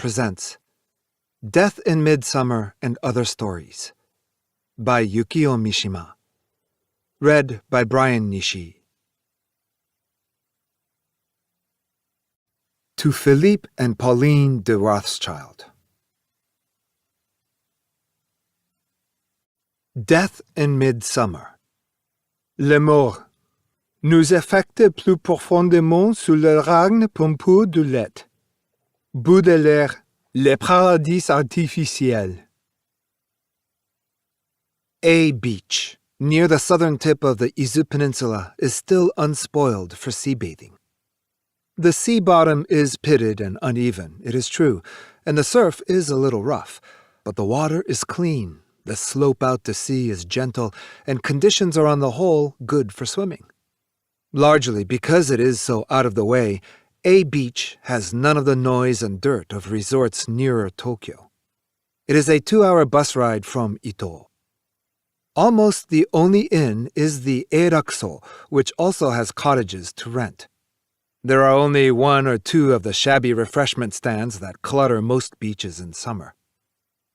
presents Death in Midsummer and Other Stories by Yukio Mishima. Read by Brian Nishi. To Philippe and Pauline de Rothschild. Death in Midsummer. Le mort nous affecte plus profondément sous le règne pompeux de l'être. Baudelaire, Les Paradis Artificiels. A beach, near the southern tip of the Izu Peninsula, is still unspoiled for sea bathing. The sea bottom is pitted and uneven, it is true, and the surf is a little rough, but the water is clean, the slope out to sea is gentle, and conditions are on the whole good for swimming. Largely because it is so out of the way, A beach has none of the noise and dirt of resorts nearer Tokyo. It is a 2-hour bus ride from Ito. Almost the only inn is the Eirakuso, which also has cottages to rent. There are only 1 or 2 of the shabby refreshment stands that clutter most beaches in summer.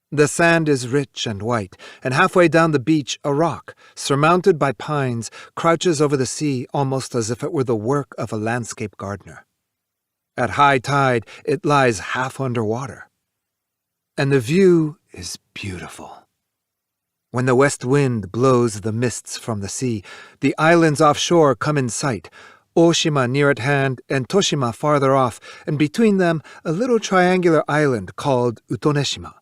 The sand is rich and white, and halfway down the beach a rock, surmounted by pines, crouches over the sea almost as if it were the work of a landscape gardener. At high tide, it lies half underwater. And the view is beautiful. When the west wind blows the mists from the sea, the islands offshore come in sight, Oshima near at hand and Toshima farther off, and between them a little triangular island called Utoneshima.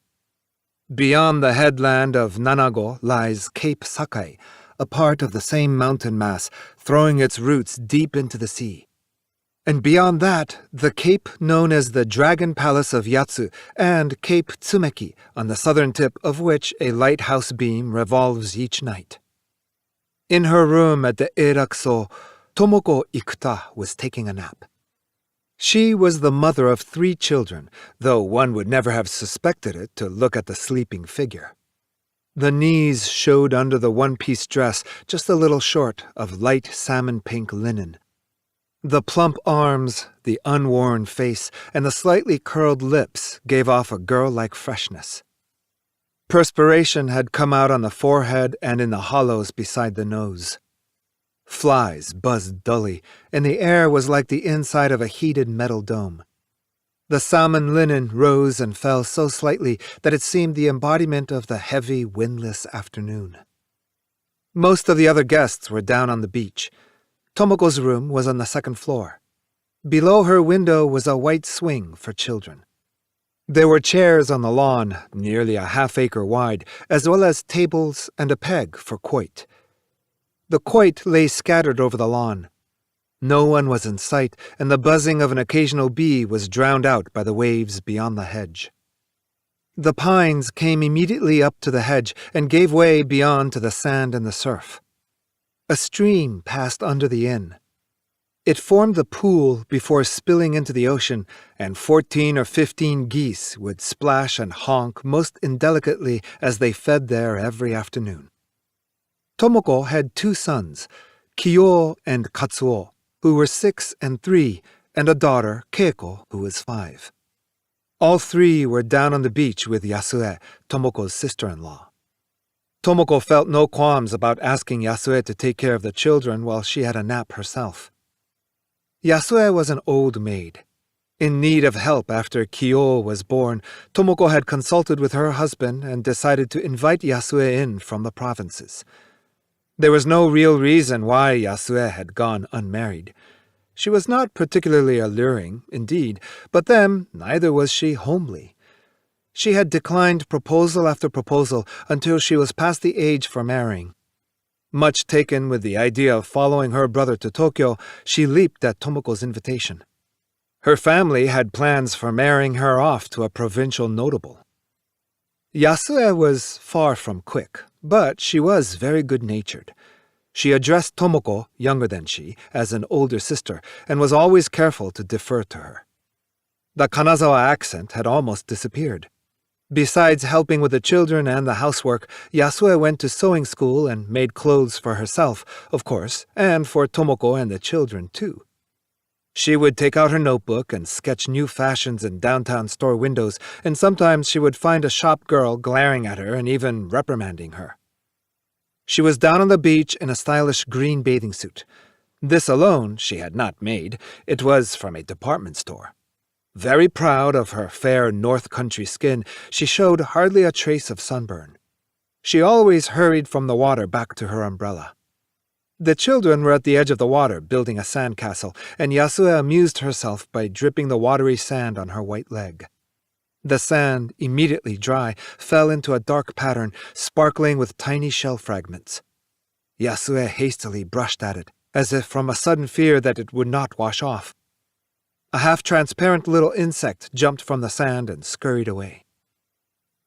Beyond the headland of Nanago lies Cape Sakai, a part of the same mountain mass, throwing its roots deep into the sea. And beyond that, the cape known as the Dragon Palace of Yatsu and Cape Tsumeki, on the southern tip of which a lighthouse beam revolves each night. In her room at the Eirakuso, Tomoko Ikuta was taking a nap. She was the mother of 3 children, though one would never have suspected it to look at the sleeping figure. The knees showed under the one-piece dress, just a little short, of light salmon-pink linen. The plump arms, the unworn face, and the slightly curled lips gave off a girl-like freshness. Perspiration had come out on the forehead and in the hollows beside the nose. Flies buzzed dully, and the air was like the inside of a heated metal dome. The salmon linen rose and fell so slightly that it seemed the embodiment of the heavy, windless afternoon. Most of the other guests were down on the beach. Tomoko's room was on the 2nd floor. Below her window was a white swing for children. There were chairs on the lawn, nearly a half-acre wide, as well as tables and a peg for quoit. The quoit lay scattered over the lawn. No one was in sight, and the buzzing of an occasional bee was drowned out by the waves beyond the hedge. The pines came immediately up to the hedge and gave way beyond to the sand and the surf. A stream passed under the inn. It formed the pool before spilling into the ocean, and 14 or 15 geese would splash and honk most indelicately as they fed there every afternoon. Tomoko had 2 sons, Kiyo and Katsuo, who were 6 and 3, and a daughter, Keiko, who was 5. All 3 were down on the beach with Yasue, Tomoko's sister-in-law. Tomoko felt no qualms about asking Yasue to take care of the children while she had a nap herself. Yasue was an old maid. In need of help after Kiyo was born, Tomoko had consulted with her husband and decided to invite Yasue in from the provinces. There was no real reason why Yasue had gone unmarried. She was not particularly alluring, indeed, but then neither was she homely. She had declined proposal after proposal until she was past the age for marrying. Much taken with the idea of following her brother to Tokyo, she leaped at Tomoko's invitation. Her family had plans for marrying her off to a provincial notable. Yasue was far from quick, but she was very good-natured. She addressed Tomoko, younger than she, as an older sister, and was always careful to defer to her. The Kanazawa accent had almost disappeared. Besides helping with the children and the housework, Yasue went to sewing school and made clothes for herself, of course, and for Tomoko and the children, too. She would take out her notebook and sketch new fashions in downtown store windows, and sometimes she would find a shop girl glaring at her and even reprimanding her. She was down on the beach in a stylish green bathing suit. This alone she had not made. It was from a department store. Very proud of her fair North Country skin, she showed hardly a trace of sunburn. She always hurried from the water back to her umbrella. The children were at the edge of the water building a sandcastle, and Yasue amused herself by dripping the watery sand on her white leg. The sand, immediately dry, fell into a dark pattern, sparkling with tiny shell fragments. Yasue hastily brushed at it, as if from a sudden fear that it would not wash off. A half-transparent little insect jumped from the sand and scurried away.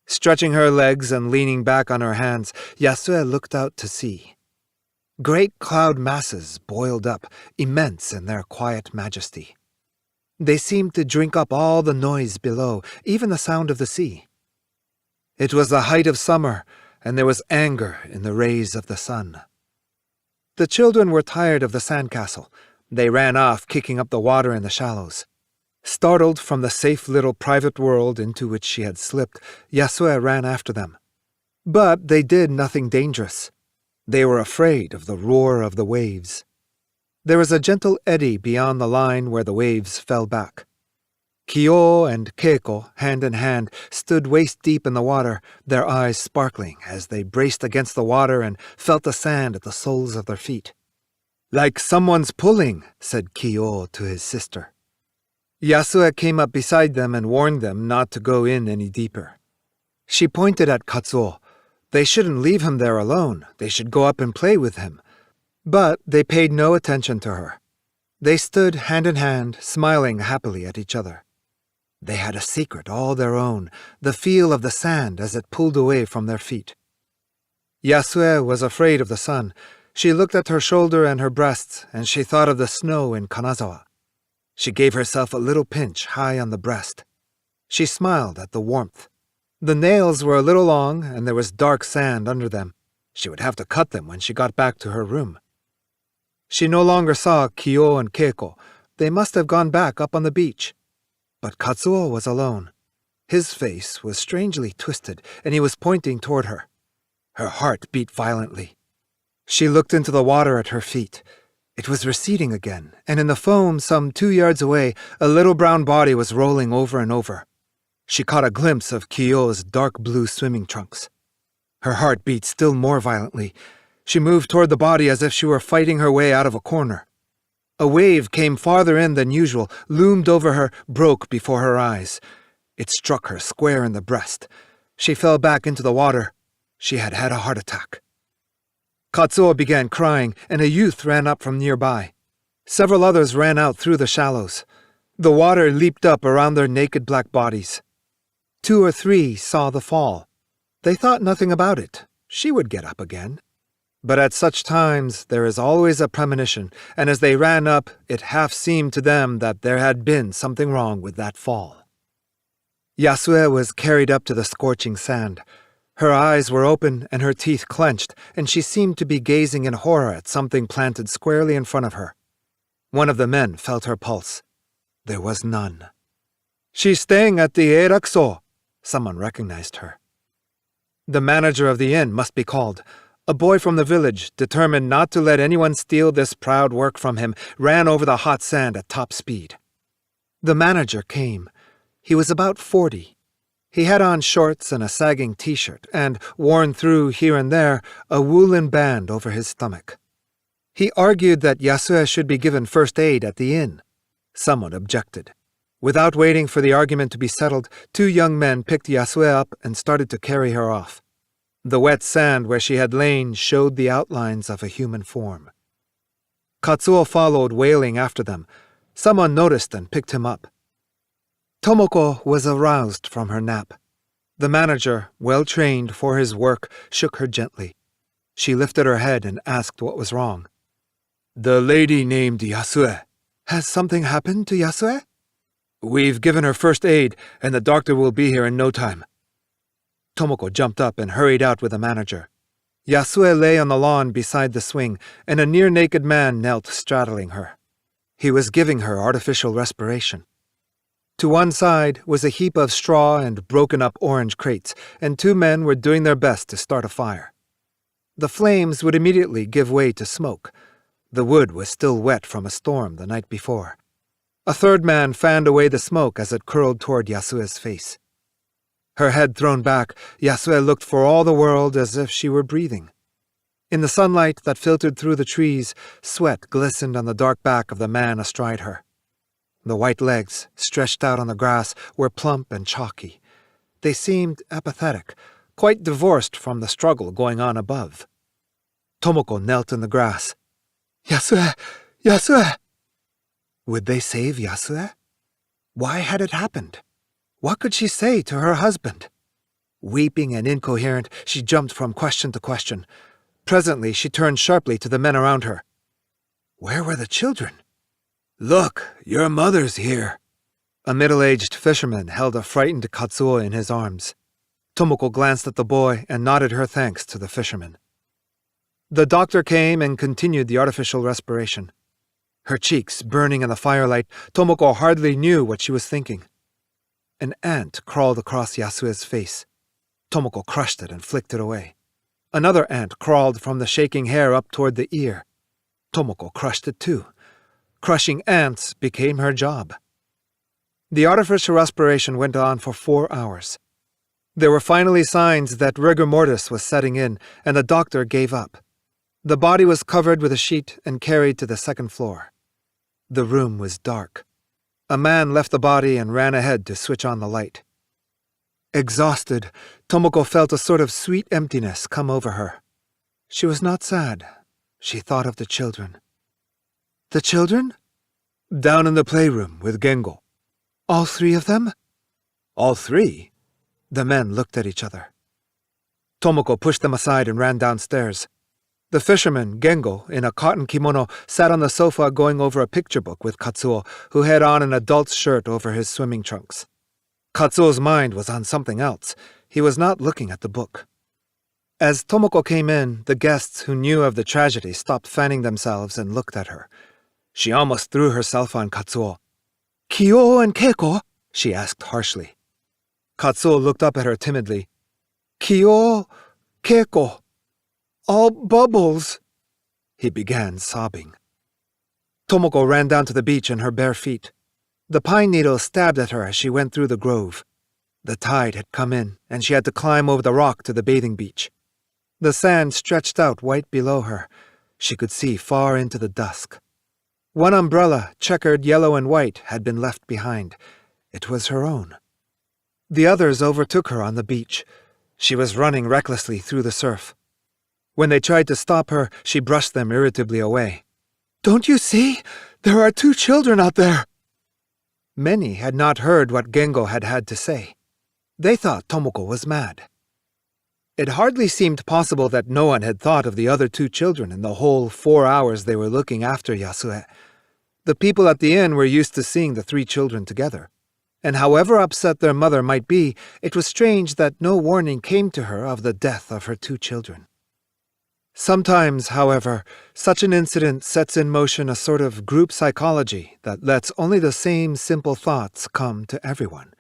Stretching her legs and leaning back on her hands, Yasue looked out to sea. Great cloud masses boiled up, immense in their quiet majesty. They seemed to drink up all the noise below, even the sound of the sea. It was the height of summer, and there was anger in the rays of the sun. The children were tired of the sandcastle. They ran off, kicking up the water in the shallows. Startled from the safe little private world into which she had slipped, Yasue ran after them. But they did nothing dangerous. They were afraid of the roar of the waves. There was a gentle eddy beyond the line where the waves fell back. Kyo and Keiko, hand in hand, stood waist-deep in the water, their eyes sparkling as they braced against the water and felt the sand at the soles of their feet. "Like someone's pulling," said Kyo to his sister. Yasue came up beside them and warned them not to go in any deeper. She pointed at Katsuo. They shouldn't leave him there alone. They should go up and play with him. But they paid no attention to her. They stood hand in hand, smiling happily at each other. They had a secret all their own, the feel of the sand as it pulled away from their feet. Yasue was afraid of the sun. She looked at her shoulder and her breasts, and she thought of the snow in Kanazawa. She gave herself a little pinch high on the breast. She smiled at the warmth. The nails were a little long, and there was dark sand under them. She would have to cut them when she got back to her room. She no longer saw Kyo and Keiko. They must have gone back up on the beach. But Katsuo was alone. His face was strangely twisted, and he was pointing toward her. Her heart beat violently. She looked into the water at her feet. It was receding again, and in the foam some 2 yards away, a little brown body was rolling over and over. She caught a glimpse of Kyo's dark blue swimming trunks. Her heart beat still more violently. She moved toward the body as if she were fighting her way out of a corner. A wave came farther in than usual, loomed over her, broke before her eyes. It struck her square in the breast. She fell back into the water. She had had a heart attack. Katsuo began crying, and a youth ran up from nearby. Several others ran out through the shallows. The water leaped up around their naked black bodies. 2 or 3 saw the fall. They thought nothing about it. She would get up again. But at such times there is always a premonition, and as they ran up, it half seemed to them that there had been something wrong with that fall. Yasue was carried up to the scorching sand. Her eyes were open and her teeth clenched, and she seemed to be gazing in horror at something planted squarely in front of her. One of the men felt her pulse. There was none. "She's staying at the Eirakuso." Someone recognized her. The manager of the inn must be called. A boy from the village, determined not to let anyone steal this proud work from him, ran over the hot sand at top speed. The manager came. He was about 40. He had on shorts and a sagging t-shirt, and, worn through here and there, a woolen band over his stomach. He argued that Yasue should be given first aid at the inn. Someone objected. Without waiting for the argument to be settled, 2 young men picked Yasue up and started to carry her off. The wet sand where she had lain showed the outlines of a human form. Katsuo followed, wailing after them. Someone noticed and picked him up. Tomoko was aroused from her nap. The manager, well trained for his work, shook her gently. She lifted her head and asked what was wrong. "The lady named Yasue." "Has something happened to Yasue?" "We've given her first aid, and the doctor will be here in no time." Tomoko jumped up and hurried out with the manager. Yasue lay on the lawn beside the swing, and a near-naked man knelt straddling her. He was giving her artificial respiration. To one side was a heap of straw and broken-up orange crates, and 2 men were doing their best to start a fire. The flames would immediately give way to smoke. The wood was still wet from a storm the night before. A 3rd man fanned away the smoke as it curled toward Yasue's face. Her head thrown back, Yasue looked for all the world as if she were breathing. In the sunlight that filtered through the trees, sweat glistened on the dark back of the man astride her. The white legs, stretched out on the grass, were plump and chalky. They seemed apathetic, quite divorced from the struggle going on above. Tomoko knelt in the grass. "Yasue! Yasue!" Would they save Yasue? Why had it happened? What could she say to her husband? Weeping and incoherent, she jumped from question to question. Presently, she turned sharply to the men around her. Where were the children? "Look, your mother's here." A middle-aged fisherman held a frightened Katsuo in his arms. Tomoko glanced at the boy and nodded her thanks to the fisherman. The doctor came and continued the artificial respiration. Her cheeks burning in the firelight, Tomoko hardly knew what she was thinking. An ant crawled across Yasue's face. Tomoko crushed it and flicked it away. Another ant crawled from the shaking hair up toward the ear. Tomoko crushed it too. Crushing ants became her job. The artificial respiration went on for 4 hours. There were finally signs that rigor mortis was setting in, and the doctor gave up. The body was covered with a sheet and carried to the 2nd floor. The room was dark. A man left the body and ran ahead to switch on the light. Exhausted, Tomoko felt a sort of sweet emptiness come over her. She was not sad. She thought of the children. The children? Down in the playroom with Gengo. All 3 of them? All 3? The men looked at each other. Tomoko pushed them aside and ran downstairs. The fisherman, Gengo, in a cotton kimono, sat on the sofa going over a picture book with Katsuo, who had on an adult's shirt over his swimming trunks. Katsuo's mind was on something else. He was not looking at the book. As Tomoko came in, the guests who knew of the tragedy stopped fanning themselves and looked at her. She almost threw herself on Katsuo. "Kyo and Keiko?" she asked harshly. Katsuo looked up at her timidly. "Kyo, Keiko. All bubbles," he began sobbing. Tomoko ran down to the beach in her bare feet. The pine needles stabbed at her as she went through the grove. The tide had come in, and she had to climb over the rock to the bathing beach. The sand stretched out white below her. She could see far into the dusk. One umbrella, checkered yellow and white, had been left behind. It was her own. The others overtook her on the beach. She was running recklessly through the surf. When they tried to stop her, she brushed them irritably away. "Don't you see? There are 2 children out there." Many had not heard what Gengo had had to say. They thought Tomoko was mad. It hardly seemed possible that no one had thought of the other 2 children in the whole 4 hours they were looking after Yasue. The people at the inn were used to seeing the 3 children together. And however upset their mother might be, it was strange that no warning came to her of the death of her 2 children. Sometimes, however, such an incident sets in motion a sort of group psychology that lets only the same simple thoughts come to everyone.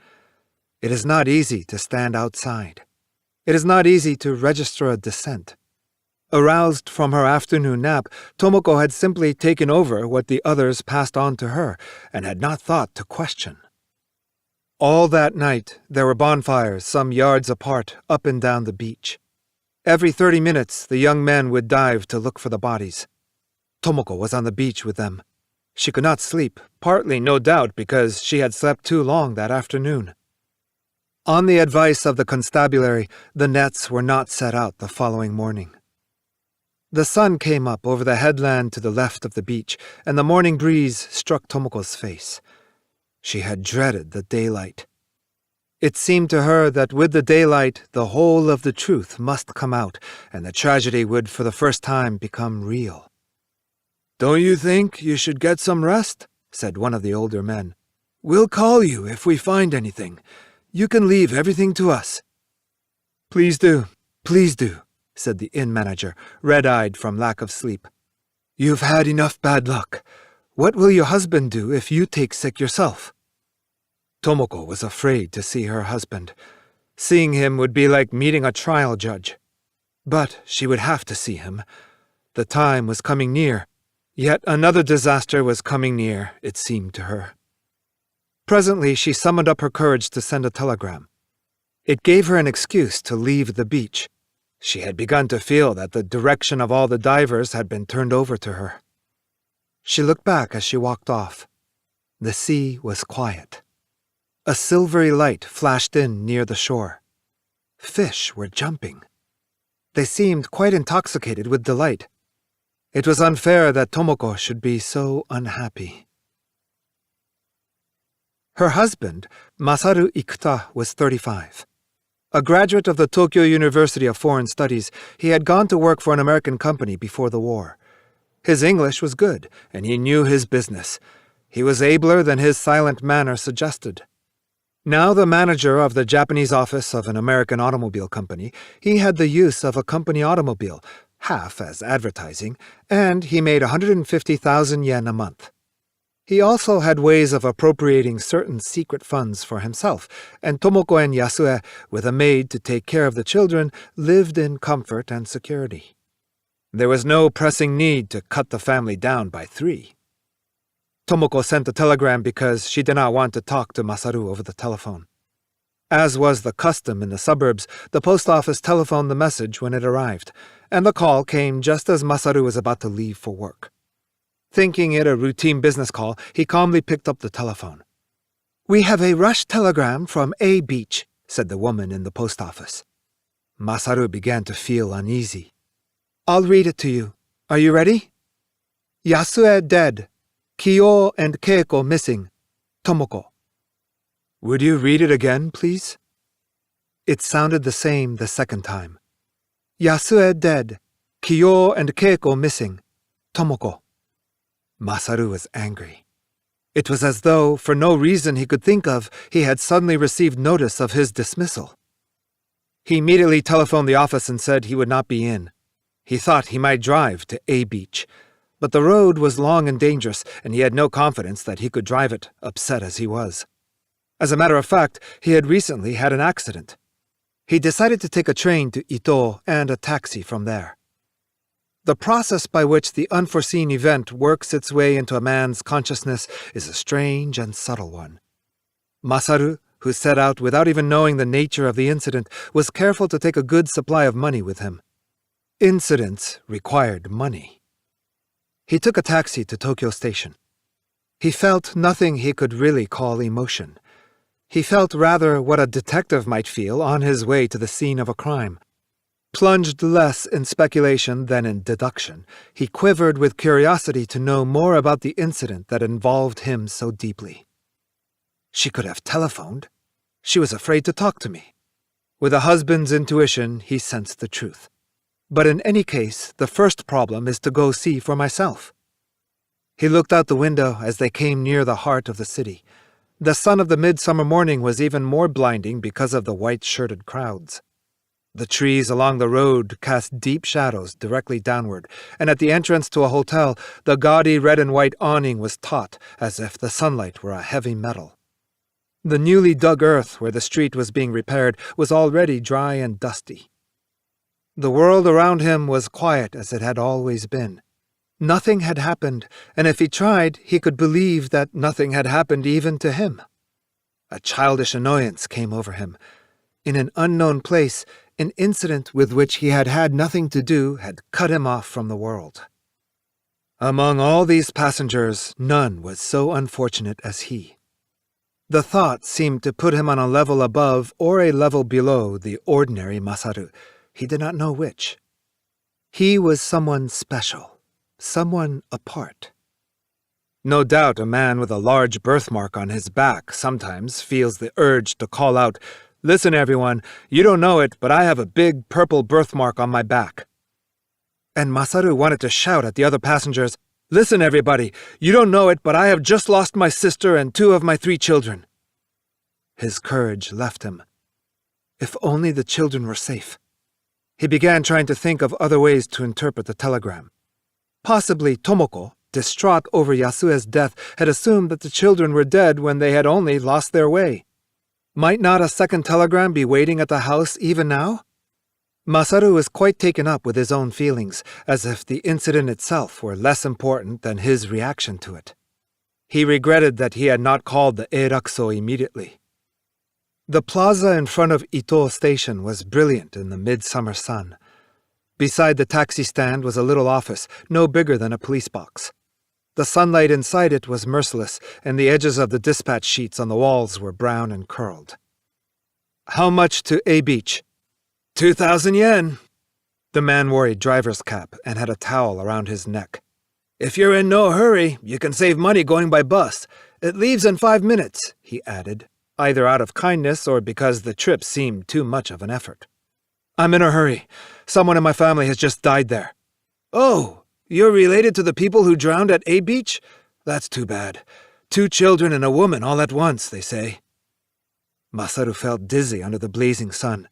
It is not easy to stand outside. It is not easy to register a dissent. Aroused from her afternoon nap, Tomoko had simply taken over what the others passed on to her, and had not thought to question. All that night, there were bonfires some yards apart, up and down the beach. Every 30 minutes, the young men would dive to look for the bodies. Tomoko was on the beach with them. She could not sleep, partly, no doubt, because she had slept too long that afternoon. On the advice of the constabulary, the nets were not set out the following morning. The sun came up over the headland to the left of the beach, and the morning breeze struck Tomoko's face. She had dreaded the daylight. It seemed to her that with the daylight, the whole of the truth must come out, and the tragedy would for the first time become real. "Don't you think you should get some rest?" said one of the older men. "We'll call you if we find anything. You can leave everything to us." Please do," said the inn manager, red-eyed from lack of sleep. "You've had enough bad luck. What will your husband do if you take sick yourself?" Tomoko was afraid to see her husband. Seeing him would be like meeting a trial judge. But she would have to see him. The time was coming near. Yet another disaster was coming near, it seemed to her. Presently, she summoned up her courage to send a telegram. It gave her an excuse to leave the beach. She had begun to feel that the direction of all the divers had been turned over to her. She looked back as she walked off. The sea was quiet. A silvery light flashed in near the shore. Fish were jumping. They seemed quite intoxicated with delight. It was unfair that Tomoko should be so unhappy. Her husband, Masaru Ikuta, was 35. A graduate of the Tokyo University of Foreign Studies, he had gone to work for an American company before the war. His English was good, and he knew his business. He was abler than his silent manner suggested. Now the manager of the Japanese office of an American automobile company, he had the use of a company automobile, half as advertising, and he made 150,000 yen a month. He also had ways of appropriating certain secret funds for himself, and Tomoko and Yasue, with a maid to take care of the children, lived in comfort and security. There was no pressing need to cut the family down by 3. Tomoko sent a telegram because she did not want to talk to Masaru over the telephone. As was the custom in the suburbs, the post office telephoned the message when it arrived, and the call came just as Masaru was about to leave for work. Thinking it a routine business call, he calmly picked up the telephone. "We have a rush telegram from A Beach," said the woman in the post office. Masaru began to feel uneasy. "I'll read it to you. Are you ready? Yasue dead. Kyo and Keiko missing. Tomoko." "Would you read it again, please?" It sounded the same the second time. "Yasue dead. Kyo and Keiko missing. Tomoko." Masaru was angry. It was as though, for no reason he could think of, he had suddenly received notice of his dismissal. He immediately telephoned the office and said he would not be in. He thought he might drive to A Beach, but the road was long and dangerous, and he had no confidence that he could drive it, upset as he was. As a matter of fact, he had recently had an accident. He decided to take a train to Ito and a taxi from there. The process by which the unforeseen event works its way into a man's consciousness is a strange and subtle one. Masaru, who set out without even knowing the nature of the incident, was careful to take a good supply of money with him. Incidents required money. He took a taxi to Tokyo Station. He felt nothing he could really call emotion. He felt rather what a detective might feel on his way to the scene of a crime. Plunged less in speculation than in deduction, he quivered with curiosity to know more about the incident that involved him so deeply. She could have telephoned. She was afraid to talk to me. With a husband's intuition, he sensed the truth. But in any case, the first problem is to go see for myself. He looked out the window as they came near the heart of the city. The sun of the midsummer morning was even more blinding because of the white-shirted crowds. The trees along the road cast deep shadows directly downward, and at the entrance to a hotel, the gaudy red and white awning was taut, as if the sunlight were a heavy metal. The newly dug earth where the street was being repaired was already dry and dusty. The world around him was quiet as it had always been. Nothing had happened, and if he tried, he could believe that nothing had happened even to him. A childish annoyance came over him. In an unknown place, an incident with which he had had nothing to do had cut him off from the world. Among all these passengers, none was so unfortunate as he. The thought seemed to put him on a level above or a level below the ordinary Masaru. He did not know which. He was someone special, someone apart. No doubt a man with a large birthmark on his back sometimes feels the urge to call out, "Listen, everyone, you don't know it, but I have a big purple birthmark on my back." And Masaru wanted to shout at the other passengers, "Listen, everybody, you don't know it, but I have just lost my sister and 2 of my 3 children." His courage left him. If only the children were safe. He began trying to think of other ways to interpret the telegram. Possibly Tomoko, distraught over Yasue's death, had assumed that the children were dead when they had only lost their way. Might not a second telegram be waiting at the house even now? Masaru was quite taken up with his own feelings, as if the incident itself were less important than his reaction to it. He regretted that he had not called the Eirakuso immediately. The plaza in front of Ito Station was brilliant in the midsummer sun. Beside the taxi stand was a little office, no bigger than a police box. The sunlight inside it was merciless, and the edges of the dispatch sheets on the walls were brown and curled. "How much to A Beach?" 2,000 yen. The man wore a driver's cap and had a towel around his neck. "If you're in no hurry, you can save money going by bus. It leaves in 5 minutes," he added, either out of kindness or because the trip seemed too much of an effort. "I'm in a hurry. Someone in my family has just died there." "Oh, you're related to the people who drowned at A Beach? That's too bad. 2 children and a woman all at once, they say." Masaru felt dizzy under the blazing sun.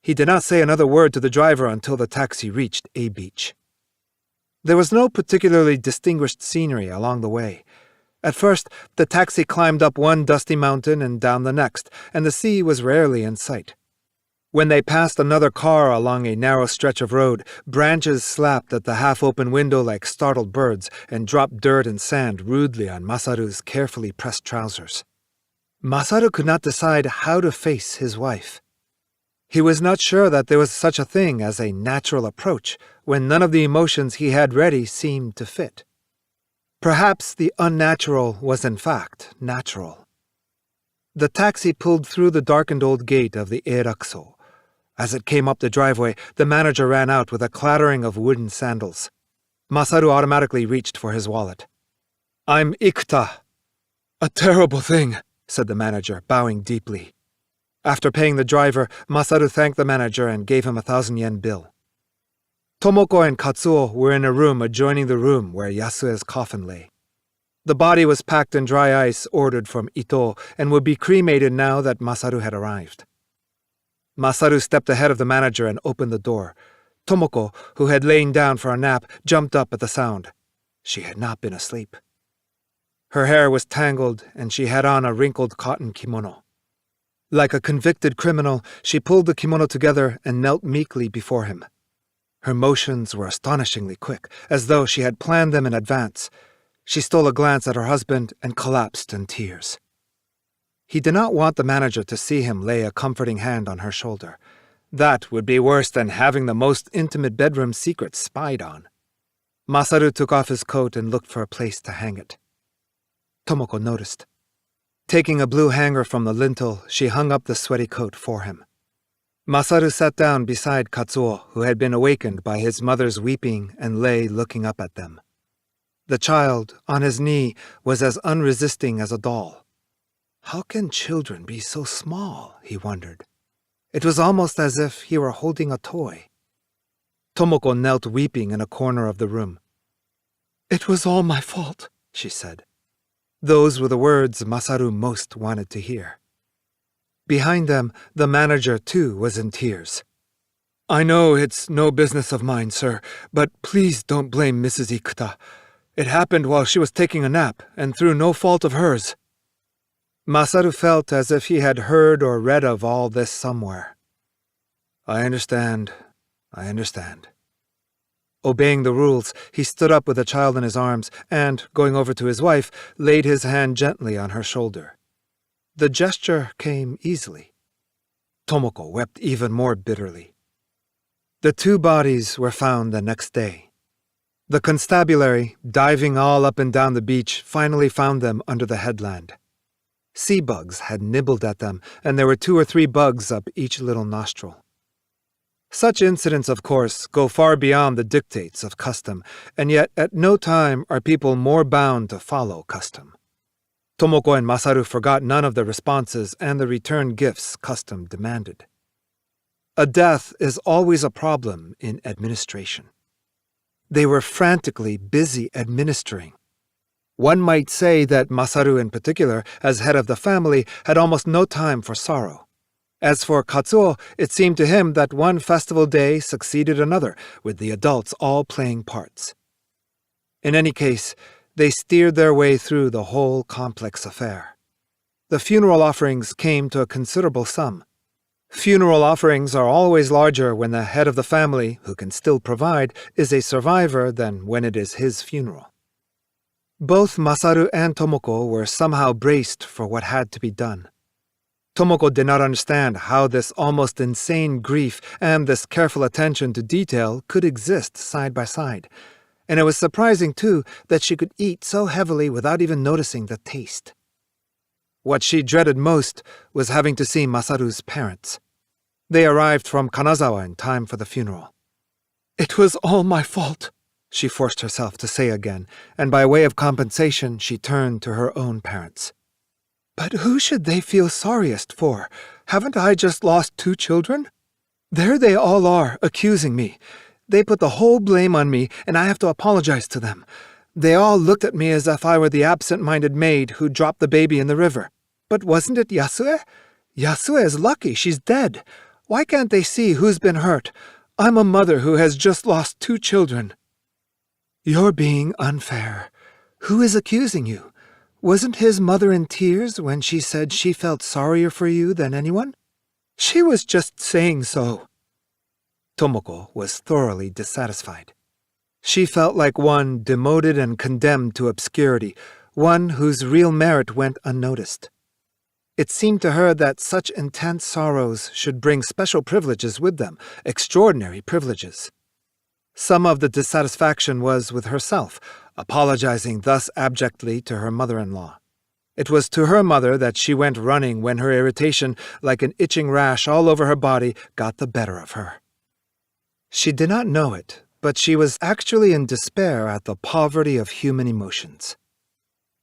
He did not say another word to the driver until the taxi reached A Beach. There was no particularly distinguished scenery along the way. At first, the taxi climbed up one dusty mountain and down the next, and the sea was rarely in sight. When they passed another car along a narrow stretch of road, branches slapped at the half-open window like startled birds and dropped dirt and sand rudely on Masaru's carefully pressed trousers. Masaru could not decide how to face his wife. He was not sure that there was such a thing as a natural approach when none of the emotions he had ready seemed to fit. Perhaps the unnatural was in fact natural. The taxi pulled through the darkened old gate of the Eirakuso. As it came up the driveway, the manager ran out with a clattering of wooden sandals. Masaru automatically reached for his wallet. "I'm Ikuta." "A terrible thing," said the manager, bowing deeply. After paying the driver, Masaru thanked the manager and gave him a 1,000 yen bill. Tomoko and Katsuo were in a room adjoining the room where Yasue's coffin lay. The body was packed in dry ice ordered from Ito and would be cremated now that Masaru had arrived. Masaru stepped ahead of the manager and opened the door. Tomoko, who had lain down for a nap, jumped up at the sound. She had not been asleep. Her hair was tangled, and she had on a wrinkled cotton kimono. Like a convicted criminal, she pulled the kimono together and knelt meekly before him. Her motions were astonishingly quick, as though she had planned them in advance. She stole a glance at her husband and collapsed in tears. He did not want the manager to see him lay a comforting hand on her shoulder. That would be worse than having the most intimate bedroom secret spied on. Masaru took off his coat and looked for a place to hang it. Tomoko noticed. Taking a blue hanger from the lintel, she hung up the sweaty coat for him. Masaru sat down beside Katsuo, who had been awakened by his mother's weeping and lay looking up at them. The child, on his knee, was as unresisting as a doll. How can children be so small, he wondered. It was almost as if he were holding a toy. Tomoko knelt weeping in a corner of the room. "It was all my fault," she said. Those were the words Masaru most wanted to hear. Behind them, the manager, too, was in tears. "I know it's no business of mine, sir, but please don't blame Mrs. Ikuta. It happened while she was taking a nap, and through no fault of hers." Masaru felt as if he had heard or read of all this somewhere. I understand. Obeying the rules, he stood up with the child in his arms and, going over to his wife, laid his hand gently on her shoulder. The gesture came easily. Tomoko wept even more bitterly. The 2 bodies were found the next day. The constabulary, diving all up and down the beach, finally found them under the headland. Sea bugs had nibbled at them, and there were 2 or 3 bugs up each little nostril. Such incidents, of course, go far beyond the dictates of custom, and yet at no time are people more bound to follow custom. Tomoko and Masaru forgot none of the responses and the return gifts custom demanded. A death is always a problem in administration. They were frantically busy administering. One might say that Masaru in particular, as head of the family, had almost no time for sorrow. As for Katsuo, it seemed to him that one festival day succeeded another, with the adults all playing parts. In any case, They steered their way through the whole complex affair. The funeral offerings came to a considerable sum. Funeral offerings are always larger when the head of the family, who can still provide, is a survivor than when it is his funeral. Both Masaru and Tomoko were somehow braced for what had to be done. Tomoko did not understand how this almost insane grief and this careful attention to detail could exist side by side, and it was surprising, too, that she could eat so heavily without even noticing the taste. What she dreaded most was having to see Masaru's parents. They arrived from Kanazawa in time for the funeral. "It was all my fault," she forced herself to say again, and by way of compensation she turned to her own parents. "But who should they feel sorriest for? Haven't I just lost 2 children? There they all are, accusing me. They put the whole blame on me, and I have to apologize to them. They all looked at me as if I were the absent-minded maid who dropped the baby in the river. But wasn't it Yasue? Yasue is lucky, she's dead. Why can't they see who's been hurt? I'm a mother who has just lost 2 children." "You're being unfair. Who is accusing you? Wasn't his mother in tears when she said she felt sorrier for you than anyone?" "She was just saying so." Tomoko was thoroughly dissatisfied. She felt like one demoted and condemned to obscurity, one whose real merit went unnoticed. It seemed to her that such intense sorrows should bring special privileges with them, extraordinary privileges. Some of the dissatisfaction was with herself, apologizing thus abjectly to her mother-in-law. It was to her mother that she went running when her irritation, like an itching rash all over her body, got the better of her. She did not know it, but she was actually in despair at the poverty of human emotions.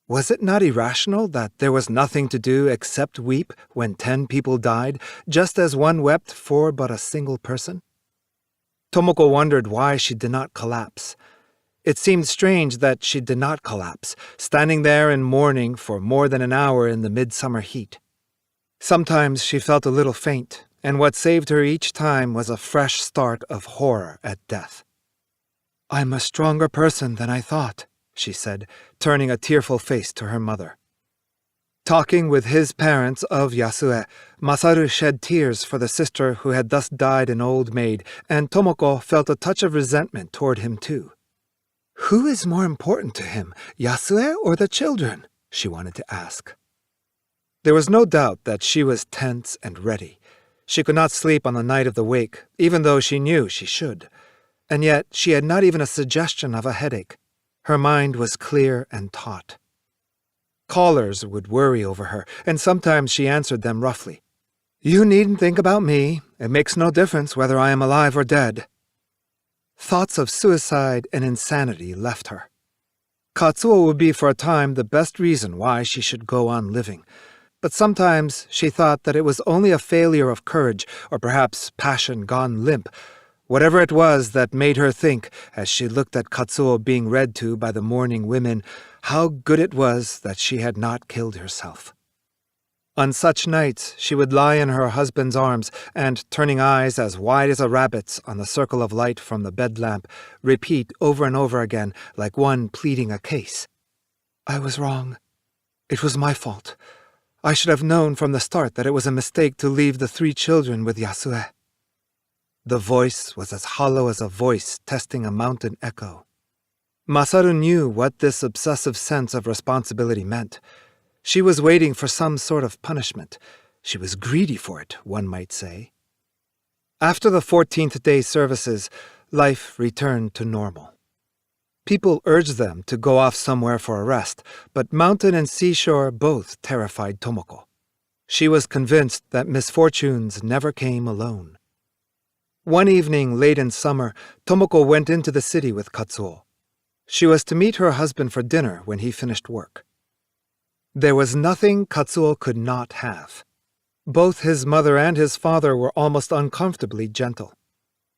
Was it not irrational that there was nothing to do except weep when 10 people died, just as one wept for but a single person? Tomoko wondered why she did not collapse. It seemed strange that she did not collapse, standing there in mourning for more than an hour in the midsummer heat. Sometimes she felt a little faint, and what saved her each time was a fresh start of horror at death. "I'm a stronger person than I thought," she said, turning a tearful face to her mother. Talking with his parents of Yasue, Masaru shed tears for the sister who had thus died an old maid, and Tomoko felt a touch of resentment toward him too. Who is more important to him, Yasue or the children? She wanted to ask. There was no doubt that she was tense and ready. She could not sleep on the night of the wake, even though she knew she should. And yet she had not even a suggestion of a headache. Her mind was clear and taut. Callers would worry over her, and sometimes she answered them roughly. "You needn't think about me. It makes no difference whether I am alive or dead." Thoughts of suicide and insanity left her. Katsuo would be for a time the best reason why she should go on living. But sometimes she thought that it was only a failure of courage, or perhaps passion gone limp. Whatever it was that made her think, as she looked at Katsuo being read to by the mourning women, how good it was that she had not killed herself. On such nights she would lie in her husband's arms and, turning eyes as wide as a rabbit's on the circle of light from the bed lamp, repeat over and over again, like one pleading a case. "I was wrong. It was my fault. I should have known from the start that it was a mistake to leave the 3 children with Yasue." The voice was as hollow as a voice testing a mountain echo. Masaru knew what this obsessive sense of responsibility meant. She was waiting for some sort of punishment. She was greedy for it, one might say. After the 14th day services, life returned to normal. People urged them to go off somewhere for a rest, but mountain and seashore both terrified Tomoko. She was convinced that misfortunes never came alone. One evening late in summer, Tomoko went into the city with Katsuo. She was to meet her husband for dinner when he finished work. There was nothing Katsuo could not have. Both his mother and his father were almost uncomfortably gentle.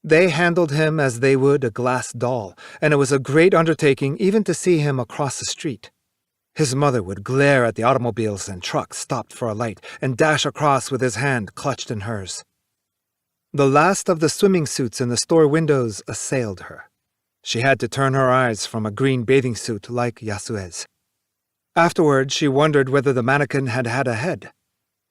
They handled him as they would a glass doll, and it was a great undertaking even to see him across the street. His mother would glare at the automobiles and trucks stopped for a light and dash across with his hand clutched in hers. The last of the swimming suits in the store windows assailed her. She had to turn her eyes from a green bathing suit like Yasue's. Afterward, she wondered whether the mannequin had had a head.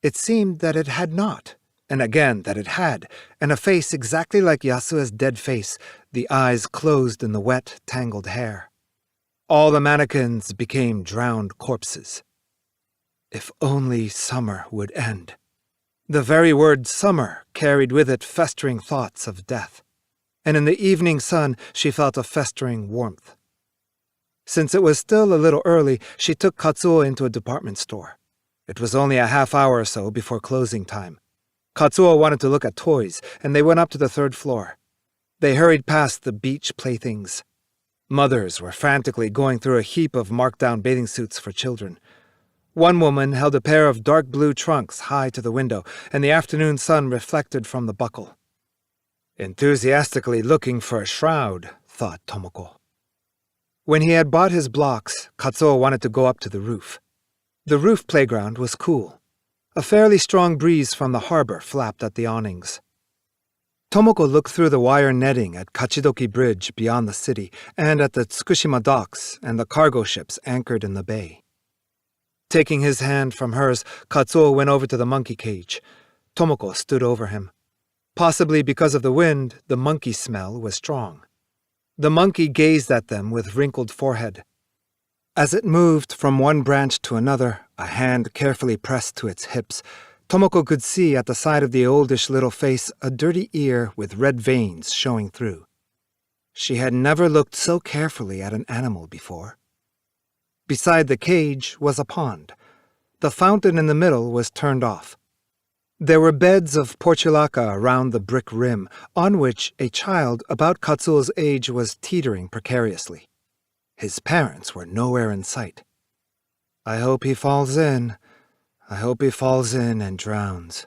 It seemed that it had not, and again that it had, and a face exactly like Yasue's dead face, the eyes closed in the wet, tangled hair. All the mannequins became drowned corpses. If only summer would end. The very word summer carried with it festering thoughts of death, and in the evening sun she felt a festering warmth. Since it was still a little early, she took Katsuo into a department store. It was only a half hour or so before closing time. Katsuo wanted to look at toys, and they went up to the third floor. They hurried past the beach playthings. Mothers were frantically going through a heap of marked-down bathing suits for children. One woman held a pair of dark blue trunks high to the window, and the afternoon sun reflected from the buckle. Enthusiastically looking for a shroud, thought Tomoko. When he had bought his blocks, Katsuo wanted to go up to the roof. The roof playground was cool. A fairly strong breeze from the harbor flapped at the awnings. Tomoko looked through the wire netting at Kachidoki Bridge beyond the city and at the Tsukushima docks and the cargo ships anchored in the bay. Taking his hand from hers, Katsuo went over to the monkey cage. Tomoko stood over him. Possibly because of the wind, the monkey smell was strong. The monkey gazed at them with wrinkled forehead. As it moved from one branch to another, a hand carefully pressed to its hips, Tomoko could see at the side of the oldish little face a dirty ear with red veins showing through. She had never looked so carefully at an animal before. Beside the cage was a pond. The fountain in the middle was turned off. There were beds of portulaca around the brick rim, on which a child about Katsuo's age was teetering precariously. His parents were nowhere in sight. I hope he falls in. I hope he falls in and drowns.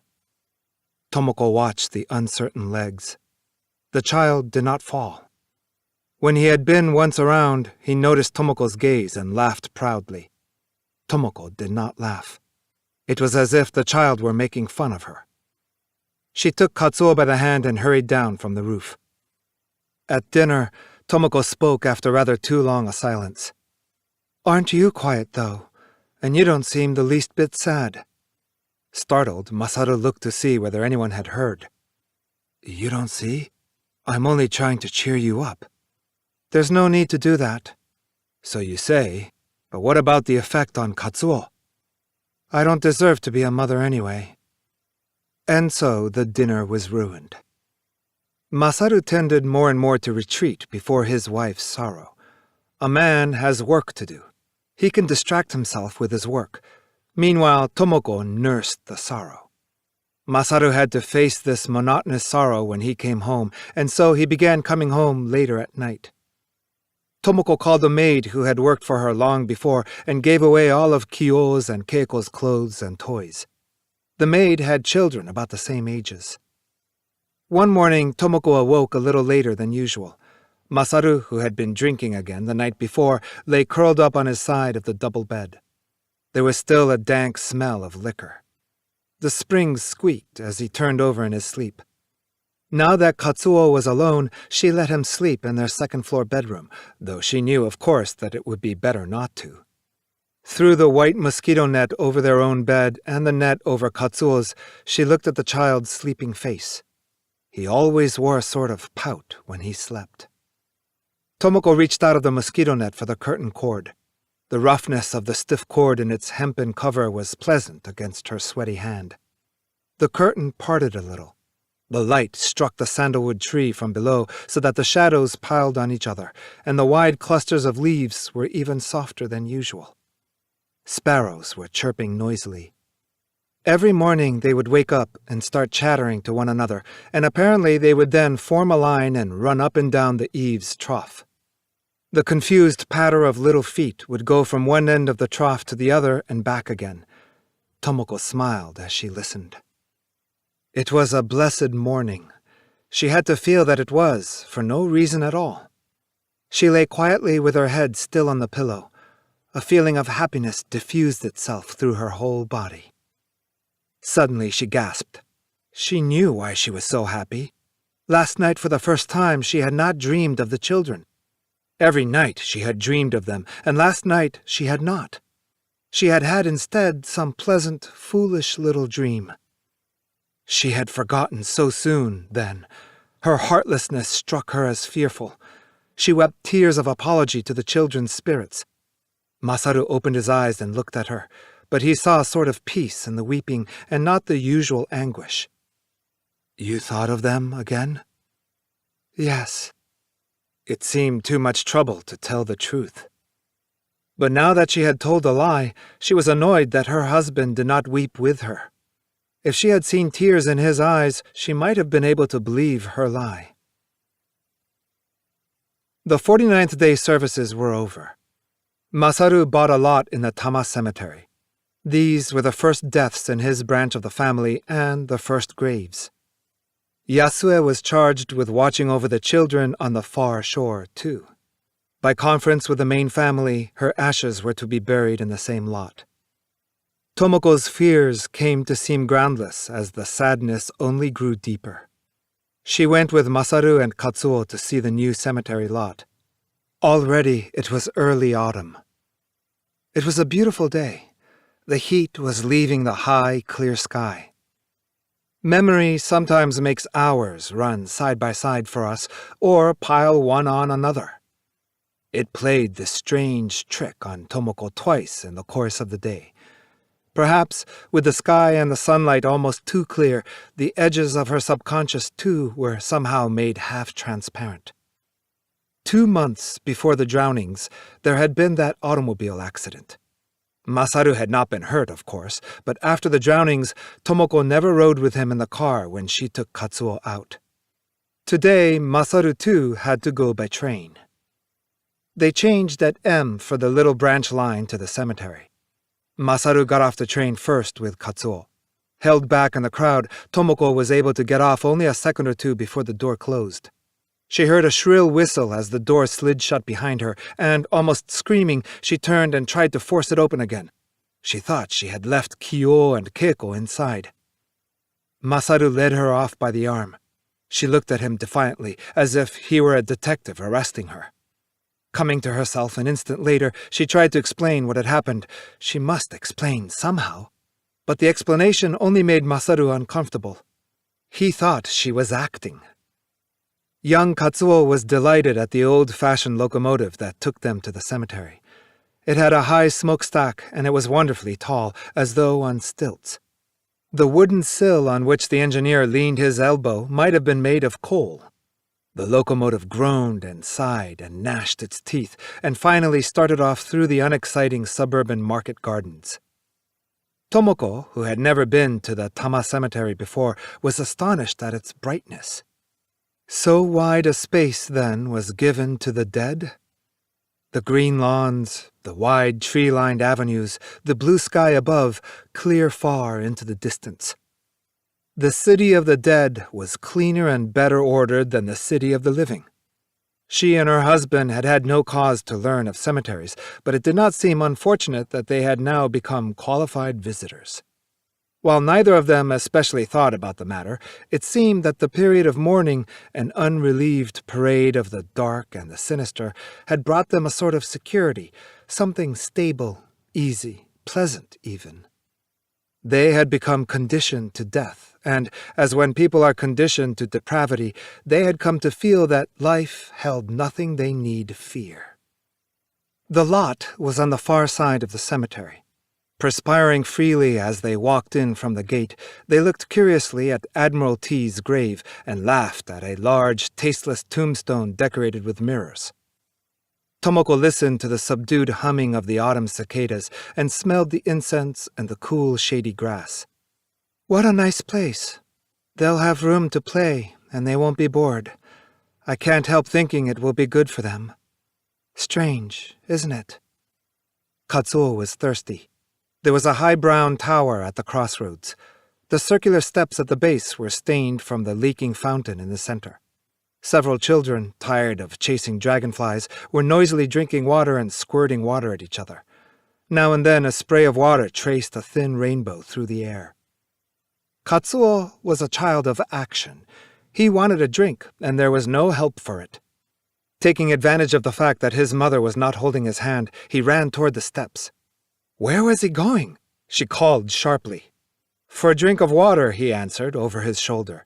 Tomoko watched the uncertain legs. The child did not fall. When he had been once around, he noticed Tomoko's gaze and laughed proudly. Tomoko did not laugh. It was as if the child were making fun of her. She took Katsuo by the hand and hurried down from the roof. At dinner, Tomoko spoke after rather too long a silence. "Aren't you quiet, though? And you don't seem the least bit sad." Startled, Masaru looked to see whether anyone had heard. "You don't see? I'm only trying to cheer you up." "There's no need to do that." "So you say, but what about the effect on Katsuo?" "I don't deserve to be a mother anyway." And so the dinner was ruined. Masaru tended more and more to retreat before his wife's sorrow. A man has work to do. He can distract himself with his work. Meanwhile, Tomoko nursed the sorrow. Masaru had to face this monotonous sorrow when he came home, and so he began coming home later at night. Tomoko called a maid who had worked for her long before and gave away all of Kyo's and Keiko's clothes and toys. The maid had children about the same ages. One morning, Tomoko awoke a little later than usual. Masaru, who had been drinking again the night before, lay curled up on his side of the double bed. There was still a dank smell of liquor. The springs squeaked as he turned over in his sleep. Now that Katsuo was alone, she let him sleep in their second-floor bedroom, though she knew, of course, that it would be better not to. Through the white mosquito net over their own bed and the net over Katsuo's, she looked at the child's sleeping face. He always wore a sort of pout when he slept. Tomoko reached out of the mosquito net for the curtain cord. The roughness of the stiff cord in its hempen cover was pleasant against her sweaty hand. The curtain parted a little. The light struck the sandalwood tree from below so that the shadows piled on each other, and the wide clusters of leaves were even softer than usual. Sparrows were chirping noisily. Every morning they would wake up and start chattering to one another, and apparently they would then form a line and run up and down the eaves trough. The confused patter of little feet would go from one end of the trough to the other and back again. Tomoko smiled as she listened. It was a blessed morning. She had to feel that it was, for no reason at all. She lay quietly with her head still on the pillow. A feeling of happiness diffused itself through her whole body. Suddenly she gasped. She knew why she was so happy. Last night for the first time she had not dreamed of the children. Every night she had dreamed of them, and last night she had not. She had had instead some pleasant, foolish little dream. She had forgotten so soon, then. Her heartlessness struck her as fearful. She wept tears of apology to the children's spirits. Masaru opened his eyes and looked at her, but he saw a sort of peace in the weeping and not the usual anguish. "You thought of them again?" "Yes." It seemed too much trouble to tell the truth. But now that she had told a lie, she was annoyed that her husband did not weep with her. If she had seen tears in his eyes, she might have been able to believe her lie. The 49th day services were over. Masaru bought a lot in the Tama cemetery. These were the first deaths in his branch of the family and the first graves. Yasue was charged with watching over the children on the far shore, too. By conference with the main family, her ashes were to be buried in the same lot. Tomoko's fears came to seem groundless as the sadness only grew deeper. She went with Masaru and Katsuo to see the new cemetery lot. Already it was early autumn. It was a beautiful day. The heat was leaving the high, clear sky. Memory sometimes makes hours run side by side for us, or pile one on another. It played this strange trick on Tomoko twice in the course of the day. Perhaps, with the sky and the sunlight almost too clear, the edges of her subconscious, too, were somehow made half-transparent. 2 months before the drownings, there had been that automobile accident. Masaru had not been hurt, of course, but after the drownings, Tomoko never rode with him in the car when she took Katsuo out. Today, Masaru, too, had to go by train. They changed at M for the little branch line to the cemetery. Masaru got off the train first with Katsuo. Held back in the crowd, Tomoko was able to get off only a second or two before the door closed. She heard a shrill whistle as the door slid shut behind her, and, almost screaming, she turned and tried to force it open again. She thought she had left Kyo and Keiko inside. Masaru led her off by the arm. She looked at him defiantly, as if he were a detective arresting her. Coming to herself an instant later, she tried to explain what had happened. She must explain somehow. But the explanation only made Masaru uncomfortable. He thought she was acting. Young Katsuo was delighted at the old-fashioned locomotive that took them to the cemetery. It had a high smokestack, and it was wonderfully tall, as though on stilts. The wooden sill on which the engineer leaned his elbow might have been made of coal. The locomotive groaned and sighed and gnashed its teeth, and finally started off through the unexciting suburban market gardens. Tomoko, who had never been to the Tama cemetery before, was astonished at its brightness. So wide a space, then, was given to the dead? The green lawns, the wide tree-lined avenues, the blue sky above, clear far into the distance. The city of the dead was cleaner and better ordered than the city of the living. She and her husband had had no cause to learn of cemeteries, but it did not seem unfortunate that they had now become qualified visitors. While neither of them especially thought about the matter, it seemed that the period of mourning, an unrelieved parade of the dark and the sinister, had brought them a sort of security, something stable, easy, pleasant even. They had become conditioned to death, and, as when people are conditioned to depravity, they had come to feel that life held nothing they need fear. The lot was on the far side of the cemetery. Perspiring freely as they walked in from the gate, they looked curiously at Admiral T's grave and laughed at a large, tasteless tombstone decorated with mirrors. Tomoko listened to the subdued humming of the autumn cicadas and smelled the incense and the cool, shady grass. What a nice place. They'll have room to play, and they won't be bored. I can't help thinking it will be good for them. Strange, isn't it? Katsuo was thirsty. There was a high brown tower at the crossroads. The circular steps at the base were stained from the leaking fountain in the center. Several children, tired of chasing dragonflies, were noisily drinking water and squirting water at each other. Now and then a spray of water traced a thin rainbow through the air. Katsuo was a child of action. He wanted a drink, and there was no help for it. Taking advantage of the fact that his mother was not holding his hand, he ran toward the steps. Where was he going? She called sharply. For a drink of water, he answered over his shoulder.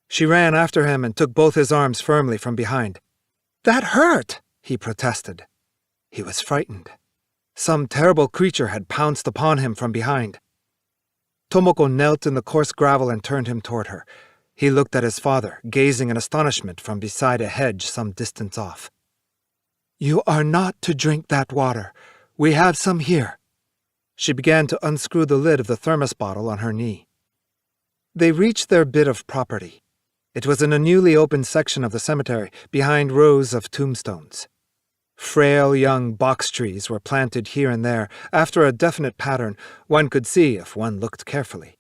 She ran after him and took both his arms firmly from behind. That hurt, he protested. He was frightened. Some terrible creature had pounced upon him from behind. Tomoko knelt in the coarse gravel and turned him toward her. He looked at his father, gazing in astonishment from beside a hedge some distance off. You are not to drink that water. We have some here. She began to unscrew the lid of the thermos bottle on her knee. They reached their bit of property. It was in a newly opened section of the cemetery, behind rows of tombstones. Frail young box trees were planted here and there, after a definite pattern one could see if one looked carefully.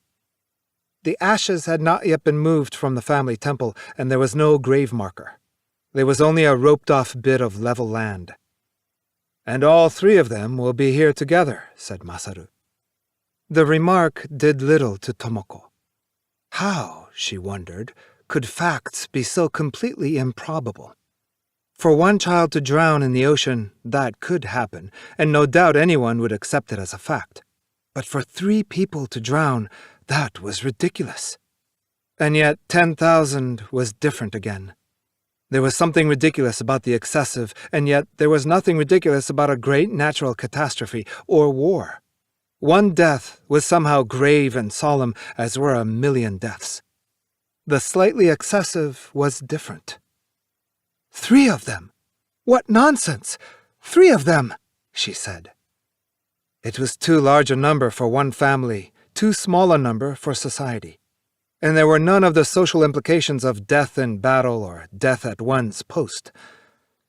The ashes had not yet been moved from the family temple, and there was no grave marker. There was only a roped-off bit of level land. And all three of them will be here together, said Masaru. The remark did little to Tomoko. How, she wondered, could facts be so completely improbable? For one child to drown in the ocean, that could happen, and no doubt anyone would accept it as a fact. But for 3 people to drown, that was ridiculous. And yet 10,000 was different again. There was something ridiculous about the excessive, and yet there was nothing ridiculous about a great natural catastrophe or war. One death was somehow grave and solemn, as were 1,000,000 deaths. The slightly excessive was different. 3 of them! What nonsense! 3 of them! She said. It was too large a number for one family, too small a number for society. And there were none of the social implications of death in battle or death at one's post.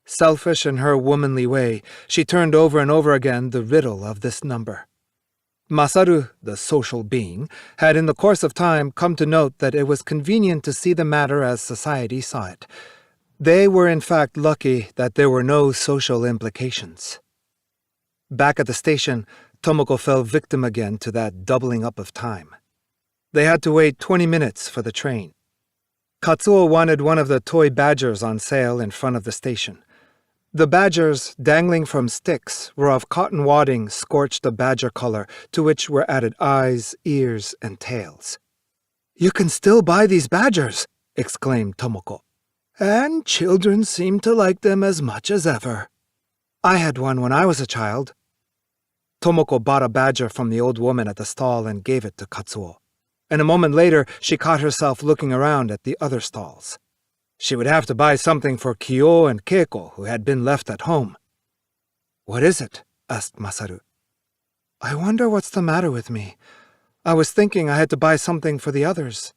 Selfish in her womanly way, she turned over and over again the riddle of this number. Masaru, the social being, had in the course of time come to note that it was convenient to see the matter as society saw it. They were in fact lucky that there were no social implications. Back at the station, Tomoko fell victim again to that doubling up of time. They had to wait 20 minutes for the train. Katsuo wanted one of the toy badgers on sale in front of the station. The badgers, dangling from sticks, were of cotton wadding scorched a badger color, to which were added eyes, ears, and tails. You can still buy these badgers, exclaimed Tomoko. And children seem to like them as much as ever. I had one when I was a child. Tomoko bought a badger from the old woman at the stall and gave it to Katsuo. And a moment later, she caught herself looking around at the other stalls. She would have to buy something for Kyo and Keiko, who had been left at home. What is it? Asked Masaru. I wonder what's the matter with me. I was thinking I had to buy something for the others.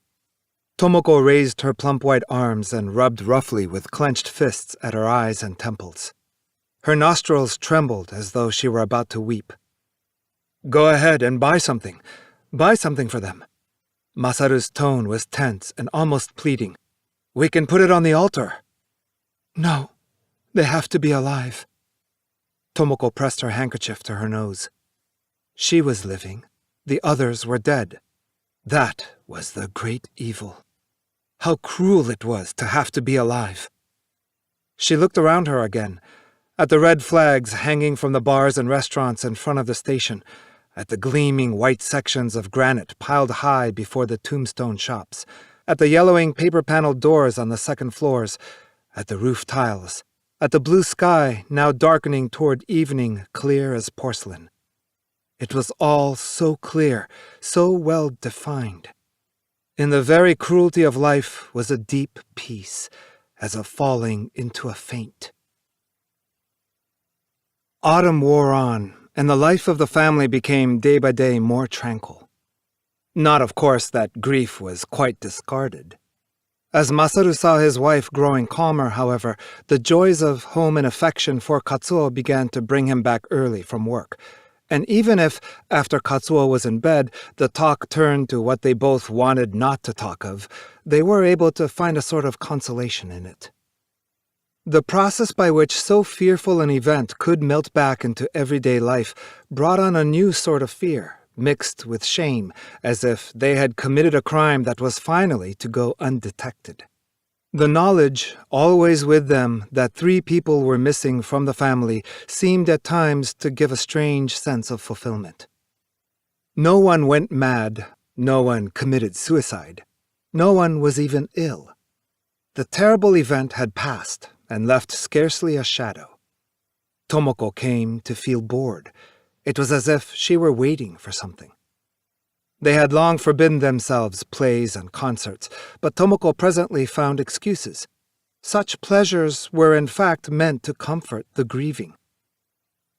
Tomoko raised her plump white arms and rubbed roughly with clenched fists at her eyes and temples. Her nostrils trembled as though she were about to weep. Go ahead and buy something. Buy something for them. Masaru's tone was tense and almost pleading. We can put it on the altar. No, they have to be alive. Tomoko pressed her handkerchief to her nose. She was living. The others were dead. That was the great evil. How cruel it was to have to be alive. She looked around her again, at the red flags hanging from the bars and restaurants in front of the station, at the gleaming white sections of granite piled high before the tombstone shops, at the yellowing paper-paneled doors on the second floors, at the roof tiles, at the blue sky now darkening toward evening clear as porcelain. It was all so clear, so well defined. In the very cruelty of life was a deep peace, as of falling into a faint. Autumn wore on, and the life of the family became day by day more tranquil. Not, of course, that grief was quite discarded. As Masaru saw his wife growing calmer, however, the joys of home and affection for Katsuo began to bring him back early from work. And even if, after Katsuo was in bed, the talk turned to what they both wanted not to talk of, they were able to find a sort of consolation in it. The process by which so fearful an event could melt back into everyday life brought on a new sort of fear, mixed with shame, as if they had committed a crime that was finally to go undetected. The knowledge, always with them, that 3 people were missing from the family seemed at times to give a strange sense of fulfillment. No one went mad, no one committed suicide, no one was even ill. The terrible event had passed and left scarcely a shadow. Tomoko came to feel bored. It was as if she were waiting for something. They had long forbidden themselves plays and concerts, but Tomoko presently found excuses. Such pleasures were in fact meant to comfort the grieving.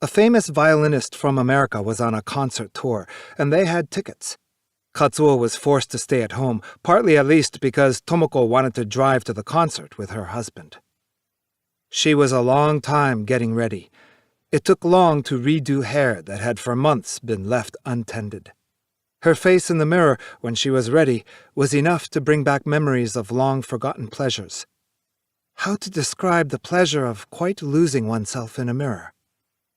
A famous violinist from America was on a concert tour, and they had tickets. Katsuo was forced to stay at home, partly at least because Tomoko wanted to drive to the concert with her husband. She was a long time getting ready. It took long to redo hair that had for months been left untended. Her face in the mirror, when she was ready, was enough to bring back memories of long-forgotten pleasures. How to describe the pleasure of quite losing oneself in a mirror?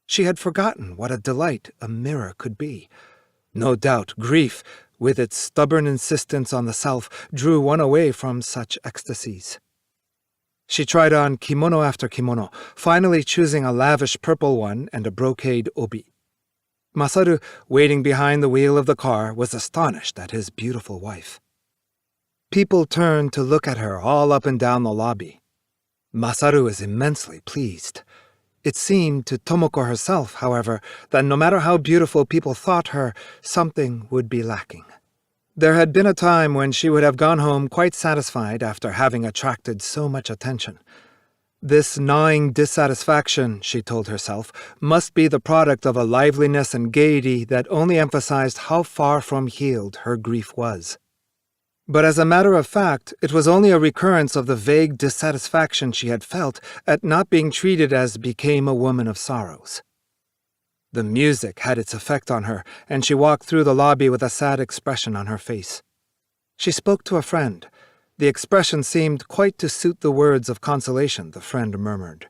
She had forgotten what a delight a mirror could be. No doubt grief, with its stubborn insistence on the self, drew one away from such ecstasies. She tried on kimono after kimono, finally choosing a lavish purple one and a brocade obi. Masaru, waiting behind the wheel of the car, was astonished at his beautiful wife. People turned to look at her all up and down the lobby. Masaru was immensely pleased. It seemed to Tomoko herself, however, that no matter how beautiful people thought her, something would be lacking. There had been a time when she would have gone home quite satisfied after having attracted so much attention. This gnawing dissatisfaction, she told herself, must be the product of a liveliness and gaiety that only emphasized how far from healed her grief was. But as a matter of fact, it was only a recurrence of the vague dissatisfaction she had felt at not being treated as became a woman of sorrows. The music had its effect on her, and she walked through the lobby with a sad expression on her face. She spoke to a friend. The expression seemed quite to suit the words of consolation the friend murmured.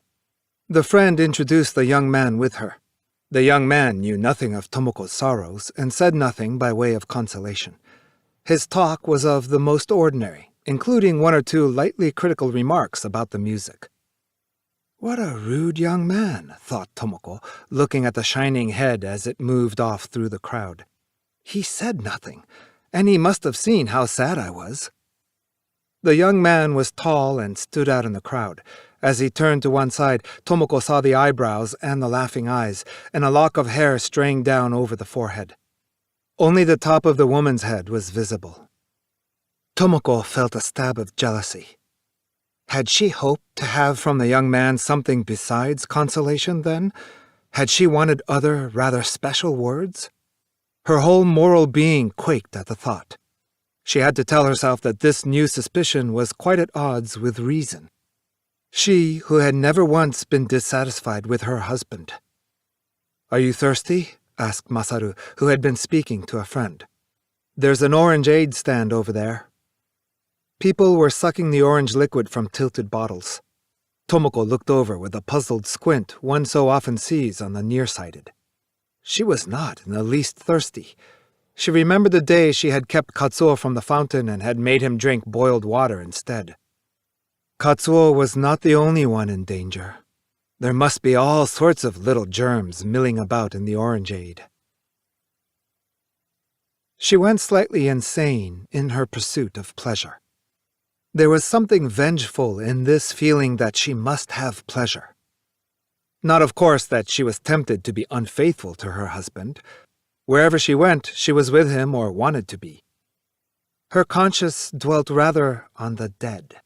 The friend introduced the young man with her. The young man knew nothing of Tomoko's sorrows and said nothing by way of consolation. His talk was of the most ordinary, including 1 or 2 lightly critical remarks about the music. What a rude young man, thought Tomoko, looking at the shining head as it moved off through the crowd. He said nothing, and he must have seen how sad I was. The young man was tall and stood out in the crowd. As he turned to one side, Tomoko saw the eyebrows and the laughing eyes, and a lock of hair straying down over the forehead. Only the top of the woman's head was visible. Tomoko felt a stab of jealousy. Had she hoped to have from the young man something besides consolation, then? Had she wanted other, rather special words? Her whole moral being quaked at the thought. She had to tell herself that this new suspicion was quite at odds with reason. She, who had never once been dissatisfied with her husband. "Are you thirsty?" asked Masaru, who had been speaking to a friend. "There's an orangeade stand over there." People were sucking the orange liquid from tilted bottles. Tomoko looked over with a puzzled squint one so often sees on the nearsighted. She was not in the least thirsty. She remembered the day she had kept Katsuo from the fountain and had made him drink boiled water instead. Katsuo was not the only one in danger. There must be all sorts of little germs milling about in the orangeade. She went slightly insane in her pursuit of pleasure. There was something vengeful in this feeling that she must have pleasure. Not, of course, that she was tempted to be unfaithful to her husband. Wherever she went, she was with him or wanted to be. Her conscience dwelt rather on the dead.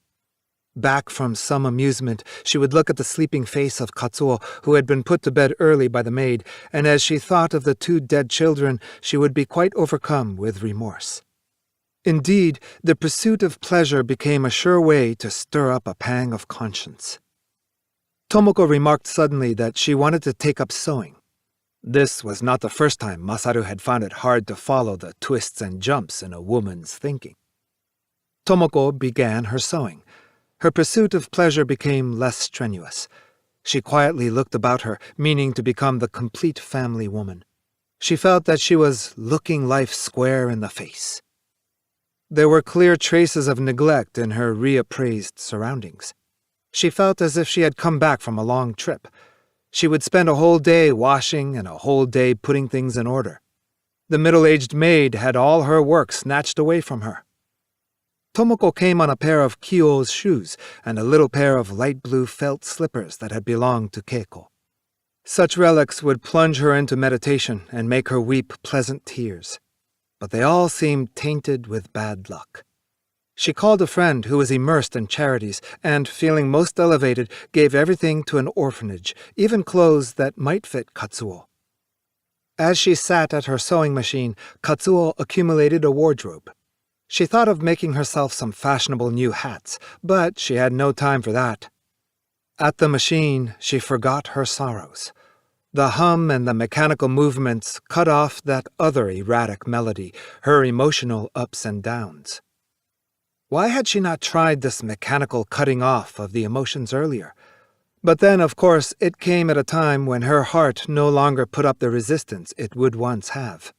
Back from some amusement, she would look at the sleeping face of Katsuo, who had been put to bed early by the maid, and as she thought of the 2 dead children, she would be quite overcome with remorse. Indeed, the pursuit of pleasure became a sure way to stir up a pang of conscience. Tomoko remarked suddenly that she wanted to take up sewing. This was not the first time Masaru had found it hard to follow the twists and jumps in a woman's thinking. Tomoko began her sewing. Her pursuit of pleasure became less strenuous. She quietly looked about her, meaning to become the complete family woman. She felt that she was looking life square in the face. There were clear traces of neglect in her reappraised surroundings. She felt as if she had come back from a long trip. She would spend a whole day washing and a whole day putting things in order. The middle-aged maid had all her work snatched away from her. Tomoko came on a pair of Kyo's shoes and a little pair of light blue felt slippers that had belonged to Keiko. Such relics would plunge her into meditation and make her weep pleasant tears. But they all seemed tainted with bad luck. She called a friend who was immersed in charities and, feeling most elevated, gave everything to an orphanage, even clothes that might fit Katsuo. As she sat at her sewing machine, Katsuo accumulated a wardrobe. She thought of making herself some fashionable new hats, but she had no time for that. At the machine, she forgot her sorrows. The hum and the mechanical movements cut off that other erratic melody, her emotional ups and downs. Why had she not tried this mechanical cutting off of the emotions earlier? But then, of course, it came at a time when her heart no longer put up the resistance it would once have.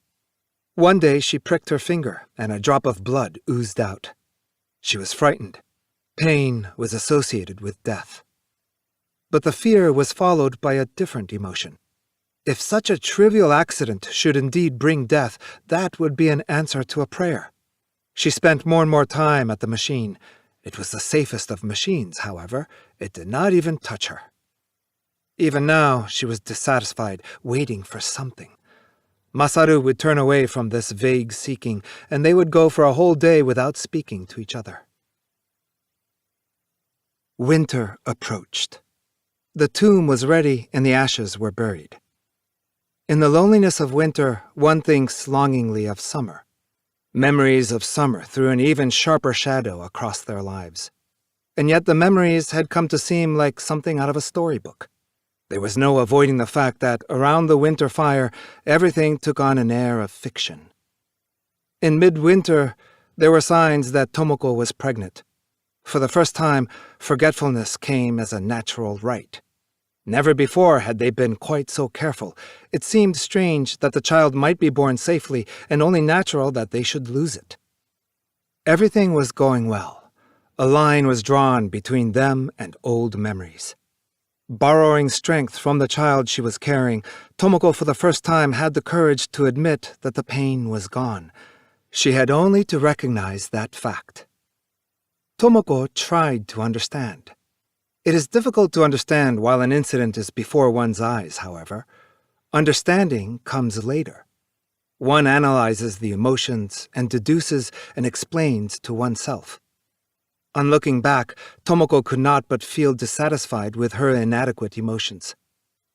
One day she pricked her finger, and a drop of blood oozed out. She was frightened. Pain was associated with death. But the fear was followed by a different emotion. If such a trivial accident should indeed bring death, that would be an answer to a prayer. She spent more and more time at the machine. It was the safest of machines, however. It did not even touch her. Even now, she was dissatisfied, waiting for something. Masaru would turn away from this vague seeking, and they would go for a whole day without speaking to each other. Winter approached. The tomb was ready, and the ashes were buried. In the loneliness of winter, one thinks longingly of summer. Memories of summer threw an even sharper shadow across their lives. And yet the memories had come to seem like something out of a storybook. There was no avoiding the fact that around the winter fire, everything took on an air of fiction. In midwinter, there were signs that Tomoko was pregnant. For the first time, forgetfulness came as a natural right. Never before had they been quite so careful. It seemed strange that the child might be born safely, and only natural that they should lose it. Everything was going well. A line was drawn between them and old memories. Borrowing strength from the child she was carrying, Tomoko for the first time had the courage to admit that the pain was gone. She had only to recognize that fact. Tomoko tried to understand. It is difficult to understand while an incident is before one's eyes, however. Understanding comes later. One analyzes the emotions and deduces and explains to oneself. On looking back, Tomoko could not but feel dissatisfied with her inadequate emotions.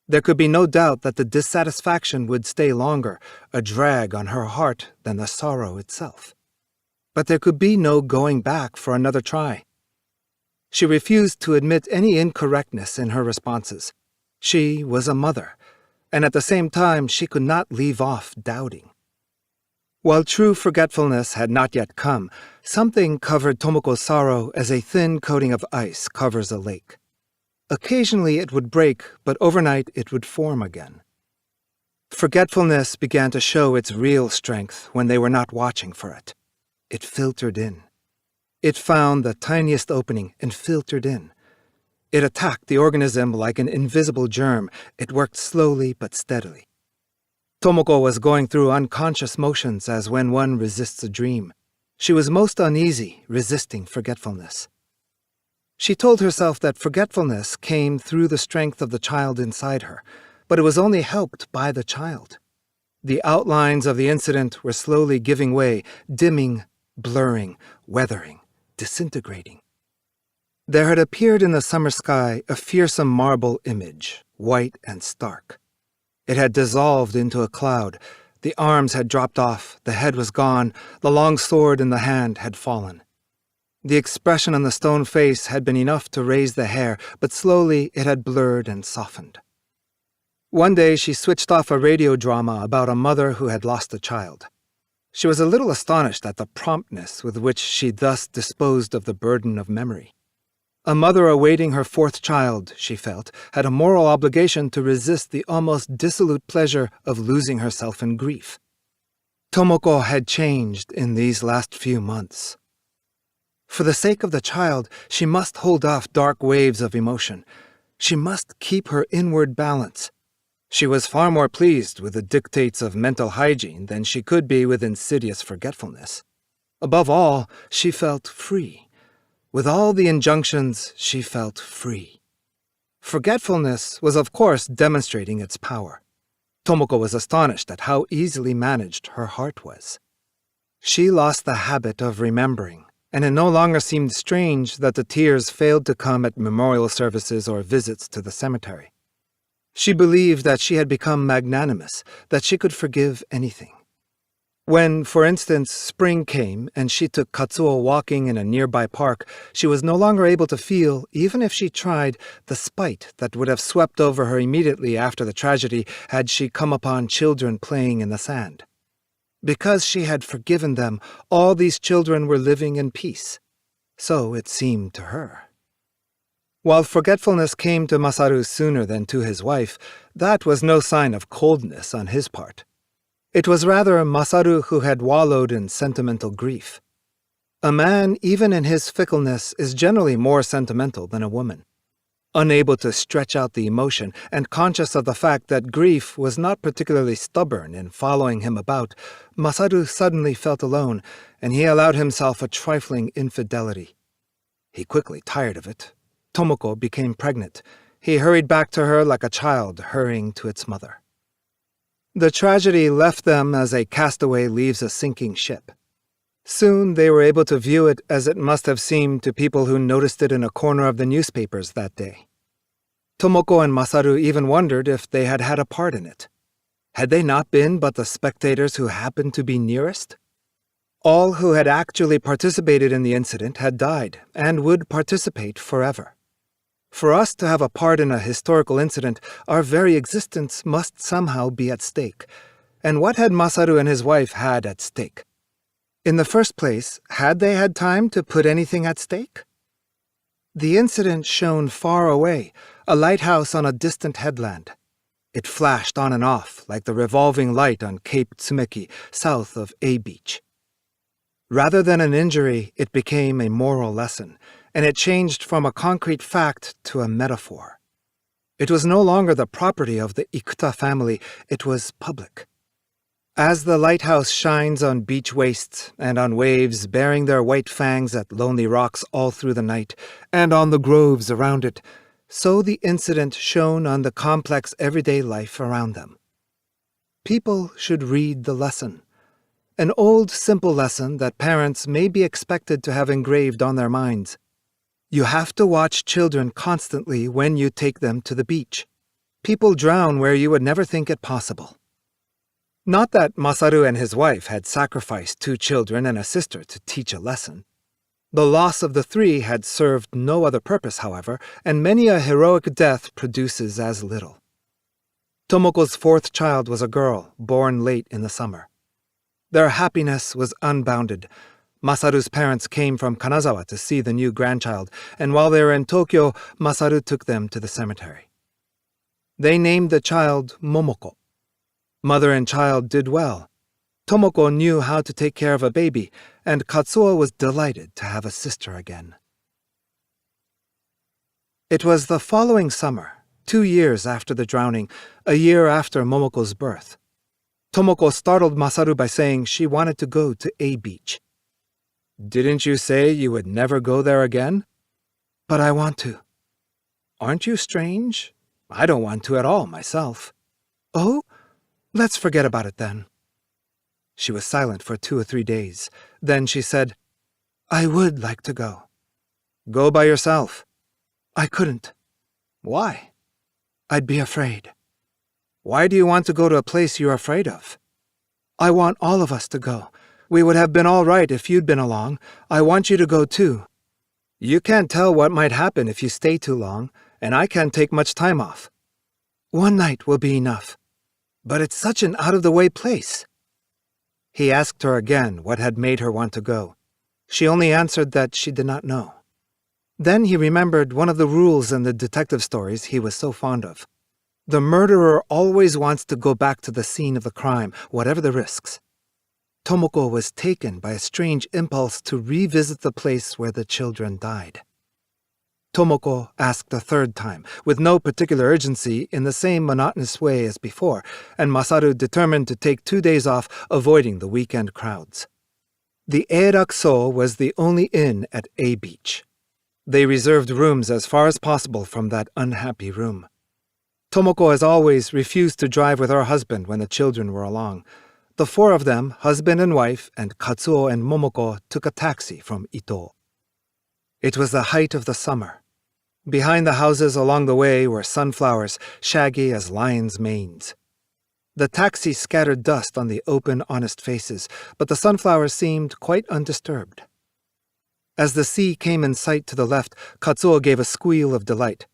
There could be no doubt that the dissatisfaction would stay longer, a drag on her heart, than the sorrow itself. But there could be no going back for another try. She refused to admit any incorrectness in her responses. She was a mother, and at the same time she could not leave off doubting. While true forgetfulness had not yet come, something covered Tomoko's sorrow as a thin coating of ice covers a lake. Occasionally it would break, but overnight it would form again. Forgetfulness began to show its real strength when they were not watching for it. It filtered in. It found the tiniest opening and filtered in. It attacked the organism like an invisible germ. It worked slowly but steadily. Tomoko was going through unconscious motions as when one resists a dream. She was most uneasy, resisting forgetfulness. She told herself that forgetfulness came through the strength of the child inside her, but it was only helped by the child. The outlines of the incident were slowly giving way, dimming, blurring, weathering, disintegrating. There had appeared in the summer sky a fearsome marble image, white and stark. It had dissolved into a cloud. The arms had dropped off, the head was gone, the long sword in the hand had fallen. The expression on the stone face had been enough to raise the hair, but slowly it had blurred and softened. One day she switched off a radio drama about a mother who had lost a child. She was a little astonished at the promptness with which she thus disposed of the burden of memory. A mother awaiting her fourth child, she felt, had a moral obligation to resist the almost dissolute pleasure of losing herself in grief. Tomoko had changed in these last few months. For the sake of the child, she must hold off dark waves of emotion. She must keep her inward balance. She was far more pleased with the dictates of mental hygiene than she could be with insidious forgetfulness. Above all, she felt free. With all the injunctions, she felt free. Forgetfulness was, of course, demonstrating its power. Tomoko was astonished at how easily managed her heart was. She lost the habit of remembering, and it no longer seemed strange that the tears failed to come at memorial services or visits to the cemetery. She believed that she had become magnanimous, that she could forgive anything. When, for instance, spring came and she took Katsuo walking in a nearby park, she was no longer able to feel, even if she tried, the spite that would have swept over her immediately after the tragedy had she come upon children playing in the sand. Because she had forgiven them, all these children were living in peace. So it seemed to her. While forgetfulness came to Masaru sooner than to his wife, that was no sign of coldness on his part. It was rather Masaru who had wallowed in sentimental grief. A man, even in his fickleness, is generally more sentimental than a woman. Unable to stretch out the emotion and conscious of the fact that grief was not particularly stubborn in following him about, Masaru suddenly felt alone, and he allowed himself a trifling infidelity. He quickly tired of it. Tomoko became pregnant. He hurried back to her like a child hurrying to its mother. The tragedy left them as a castaway leaves a sinking ship. Soon they were able to view it as it must have seemed to people who noticed it in a corner of the newspapers that day. Tomoko and Masaru even wondered if they had had a part in it. Had they not been but the spectators who happened to be nearest? All who had actually participated in the incident had died and would participate forever. For us to have a part in a historical incident, our very existence must somehow be at stake. And what had Masaru and his wife had at stake? In the first place, had they had time to put anything at stake? The incident shone far away, a lighthouse on a distant headland. It flashed on and off like the revolving light on Cape Tsumeki, south of A Beach. Rather than an injury, it became a moral lesson, and it changed from a concrete fact to a metaphor. It was no longer the property of the Ikuta family, it was public. As the lighthouse shines on beach wastes and on waves bearing their white fangs at lonely rocks all through the night, and on the groves around it, so the incident shone on the complex everyday life around them. People should read the lesson. An old, simple lesson that parents may be expected to have engraved on their minds. You have to watch children constantly when you take them to the beach. People drown where you would never think it possible. Not that Masaru and his wife had sacrificed 2 children and a sister to teach a lesson. The loss of the 3 had served no other purpose, however, and many a heroic death produces as little. Tomoko's 4th child was a girl, born late in the summer. Their happiness was unbounded. Masaru's parents came from Kanazawa to see the new grandchild, and while they were in Tokyo, Masaru took them to the cemetery. They named the child Momoko. Mother and child did well. Tomoko knew how to take care of a baby, and Katsuo was delighted to have a sister again. It was the following summer, 2 years after the drowning, a year after Momoko's birth. Tomoko startled Masaru by saying she wanted to go to A Beach. "Didn't you say you would never go there again?" "But I want to." "Aren't you strange? I don't want to at all, myself." "Oh? Let's forget about it then." She was silent for 2 or 3 days. Then she said, "I would like to go." "Go by yourself." "I couldn't." "Why?" "I'd be afraid." "Why do you want to go to a place you're afraid of?" "I want all of us to go. We would have been all right if you'd been along. I want you to go too." "You can't tell what might happen if you stay too long, and I can't take much time off." "1 night will be enough." "But it's such an out-of-the-way place." He asked her again what had made her want to go. She only answered that she did not know. Then he remembered one of the rules in the detective stories he was so fond of. The murderer always wants to go back to the scene of the crime, whatever the risks. Tomoko was taken by a strange impulse to revisit the place where the children died. Tomoko asked a third time, with no particular urgency, in the same monotonous way as before, and Masaru determined to take 2 days off, avoiding the weekend crowds. The Eirakso was the only inn at A Beach. They reserved rooms as far as possible from that unhappy room. Tomoko, as always, refused to drive with her husband when the children were along. The four of them, husband and wife, and Katsuo and Momoko, took a taxi from Ito. It was the height of the summer. Behind the houses along the way were sunflowers, shaggy as lions' manes. The taxi scattered dust on the open, honest faces, but the sunflowers seemed quite undisturbed. As the sea came in sight to the left, Katsuo gave a squeal of delight.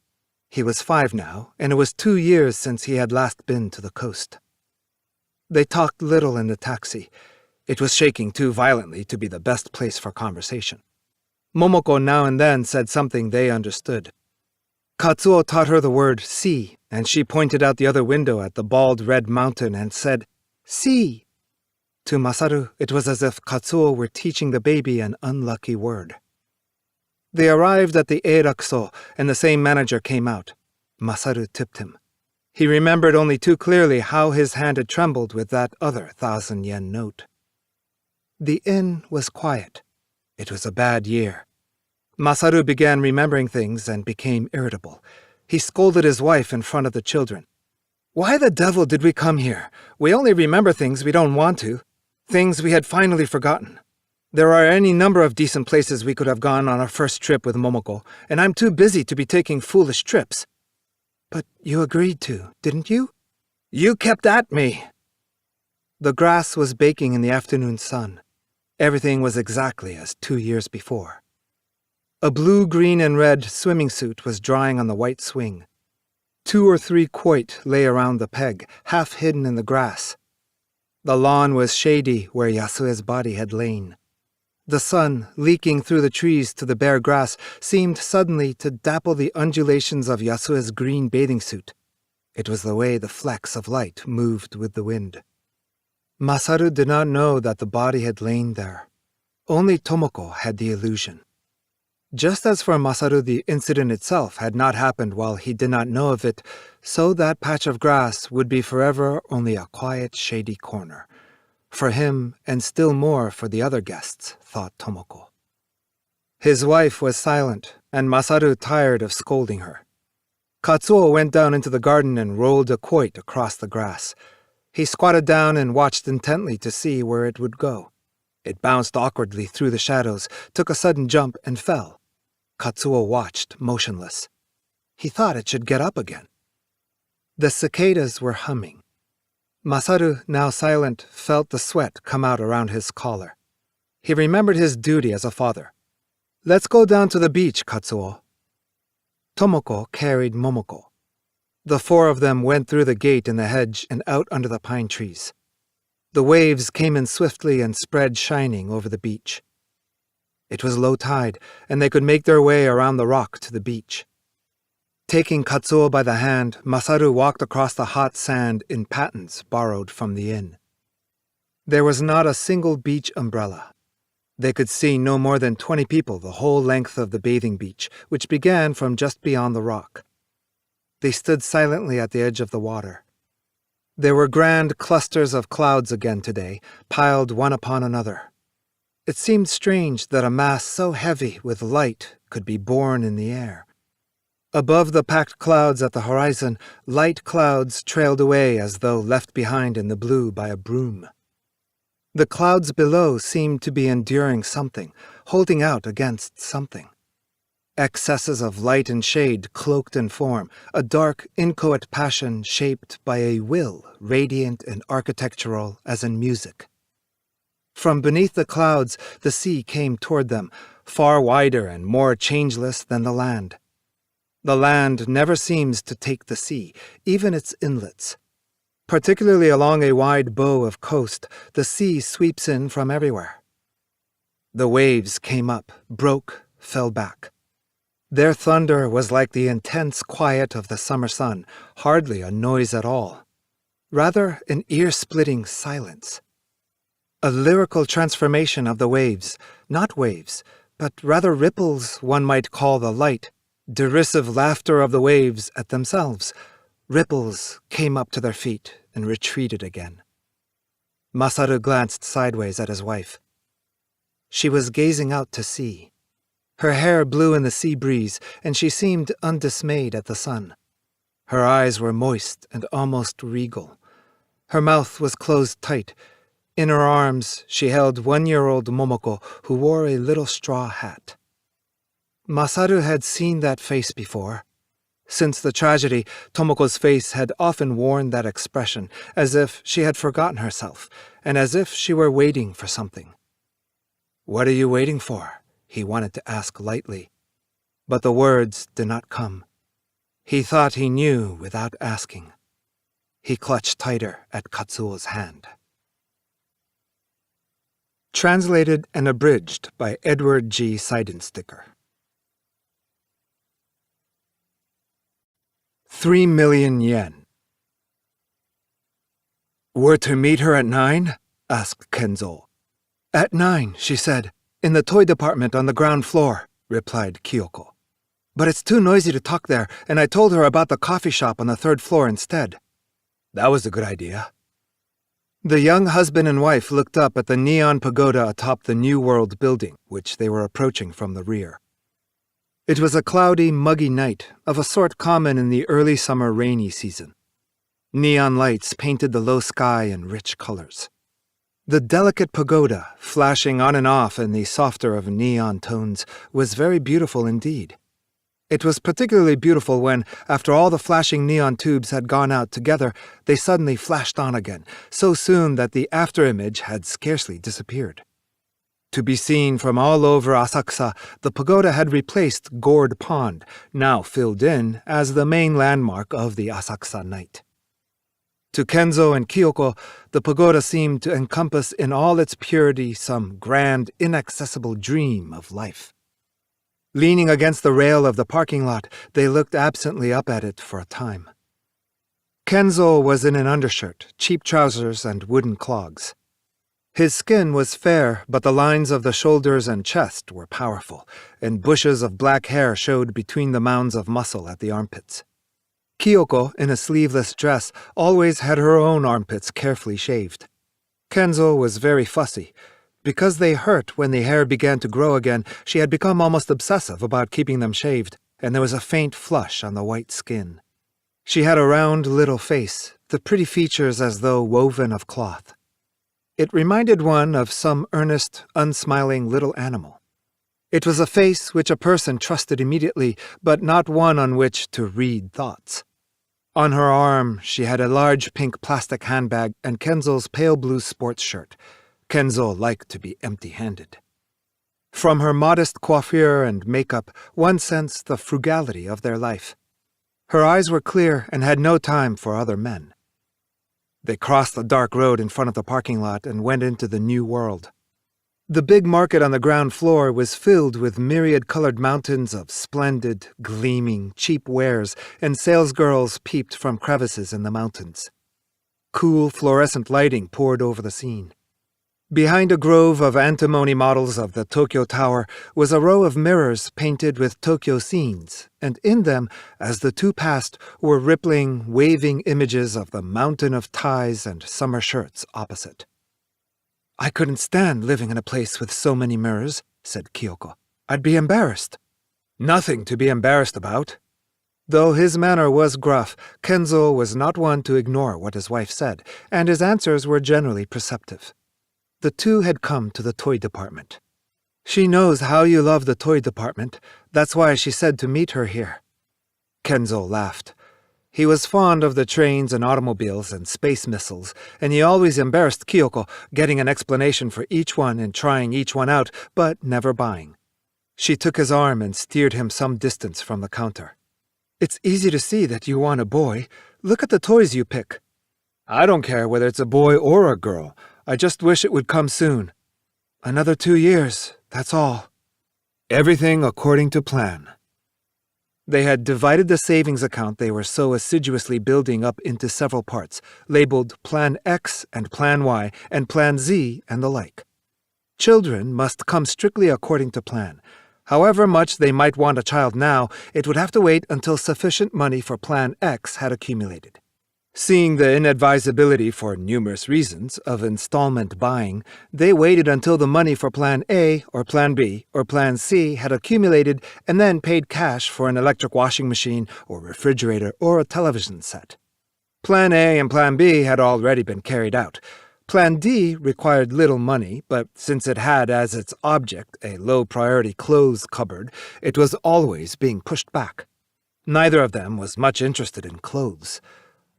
He was 5 now, and it was 2 years since he had last been to the coast. They talked little in the taxi. It was shaking too violently to be the best place for conversation. Momoko now and then said something they understood. Katsuo taught her the word sea, and she pointed out the other window at the bald red mountain and said, "Sea." To Masaru, it was as if Katsuo were teaching the baby an unlucky word. They arrived at the Eirakso, and the same manager came out. Masaru tipped him. He remembered only too clearly how his hand had trembled with that other 1,000-yen note. The inn was quiet. It was a bad year. Masaru began remembering things and became irritable. He scolded his wife in front of the children. "Why the devil did we come here? We only remember things we don't want to. Things we had finally forgotten. There are any number of decent places we could have gone on our first trip with Momoko, and I'm too busy to be taking foolish trips." "But you agreed to, didn't you?" "You kept at me." The grass was baking in the afternoon sun. Everything was exactly as 2 years before. A blue, green, and red swimming suit was drying on the white swing. 2 or 3 quoit lay around the peg, half hidden in the grass. The lawn was shady where Yasue's body had lain. The sun, leaking through the trees to the bare grass, seemed suddenly to dapple the undulations of Yasue's green bathing suit. It was the way the flecks of light moved with the wind. Masaru did not know that the body had lain there. Only Tomoko had the illusion. Just as for Masaru the incident itself had not happened while he did not know of it, so that patch of grass would be forever only a quiet, shady corner. For him, and still more for the other guests, thought Tomoko. His wife was silent, and Masaru tired of scolding her. Katsuo went down into the garden and rolled a quoit across the grass. He squatted down and watched intently to see where it would go. It bounced awkwardly through the shadows, took a sudden jump, and fell. Katsuo watched, motionless. He thought it should get up again. The cicadas were humming. Masaru, now silent, felt the sweat come out around his collar. He remembered his duty as a father. "Let's go down to the beach, Katsuo." Tomoko carried Momoko. The 4 of them went through the gate in the hedge and out under the pine trees. The waves came in swiftly and spread shining over the beach. It was low tide, and they could make their way around the rock to the beach. Taking Katsuo by the hand, Masaru walked across the hot sand in pattens borrowed from the inn. There was not a single beach umbrella. They could see no more than 20 people the whole length of the bathing beach, which began from just beyond the rock. They stood silently at the edge of the water. There were grand clusters of clouds again today, piled one upon another. It seemed strange that a mass so heavy with light could be borne in the air. Above the packed clouds at the horizon, light clouds trailed away as though left behind in the blue by a broom. The clouds below seemed to be enduring something, holding out against something. Excesses of light and shade cloaked in form, a dark, inchoate passion shaped by a will, radiant and architectural as in music. From beneath the clouds, the sea came toward them, far wider and more changeless than the land. The land never seems to take the sea, even its inlets. Particularly along a wide bow of coast, the sea sweeps in from everywhere. The waves came up, broke, fell back. Their thunder was like the intense quiet of the summer sun, hardly a noise at all. Rather, an ear-splitting silence. A lyrical transformation of the waves, not waves, but rather ripples one might call the light, derisive laughter of the waves at themselves. Ripples came up to their feet and retreated again. Masaru glanced sideways at his wife. She was gazing out to sea. Her hair blew in the sea breeze, and she seemed undismayed at the sun. Her eyes were moist and almost regal. Her mouth was closed tight. In her arms, she held 1-year-old Momoko, who wore a little straw hat. Masaru had seen that face before. Since the tragedy, Tomoko's face had often worn that expression, as if she had forgotten herself, and as if she were waiting for something. "What are you waiting for?" he wanted to ask lightly. But the words did not come. He thought he knew without asking. He clutched tighter at Katsuo's hand. Translated and abridged by Edward G. Seidensticker. 3 million yen. "We're to meet her at 9? Asked Kenzo. "At 9, she said, in the toy department on the ground floor," replied Kyoko. "But it's too noisy to talk there, and I told her about the coffee shop on the 3rd floor instead." "That was a good idea." The young husband and wife looked up at the neon pagoda atop the New World building, which they were approaching from the rear. It was a cloudy, muggy night, of a sort common in the early summer rainy season. Neon lights painted the low sky in rich colors. The delicate pagoda, flashing on and off in the softer of neon tones, was very beautiful indeed. It was particularly beautiful when, after all the flashing neon tubes had gone out together, they suddenly flashed on again, so soon that the afterimage had scarcely disappeared. To be seen from all over Asakusa, the pagoda had replaced Gourd Pond, now filled in, as the main landmark of the Asakusa night. To Kenzo and Kyoko, the pagoda seemed to encompass in all its purity some grand, inaccessible dream of life. Leaning against the rail of the parking lot, they looked absently up at it for a time. Kenzo was in an undershirt, cheap trousers, and wooden clogs. His skin was fair, but the lines of the shoulders and chest were powerful, and bushes of black hair showed between the mounds of muscle at the armpits. Kyoko, in a sleeveless dress, always had her own armpits carefully shaved. Kenzo was very fussy. Because they hurt when the hair began to grow again, she had become almost obsessive about keeping them shaved, and there was a faint flush on the white skin. She had a round little face, the pretty features as though woven of cloth. It reminded one of some earnest, unsmiling little animal. It was a face which a person trusted immediately, but not one on which to read thoughts. On her arm, she had a large pink plastic handbag and Kenzo's pale blue sports shirt. Kenzo liked to be empty-handed. From her modest coiffure and makeup, one sensed the frugality of their life. Her eyes were clear and had no time for other men. They crossed the dark road in front of the parking lot and went into the New World. The big market on the ground floor was filled with myriad-colored mountains of splendid, gleaming, cheap wares, and salesgirls peeped from crevices in the mountains. Cool, fluorescent lighting poured over the scene. Behind a grove of antimony models of the Tokyo Tower was a row of mirrors painted with Tokyo scenes, and in them, as the two passed, were rippling, waving images of the mountain of ties and summer shirts opposite. "I couldn't stand living in a place with so many mirrors," said Kyoko. "I'd be embarrassed." "Nothing to be embarrassed about." Though his manner was gruff, Kenzo was not one to ignore what his wife said, and his answers were generally perceptive. The two had come to the toy department. "She knows how you love the toy department. That's why she said to meet her here." Kenzo laughed. He was fond of the trains and automobiles and space missiles, and he always embarrassed Kyoko, getting an explanation for each one and trying each one out, but never buying. She took his arm and steered him some distance from the counter. "It's easy to see that you want a boy. Look at the toys you pick." "I don't care whether it's a boy or a girl. I just wish it would come soon." "Another 2 years, that's all." Everything according to plan. They had divided the savings account they were so assiduously building up into several parts, labeled Plan X and Plan Y and Plan Z and the like. Children must come strictly according to plan. However much they might want a child now, it would have to wait until sufficient money for Plan X had accumulated. Seeing the inadvisability, for numerous reasons, of installment buying, they waited until the money for Plan A or Plan B or Plan C had accumulated and then paid cash for an electric washing machine or refrigerator or a television set. Plan A and Plan B had already been carried out. Plan D required little money, but since it had as its object a low-priority clothes cupboard, it was always being pushed back. Neither of them was much interested in clothes.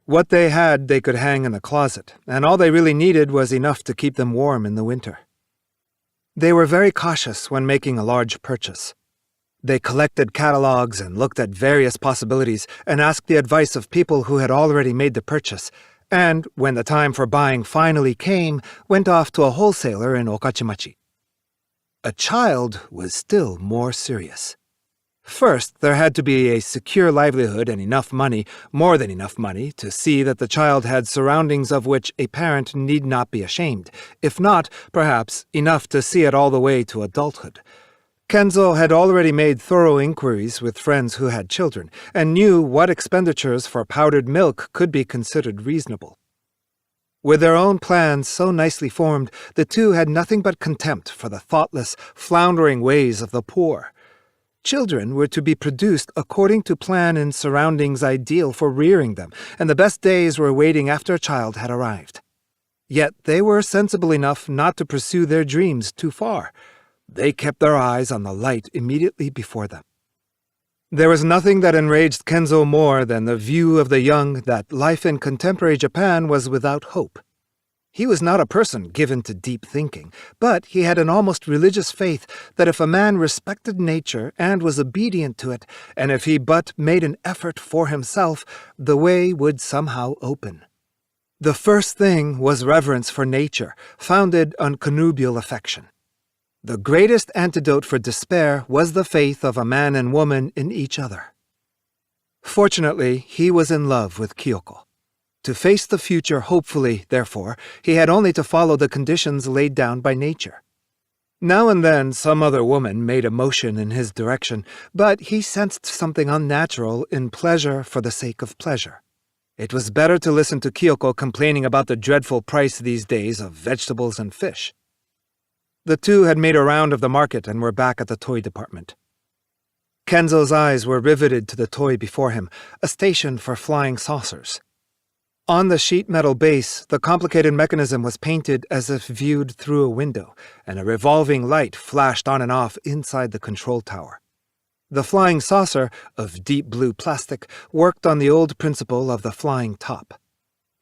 What they had they could hang in the closet, and all they really needed was enough to keep them warm in the winter. They were very cautious when making a large purchase. They collected catalogs and looked at various possibilities and asked the advice of people who had already made the purchase, and, when the time for buying finally came, went off to a wholesaler in Okachimachi. A child was still more serious. First, there had to be a secure livelihood and enough money, more than enough money, to see that the child had surroundings of which a parent need not be ashamed, if not, perhaps, enough to see it all the way to adulthood. Kenzo had already made thorough inquiries with friends who had children, and knew what expenditures for powdered milk could be considered reasonable. With their own plans so nicely formed, the two had nothing but contempt for the thoughtless, floundering ways of the poor. Children were to be produced according to plan in surroundings ideal for rearing them, and the best days were waiting after a child had arrived. Yet they were sensible enough not to pursue their dreams too far. They kept their eyes on the light immediately before them. There was nothing that enraged Kenzo more than the view of the young that life in contemporary Japan was without hope. He was not a person given to deep thinking, but he had an almost religious faith that if a man respected nature and was obedient to it, and if he but made an effort for himself, the way would somehow open. The first thing was reverence for nature, founded on connubial affection. The greatest antidote for despair was the faith of a man and woman in each other. Fortunately, he was in love with Kyoko. To face the future hopefully, therefore, he had only to follow the conditions laid down by nature. Now and then some other woman made a motion in his direction, but he sensed something unnatural in pleasure for the sake of pleasure. It was better to listen to Kyoko complaining about the dreadful price these days of vegetables and fish. The two had made a round of the market and were back at the toy department. Kenzo's eyes were riveted to the toy before him, a station for flying saucers. On the sheet metal base, the complicated mechanism was painted as if viewed through a window, and a revolving light flashed on and off inside the control tower. The flying saucer, of deep blue plastic, worked on the old principle of the flying top.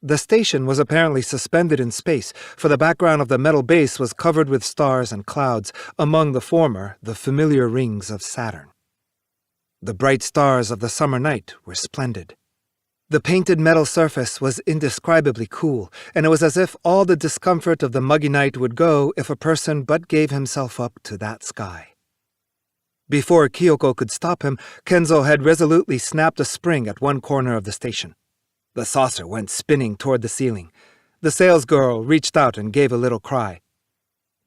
The station was apparently suspended in space, for the background of the metal base was covered with stars and clouds, among the former the familiar rings of Saturn. The bright stars of the summer night were splendid. The painted metal surface was indescribably cool, and it was as if all the discomfort of the muggy night would go if a person but gave himself up to that sky. Before Kyoko could stop him, Kenzo had resolutely snapped a spring at one corner of the station. The saucer went spinning toward the ceiling. The salesgirl reached out and gave a little cry.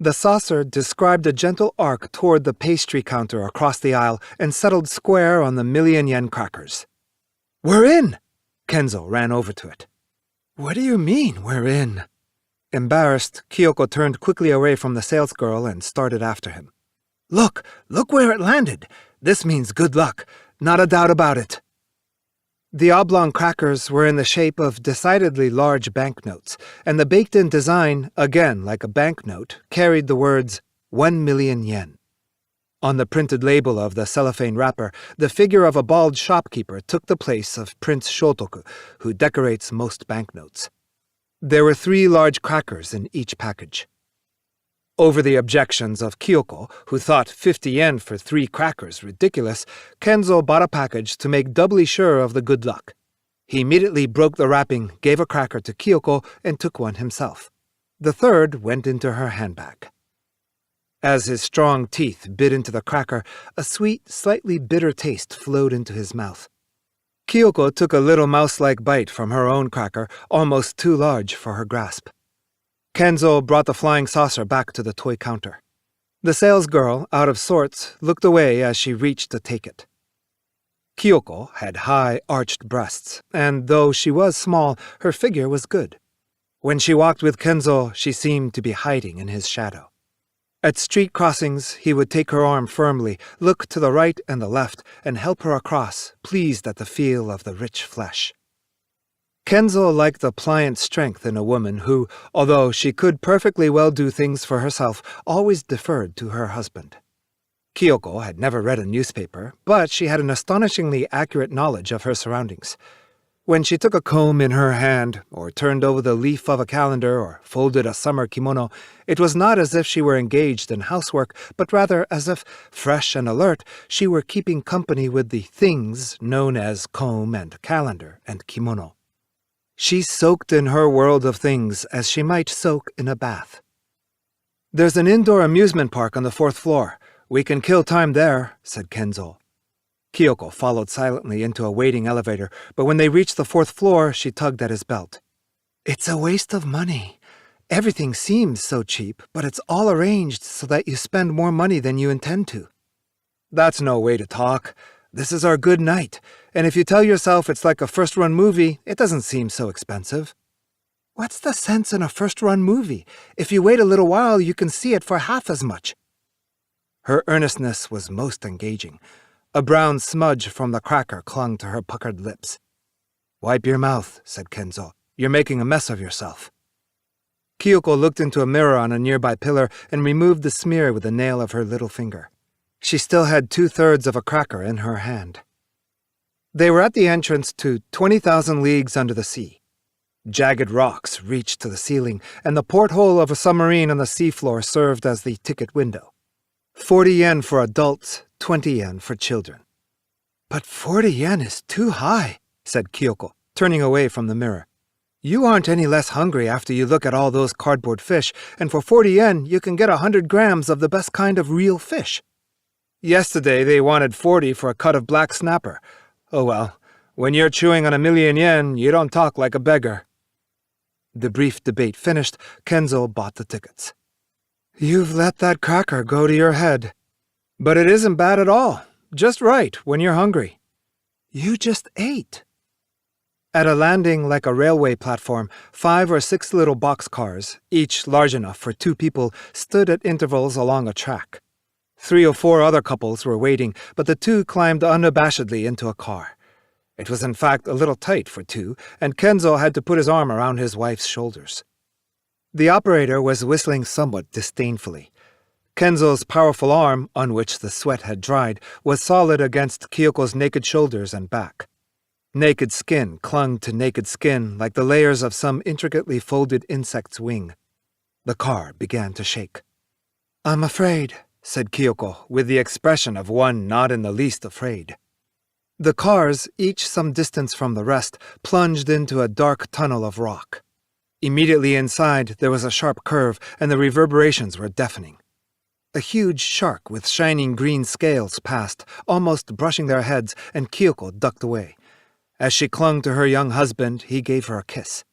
The saucer described a gentle arc toward the pastry counter across the aisle and settled square on the 1,000,000 yen crackers. "We're in!" Kenzo ran over to it. "What do you mean, we're in?" Embarrassed, Kyoko turned quickly away from the salesgirl and started after him. Look where it landed. This means good luck, not a doubt about it." The oblong crackers were in the shape of decidedly large banknotes, and the baked-in design, again like a banknote, carried the words 1,000,000 yen. On the printed label of the cellophane wrapper, the figure of a bald shopkeeper took the place of Prince Shotoku, who decorates most banknotes. There were 3 large crackers in each package. Over the objections of Kyoko, who thought 50 yen for 3 crackers ridiculous, Kenzo bought a package to make doubly sure of the good luck. He immediately broke the wrapping, gave a cracker to Kyoko, and took one himself. The third went into her handbag. As his strong teeth bit into the cracker, a sweet, slightly bitter taste flowed into his mouth. Kyoko took a little mouse-like bite from her own cracker, almost too large for her grasp. Kenzo brought the flying saucer back to the toy counter. The salesgirl, out of sorts, looked away as she reached to take it. Kyoko had high, arched breasts, and though she was small, her figure was good. When she walked with Kenzo, she seemed to be hiding in his shadow. At street crossings, he would take her arm firmly, look to the right and the left, and help her across, pleased at the feel of the rich flesh. Kenzo liked the pliant strength in a woman who, although she could perfectly well do things for herself, always deferred to her husband. Kyoko had never read a newspaper, but she had an astonishingly accurate knowledge of her surroundings. When she took a comb in her hand, or turned over the leaf of a calendar, or folded a summer kimono, it was not as if she were engaged in housework, but rather as if, fresh and alert, she were keeping company with the things known as comb and calendar and kimono. She soaked in her world of things as she might soak in a bath. "There's an indoor amusement park on the 4th floor. We can kill time there," said Kenzo. Kyoko followed silently into a waiting elevator, but when they reached the 4th floor, she tugged at his belt. "It's a waste of money. Everything seems so cheap, but it's all arranged so that you spend more money than you intend to." "That's no way to talk. This is our good night, and if you tell yourself it's like a first-run movie, it doesn't seem so expensive." "What's the sense in a first-run movie? If you wait a little while, you can see it for half as much." Her earnestness was most engaging. A brown smudge from the cracker clung to her puckered lips. "Wipe your mouth," said Kenzo. "You're making a mess of yourself." Kyoko looked into a mirror on a nearby pillar and removed the smear with the nail of her little finger. She still had 2/3 of a cracker in her hand. They were at the entrance to 20,000 Leagues Under the Sea. Jagged rocks reached to the ceiling, and the porthole of a submarine on the seafloor served as the ticket window. 40 yen for adults, 20 yen for children. "But 40 yen is too high," said Kyoko, turning away from the mirror. "You aren't any less hungry after you look at all those cardboard fish, and for 40 yen you can get 100 grams of the best kind of real fish. Yesterday they wanted 40 for a cut of black snapper. Oh well, when you're chewing on 1,000,000 yen, you don't talk like a beggar." The brief debate finished, Kenzo bought the tickets. "You've let that cracker go to your head." "But it isn't bad at all. Just right when you're hungry." "You just ate." At a landing like a railway platform, 5 or 6 little boxcars, each large enough for 2 people, stood at intervals along a track. 3 or 4 other couples were waiting, but the 2 climbed unabashedly into a car. It was in fact a little tight for 2, and Kenzo had to put his arm around his wife's shoulders. The operator was whistling somewhat disdainfully. Kenzo's powerful arm, on which the sweat had dried, was solid against Kyoko's naked shoulders and back. Naked skin clung to naked skin like the layers of some intricately folded insect's wing. The car began to shake. "I'm afraid," said Kyoko, with the expression of one not in the least afraid. The cars, each some distance from the rest, plunged into a dark tunnel of rock. Immediately inside, there was a sharp curve, and the reverberations were deafening. A huge shark with shining green scales passed, almost brushing their heads, and Kyoko ducked away. As she clung to her young husband, he gave her a kiss.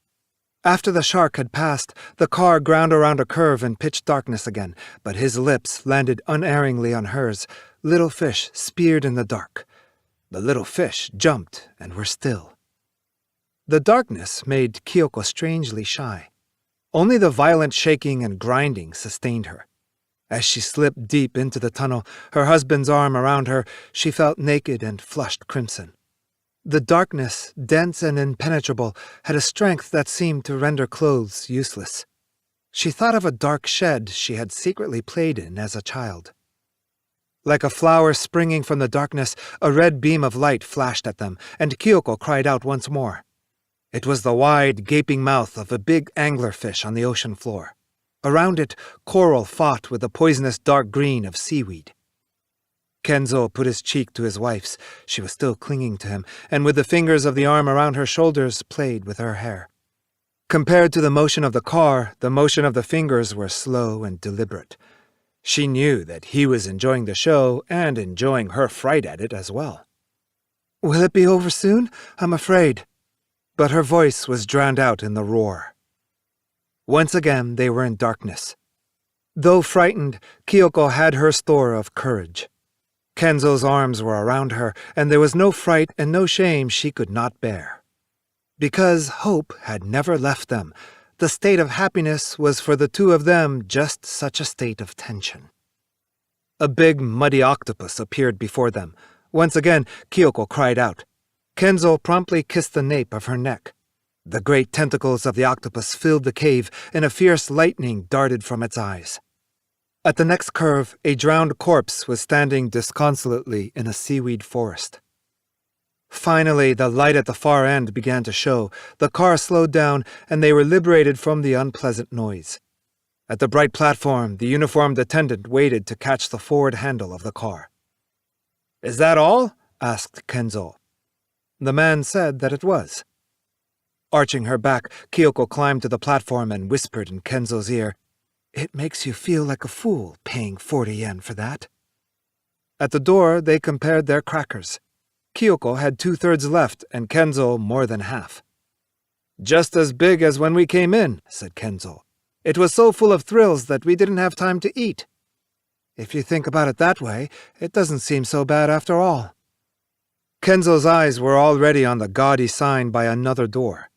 After the shark had passed, the car ground around a curve in pitch darkness again, but his lips landed unerringly on hers, little fish speared in the dark. The little fish jumped and were still. The darkness made Kyoko strangely shy. Only the violent shaking and grinding sustained her. As she slipped deep into the tunnel, her husband's arm around her, she felt naked and flushed crimson. The darkness, dense and impenetrable, had a strength that seemed to render clothes useless. She thought of a dark shed she had secretly played in as a child. Like a flower springing from the darkness, a red beam of light flashed at them, and Kyoko cried out once more. It was the wide, gaping mouth of a big anglerfish on the ocean floor. Around it, coral fought with the poisonous dark green of seaweed. Kenzo put his cheek to his wife's. She was still clinging to him, and with the fingers of the arm around her shoulders played with her hair. Compared to the motion of the car, the motion of the fingers were slow and deliberate. She knew that he was enjoying the show and enjoying her fright at it as well. "Will it be over soon? I'm afraid." But her voice was drowned out in the roar. Once again, they were in darkness. Though frightened, Kyoko had her store of courage. Kenzo's arms were around her, and there was no fright and no shame she could not bear. Because hope had never left them, the state of happiness was for the two of them just such a state of tension. A big, muddy octopus appeared before them. Once again, Kyoko cried out. Kenzo promptly kissed the nape of her neck. The great tentacles of the octopus filled the cave, and a fierce lightning darted from its eyes. At the next curve, a drowned corpse was standing disconsolately in a seaweed forest. Finally, the light at the far end began to show. The car slowed down, and they were liberated from the unpleasant noise. At the bright platform, the uniformed attendant waited to catch the forward handle of the car. "Is that all?" asked Kenzo. The man said that it was. Arching her back, Kyoko climbed to the platform and whispered in Kenzo's ear, "It makes you feel like a fool paying 40 yen for that." At the door, they compared their crackers. Kyoko had 2/3 left and Kenzo more than half. "Just as big as when we came in," said Kenzo. "It was so full of thrills that we didn't have time to eat." "If you think about it that way, it doesn't seem so bad after all." Kenzo's eyes were already on the gaudy sign by another door.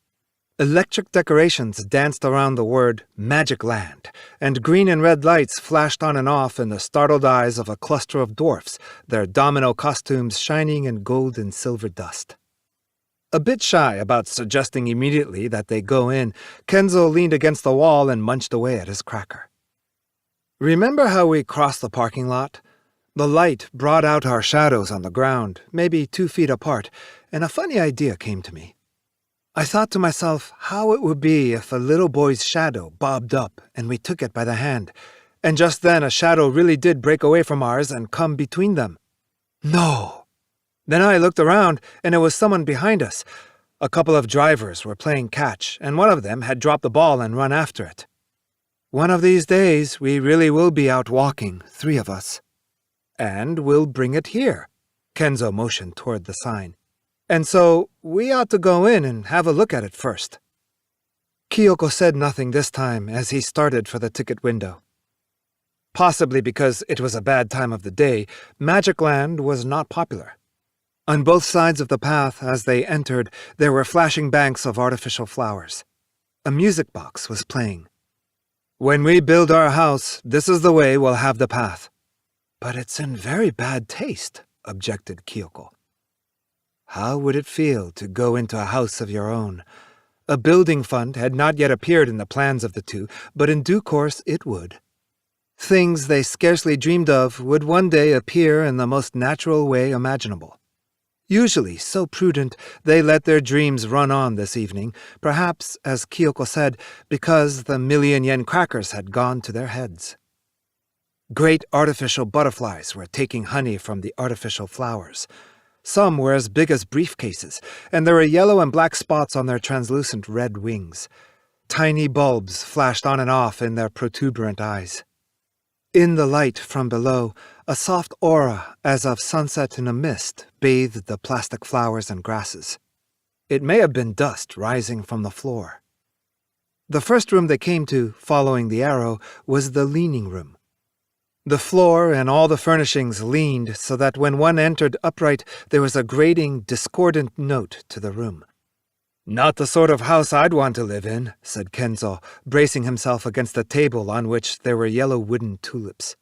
Electric decorations danced around the word Magic Land, and green and red lights flashed on and off in the startled eyes of a cluster of dwarfs, their domino costumes shining in gold and silver dust. A bit shy about suggesting immediately that they go in, Kenzo leaned against the wall and munched away at his cracker. "Remember how we crossed the parking lot? The light brought out our shadows on the ground, maybe 2 feet apart, and a funny idea came to me. I thought to myself how it would be if a little boy's shadow bobbed up and we took it by the hand, and just then a shadow really did break away from ours and come between them. No! Then I looked around, and it was someone behind us. A couple of drivers were playing catch, and one of them had dropped the ball and run after it. One of these days, we really will be out walking, 3 of us. And we'll bring it here." Kenzo motioned toward the sign. "And so, we ought to go in and have a look at it first." Kyoko said nothing this time as he started for the ticket window. Possibly because it was a bad time of the day, Magic Land was not popular. On both sides of the path as they entered, there were flashing banks of artificial flowers. A music box was playing. "When we build our house, this is the way we'll have the path." "But it's in very bad taste," objected Kyoko. How would it feel to go into a house of your own? A building fund had not yet appeared in the plans of the two, but in due course it would. Things they scarcely dreamed of would one day appear in the most natural way imaginable. Usually so prudent, they let their dreams run on this evening, perhaps, as Kyoko said, because the 1,000,000-yen crackers had gone to their heads. Great artificial butterflies were taking honey from the artificial flowers. Some were as big as briefcases, and there were yellow and black spots on their translucent red wings. Tiny bulbs flashed on and off in their protuberant eyes. In the light from below, a soft aura, as of sunset in a mist, bathed the plastic flowers and grasses. It may have been dust rising from the floor. The first room they came to, following the arrow, was the leaning room. The floor and all the furnishings leaned so that when one entered upright, there was a grating, discordant note to the room. "Not the sort of house I'd want to live in," said Kenzo, bracing himself against a table on which there were yellow wooden tulips.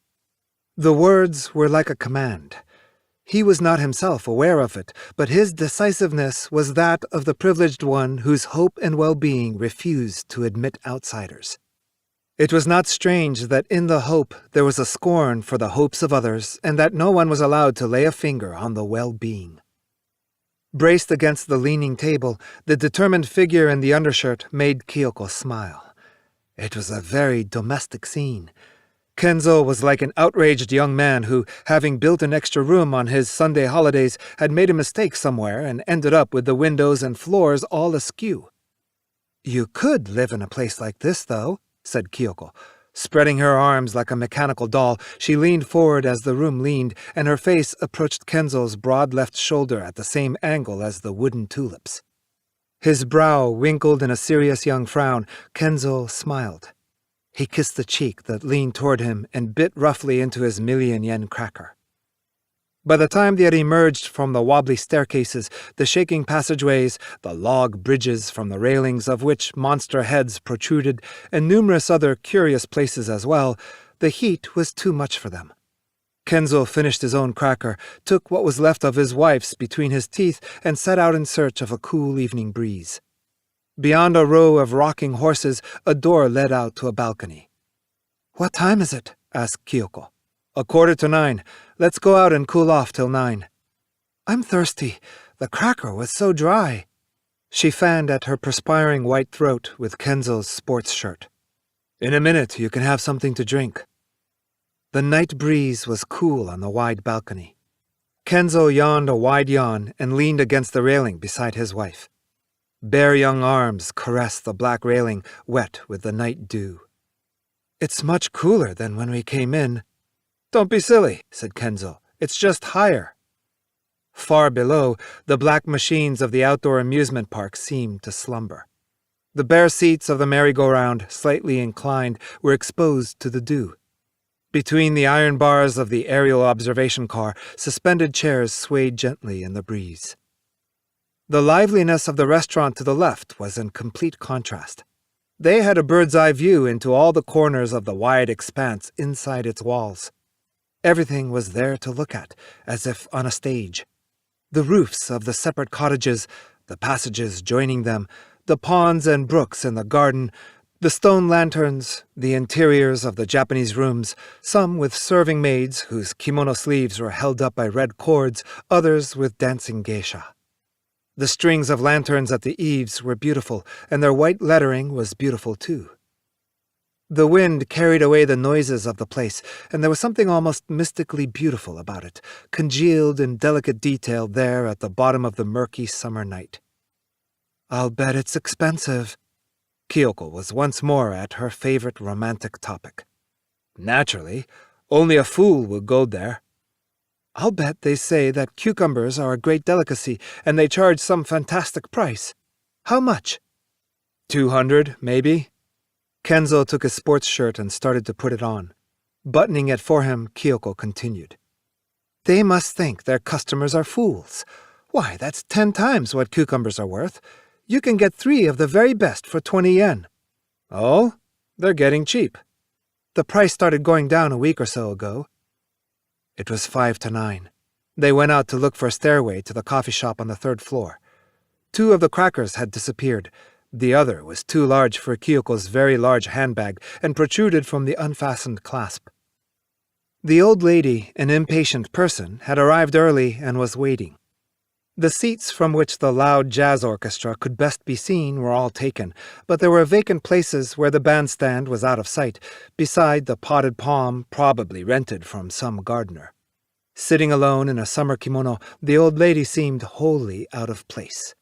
The words were like a command. He was not himself aware of it, but his decisiveness was that of the privileged one whose hope and well-being refused to admit outsiders. It was not strange that in the hope there was a scorn for the hopes of others, and that no one was allowed to lay a finger on the well-being. Braced against the leaning table, the determined figure in the undershirt made Kyoko smile. It was a very domestic scene. Kenzo was like an outraged young man who, having built an extra room on his Sunday holidays, had made a mistake somewhere and ended up with the windows and floors all askew. "You could live in a place like this, though," said Kyoko. Spreading her arms like a mechanical doll, she leaned forward as the room leaned, and her face approached Kenzo's broad left shoulder at the same angle as the wooden tulips. His brow wrinkled in a serious young frown, Kenzo smiled. He kissed the cheek that leaned toward him and bit roughly into his million-yen cracker. By the time they had emerged from the wobbly staircases, the shaking passageways, the log bridges from the railings of which monster heads protruded, and numerous other curious places as well, the heat was too much for them. Kenzo finished his own cracker, took what was left of his wife's between his teeth, and set out in search of a cool evening breeze. Beyond a row of rocking horses, a door led out to a balcony. "What time is it?" asked Kyoko. 9:15. Let's go out and cool off till 9. "I'm thirsty. The cracker was so dry." She fanned at her perspiring white throat with Kenzo's sports shirt. "In a minute you can have something to drink." The night breeze was cool on the wide balcony. Kenzo yawned a wide yawn and leaned against the railing beside his wife. Bare young arms caressed the black railing, wet with the night dew. "It's much cooler than when we came in." "Don't be silly," said Kenzo. "It's just higher." Far below, the black machines of the outdoor amusement park seemed to slumber. The bare seats of the merry-go-round, slightly inclined, were exposed to the dew. Between the iron bars of the aerial observation car, suspended chairs swayed gently in the breeze. The liveliness of the restaurant to the left was in complete contrast. They had a bird's-eye view into all the corners of the wide expanse inside its walls. Everything was there to look at, as if on a stage. The roofs of the separate cottages, the passages joining them, the ponds and brooks in the garden, the stone lanterns, the interiors of the Japanese rooms, some with serving maids whose kimono sleeves were held up by red cords, others with dancing geisha. The strings of lanterns at the eaves were beautiful, and their white lettering was beautiful too. The wind carried away the noises of the place, and there was something almost mystically beautiful about it, congealed in delicate detail there at the bottom of the murky summer night. "I'll bet it's expensive." Kyoko was once more at her favorite romantic topic. "Naturally. Only a fool would go there." "I'll bet they say that cucumbers are a great delicacy, and they charge some fantastic price. How much?" 200, maybe." Kenzo took his sports shirt and started to put it on. Buttoning it for him, Kyoko continued. "They must think their customers are fools. Why, that's 10 times what cucumbers are worth. You can get 3 of the very best for 20 yen. "Oh? They're getting cheap." "The price started going down a week or so ago." It was 5 to 9. They went out to look for a stairway to the coffee shop on the 3rd floor. 2 of the crackers had disappeared. The other was too large for Kyoko's very large handbag and protruded from the unfastened clasp. The old lady, an impatient person, had arrived early and was waiting. The seats from which the loud jazz orchestra could best be seen were all taken, but there were vacant places where the bandstand was out of sight, beside the potted palm probably rented from some gardener. Sitting alone in a summer kimono, the old lady seemed wholly out of place.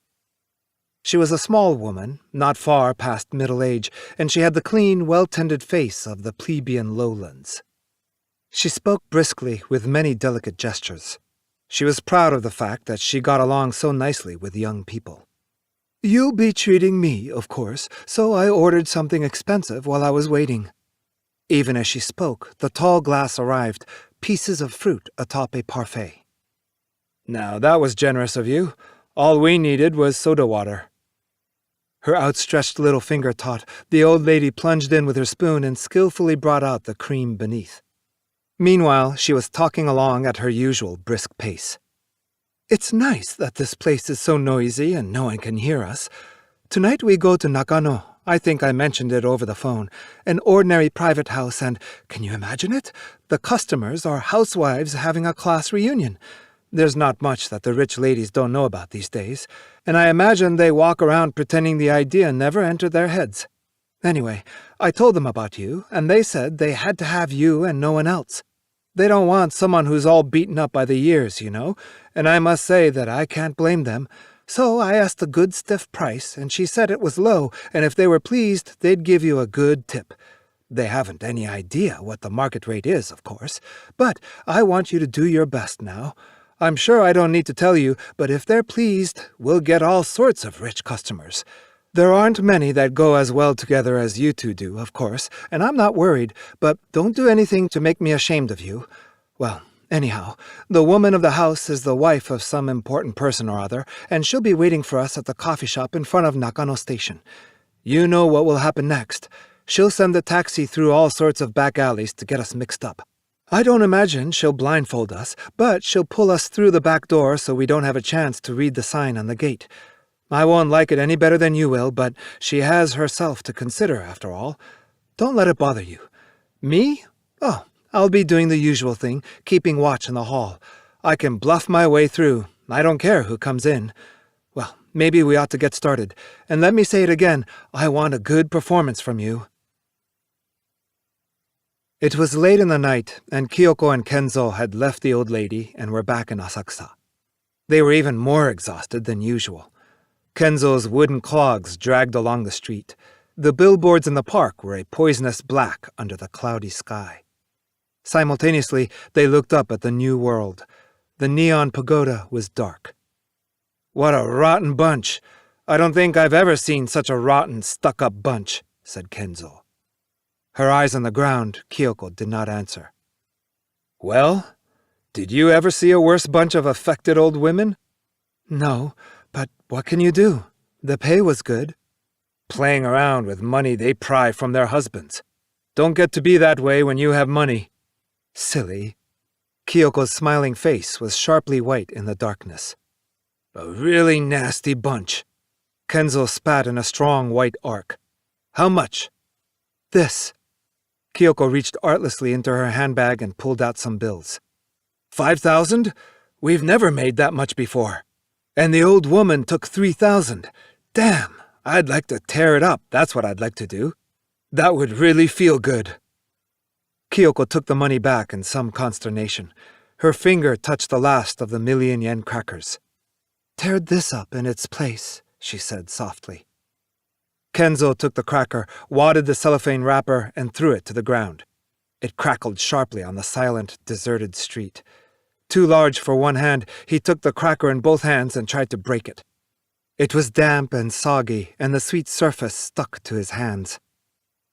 She was a small woman, not far past middle age, and she had the clean, well-tended face of the plebeian lowlands. She spoke briskly with many delicate gestures. She was proud of the fact that she got along so nicely with young people. "You'll be treating me, of course, so I ordered something expensive while I was waiting." Even as she spoke, the tall glass arrived, pieces of fruit atop a parfait. "Now that was generous of you. All we needed was soda water." Her outstretched little finger taut, the old lady plunged in with her spoon and skillfully brought out the cream beneath. Meanwhile, she was talking along at her usual brisk pace. "It's nice that this place is so noisy and no one can hear us. Tonight we go to Nakano. I think I mentioned it over the phone. An ordinary private house, and, can you imagine it? The customers are housewives having a class reunion. There's not much that the rich ladies don't know about these days, and I imagine they walk around pretending the idea never entered their heads. Anyway, I told them about you, and they said they had to have you and no one else. They don't want someone who's all beaten up by the years, you know, and I must say that I can't blame them. So I asked a good stiff price, and she said it was low, and if they were pleased, they'd give you a good tip. They haven't any idea what the market rate is, of course, but I want you to do your best now. I'm sure I don't need to tell you, but if they're pleased, we'll get all sorts of rich customers. There aren't many that go as well together as you two do, of course, and I'm not worried, but don't do anything to make me ashamed of you. Well, anyhow, the woman of the house is the wife of some important person or other, and she'll be waiting for us at the coffee shop in front of Nakano Station. You know what will happen next. She'll send the taxi through all sorts of back alleys to get us mixed up. I don't imagine she'll blindfold us, but she'll pull us through the back door so we don't have a chance to read the sign on the gate. I won't like it any better than you will, but she has herself to consider, after all. Don't let it bother you. Me? Oh, I'll be doing the usual thing, keeping watch in the hall. I can bluff my way through. I don't care who comes in. Well, maybe we ought to get started. And let me say it again, I want a good performance from you. It was late in the night, and Kyoko and Kenzo had left the old lady and were back in Asakusa. They were even more exhausted than usual. Kenzo's wooden clogs dragged along the street. The billboards in the park were a poisonous black under the cloudy sky. Simultaneously, they looked up at the new world. The neon pagoda was dark. "What a rotten bunch! I don't think I've ever seen such a rotten, stuck-up bunch," said Kenzo. Her eyes on the ground, Kyoko did not answer. "Well, did you ever see a worse bunch of affected old women?" "No, but what can you do? The pay was good." "Playing around with money they pry from their husbands. Don't get to be that way when you have money." "Silly." Kyoko's smiling face was sharply white in the darkness. "A really nasty bunch." Kenzo spat in a strong white arc. "How much?" "This." Kyoko reached artlessly into her handbag and pulled out some bills. 5,000? We've never made that much before. And the old woman took 3,000. Damn, I'd like to tear it up, that's what I'd like to do. That would really feel good." Kyoko took the money back in some consternation. Her finger touched the last of the 1,000,000 yen crackers. "Tear this up in its place," she said softly. Kenzo took the cracker, wadded the cellophane wrapper, and threw it to the ground. It crackled sharply on the silent, deserted street. Too large for one hand, he took the cracker in both hands and tried to break it. It was damp and soggy, and the sweet surface stuck to his hands.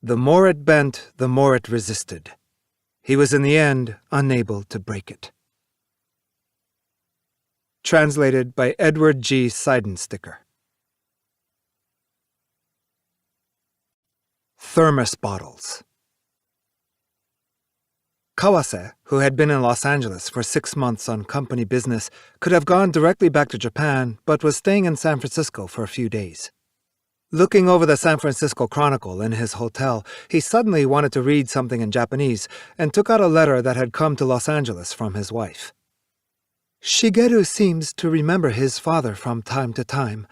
The more it bent, the more it resisted. He was in the end unable to break it. Translated by Edward G. Seidensticker. Thermos bottles. Kawase, who had been in Los Angeles for 6 months on company business, could have gone directly back to Japan, but was staying in San Francisco for a few days. Looking over the San Francisco Chronicle in his hotel, he suddenly wanted to read something in Japanese and took out a letter that had come to Los Angeles from his wife. "Shigeru seems to remember his father from time to time.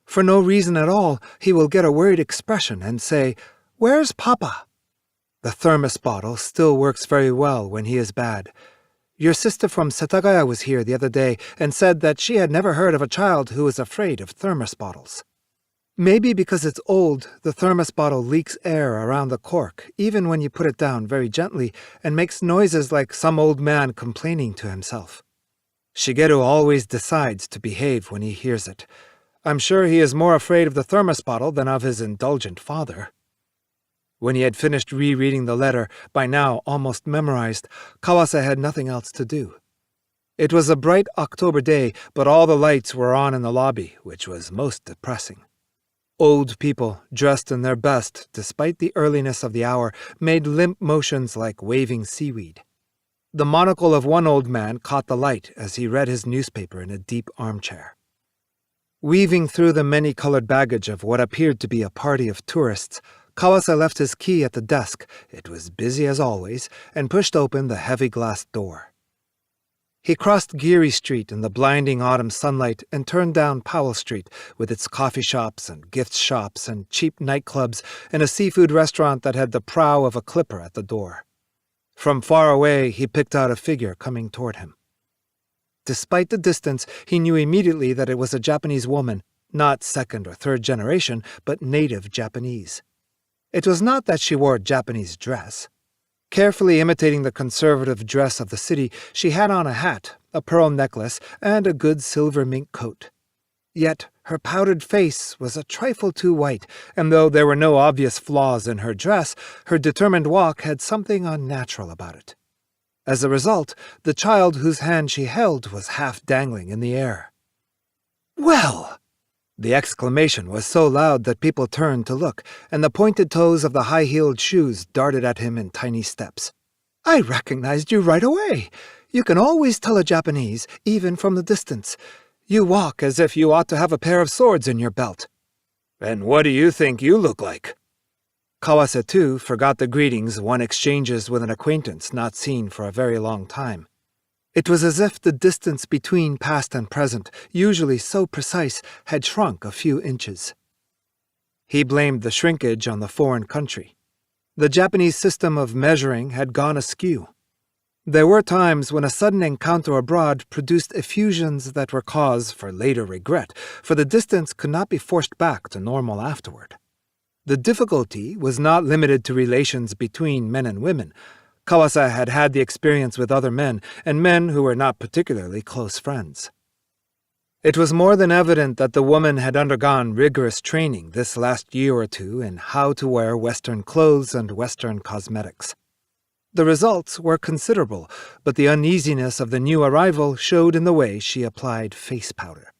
For no reason at all, he will get a worried expression and say, 'Where's Papa?' The thermos bottle still works very well when he is bad. Your sister from Setagaya was here the other day and said that she had never heard of a child who was afraid of thermos bottles. Maybe because it's old, the thermos bottle leaks air around the cork, even when you put it down very gently, and makes noises like some old man complaining to himself. Shigeru always decides to behave when he hears it. I'm sure he is more afraid of the thermos bottle than of his indulgent father." When he had finished rereading the letter, by now almost memorized, Kawase had nothing else to do. It was a bright October day, but all the lights were on in the lobby, which was most depressing. Old people, dressed in their best despite the earliness of the hour, made limp motions like waving seaweed. The monocle of one old man caught the light as he read his newspaper in a deep armchair. Weaving through the many-colored baggage of what appeared to be a party of tourists, Kawase left his key at the desk, it was busy as always, and pushed open the heavy glass door. He crossed Geary Street in the blinding autumn sunlight and turned down Powell Street with its coffee shops and gift shops and cheap nightclubs and a seafood restaurant that had the prow of a clipper at the door. From far away, he picked out a figure coming toward him. Despite the distance, he knew immediately that it was a Japanese woman, not second or third generation, but native Japanese. It was not that she wore Japanese dress. Carefully imitating the conservative dress of the city, she had on a hat, a pearl necklace, and a good silver mink coat. Yet her powdered face was a trifle too white, and though there were no obvious flaws in her dress, her determined walk had something unnatural about it. As a result, the child whose hand she held was half dangling in the air. "Well!" The exclamation was so loud that people turned to look, and the pointed toes of the high-heeled shoes darted at him in tiny steps. "I recognized you right away. You can always tell a Japanese, even from the distance. You walk as if you ought to have a pair of swords in your belt." "And what do you think you look like?" Kawase, too, forgot the greetings one exchanges with an acquaintance not seen for a very long time. It was as if the distance between past and present, usually so precise, had shrunk a few inches. He blamed the shrinkage on the foreign country. The Japanese system of measuring had gone askew. There were times when a sudden encounter abroad produced effusions that were cause for later regret, for the distance could not be forced back to normal afterward. The difficulty was not limited to relations between men and women. Kawase had had the experience with other men, and men who were not particularly close friends. It was more than evident that the woman had undergone rigorous training this last year or two in how to wear Western clothes and Western cosmetics. The results were considerable, but the uneasiness of the new arrival showed in the way she applied face powder.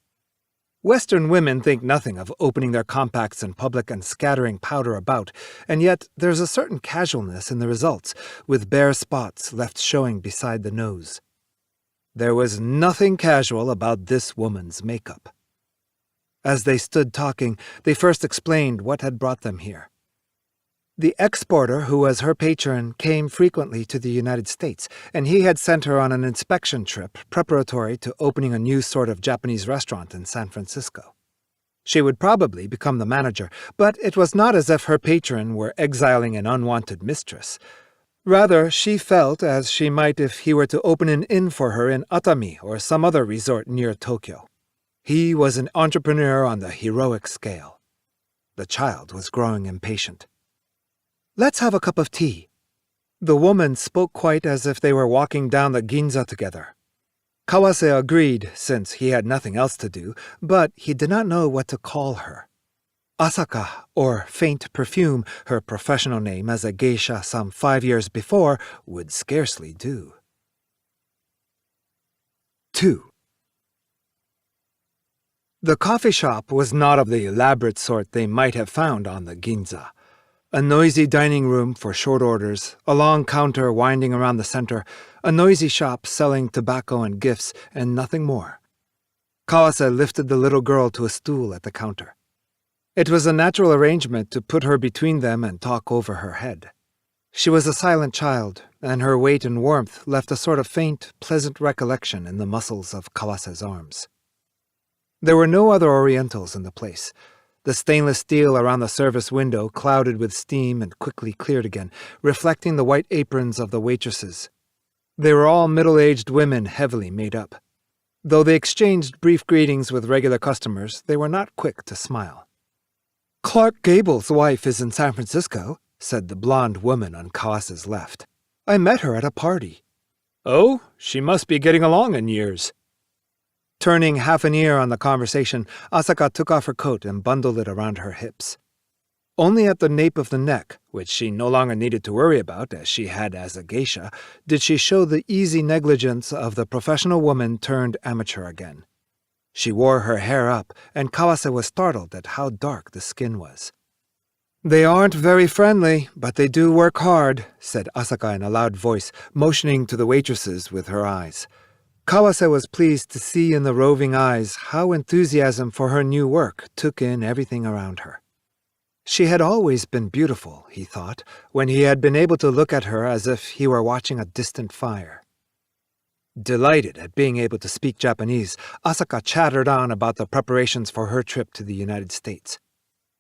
Western women think nothing of opening their compacts in public and scattering powder about, and yet there's a certain casualness in the results, with bare spots left showing beside the nose. There was nothing casual about this woman's makeup. As they stood talking, they first explained what had brought them here. The exporter who was her patron came frequently to the United States, and he had sent her on an inspection trip preparatory to opening a new sort of Japanese restaurant in San Francisco. She would probably become the manager, but it was not as if her patron were exiling an unwanted mistress. Rather, she felt as she might if he were to open an inn for her in Atami or some other resort near Tokyo. He was an entrepreneur on the heroic scale. The child was growing impatient. "Let's have a cup of tea." The woman spoke quite as if they were walking down the Ginza together. Kawase agreed, since he had nothing else to do, but he did not know what to call her. Asaka, or Faint Perfume, her professional name as a geisha some 5 years before, would scarcely do. 2. The coffee shop was not of the elaborate sort they might have found on the Ginza. A noisy dining room for short orders, a long counter winding around the center, a noisy shop selling tobacco and gifts, and nothing more. Kawase lifted the little girl to a stool at the counter. It was a natural arrangement to put her between them and talk over her head. She was a silent child, and her weight and warmth left a sort of faint, pleasant recollection in the muscles of Kawase's arms. There were no other Orientals in the place. The stainless steel around the service window clouded with steam and quickly cleared again, reflecting the white aprons of the waitresses. They were all middle-aged women heavily made up. Though they exchanged brief greetings with regular customers, they were not quick to smile. "Clark Gable's wife is in San Francisco," said the blonde woman on Kawase's left. "I met her at a party." "Oh, she must be getting along in years." Turning half an ear on the conversation, Asaka took off her coat and bundled it around her hips. Only at the nape of the neck, which she no longer needed to worry about as she had as a geisha, did she show the easy negligence of the professional woman turned amateur again. She wore her hair up, and Kawase was startled at how dark the skin was. "They aren't very friendly, but they do work hard," said Asaka in a loud voice, motioning to the waitresses with her eyes. Kawase was pleased to see in the roving eyes how enthusiasm for her new work took in everything around her. She had always been beautiful, he thought, when he had been able to look at her as if he were watching a distant fire. Delighted at being able to speak Japanese, Asaka chattered on about the preparations for her trip to the United States.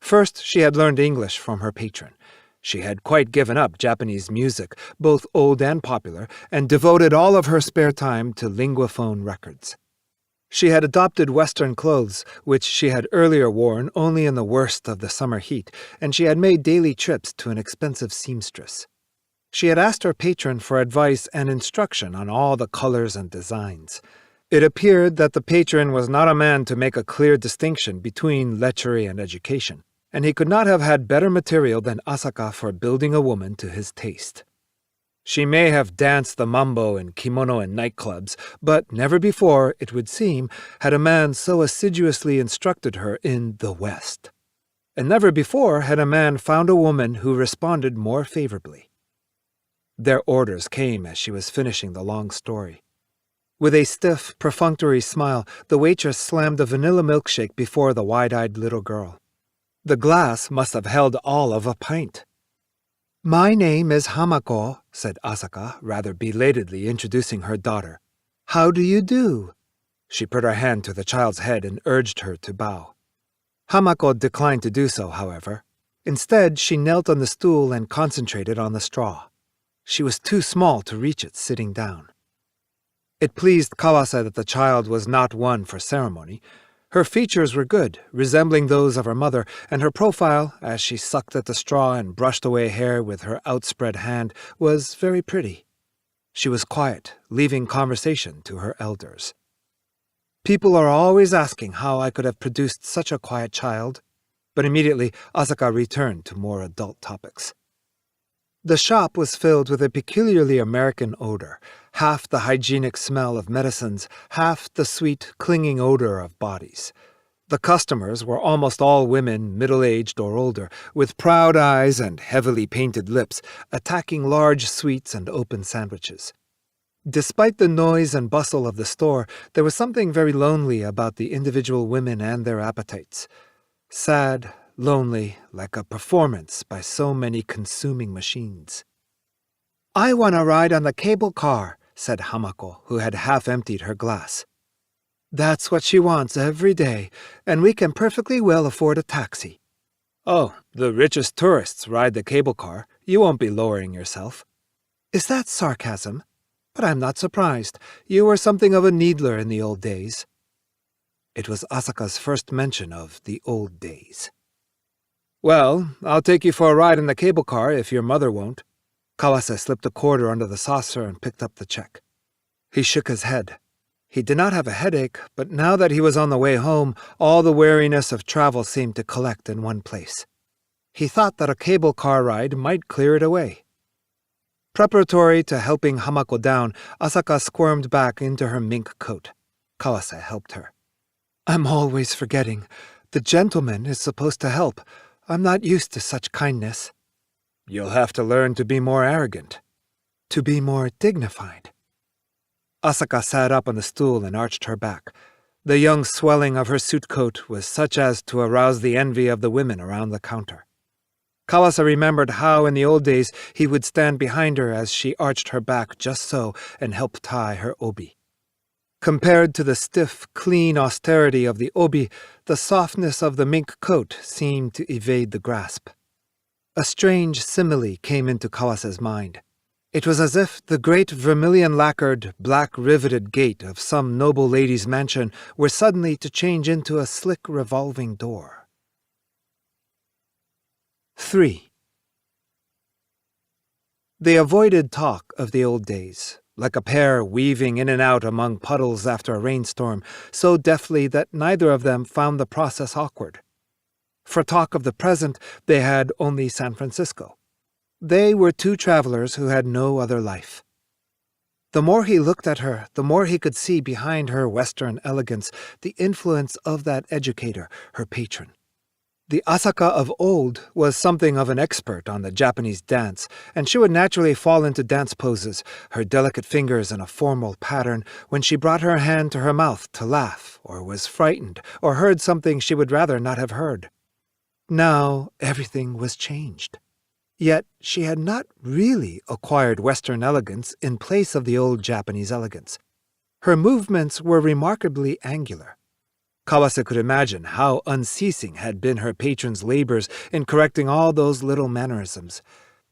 First, she had learned English from her patron. She had quite given up Japanese music, both old and popular, and devoted all of her spare time to linguaphone records. She had adopted Western clothes, which she had earlier worn only in the worst of the summer heat, and she had made daily trips to an expensive seamstress. She had asked her patron for advice and instruction on all the colors and designs. It appeared that the patron was not a man to make a clear distinction between lechery and education, and he could not have had better material than Asaka for building a woman to his taste. She may have danced the mambo in kimono in nightclubs, but never before, it would seem, had a man so assiduously instructed her in the West. And never before had a man found a woman who responded more favorably. Their orders came as she was finishing the long story. With a stiff, perfunctory smile, the waitress slammed a vanilla milkshake before the wide-eyed little girl. The glass must have held all of a pint. "My name is Hamako," said Asaka, rather belatedly introducing her daughter. "How do you do?" She put her hand to the child's head and urged her to bow. Hamako declined to do so, however. Instead, she knelt on the stool and concentrated on the straw. She was too small to reach it sitting down. It pleased Kawase that the child was not one for ceremony. Her features were good, resembling those of her mother, and her profile, as she sucked at the straw and brushed away hair with her outspread hand, was very pretty. She was quiet, leaving conversation to her elders. "People are always asking how I could have produced such a quiet child." But immediately Asaka returned to more adult topics. The shop was filled with a peculiarly American odor, half the hygienic smell of medicines, half the sweet, clinging odor of bodies. The customers were almost all women, middle-aged or older, with proud eyes and heavily painted lips, attacking large sweets and open sandwiches. Despite the noise and bustle of the store, there was something very lonely about the individual women and their appetites. Sad, lonely, like a performance by so many consuming machines. "I want to ride on the cable car," said Hamako, who had half emptied her glass. "That's what she wants every day, and we can perfectly well afford a taxi." "Oh, the richest tourists ride the cable car. You won't be lowering yourself." "Is that sarcasm? But I'm not surprised. You were something of a needler in the old days." It was Asaka's first mention of the old days. "Well, I'll take you for a ride in the cable car if your mother won't." Kawase slipped a quarter under the saucer and picked up the check. He shook his head. He did not have a headache, but now that he was on the way home, all the weariness of travel seemed to collect in one place. He thought that a cable car ride might clear it away. Preparatory to helping Hamako down, Asaka squirmed back into her mink coat. Kawase helped her. "I'm always forgetting. The gentleman is supposed to help. I'm not used to such kindness." "You'll have to learn to be more arrogant." "To be more dignified." Asaka sat up on the stool and arched her back. The young swelling of her suit coat was such as to arouse the envy of the women around the counter. Kawase remembered how in the old days he would stand behind her as she arched her back just so and help tie her obi. Compared to the stiff, clean austerity of the obi, the softness of the mink coat seemed to evade the grasp. A strange simile came into Kawase's mind. It was as if the great vermilion-lacquered, black-riveted gate of some noble lady's mansion were suddenly to change into a slick revolving door. 3. They avoided talk of the old days, like a pair weaving in and out among puddles after a rainstorm, so deftly that neither of them found the process awkward. For talk of the present, they had only San Francisco. They were two travelers who had no other life. The more he looked at her, the more he could see behind her Western elegance the influence of that educator, her patron. The Asaka of old was something of an expert on the Japanese dance, and she would naturally fall into dance poses, her delicate fingers in a formal pattern, when she brought her hand to her mouth to laugh, or was frightened, or heard something she would rather not have heard. Now everything was changed. Yet she had not really acquired Western elegance in place of the old Japanese elegance. Her movements were remarkably angular. Kawase could imagine how unceasing had been her patron's labors in correcting all those little mannerisms.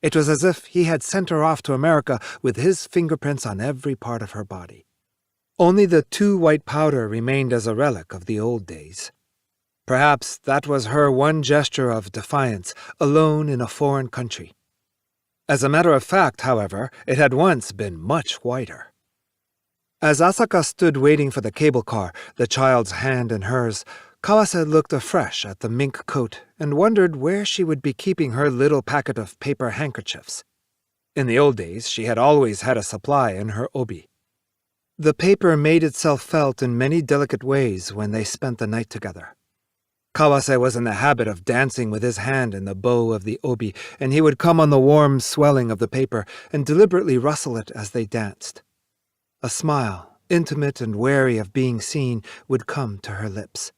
It was as if he had sent her off to America with his fingerprints on every part of her body. Only the 2 white powder remained as a relic of the old days. Perhaps that was her one gesture of defiance, alone in a foreign country. As a matter of fact, however, it had once been much whiter. As Asaka stood waiting for the cable car, the child's hand in hers, Kawase looked afresh at the mink coat and wondered where she would be keeping her little packet of paper handkerchiefs. In the old days, she had always had a supply in her obi. The paper made itself felt in many delicate ways when they spent the night together. Kawase was in the habit of dancing with his hand in the bow of the obi, and he would come on the warm swelling of the paper and deliberately rustle it as they danced. A smile, intimate and wary of being seen, would come to her lips.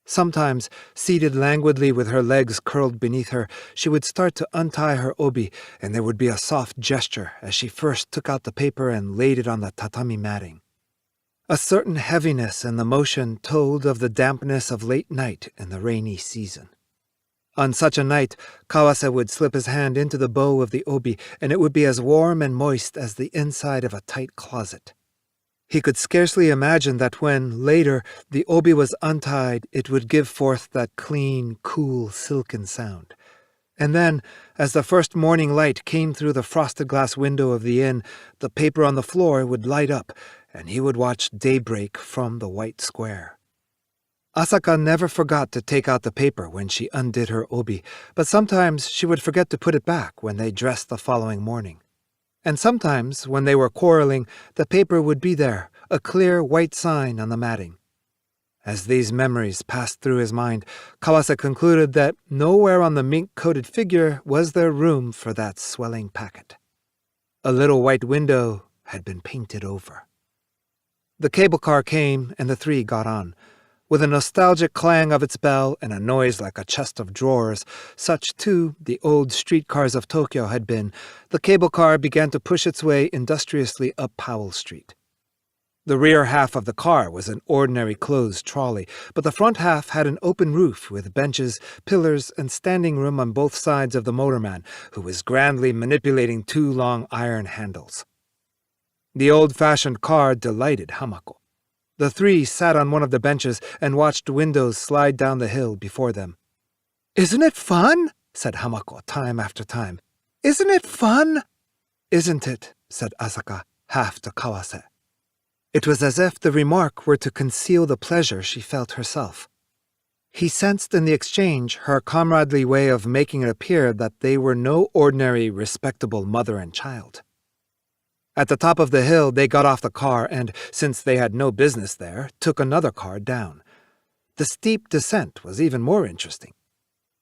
Sometimes, seated languidly with her legs curled beneath her, she would start to untie her obi, and there would be a soft gesture as she first took out the paper and laid it on the tatami matting. A certain heaviness in the motion told of the dampness of late night in the rainy season. On such a night, Kawase would slip his hand into the bow of the obi, and it would be as warm and moist as the inside of a tight closet. He could scarcely imagine that when, later, the obi was untied, it would give forth that clean, cool, silken sound. And then, as the first morning light came through the frosted glass window of the inn, the paper on the floor would light up, and he would watch daybreak from the white square. Asaka never forgot to take out the paper when she undid her obi, but sometimes she would forget to put it back when they dressed the following morning. And sometimes, when they were quarreling, the paper would be there, a clear white sign on the matting. As these memories passed through his mind, Kawase concluded that nowhere on the mink-coated figure was there room for that swelling packet. A little white window had been painted over. The cable car came, and the 3 got on. With a nostalgic clang of its bell and a noise like a chest of drawers, such, too, the old streetcars of Tokyo had been, the cable car began to push its way industriously up Powell Street. The rear half of the car was an ordinary closed trolley, but the front half had an open roof with benches, pillars, and standing room on both sides of the motorman, who was grandly manipulating 2 long iron handles. The old-fashioned car delighted Hamako. The 3 sat on one of the benches and watched windows slide down the hill before them. "Isn't it fun?" said Hamako time after time. "Isn't it fun?" "Isn't it?" said Asaka, half to Kawase. It was as if the remark were to conceal the pleasure she felt herself. He sensed in the exchange her comradely way of making it appear that they were no ordinary, respectable mother and child. At the top of the hill, they got off the car and, since they had no business there, took another car down. The steep descent was even more interesting.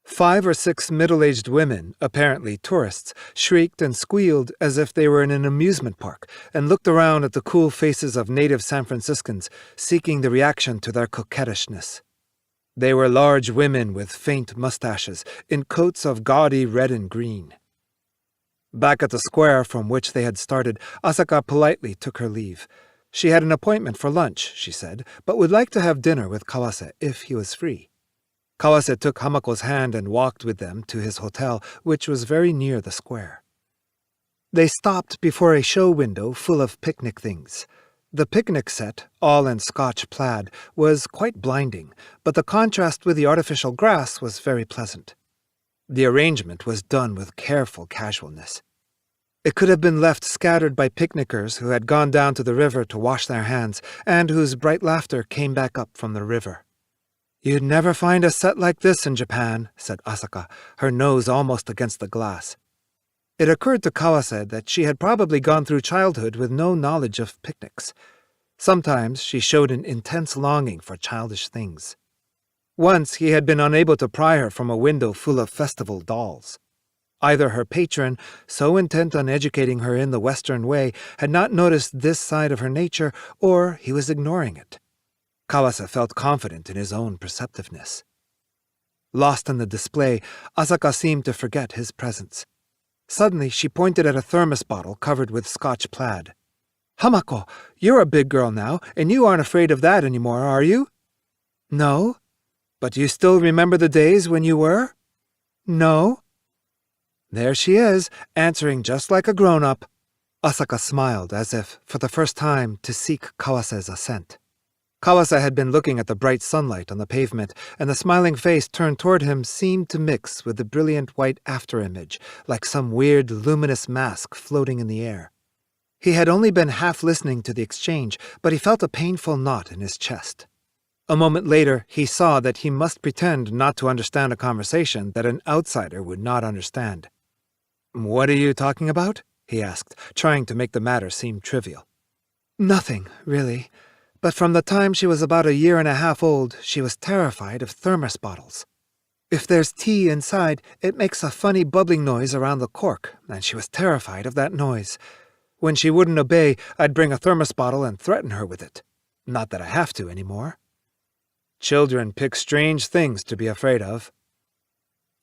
5 or 6 middle-aged women, apparently tourists, shrieked and squealed as if they were in an amusement park and looked around at the cool faces of native San Franciscans, seeking the reaction to their coquettishness. They were large women with faint mustaches, in coats of gaudy red and green. Back at the square from which they had started, Asaka politely took her leave. She had an appointment for lunch, she said, but would like to have dinner with Kawase if he was free. Kawase took Hamako's hand and walked with them to his hotel, which was very near the square. They stopped before a show window full of picnic things. The picnic set, all in Scotch plaid, was quite blinding, but the contrast with the artificial grass was very pleasant. The arrangement was done with careful casualness. It could have been left scattered by picnickers who had gone down to the river to wash their hands, and whose bright laughter came back up from the river. "You'd never find a set like this in Japan," said Asaka, her nose almost against the glass. It occurred to Kawase that she had probably gone through childhood with no knowledge of picnics. Sometimes she showed an intense longing for childish things. Once he had been unable to pry her from a window full of festival dolls. Either her patron, so intent on educating her in the Western way, had not noticed this side of her nature, or he was ignoring it. Kawase felt confident in his own perceptiveness. Lost in the display, Asaka seemed to forget his presence. Suddenly, she pointed at a thermos bottle covered with Scotch plaid. "Hamako, you're a big girl now, and you aren't afraid of that anymore, are you?" "No." "But you still remember the days when you were?" "No." There she is, answering just like a grown-up. Asaka smiled as if, for the first time, to seek Kawase's assent. Kawase had been looking at the bright sunlight on the pavement, and the smiling face turned toward him seemed to mix with the brilliant white afterimage, like some weird luminous mask floating in the air. He had only been half listening to the exchange, but he felt a painful knot in his chest. A moment later, he saw that he must pretend not to understand a conversation that an outsider would not understand. "What are you talking about?" he asked, trying to make the matter seem trivial. "Nothing, really. But from the time she was about 1.5 years old, she was terrified of thermos bottles. If there's tea inside, it makes a funny bubbling noise around the cork, and she was terrified of that noise. When she wouldn't obey, I'd bring a thermos bottle and threaten her with it. Not that I have to anymore." "Children pick strange things to be afraid of."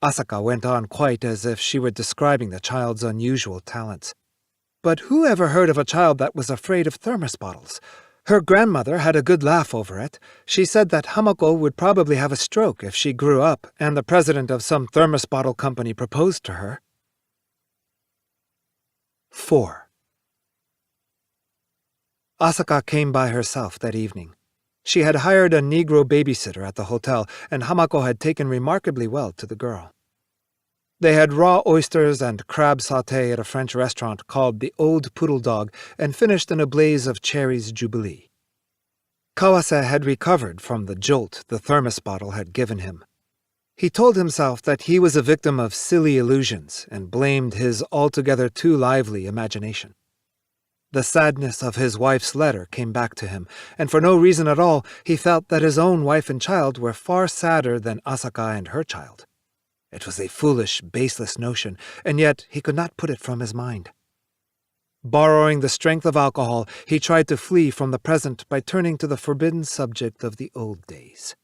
Asaka went on quite as if she were describing the child's unusual talents. "But who ever heard of a child that was afraid of thermos bottles? Her grandmother had a good laugh over it. She said that Hamako would probably have a stroke if she grew up and the president of some thermos bottle company proposed to her." 4. Asaka came by herself that evening. She had hired a Negro babysitter at the hotel, and Hamako had taken remarkably well to the girl. They had raw oysters and crab sauté at a French restaurant called the Old Poodle Dog and finished in a blaze of cherries jubilee. Kawase had recovered from the jolt the thermos bottle had given him. He told himself that he was a victim of silly illusions and blamed his altogether too lively imagination. The sadness of his wife's letter came back to him, and for no reason at all he felt that his own wife and child were far sadder than Asaka and her child. It was a foolish, baseless notion, and yet he could not put it from his mind. Borrowing the strength of alcohol, he tried to flee from the present by turning to the forbidden subject of the old days.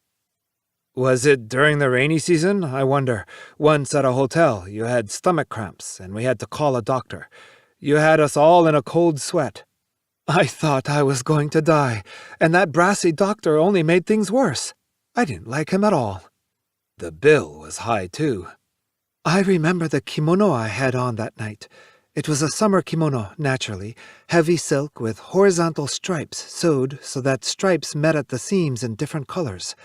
"Was it during the rainy season, I wonder? Once at a hotel you had stomach cramps, and we had to call a doctor. You had us all in a cold sweat. I thought I was going to die, and that brassy doctor only made things worse. I didn't like him at all. The bill was high, too. I remember the kimono I had on that night. It was a summer kimono, naturally, heavy silk with horizontal stripes sewed so that stripes met at the seams in different colors.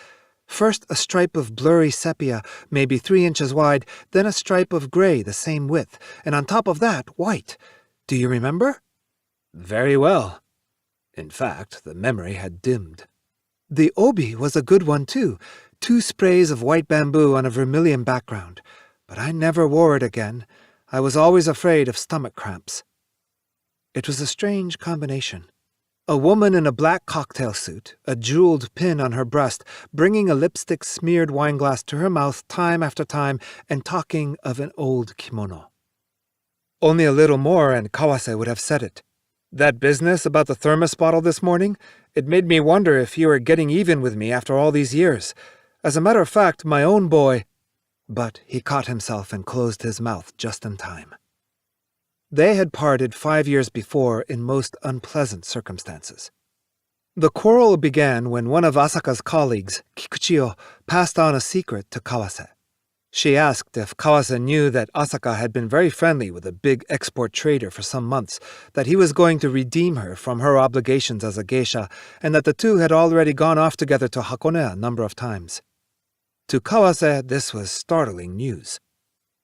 First a stripe of blurry sepia, maybe 3 inches wide, then a stripe of gray the same width, and on top of that, white. Do you remember?" "Very well." In fact, the memory had dimmed. "The obi was a good one, too. 2 sprays of white bamboo on a vermilion background. But I never wore it again. I was always afraid of stomach cramps." It was a strange combination. A woman in a black cocktail suit, a jeweled pin on her breast, bringing a lipstick-smeared wineglass to her mouth time after time, and talking of an old kimono. Only a little more and Kawase would have said it. "That business about the thermos bottle this morning, it made me wonder if you were getting even with me after all these years. As a matter of fact, my own boy—" But he caught himself and closed his mouth just in time. They had parted 5 years before in most unpleasant circumstances. The quarrel began when one of Asaka's colleagues, Kikuchiyo, passed on a secret to Kawase. She asked if Kawase knew that Asaka had been very friendly with a big export trader for some months, that he was going to redeem her from her obligations as a geisha, and that the two had already gone off together to Hakone a number of times. To Kawase, this was startling news.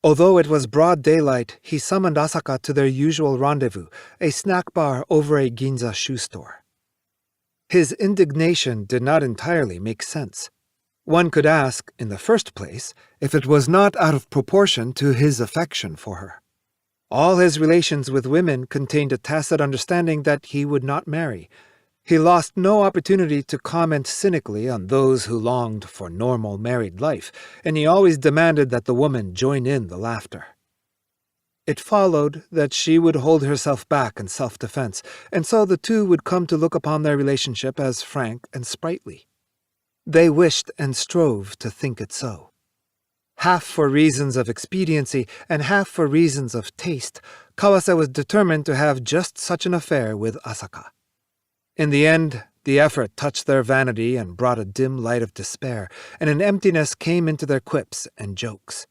Although it was broad daylight, he summoned Asaka to their usual rendezvous, a snack bar over a Ginza shoe store. His indignation did not entirely make sense. One could ask, in the first place, if it was not out of proportion to his affection for her. All his relations with women contained a tacit understanding that he would not marry. He lost no opportunity to comment cynically on those who longed for normal married life, and he always demanded that the woman join in the laughter. It followed that she would hold herself back in self-defense, and so the two would come to look upon their relationship as frank and sprightly. They wished and strove to think it so. Half for reasons of expediency and half for reasons of taste, Kawase was determined to have just such an affair with Asaka. In the end, the effort touched their vanity and brought a dim light of despair, and an emptiness came into their quips and jokes.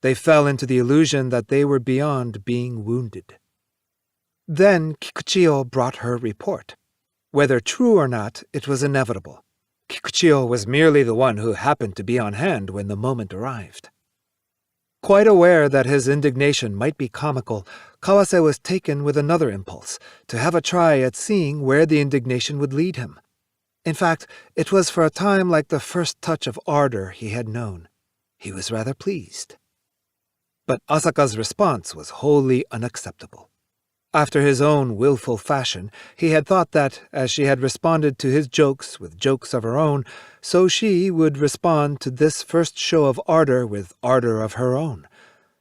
They fell into the illusion that they were beyond being wounded. Then Kikuchiyo brought her report. Whether true or not, it was inevitable. Kikuchiyo was merely the one who happened to be on hand when the moment arrived. Quite aware that his indignation might be comical, Kawase was taken with another impulse, to have a try at seeing where the indignation would lead him. In fact, it was for a time like the first touch of ardor he had known. He was rather pleased. But Asaka's response was wholly unacceptable. After his own willful fashion, he had thought that, as she had responded to his jokes with jokes of her own, so she would respond to this first show of ardor with ardor of her own.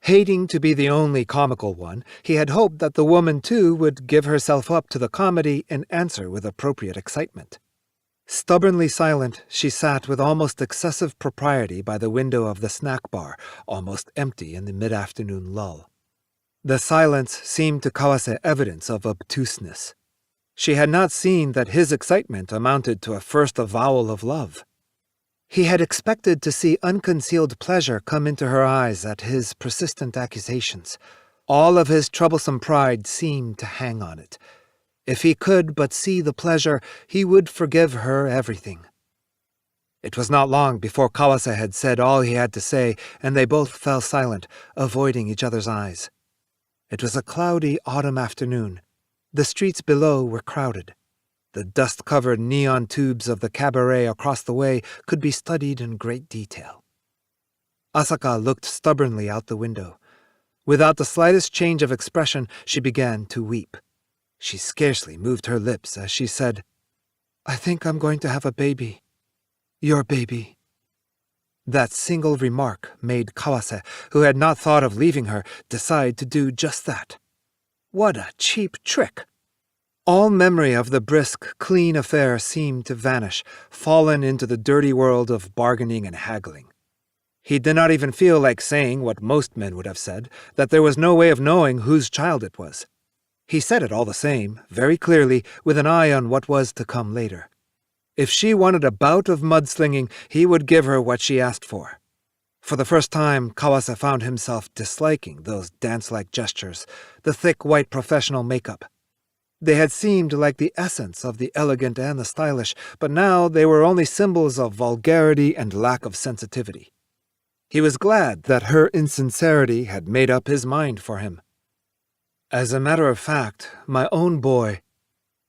Hating to be the only comical one, he had hoped that the woman too would give herself up to the comedy and answer with appropriate excitement. Stubbornly silent, she sat with almost excessive propriety by the window of the snack bar, almost empty in the mid-afternoon lull. The silence seemed to Kawase evidence of obtuseness. She had not seen that his excitement amounted to a first avowal of love. He had expected to see unconcealed pleasure come into her eyes at his persistent accusations. All of his troublesome pride seemed to hang on it. If he could but see the pleasure, he would forgive her everything. It was not long before Kawase had said all he had to say, and they both fell silent, avoiding each other's eyes. It was a cloudy autumn afternoon. The streets below were crowded. The dust-covered neon tubes of the cabaret across the way could be studied in great detail. Asaka looked stubbornly out the window. Without the slightest change of expression, she began to weep. She scarcely moved her lips as she said, "I think I'm going to have a baby. Your baby." That single remark made Kawase, who had not thought of leaving her, decide to do just that. What a cheap trick! All memory of the brisk, clean affair seemed to vanish, fallen into the dirty world of bargaining and haggling. He did not even feel like saying what most men would have said, that there was no way of knowing whose child it was. He said it all the same, very clearly, with an eye on what was to come later. If she wanted a bout of mudslinging, he would give her what she asked for. For the first time, Kawase found himself disliking those dance-like gestures, the thick white professional makeup. They had seemed like the essence of the elegant and the stylish, but now they were only symbols of vulgarity and lack of sensitivity. He was glad that her insincerity had made up his mind for him. As a matter of fact, my own boy.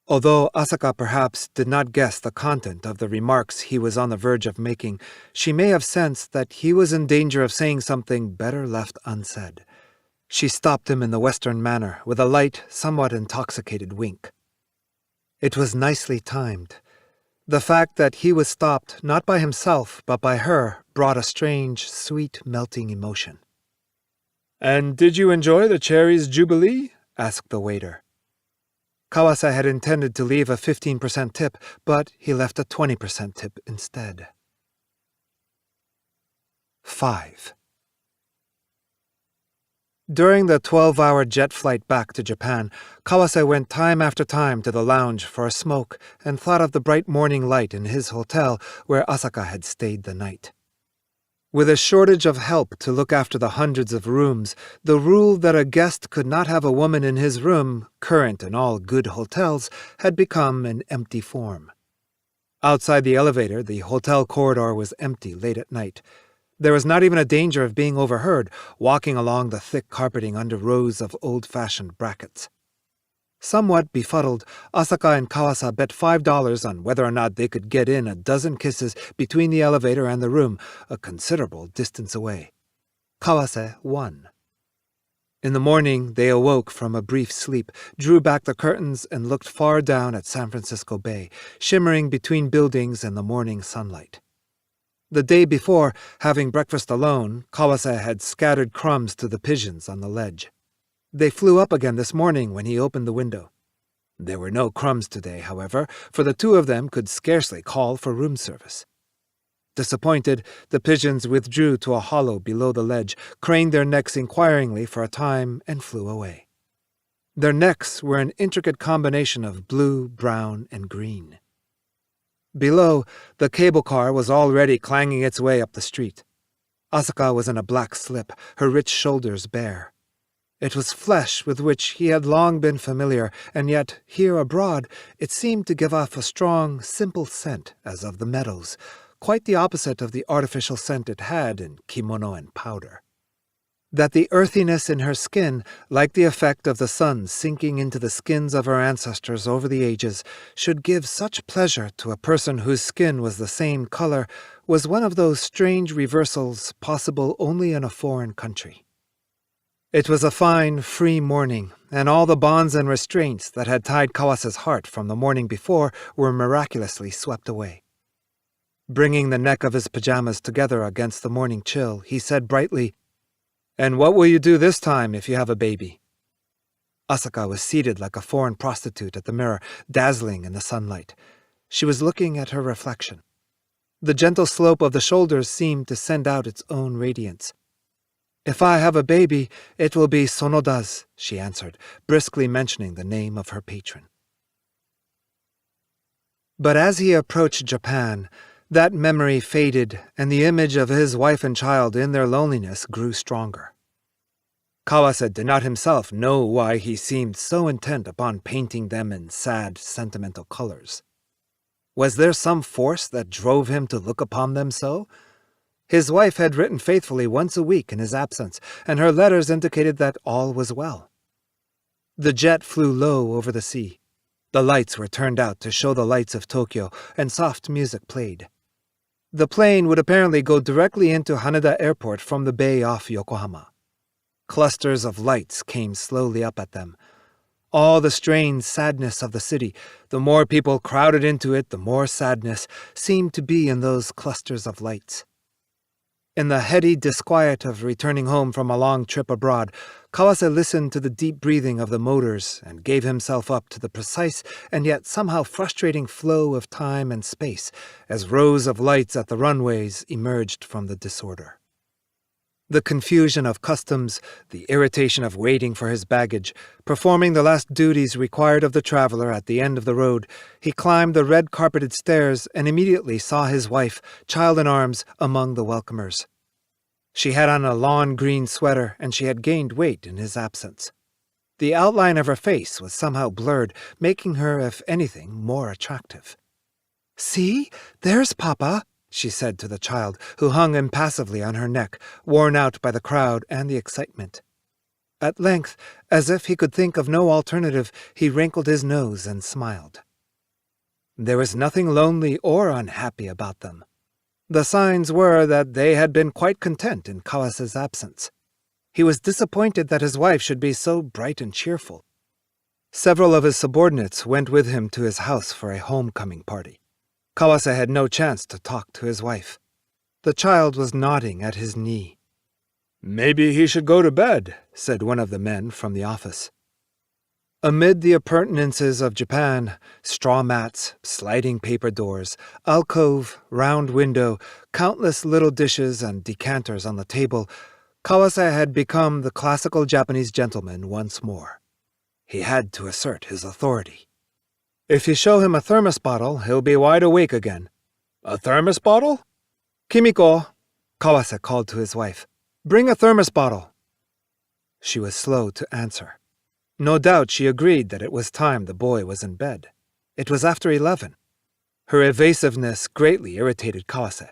Although Asaka perhaps did not guess the content of the remarks he was on the verge of making, she may have sensed that he was in danger of saying something better left unsaid. She stopped him in the Western manner, with a light, somewhat intoxicated wink. It was nicely timed. The fact that he was stopped, not by himself, but by her, brought a strange, sweet, melting emotion. "And did you enjoy the cherries' jubilee?" asked the waiter. Kawase had intended to leave a 15% tip, but he left a 20% tip instead. 5. During the 12-hour jet flight back to Japan, Kawase went time after time to the lounge for a smoke and thought of the bright morning light in his hotel where Asaka had stayed the night. With a shortage of help to look after the hundreds of rooms, the rule that a guest could not have a woman in his room, current in all good hotels, had become an empty form. Outside the elevator, the hotel corridor was empty late at night. There was not even a danger of being overheard, walking along the thick carpeting under rows of old-fashioned brackets. Somewhat befuddled, Asaka and Kawase bet $5 on whether or not they could get in a dozen kisses between the elevator and the room, a considerable distance away. Kawase won. In the morning, they awoke from a brief sleep, drew back the curtains, and looked far down at San Francisco Bay, shimmering between buildings in the morning sunlight. The day before, having breakfast alone, Kawase had scattered crumbs to the pigeons on the ledge. They flew up again this morning when he opened the window. There were no crumbs today, however, for the two of them could scarcely call for room service. Disappointed, the pigeons withdrew to a hollow below the ledge, craned their necks inquiringly for a time, and flew away. Their necks were an intricate combination of blue, brown, and green. Below, the cable car was already clanging its way up the street. Asaka was in a black slip, her rich shoulders bare. It was flesh with which he had long been familiar, and yet, here abroad, it seemed to give off a strong, simple scent, as of the meadows, quite the opposite of the artificial scent it had in kimono and powder. That the earthiness in her skin, like the effect of the sun sinking into the skins of her ancestors over the ages, should give such pleasure to a person whose skin was the same color, was one of those strange reversals possible only in a foreign country. It was a fine, free morning, and all the bonds and restraints that had tied Kawase's heart from the morning before were miraculously swept away. Bringing the neck of his pajamas together against the morning chill, he said brightly, "And what will you do this time if you have a baby?" Asaka was seated like a foreign prostitute at the mirror, dazzling in the sunlight. She was looking at her reflection. The gentle slope of the shoulders seemed to send out its own radiance. "If I have a baby, it will be Sonoda's," she answered, briskly mentioning the name of her patron. But as he approached Japan, that memory faded, and the image of his wife and child in their loneliness grew stronger. Kawase did not himself know why he seemed so intent upon painting them in sad, sentimental colors. Was there some force that drove him to look upon them so? His wife had written faithfully once a week in his absence, and her letters indicated that all was well. The jet flew low over the sea. The lights were turned out to show the lights of Tokyo, and soft music played. The plane would apparently go directly into Haneda Airport from the bay off Yokohama. Clusters of lights came slowly up at them. All the strained sadness of the city, the more people crowded into it, the more sadness, seemed to be in those clusters of lights. In the heady disquiet of returning home from a long trip abroad, Kawase listened to the deep breathing of the motors and gave himself up to the precise and yet somehow frustrating flow of time and space as rows of lights at the runways emerged from the disorder. The confusion of customs, the irritation of waiting for his baggage, performing the last duties required of the traveler at the end of the road, he climbed the red-carpeted stairs and immediately saw his wife, child in arms, among the welcomers. She had on a lawn green sweater, and she had gained weight in his absence. The outline of her face was somehow blurred, making her, if anything, more attractive. "See, there's Papa," she said to the child, who hung impassively on her neck, worn out by the crowd and the excitement. At length, as if he could think of no alternative, he wrinkled his nose and smiled. There was nothing lonely or unhappy about them. The signs were that they had been quite content in Kawase's absence. He was disappointed that his wife should be so bright and cheerful. Several of his subordinates went with him to his house for a homecoming party. Kawase had no chance to talk to his wife. The child was nodding at his knee. "Maybe he should go to bed," said one of the men from the office. Amid the appurtenances of Japan, straw mats, sliding paper doors, alcove, round window, countless little dishes and decanters on the table, Kawase had become the classical Japanese gentleman once more. He had to assert his authority. If you show him a thermos bottle, he'll be wide awake again. "A thermos bottle?" "Kimiko," Kawase called to his wife, "bring a thermos bottle." She was slow to answer. No doubt she agreed that it was time the boy was in bed. It was after 11. Her evasiveness greatly irritated Kawase.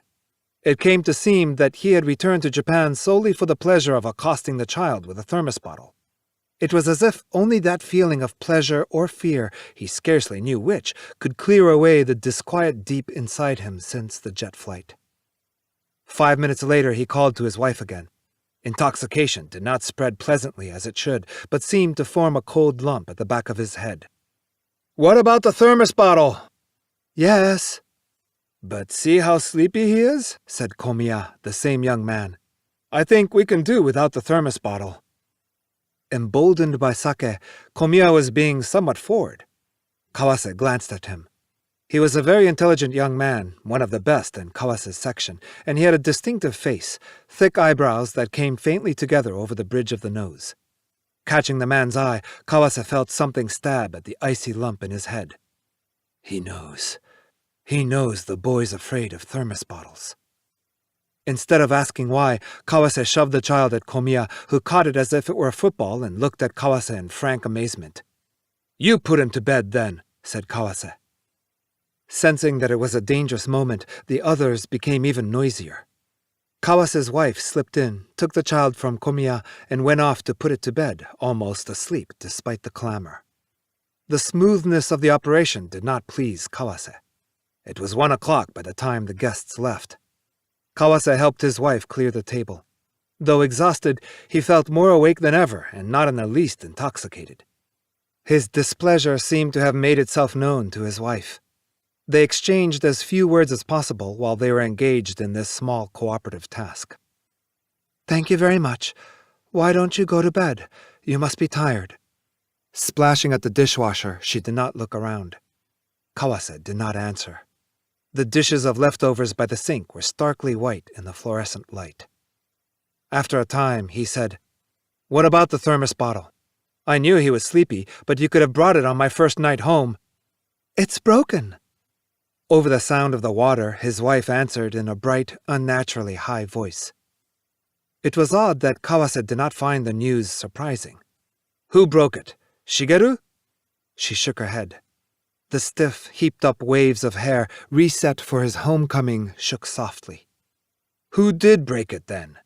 It came to seem that he had returned to Japan solely for the pleasure of accosting the child with a thermos bottle. It was as if only that feeling of pleasure or fear, he scarcely knew which, could clear away the disquiet deep inside him since the jet flight. 5 minutes later he called to his wife again. Intoxication did not spread pleasantly as it should, but seemed to form a cold lump at the back of his head. "What about the thermos bottle?" "Yes." "But see how sleepy he is," said Komiya, the same young man. "I think we can do without the thermos bottle." Emboldened by sake, Komiya was being somewhat forward. Kawase glanced at him. He was a very intelligent young man, one of the best in Kawase's section, and he had a distinctive face, thick eyebrows that came faintly together over the bridge of the nose. Catching the man's eye, Kawase felt something stab at the icy lump in his head. He knows the boy's afraid of thermos bottles. Instead of asking why, Kawase shoved the child at Komiya, who caught it as if it were a football and looked at Kawase in frank amazement. "You put him to bed, then," said Kawase. Sensing that it was a dangerous moment, the others became even noisier. Kawase's wife slipped in, took the child from Komiya, and went off to put it to bed, almost asleep despite the clamor. The smoothness of the operation did not please Kawase. It was 1 o'clock by the time the guests left. Kawase helped his wife clear the table. Though exhausted, he felt more awake than ever and not in the least intoxicated. His displeasure seemed to have made itself known to his wife. They exchanged as few words as possible while they were engaged in this small cooperative task. "Thank you very much. Why don't you go to bed? You must be tired." Splashing at the dishwasher, she did not look around. Kawase did not answer. The dishes of leftovers by the sink were starkly white in the fluorescent light. After a time, he said, "What about the thermos bottle? I knew he was sleepy, but you could have brought it on my first night home." "It's broken." Over the sound of the water, his wife answered in a bright, unnaturally high voice. It was odd that Kawase did not find the news surprising. "Who broke it? Shigeru?" She shook her head. The stiff, heaped-up waves of hair, reset for his homecoming, shook softly. "Who did break it, then?"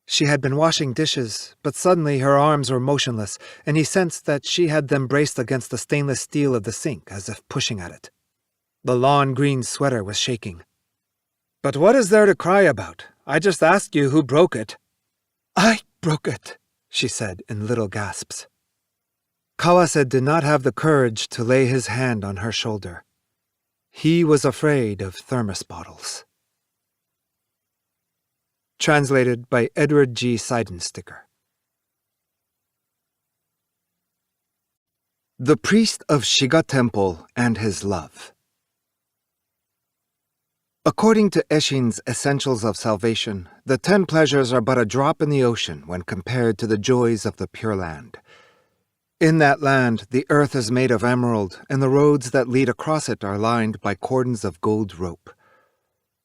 She had been washing dishes, but suddenly her arms were motionless, and he sensed that she had them braced against the stainless steel of the sink, as if pushing at it. The lawn green sweater was shaking. "But what is there to cry about? I just asked you who broke it." "I broke it," she said in little gasps. Kawase did not have the courage to lay his hand on her shoulder. He was afraid of thermos bottles. Translated by Edward G. Seidensticker. The Priest of Shiga Temple and His Love. According to Eshin's Essentials of Salvation, the 10 pleasures are but a drop in the ocean when compared to the joys of the Pure Land. In that land, the earth is made of emerald, and the roads that lead across it are lined by cordons of gold rope.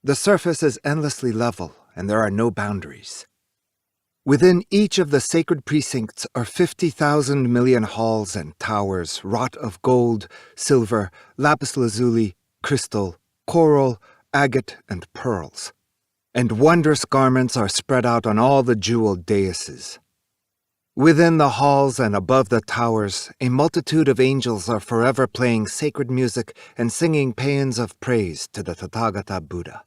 The surface is endlessly level, and there are no boundaries. Within each of the sacred precincts are 50,000 million halls and towers wrought of gold, silver, lapis lazuli, crystal, coral, agate, and pearls. And wondrous garments are spread out on all the jeweled daises. Within the halls and above the towers, a multitude of angels are forever playing sacred music and singing paeans of praise to the Tathagata Buddha.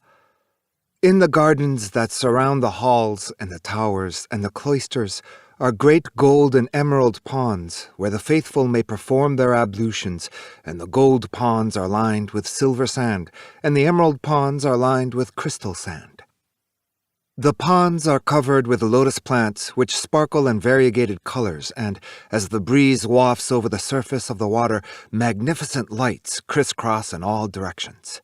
In the gardens that surround the halls and the towers and the cloisters are great gold and emerald ponds where the faithful may perform their ablutions, and the gold ponds are lined with silver sand, and the emerald ponds are lined with crystal sand. The ponds are covered with lotus plants which sparkle in variegated colors, and, as the breeze wafts over the surface of the water, magnificent lights crisscross in all directions.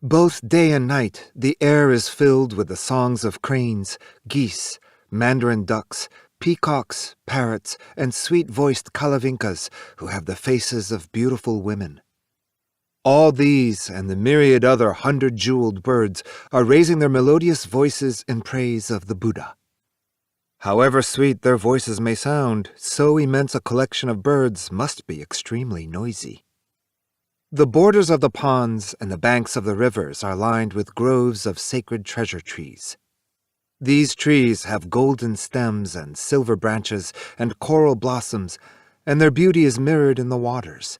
Both day and night, the air is filled with the songs of cranes, geese, mandarin ducks, peacocks, parrots, and sweet-voiced kalavinkas who have the faces of beautiful women. All these and the myriad other 100-jeweled birds are raising their melodious voices in praise of the Buddha. However sweet their voices may sound, so immense a collection of birds must be extremely noisy. The borders of the ponds and the banks of the rivers are lined with groves of sacred treasure trees. These trees have golden stems and silver branches and coral blossoms, and their beauty is mirrored in the waters.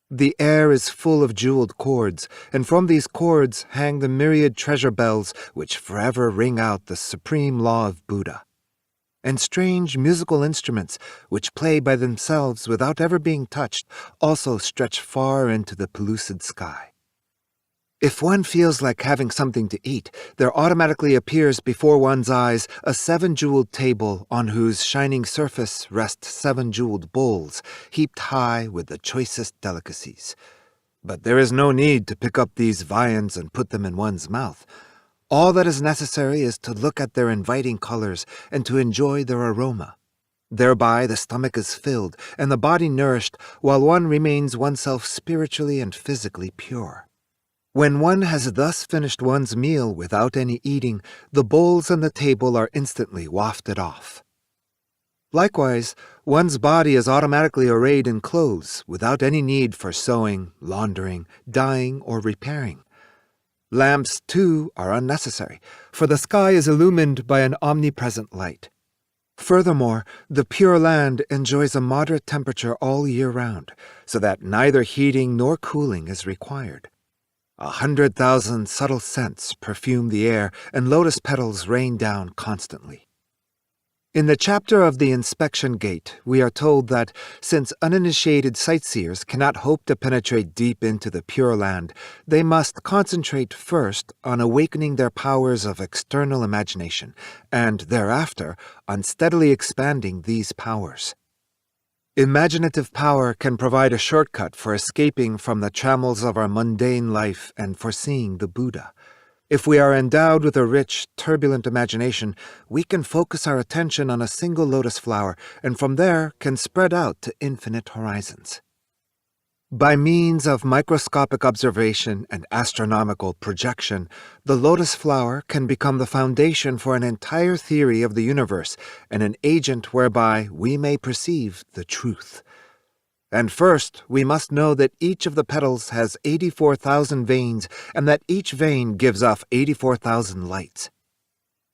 The air is full of jeweled cords, and from these cords hang the myriad treasure bells which forever ring out the supreme law of Buddha. And strange musical instruments, which play by themselves without ever being touched, also stretch far into the pellucid sky. If one feels like having something to eat, there automatically appears before one's eyes a 7-jeweled table on whose shining surface rest 7 jeweled bowls, heaped high with the choicest delicacies. But there is no need to pick up these viands and put them in one's mouth. All that is necessary is to look at their inviting colors and to enjoy their aroma. Thereby the stomach is filled and the body nourished, while one remains oneself spiritually and physically pure. When one has thus finished one's meal without any eating, the bowls on the table are instantly wafted off. Likewise, one's body is automatically arrayed in clothes without any need for sewing, laundering, dyeing, or repairing. Lamps, too, are unnecessary, for the sky is illumined by an omnipresent light. Furthermore, the Pure Land enjoys a moderate temperature all year round, so that neither heating nor cooling is required. 100,000 subtle scents perfume the air, and lotus petals rain down constantly. In the chapter of the inspection gate, we are told that since uninitiated sightseers cannot hope to penetrate deep into the Pure Land, they must concentrate first on awakening their powers of external imagination, and thereafter on steadily expanding these powers. Imaginative power can provide a shortcut for escaping from the trammels of our mundane life and for seeing the Buddha. If we are endowed with a rich, turbulent imagination, we can focus our attention on a single lotus flower and from there can spread out to infinite horizons. By means of microscopic observation and astronomical projection, the lotus flower can become the foundation for an entire theory of the universe and an agent whereby we may perceive the truth. And first, we must know that each of the petals has 84,000 veins and that each vein gives off 84,000 lights.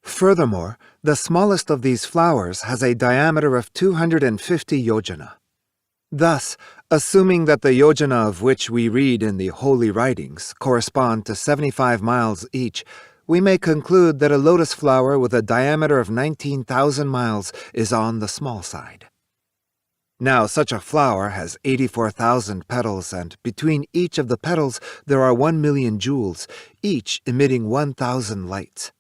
Furthermore, the smallest of these flowers has a diameter of 250 yojana. Thus, assuming that the yojana of which we read in the holy writings correspond to 75 miles each, we may conclude that a lotus flower with a diameter of 19,000 miles is on the small side. Now, such a flower has 84,000 petals, and between each of the petals there are 1,000,000 jewels, each emitting 1,000 lights.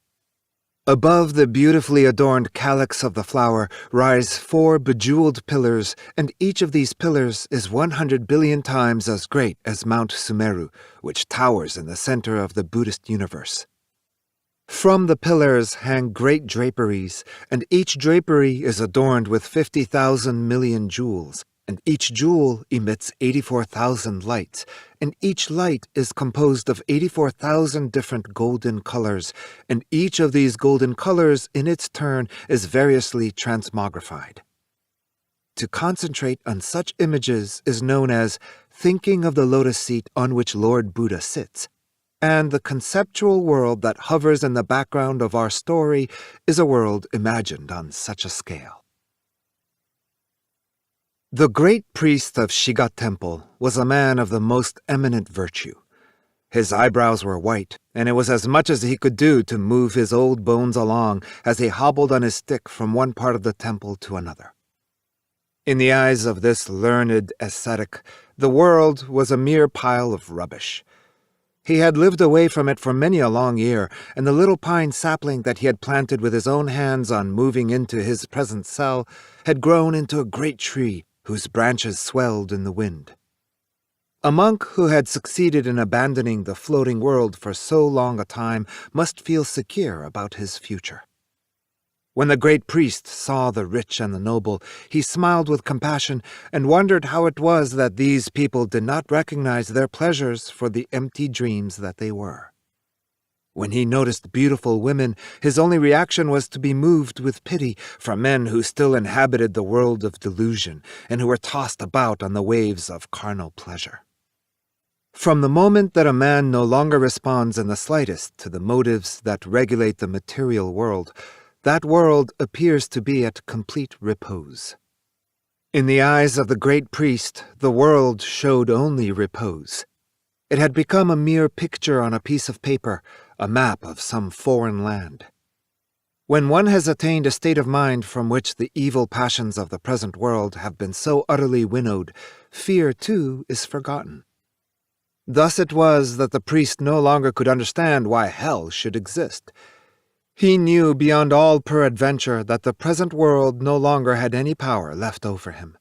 Above the beautifully adorned calyx of the flower rise 4 bejeweled pillars, and each of these pillars is 100 billion times as great as Mount Sumeru, which towers in the center of the Buddhist universe. From the pillars hang great draperies, and each drapery is adorned with 50,000 million jewels, and each jewel emits 84,000 lights, and each light is composed of 84,000 different golden colors, and each of these golden colors in its turn is variously transmogrified. To concentrate on such images is known as thinking of the lotus seat on which Lord Buddha sits, and the conceptual world that hovers in the background of our story is a world imagined on such a scale. The great priest of Shiga Temple was a man of the most eminent virtue. His eyebrows were white, and it was as much as he could do to move his old bones along as he hobbled on his stick from one part of the temple to another. In the eyes of this learned ascetic, the world was a mere pile of rubbish. He had lived away from it for many a long year, and the little pine sapling that he had planted with his own hands on moving into his present cell had grown into a great tree whose branches swelled in the wind. A monk who had succeeded in abandoning the floating world for so long a time must feel secure about his future. When the great priest saw the rich and the noble, he smiled with compassion and wondered how it was that these people did not recognize their pleasures for the empty dreams that they were. When he noticed beautiful women, his only reaction was to be moved with pity for men who still inhabited the world of delusion and who were tossed about on the waves of carnal pleasure. From the moment that a man no longer responds in the slightest to the motives that regulate the material world, that world appears to be at complete repose. In the eyes of the great priest, the world showed only repose. It had become a mere picture on a piece of paper, a map of some foreign land. When one has attained a state of mind from which the evil passions of the present world have been so utterly winnowed, fear, too, is forgotten. Thus it was that the priest no longer could understand why hell should exist. He knew beyond all peradventure that the present world no longer had any power left over him.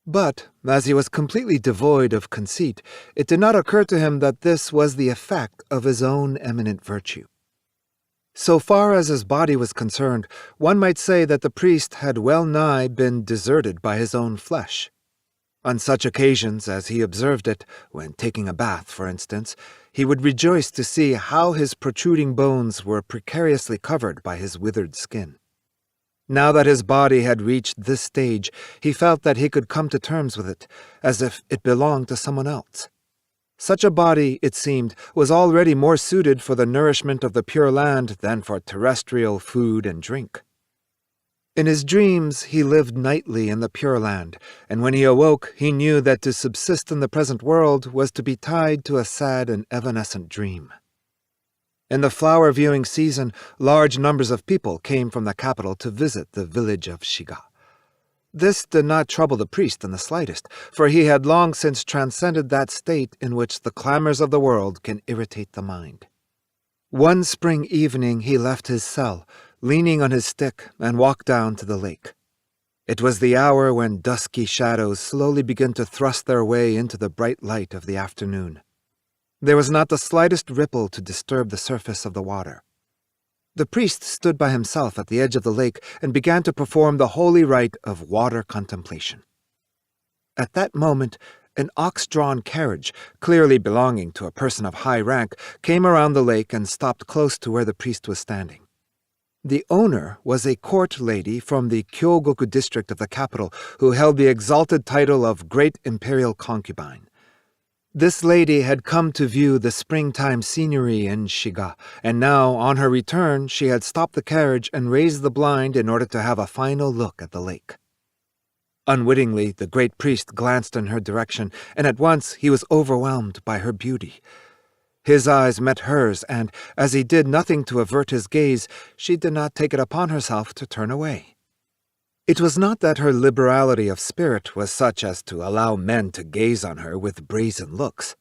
But, as he was completely devoid of conceit, it did not occur to him that this was the effect of his own eminent virtue. So far as his body was concerned, one might say that the priest had well nigh been deserted by his own flesh. On such occasions as he observed it, when taking a bath, for instance, he would rejoice to see how his protruding bones were precariously covered by his withered skin. Now that his body had reached this stage, he felt that he could come to terms with it, as if it belonged to someone else. Such a body, it seemed, was already more suited for the nourishment of the Pure Land than for terrestrial food and drink. In his dreams he lived nightly in the Pure Land, and when he awoke he knew that to subsist in the present world was to be tied to a sad and evanescent dream. In the flower-viewing season, large numbers of people came from the capital to visit the village of Shiga. This did not trouble the priest in the slightest, for he had long since transcended that state in which the clamors of the world can irritate the mind. One spring evening he left his cell, leaning on his stick, and walked down to the lake. It was the hour when dusky shadows slowly begin to thrust their way into the bright light of the afternoon. There was not the slightest ripple to disturb the surface of the water. The priest stood by himself at the edge of the lake and began to perform the holy rite of water contemplation. At that moment, an ox-drawn carriage, clearly belonging to a person of high rank, came around the lake and stopped close to where the priest was standing. The owner was a court lady from the Kyogoku district of the capital who held the exalted title of Great Imperial Concubine. This lady had come to view the springtime scenery in Shiga, and now, on her return, she had stopped the carriage and raised the blind in order to have a final look at the lake. Unwittingly, the great priest glanced in her direction, and at once he was overwhelmed by her beauty. His eyes met hers, and, as he did nothing to avert his gaze, she did not take it upon herself to turn away. It was not that her liberality of spirit was such as to allow men to gaze on her with brazen looks,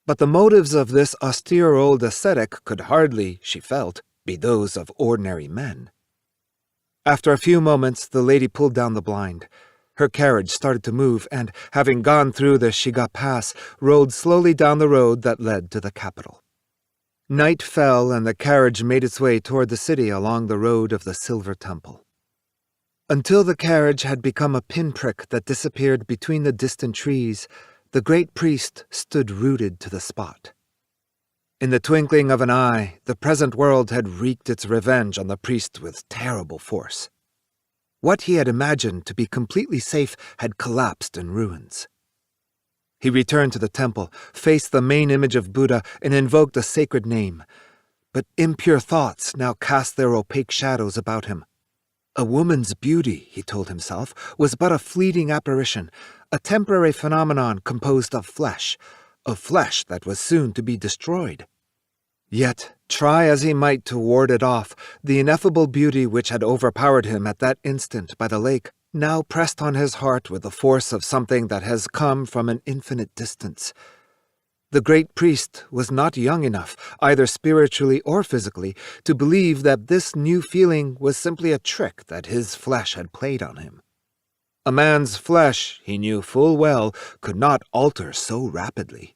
but the motives of this austere old ascetic could hardly, she felt, be those of ordinary men. After a few moments, the lady pulled down the blind. Her carriage started to move, and, having gone through the Shiga Pass, rode slowly down the road that led to the capital. Night fell, and the carriage made its way toward the city along the road of the Silver Temple. Until the carriage had become a pinprick that disappeared between the distant trees, the great priest stood rooted to the spot. In the twinkling of an eye, the present world had wreaked its revenge on the priest with terrible force. What he had imagined to be completely safe had collapsed in ruins. He returned to the temple, faced the main image of Buddha, and invoked a sacred name. But impure thoughts now cast their opaque shadows about him. A woman's beauty, he told himself, was but a fleeting apparition, a temporary phenomenon composed of flesh that was soon to be destroyed. Yet, try as he might to ward it off, the ineffable beauty which had overpowered him at that instant by the lake now pressed on his heart with the force of something that has come from an infinite distance. The great priest was not young enough, either spiritually or physically, to believe that this new feeling was simply a trick that his flesh had played on him. A man's flesh, he knew full well, could not alter so rapidly.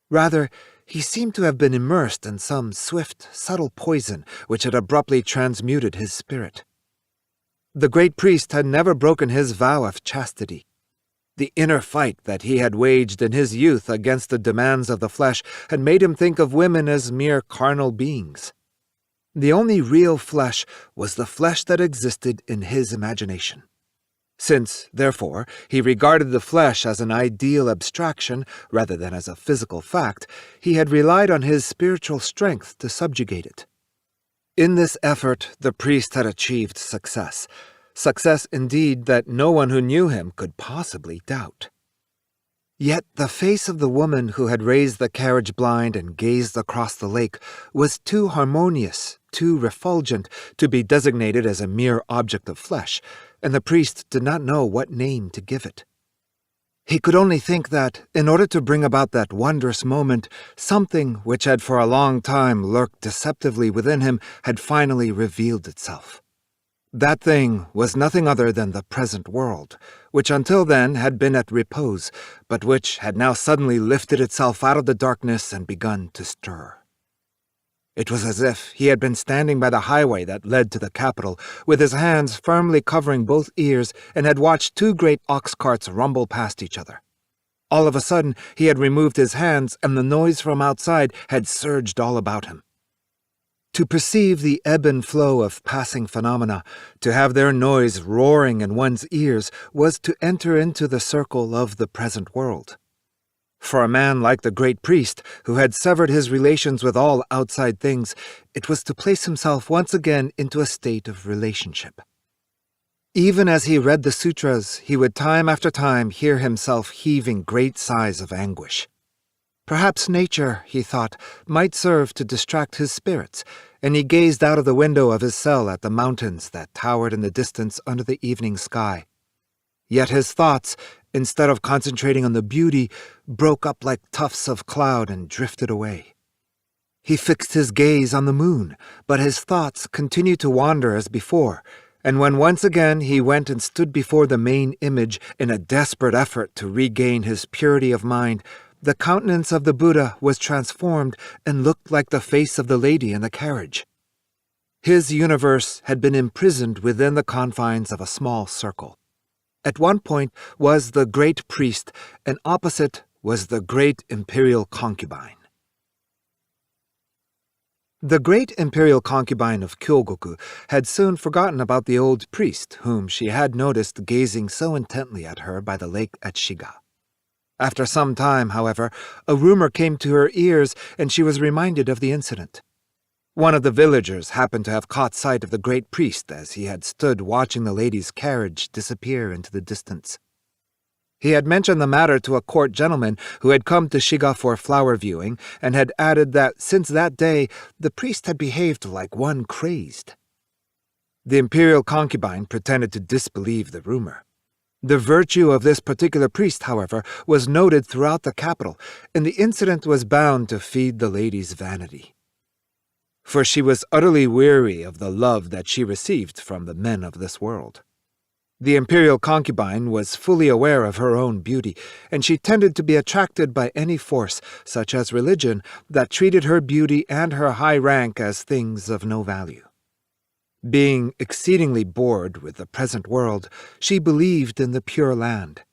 Rather, he seemed to have been immersed in some swift, subtle poison which had abruptly transmuted his spirit. The great priest had never broken his vow of chastity. The inner fight that he had waged in his youth against the demands of the flesh had made him think of women as mere carnal beings. The only real flesh was the flesh that existed in his imagination. Since, therefore, he regarded the flesh as an ideal abstraction rather than as a physical fact, he had relied on his spiritual strength to subjugate it. In this effort, the priest had achieved success. Success, indeed, that no one who knew him could possibly doubt. Yet the face of the woman who had raised the carriage blind and gazed across the lake was too harmonious, too refulgent, to be designated as a mere object of flesh, and the priest did not know what name to give it. He could only think that, in order to bring about that wondrous moment, something which had for a long time lurked deceptively within him had finally revealed itself. That thing was nothing other than the present world, which until then had been at repose, but which had now suddenly lifted itself out of the darkness and begun to stir. It was as if he had been standing by the highway that led to the capital, with his hands firmly covering both ears, and had watched two great ox carts rumble past each other. All of a sudden, he had removed his hands, and the noise from outside had surged all about him. To perceive the ebb and flow of passing phenomena, to have their noise roaring in one's ears, was to enter into the circle of the present world. For a man like the great priest, who had severed his relations with all outside things, it was to place himself once again into a state of relationship. Even as he read the sutras, he would time after time hear himself heaving great sighs of anguish. Perhaps nature, he thought, might serve to distract his spirits, and he gazed out of the window of his cell at the mountains that towered in the distance under the evening sky. Yet his thoughts, instead of concentrating on the beauty, broke up like tufts of cloud and drifted away. He fixed his gaze on the moon, but his thoughts continued to wander as before, and when once again he went and stood before the main image in a desperate effort to regain his purity of mind, the countenance of the Buddha was transformed and looked like the face of the lady in the carriage. His universe had been imprisoned within the confines of a small circle. At one point was the great priest, and opposite was the great imperial concubine. The great imperial concubine of Kyogoku had soon forgotten about the old priest whom she had noticed gazing so intently at her by the lake at Shiga. After some time, however, a rumor came to her ears, and she was reminded of the incident. One of the villagers happened to have caught sight of the great priest as he had stood watching the lady's carriage disappear into the distance. He had mentioned the matter to a court gentleman who had come to Shiga for flower viewing, and had added that since that day the priest had behaved like one crazed. The imperial concubine pretended to disbelieve the rumor. The virtue of this particular priest, however, was noted throughout the capital, and the incident was bound to feed the lady's vanity. For she was utterly weary of the love that she received from the men of this world. The imperial concubine was fully aware of her own beauty, and she tended to be attracted by any force, such as religion, that treated her beauty and her high rank as things of no value. Being exceedingly bored with the present world, she believed in the Pure Land.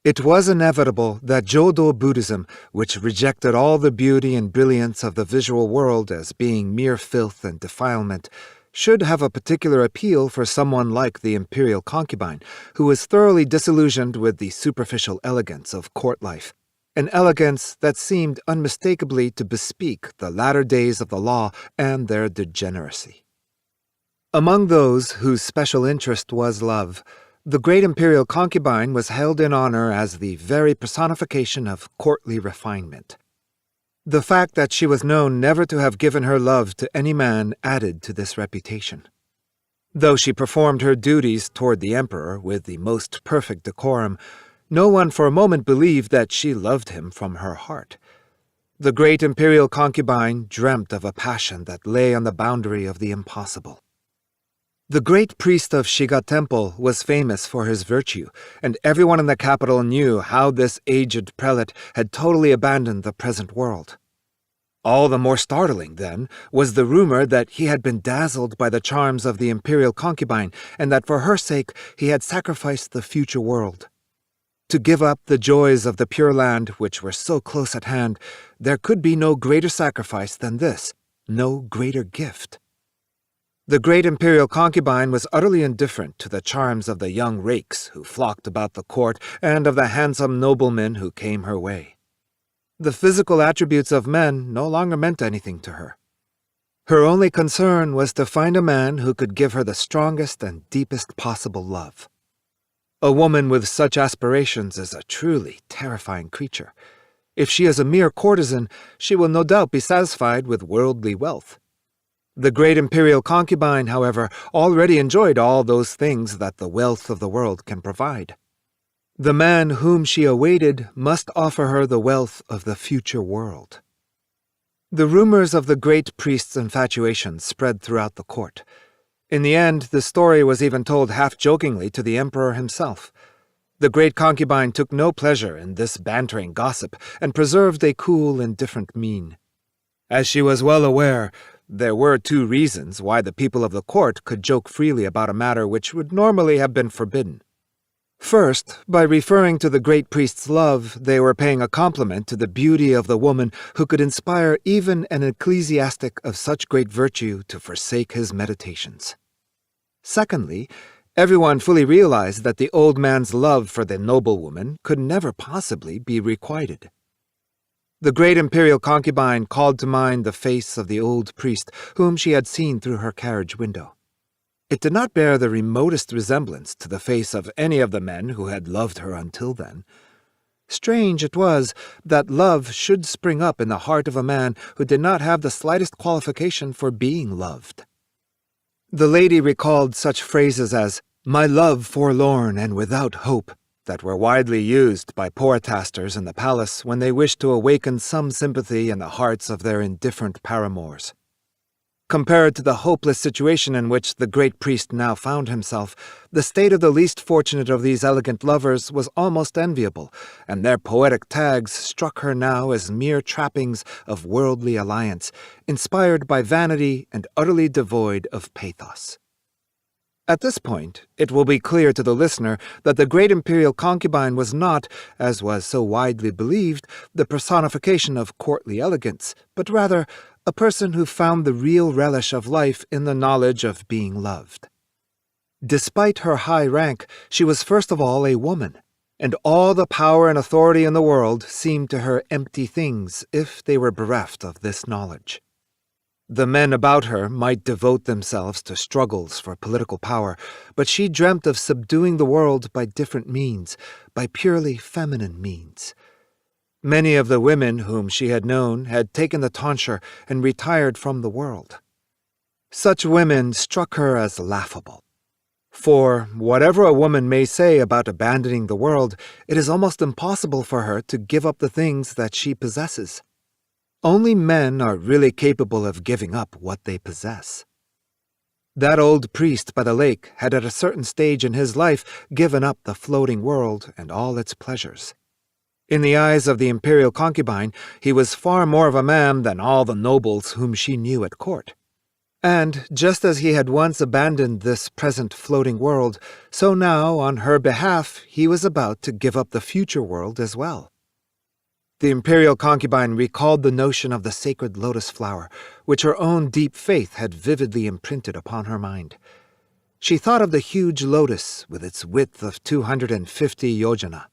It was inevitable that Jodo Buddhism, which rejected all the beauty and brilliance of the visual world as being mere filth and defilement, should have a particular appeal for someone like the imperial concubine, who was thoroughly disillusioned with the superficial elegance of court life, an elegance that seemed unmistakably to bespeak the latter days of the law and their degeneracy. Among those whose special interest was love, the great imperial concubine was held in honor as the very personification of courtly refinement. The fact that she was known never to have given her love to any man added to this reputation. Though she performed her duties toward the emperor with the most perfect decorum, no one for a moment believed that she loved him from her heart. The great imperial concubine dreamt of a passion that lay on the boundary of the impossible. The great priest of Shiga Temple was famous for his virtue, and everyone in the capital knew how this aged prelate had totally abandoned the present world. All the more startling, then, was the rumor that he had been dazzled by the charms of the imperial concubine, and that for her sake he had sacrificed the future world. To give up the joys of the Pure Land, which were so close at hand, there could be no greater sacrifice than this, no greater gift. The great imperial concubine was utterly indifferent to the charms of the young rakes who flocked about the court and of the handsome noblemen who came her way. The physical attributes of men no longer meant anything to her. Her only concern was to find a man who could give her the strongest and deepest possible love. A woman with such aspirations is a truly terrifying creature. If she is a mere courtesan, she will no doubt be satisfied with worldly wealth. The great imperial concubine, however, already enjoyed all those things that the wealth of the world can provide. The man whom she awaited must offer her the wealth of the future world. The rumors of the great priest's infatuation spread throughout the court. In the end, the story was even told half-jokingly to the emperor himself. The great concubine took no pleasure in this bantering gossip, and preserved a cool, indifferent mien. As she was well aware, there were two reasons why the people of the court could joke freely about a matter which would normally have been forbidden. First, by referring to the great priest's love, they were paying a compliment to the beauty of the woman who could inspire even an ecclesiastic of such great virtue to forsake his meditations. Secondly, everyone fully realized that the old man's love for the noble woman could never possibly be requited. The great imperial concubine called to mind the face of the old priest whom she had seen through her carriage window. It did not bear the remotest resemblance to the face of any of the men who had loved her until then. Strange it was that love should spring up in the heart of a man who did not have the slightest qualification for being loved. The lady recalled such phrases as, "My love forlorn and without hope," that were widely used by poetasters in the palace when they wished to awaken some sympathy in the hearts of their indifferent paramours. Compared to the hopeless situation in which the great priest now found himself, the state of the least fortunate of these elegant lovers was almost enviable, and their poetic tags struck her now as mere trappings of worldly alliance, inspired by vanity and utterly devoid of pathos. At this point, it will be clear to the listener that the great imperial concubine was not, as was so widely believed, the personification of courtly elegance, but rather a person who found the real relish of life in the knowledge of being loved. Despite her high rank, she was first of all a woman, and all the power and authority in the world seemed to her empty things if they were bereft of this knowledge. The men about her might devote themselves to struggles for political power, but she dreamt of subduing the world by different means, by purely feminine means. Many of the women whom she had known had taken the tonsure and retired from the world. Such women struck her as laughable. For, whatever a woman may say about abandoning the world, it is almost impossible for her to give up the things that she possesses. Only men are really capable of giving up what they possess. That old priest by the lake had at a certain stage in his life given up the floating world and all its pleasures. In the eyes of the imperial concubine, he was far more of a man than all the nobles whom she knew at court. And, just as he had once abandoned this present floating world, so now, on her behalf, he was about to give up the future world as well. The imperial concubine recalled the notion of the sacred lotus flower, which her own deep faith had vividly imprinted upon her mind. She thought of the huge lotus with its width of 250 yojana.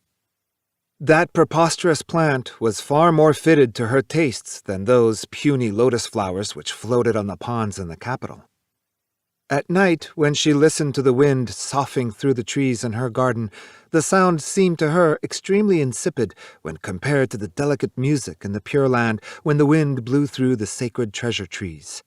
That preposterous plant was far more fitted to her tastes than those puny lotus flowers which floated on the ponds in the capital. At night, when she listened to the wind soughing through the trees in her garden, the sound seemed to her extremely insipid when compared to the delicate music in the Pure Land when the wind blew through the sacred treasure trees.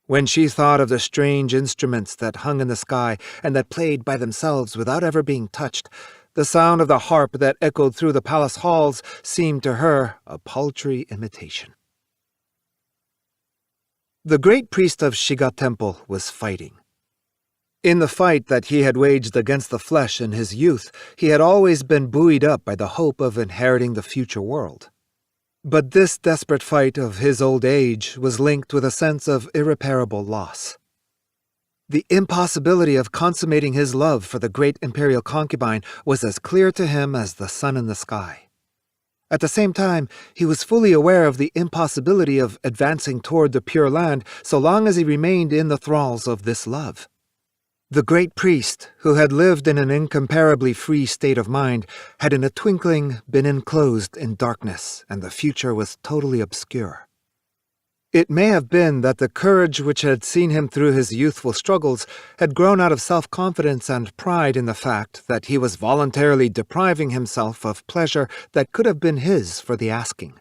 When she thought of the strange instruments that hung in the sky and that played by themselves without ever being touched, the sound of the harp that echoed through the palace halls seemed to her a paltry imitation. The great priest of Shiga Temple was fighting. In the fight that he had waged against the flesh in his youth, he had always been buoyed up by the hope of inheriting the future world. But this desperate fight of his old age was linked with a sense of irreparable loss. The impossibility of consummating his love for the great imperial concubine was as clear to him as the sun in the sky. At the same time, he was fully aware of the impossibility of advancing toward the Pure Land so long as he remained in the thralls of this love. The great priest, who had lived in an incomparably free state of mind, had in a twinkling been enclosed in darkness, and the future was totally obscure. It may have been that the courage which had seen him through his youthful struggles had grown out of self-confidence and pride in the fact that he was voluntarily depriving himself of pleasure that could have been his for the asking.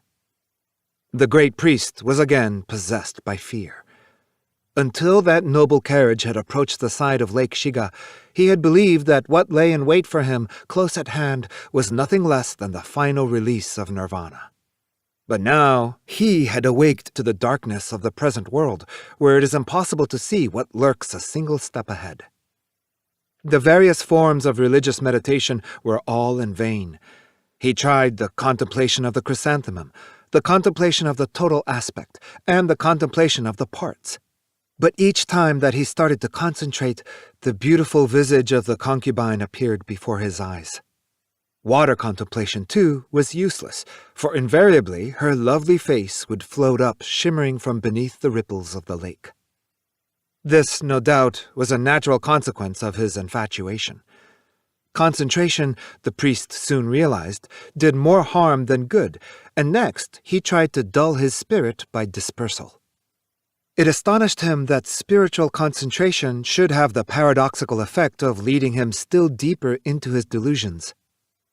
The great priest was again possessed by fear. Until that noble carriage had approached the side of Lake Shiga, he had believed that what lay in wait for him close at hand was nothing less than the final release of nirvana. But now he had awaked to the darkness of the present world, where it is impossible to see what lurks a single step ahead. The various forms of religious meditation were all in vain. He tried the contemplation of the chrysanthemum, the contemplation of the total aspect, and the contemplation of the parts. But each time that he started to concentrate, the beautiful visage of the concubine appeared before his eyes. Water contemplation, too, was useless, for invariably her lovely face would float up shimmering from beneath the ripples of the lake. This, no doubt, was a natural consequence of his infatuation. Concentration, the priest soon realized, did more harm than good, and next he tried to dull his spirit by dispersal. It astonished him that spiritual concentration should have the paradoxical effect of leading him still deeper into his delusions.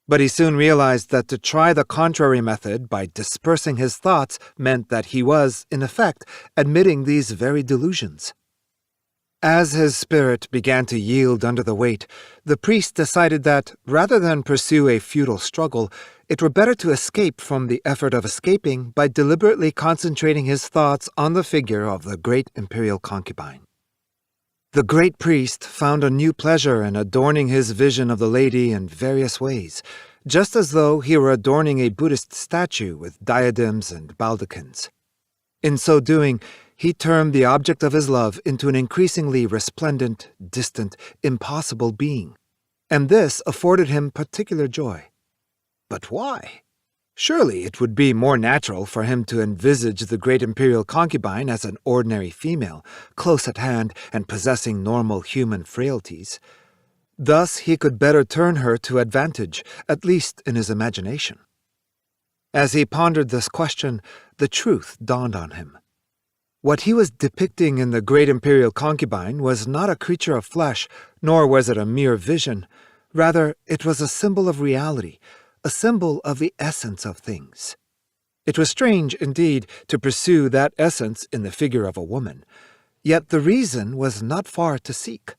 But he soon realized that to try the contrary method by dispersing his thoughts meant that he was, in effect, admitting these very delusions. As his spirit began to yield under the weight, the priest decided that, rather than pursue a futile struggle, it were better to escape from the effort of escaping by deliberately concentrating his thoughts on the figure of the great imperial concubine. The great priest found a new pleasure in adorning his vision of the lady in various ways, just as though he were adorning a Buddhist statue with diadems and baldachins. In so doing, he turned the object of his love into an increasingly resplendent, distant, impossible being, and this afforded him particular joy. But why? Surely it would be more natural for him to envisage the great imperial concubine as an ordinary female, close at hand and possessing normal human frailties. Thus he could better turn her to advantage, at least in his imagination. As he pondered this question, the truth dawned on him. What he was depicting in the great imperial concubine was not a creature of flesh, nor was it a mere vision. Rather, it was a symbol of reality, a symbol of the essence of things. It was strange, indeed, to pursue that essence in the figure of a woman, yet the reason was not far to seek.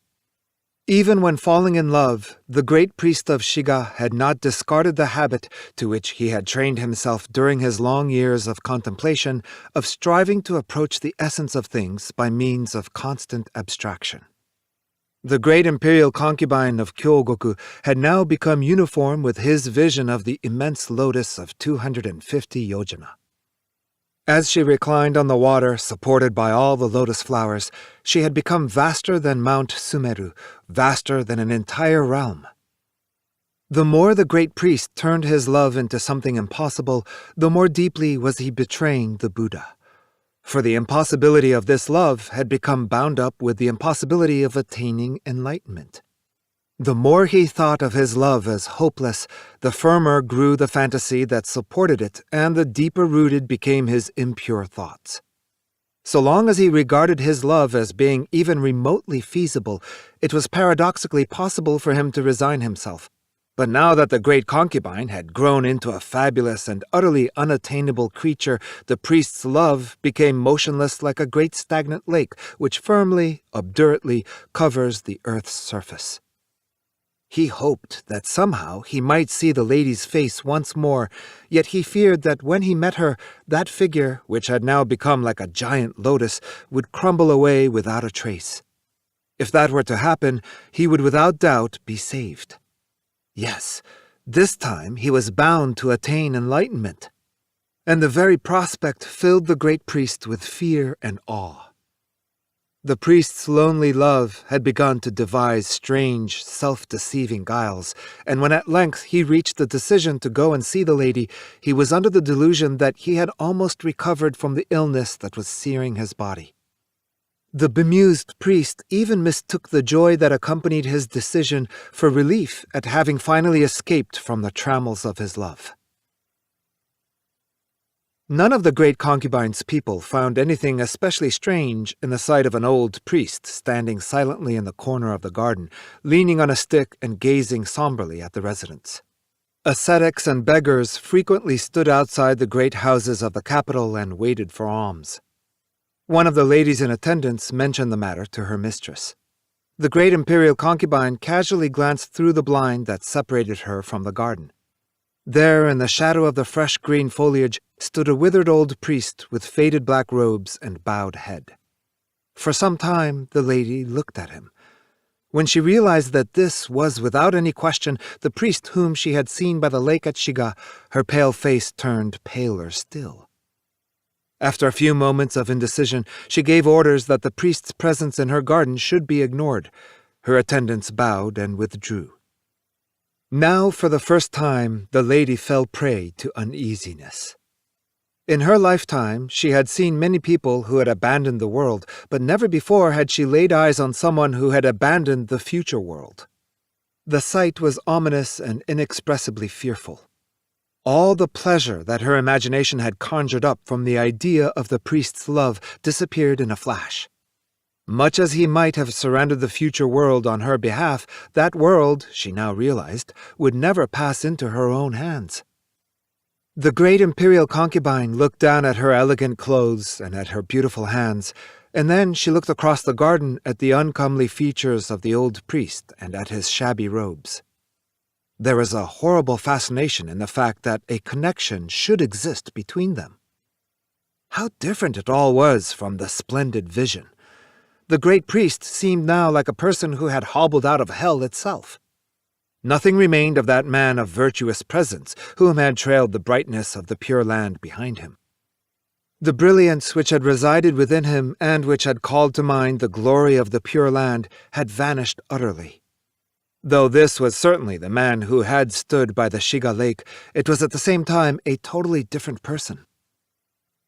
Even when falling in love, the great priest of Shiga had not discarded the habit to which he had trained himself during his long years of contemplation of striving to approach the essence of things by means of constant abstraction. The great imperial concubine of Kyogoku had now become uniform with his vision of the immense lotus of 250 yojana. As she reclined on the water, supported by all the lotus flowers, she had become vaster than Mount Sumeru, vaster than an entire realm. The more the great priest turned his love into something impossible, the more deeply was he betraying the Buddha. For the impossibility of this love had become bound up with the impossibility of attaining enlightenment. The more he thought of his love as hopeless, the firmer grew the fantasy that supported it, and the deeper rooted became his impure thoughts. So long as he regarded his love as being even remotely feasible, it was paradoxically possible for him to resign himself. But now that the great concubine had grown into a fabulous and utterly unattainable creature, the priest's love became motionless like a great stagnant lake which firmly, obdurately covers the earth's surface. He hoped that somehow he might see the lady's face once more, yet he feared that when he met her, that figure, which had now become like a giant lotus, would crumble away without a trace. If that were to happen, he would without doubt be saved. Yes, this time he was bound to attain enlightenment. And the very prospect filled the great priest with fear and awe. The priest's lonely love had begun to devise strange, self-deceiving guiles, and when at length he reached the decision to go and see the lady, he was under the delusion that he had almost recovered from the illness that was searing his body. The bemused priest even mistook the joy that accompanied his decision for relief at having finally escaped from the trammels of his love. None of the great concubine's people found anything especially strange in the sight of an old priest standing silently in the corner of the garden, leaning on a stick and gazing somberly at the residents. Ascetics and beggars frequently stood outside the great houses of the capital and waited for alms. One of the ladies in attendance mentioned the matter to her mistress. The great imperial concubine casually glanced through the blind that separated her from the garden. There, in the shadow of the fresh green foliage, stood a withered old priest with faded black robes and bowed head. For some time the lady looked at him. When she realized that this was without any question the priest whom she had seen by the lake at Shiga, her pale face turned paler still. After a few moments of indecision, she gave orders that the priest's presence in her garden should be ignored. Her attendants bowed and withdrew. Now, for the first time, the lady fell prey to uneasiness. In her lifetime, she had seen many people who had abandoned the world, but never before had she laid eyes on someone who had abandoned the future world. The sight was ominous and inexpressibly fearful. All the pleasure that her imagination had conjured up from the idea of the priest's love disappeared in a flash. Much as he might have surrendered the future world on her behalf, that world, she now realized, would never pass into her own hands. The great imperial concubine looked down at her elegant clothes and at her beautiful hands, and then she looked across the garden at the uncomely features of the old priest and at his shabby robes. There was a horrible fascination in the fact that a connection should exist between them. How different it all was from the splendid vision. The great priest seemed now like a person who had hobbled out of hell itself. Nothing remained of that man of virtuous presence whom had trailed the brightness of the Pure Land behind him. The brilliance which had resided within him and which had called to mind the glory of the Pure Land had vanished utterly. Though this was certainly the man who had stood by the Shiga Lake, it was at the same time a totally different person.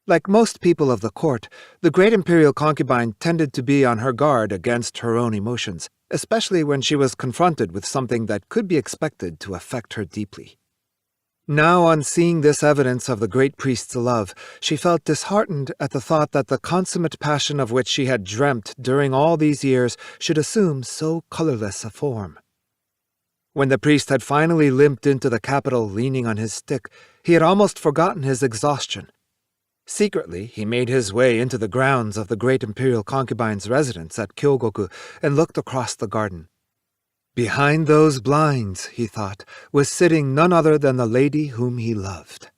Like most people of the court, the great imperial concubine tended to be on her guard against her own emotions, especially when she was confronted with something that could be expected to affect her deeply. Now, on seeing this evidence of the great priest's love, she felt disheartened at the thought that the consummate passion of which she had dreamt during all these years should assume so colorless a form. When the priest had finally limped into the capital leaning on his stick, he had almost forgotten his exhaustion. Secretly, he made his way into the grounds of the great imperial concubine's residence at Kyogoku and looked across the garden. Behind those blinds, he thought, was sitting none other than the lady whom he loved.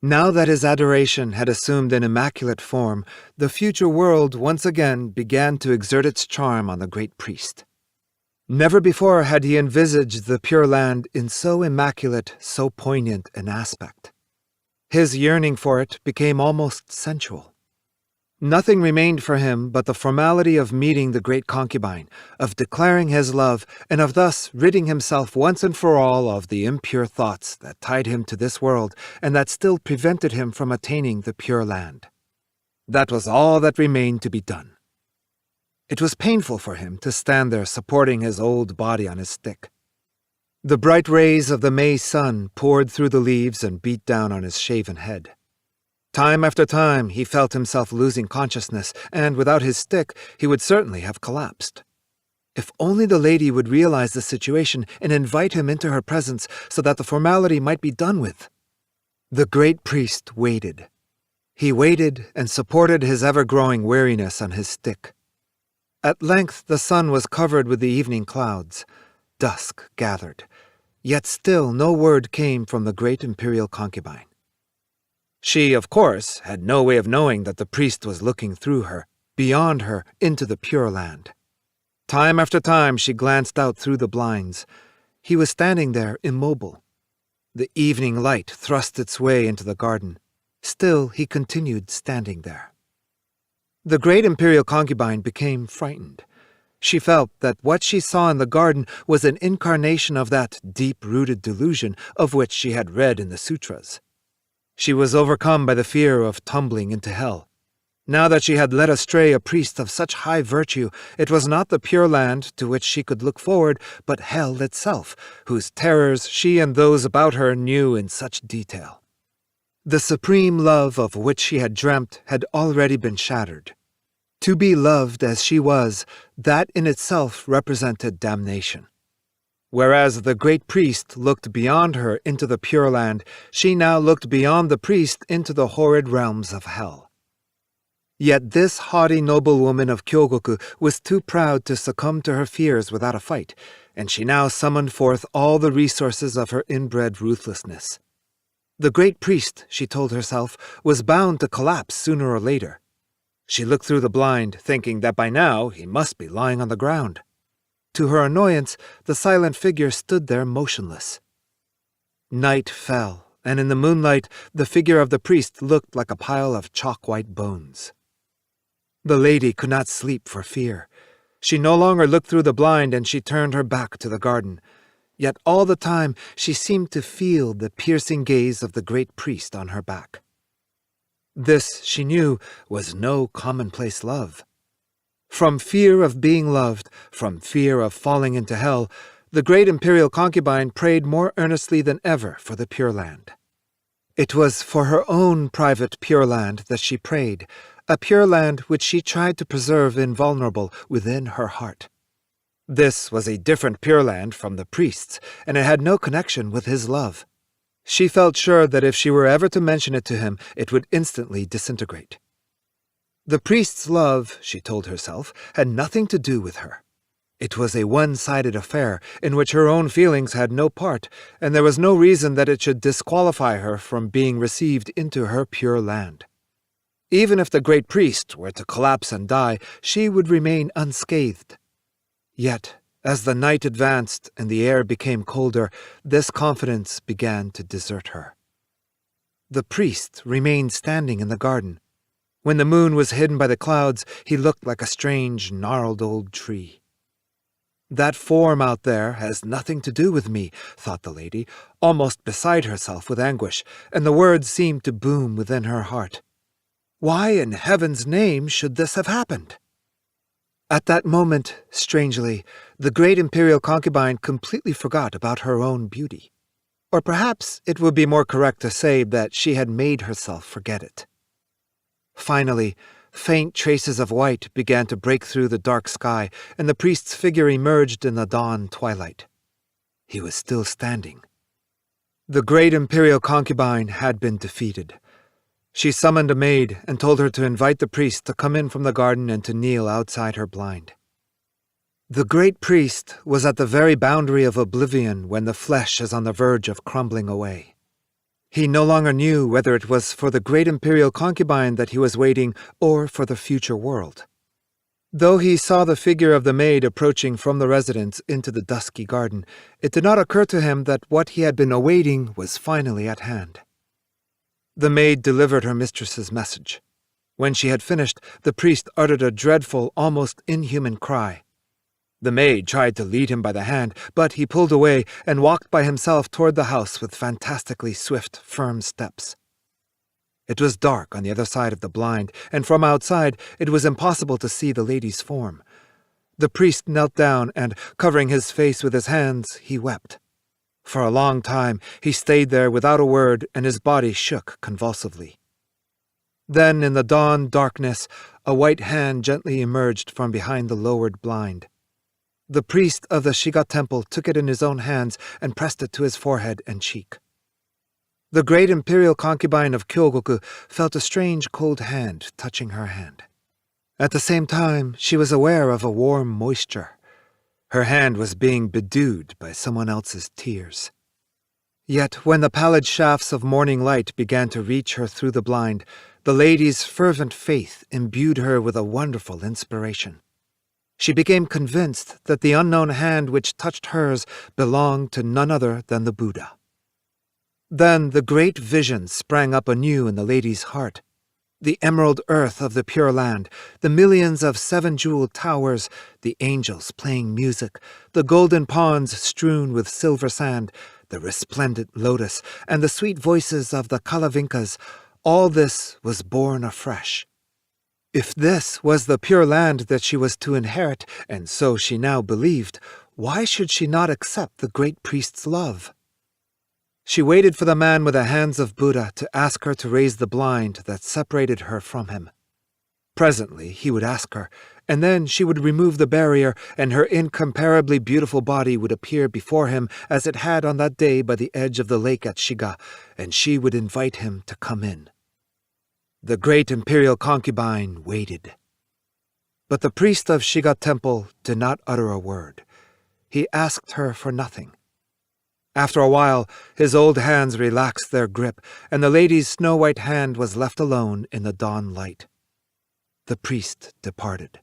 Now that his adoration had assumed an immaculate form, the future world once again began to exert its charm on the great priest. Never before had he envisaged the Pure Land in so immaculate, so poignant an aspect. His yearning for it became almost sensual. Nothing remained for him but the formality of meeting the great concubine, of declaring his love, and of thus ridding himself once and for all of the impure thoughts that tied him to this world and that still prevented him from attaining the Pure Land. That was all that remained to be done. It was painful for him to stand there supporting his old body on his stick. The bright rays of the May sun poured through the leaves and beat down on his shaven head. Time after time he felt himself losing consciousness, and without his stick he would certainly have collapsed. If only the lady would realize the situation and invite him into her presence so that the formality might be done with. The great priest waited. He waited and supported his ever-growing weariness on his stick. At length the sun was covered with the evening clouds. Dusk gathered, yet still no word came from the great imperial concubine. She, of course, had no way of knowing that the priest was looking through her, beyond her, into the Pure Land. Time after time she glanced out through the blinds. He was standing there immobile. The evening light thrust its way into the garden. Still he continued standing there. The great imperial concubine became frightened. She felt that what she saw in the garden was an incarnation of that deep-rooted delusion of which she had read in the sutras. She was overcome by the fear of tumbling into hell. Now that she had led astray a priest of such high virtue, it was not the Pure Land to which she could look forward, but hell itself, whose terrors she and those about her knew in such detail. The supreme love of which she had dreamt had already been shattered. To be loved as she was, that in itself represented damnation. Whereas the great priest looked beyond her into the Pure Land, she now looked beyond the priest into the horrid realms of hell. Yet this haughty noblewoman of Kyogoku was too proud to succumb to her fears without a fight, and she now summoned forth all the resources of her inbred ruthlessness. The great priest, she told herself, was bound to collapse sooner or later. She looked through the blind, thinking that by now he must be lying on the ground. To her annoyance, the silent figure stood there motionless. Night fell, and in the moonlight the figure of the priest looked like a pile of chalk-white bones. The lady could not sleep for fear. She no longer looked through the blind, and she turned her back to the garden. Yet all the time she seemed to feel the piercing gaze of the great priest on her back. This, she knew, was no commonplace love. From fear of being loved, from fear of falling into hell, the great imperial concubine prayed more earnestly than ever for the Pure Land. It was for her own private Pure Land that she prayed, a Pure Land which she tried to preserve invulnerable within her heart. This was a different Pure Land from the priest's, and it had no connection with his love. She felt sure that if she were ever to mention it to him, it would instantly disintegrate. The priest's love, she told herself, had nothing to do with her. It was a one-sided affair in which her own feelings had no part, and there was no reason that it should disqualify her from being received into her Pure Land. Even if the great priest were to collapse and die, she would remain unscathed. Yet, as the night advanced and the air became colder, this confidence began to desert her. The priest remained standing in the garden. When the moon was hidden by the clouds, he looked like a strange, gnarled old tree. That form out there has nothing to do with me, thought the lady, almost beside herself with anguish, and the words seemed to boom within her heart. Why in heaven's name should this have happened? At that moment, strangely, the great imperial concubine completely forgot about her own beauty. Or perhaps it would be more correct to say that she had made herself forget it. Finally, faint traces of white began to break through the dark sky, and the priest's figure emerged in the dawn twilight. He was still standing. The great imperial concubine had been defeated. She summoned a maid and told her to invite the priest to come in from the garden and to kneel outside her blind. The great priest was at the very boundary of oblivion when the flesh is on the verge of crumbling away. He no longer knew whether it was for the great imperial concubine that he was waiting or for the future world. Though he saw the figure of the maid approaching from the residence into the dusky garden, it did not occur to him that what he had been awaiting was finally at hand. The maid delivered her mistress's message. When she had finished, the priest uttered a dreadful, almost inhuman cry. The maid tried to lead him by the hand, but he pulled away and walked by himself toward the house with fantastically swift, firm steps. It was dark on the other side of the blind, and from outside it was impossible to see the lady's form. The priest knelt down and, covering his face with his hands, he wept. For a long time he stayed there without a word, and his body shook convulsively. Then, in the dawn darkness, a white hand gently emerged from behind the lowered blind. The priest of the Shiga temple took it in his own hands and pressed it to his forehead and cheek. The great imperial concubine of Kyogoku felt a strange cold hand touching her hand. At the same time, she was aware of a warm moisture. Her hand was being bedewed by someone else's tears. Yet when the pallid shafts of morning light began to reach her through the blind, the lady's fervent faith imbued her with a wonderful inspiration. She became convinced that the unknown hand which touched hers belonged to none other than the Buddha. Then the great vision sprang up anew in the lady's heart. The emerald earth of the Pure Land, the millions of seven-jeweled towers, the angels playing music, the golden ponds strewn with silver sand, the resplendent lotus, and the sweet voices of the Kalavinkas, all this was born afresh. If this was the Pure Land that she was to inherit, and so she now believed, why should she not accept the great priest's love? She waited for the man with the hands of Buddha to ask her to raise the blind that separated her from him. Presently he would ask her, and then she would remove the barrier, and her incomparably beautiful body would appear before him as it had on that day by the edge of the lake at Shiga, and she would invite him to come in. The great imperial concubine waited. But the priest of Shiga temple did not utter a word. He asked her for nothing. After a while, his old hands relaxed their grip, and the lady's snow-white hand was left alone in the dawn light. The priest departed.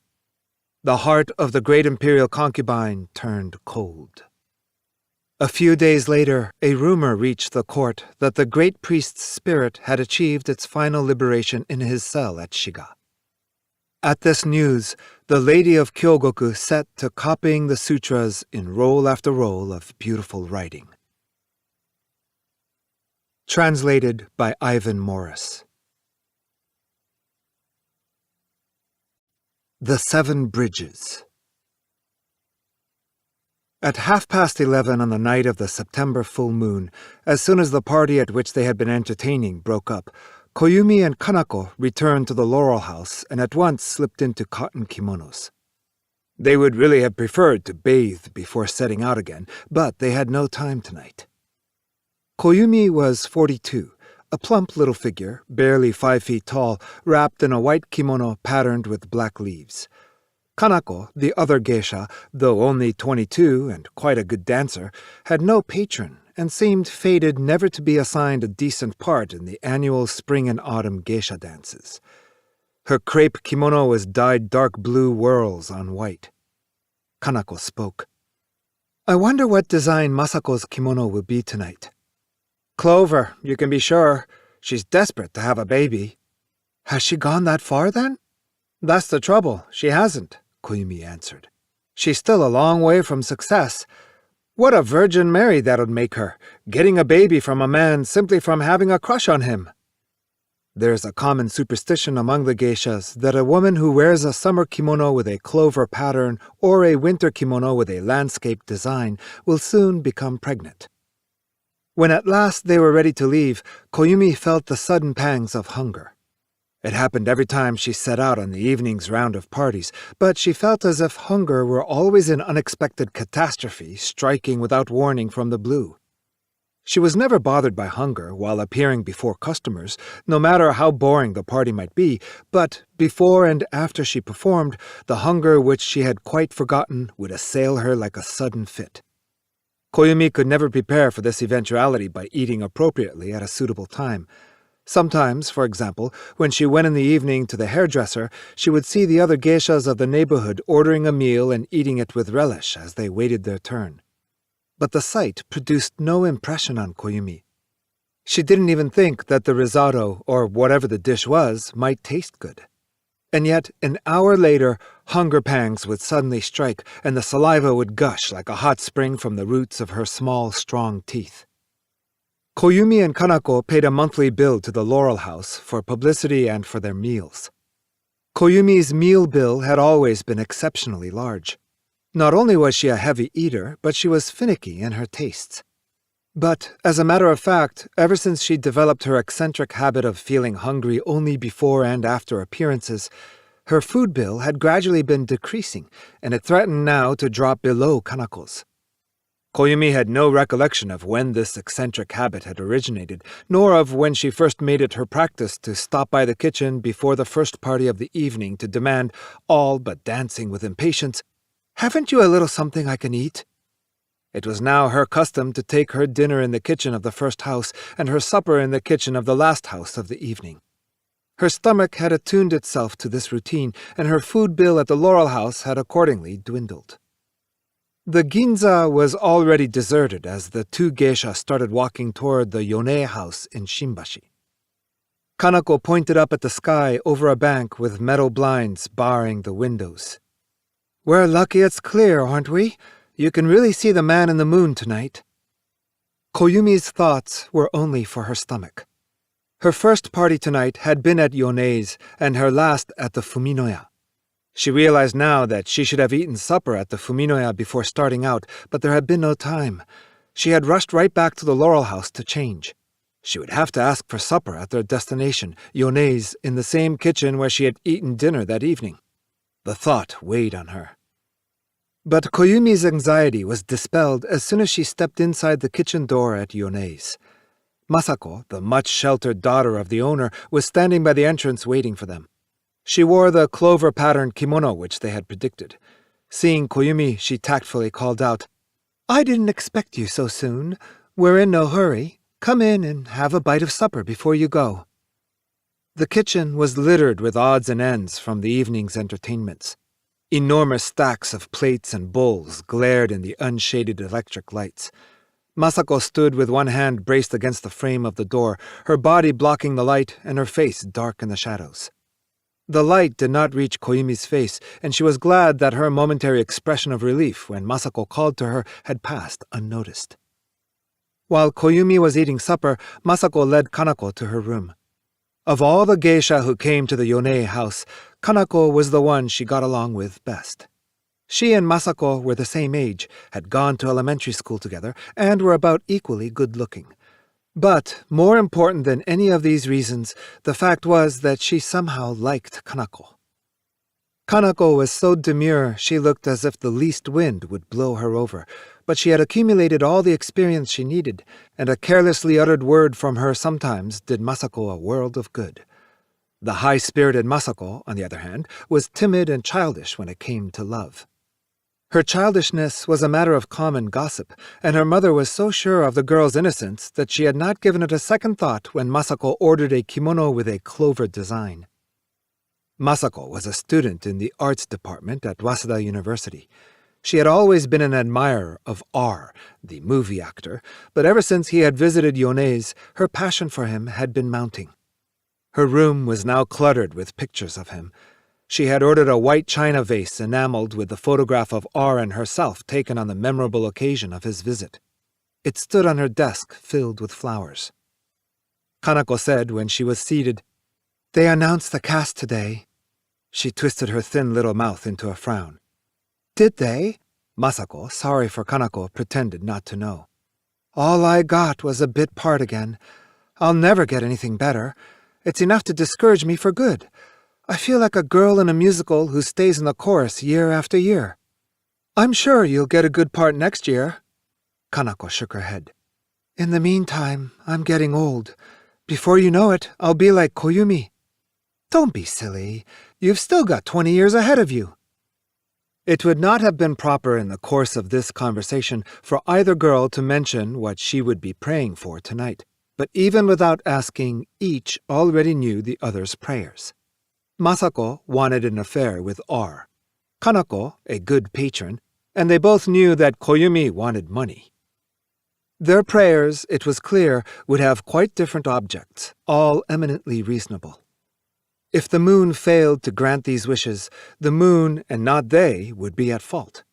The heart of the great imperial concubine turned cold. A few days later, a rumor reached the court that the great priest's spirit had achieved its final liberation in his cell at Shiga. At this news, the lady of Kyogoku set to copying the sutras in roll after roll of beautiful writing. Translated by Ivan Morris. The Seven Bridges. At 11:30 on the night of the September full moon, as soon as the party at which they had been entertaining broke up, Koyumi and Kanako returned to the Laurel House and at once slipped into cotton kimonos. They would really have preferred to bathe before setting out again, but they had no time tonight. Koyumi was 42, a plump little figure, barely 5 feet tall, wrapped in a white kimono patterned with black leaves. Kanako, the other geisha, though only 22 and quite a good dancer, had no patron and seemed fated never to be assigned a decent part in the annual spring and autumn geisha dances. Her crepe kimono was dyed dark blue whorls on white. Kanako spoke. "I wonder what design Masako's kimono will be tonight." "Clover, you can be sure. She's desperate to have a baby." "Has she gone that far, then?" "That's the trouble. She hasn't," Koyumi answered. "She's still a long way from success. What a Virgin Mary that'd make her, getting a baby from a man simply from having a crush on him." There's a common superstition among the geishas that a woman who wears a summer kimono with a clover pattern or a winter kimono with a landscape design will soon become pregnant. When at last they were ready to leave, Koyumi felt the sudden pangs of hunger. It happened every time she set out on the evening's round of parties, but she felt as if hunger were always an unexpected catastrophe striking without warning from the blue. She was never bothered by hunger while appearing before customers, no matter how boring the party might be, but before and after she performed, the hunger which she had quite forgotten would assail her like a sudden fit. Koyumi could never prepare for this eventuality by eating appropriately at a suitable time. Sometimes, for example, when she went in the evening to the hairdresser, she would see the other geishas of the neighborhood ordering a meal and eating it with relish as they waited their turn. But the sight produced no impression on Koyumi. She didn't even think that the risotto, or whatever the dish was, might taste good. And yet, an hour later, hunger pangs would suddenly strike, and the saliva would gush like a hot spring from the roots of her small, strong teeth. Koyumi and Kanako paid a monthly bill to the Laurel House for publicity and for their meals. Koyumi's meal bill had always been exceptionally large. Not only was she a heavy eater, but she was finicky in her tastes. But, as a matter of fact, ever since she developed her eccentric habit of feeling hungry only before and after appearances, her food bill had gradually been decreasing, and it threatened now to drop below Kanako's. Koyumi had no recollection of when this eccentric habit had originated, nor of when she first made it her practice to stop by the kitchen before the first party of the evening to demand, all but dancing with impatience, "Haven't you a little something I can eat?" It was now her custom to take her dinner in the kitchen of the first house and her supper in the kitchen of the last house of the evening. Her stomach had attuned itself to this routine, and her food bill at the Laurel House had accordingly dwindled. The Ginza was already deserted as the two geisha started walking toward the Yone house in Shimbashi. Kanako pointed up at the sky over a bank with metal blinds barring the windows. "We're lucky it's clear, aren't we? You can really see the man in the moon tonight." Koyumi's thoughts were only for her stomach. Her first party tonight had been at Yone's and her last at the Fuminoya. She realized now that she should have eaten supper at the Fuminoya before starting out, but there had been no time. She had rushed right back to the Laurel House to change. She would have to ask for supper at their destination, Yone's, in the same kitchen where she had eaten dinner that evening. The thought weighed on her. But Koyumi's anxiety was dispelled as soon as she stepped inside the kitchen door at Yone's. Masako, the much-sheltered daughter of the owner, was standing by the entrance waiting for them. She wore the clover-patterned kimono which they had predicted. Seeing Koyumi, she tactfully called out, "I didn't expect you so soon. We're in no hurry. Come in and have a bite of supper before you go." The kitchen was littered with odds and ends from the evening's entertainments. Enormous stacks of plates and bowls glared in the unshaded electric lights. Masako stood with one hand braced against the frame of the door, her body blocking the light and her face dark in the shadows. The light did not reach Koyumi's face, and she was glad that her momentary expression of relief when Masako called to her had passed unnoticed. While Koyumi was eating supper, Masako led Kanako to her room. Of all the geisha who came to the Yonei house, Kanako was the one she got along with best. She and Masako were the same age, had gone to elementary school together, and were about equally good-looking. But, more important than any of these reasons, the fact was that she somehow liked Kanako. Kanako was so demure she looked as if the least wind would blow her over, but she had accumulated all the experience she needed, and a carelessly uttered word from her sometimes did Masako a world of good. The high-spirited Masako, on the other hand, was timid and childish when it came to love. Her childishness was a matter of common gossip, and her mother was so sure of the girl's innocence that she had not given it a second thought when Masako ordered a kimono with a clover design. Masako was a student in the arts department at Waseda University. She had always been an admirer of R, the movie actor, but ever since he had visited Yonei's, her passion for him had been mounting. Her room was now cluttered with pictures of him. She had ordered a white china vase enameled with the photograph of R and herself taken on the memorable occasion of his visit. It stood on her desk filled with flowers. Kanako said when she was seated, "They announced the cast today." She twisted her thin little mouth into a frown. "Did they?" Masako, sorry for Kanako, pretended not to know. "All I got was a bit part again. I'll never get anything better. It's enough to discourage me for good. I feel like a girl in a musical who stays in the chorus year after year." "I'm sure you'll get a good part next year." Kanako shook her head. "In the meantime, I'm getting old. Before you know it, I'll be like Koyumi." "Don't be silly. You've still got 20 years ahead of you." It would not have been proper in the course of this conversation for either girl to mention what she would be praying for tonight, but even without asking, each already knew the other's prayers. Masako wanted an affair with R, Kanako a good patron, and they both knew that Koyumi wanted money. Their prayers, it was clear, would have quite different objects, all eminently reasonable. If the moon failed to grant these wishes, the moon, and not they, would be at fault.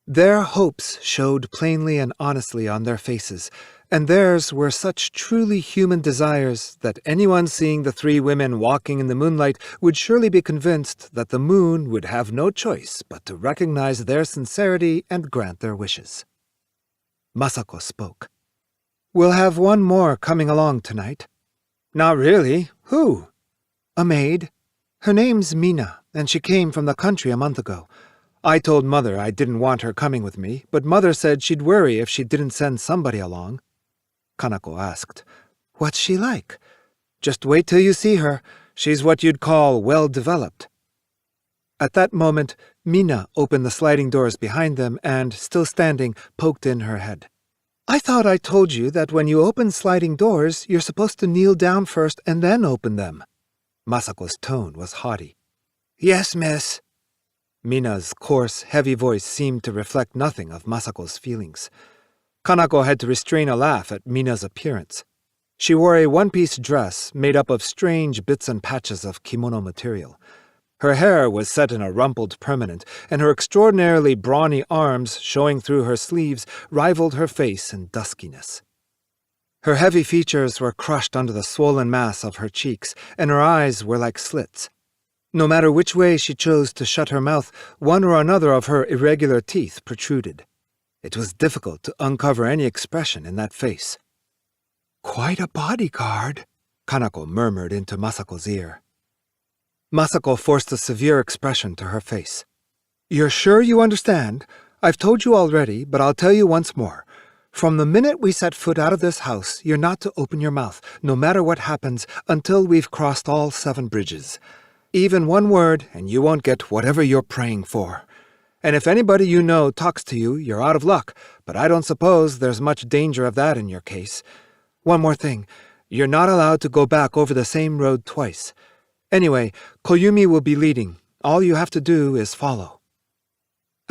Their hopes showed plainly and honestly on their faces, and theirs were such truly human desires that anyone seeing the three women walking in the moonlight would surely be convinced that the moon would have no choice but to recognize their sincerity and grant their wishes. Masako spoke. "We'll have one more coming along tonight." "Not really. Who?" "A maid. Her name's Mina, and she came from the country a month ago. I told Mother I didn't want her coming with me, but Mother said she'd worry if she didn't send somebody along." Kanako asked, "What's she like?" "Just wait till you see her. She's what you'd call well-developed." At that moment, Mina opened the sliding doors behind them and, still standing, poked in her head. "I thought I told you that when you open sliding doors, you're supposed to kneel down first and then open them." Masako's tone was haughty. "Yes, miss." Mina's coarse, heavy voice seemed to reflect nothing of Masako's feelings. Kanako had to restrain a laugh at Mina's appearance. She wore a one-piece dress made up of strange bits and patches of kimono material. Her hair was set in a rumpled permanent, and her extraordinarily brawny arms, showing through her sleeves, rivaled her face in duskiness. Her heavy features were crushed under the swollen mass of her cheeks, and her eyes were like slits. No matter which way she chose to shut her mouth, one or another of her irregular teeth protruded. It was difficult to uncover any expression in that face. "Quite a bodyguard," Kanako murmured into Masako's ear. Masako forced a severe expression to her face. "You're sure you understand? I've told you already, but I'll tell you once more. From the minute we set foot out of this house, you're not to open your mouth, no matter what happens, until we've crossed all 7 bridges. Even one word, and you won't get whatever you're praying for. And if anybody you know talks to you, you're out of luck, but I don't suppose there's much danger of that in your case. One more thing, you're not allowed to go back over the same road twice. Anyway, Koyumi will be leading. All you have to do is follow."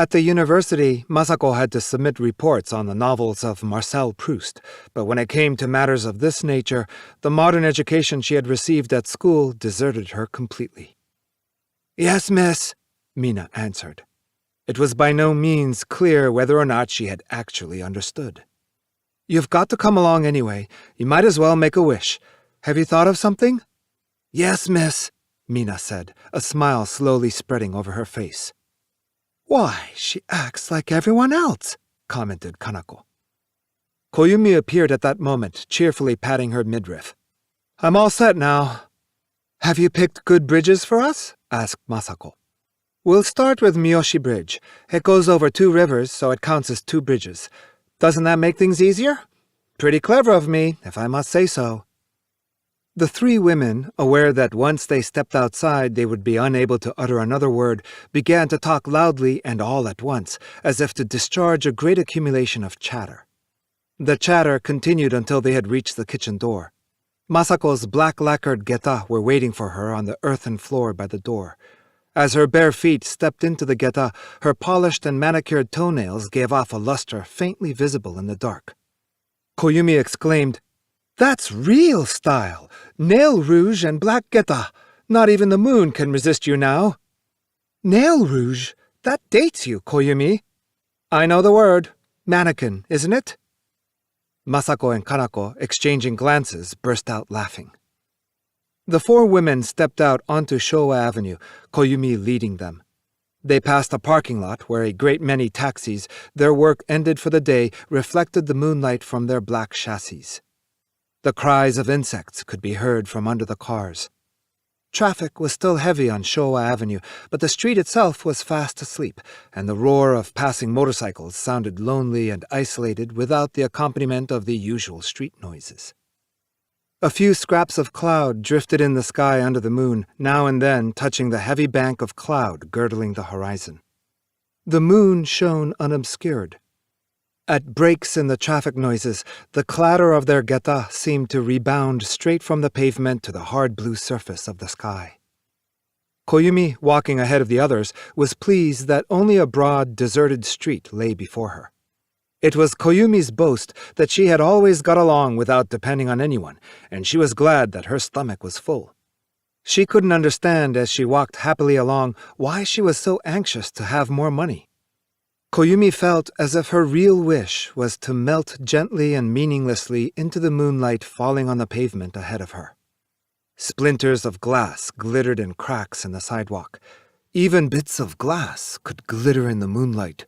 At the university, Masako had to submit reports on the novels of Marcel Proust, but when it came to matters of this nature, the modern education she had received at school deserted her completely. "Yes, miss," Mina answered. It was by no means clear whether or not she had actually understood. "You've got to come along anyway. You might as well make a wish. Have you thought of something?" "Yes, miss," Mina said, a smile slowly spreading over her face. "Why, she acts like everyone else," commented Kanako. Koyumi appeared at that moment, cheerfully patting her midriff. "I'm all set now." "Have you picked good bridges for us?" asked Masako. "We'll start with Miyoshi Bridge. It goes over 2 rivers, so it counts as 2 bridges. Doesn't that make things easier? Pretty clever of me, if I must say so." The 3 women, aware that once they stepped outside they would be unable to utter another word, began to talk loudly and all at once, as if to discharge a great accumulation of chatter. The chatter continued until they had reached the kitchen door. Masako's black-lacquered geta were waiting for her on the earthen floor by the door. As her bare feet stepped into the geta, her polished and manicured toenails gave off a luster faintly visible in the dark. Koyumi exclaimed, "That's real style! Nail rouge and black geta! Not even the moon can resist you now." "Nail rouge? That dates you, Koyumi." "I know the word. Mannequin, isn't it?" Masako and Kanako, exchanging glances, burst out laughing. The 4 women stepped out onto Showa Avenue, Koyumi leading them. They passed a parking lot where a great many taxis, their work ended for the day, reflected the moonlight from their black chassis. The cries of insects could be heard from under the cars. Traffic was still heavy on Showa Avenue, but the street itself was fast asleep, and the roar of passing motorcycles sounded lonely and isolated without the accompaniment of the usual street noises. A few scraps of cloud drifted in the sky under the moon, now and then touching the heavy bank of cloud girdling the horizon. The moon shone unobscured. At breaks in the traffic noises, the clatter of their geta seemed to rebound straight from the pavement to the hard blue surface of the sky. Koyumi, walking ahead of the others, was pleased that only a broad, deserted street lay before her. It was Koyumi's boast that she had always got along without depending on anyone, and she was glad that her stomach was full. She couldn't understand as she walked happily along why she was so anxious to have more money. Koyumi felt as if her real wish was to melt gently and meaninglessly into the moonlight falling on the pavement ahead of her. Splinters of glass glittered in cracks in the sidewalk. Even bits of glass could glitter in the moonlight.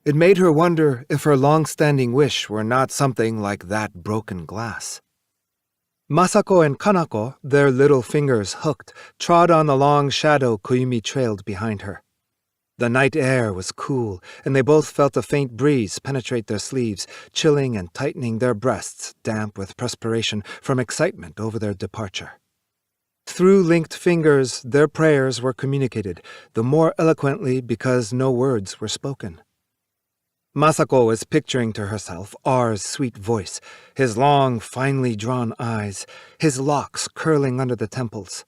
It made her wonder if her long-standing wish were not something like that broken glass. Masako and Kanako, their little fingers hooked, trod on the long shadow Koyumi trailed behind her. The night air was cool, and they both felt a faint breeze penetrate their sleeves, chilling and tightening their breasts, damp with perspiration from excitement over their departure. Through linked fingers, their prayers were communicated, the more eloquently because no words were spoken. Masako was picturing to herself R's sweet voice, his long, finely drawn eyes, his locks curling under the temples.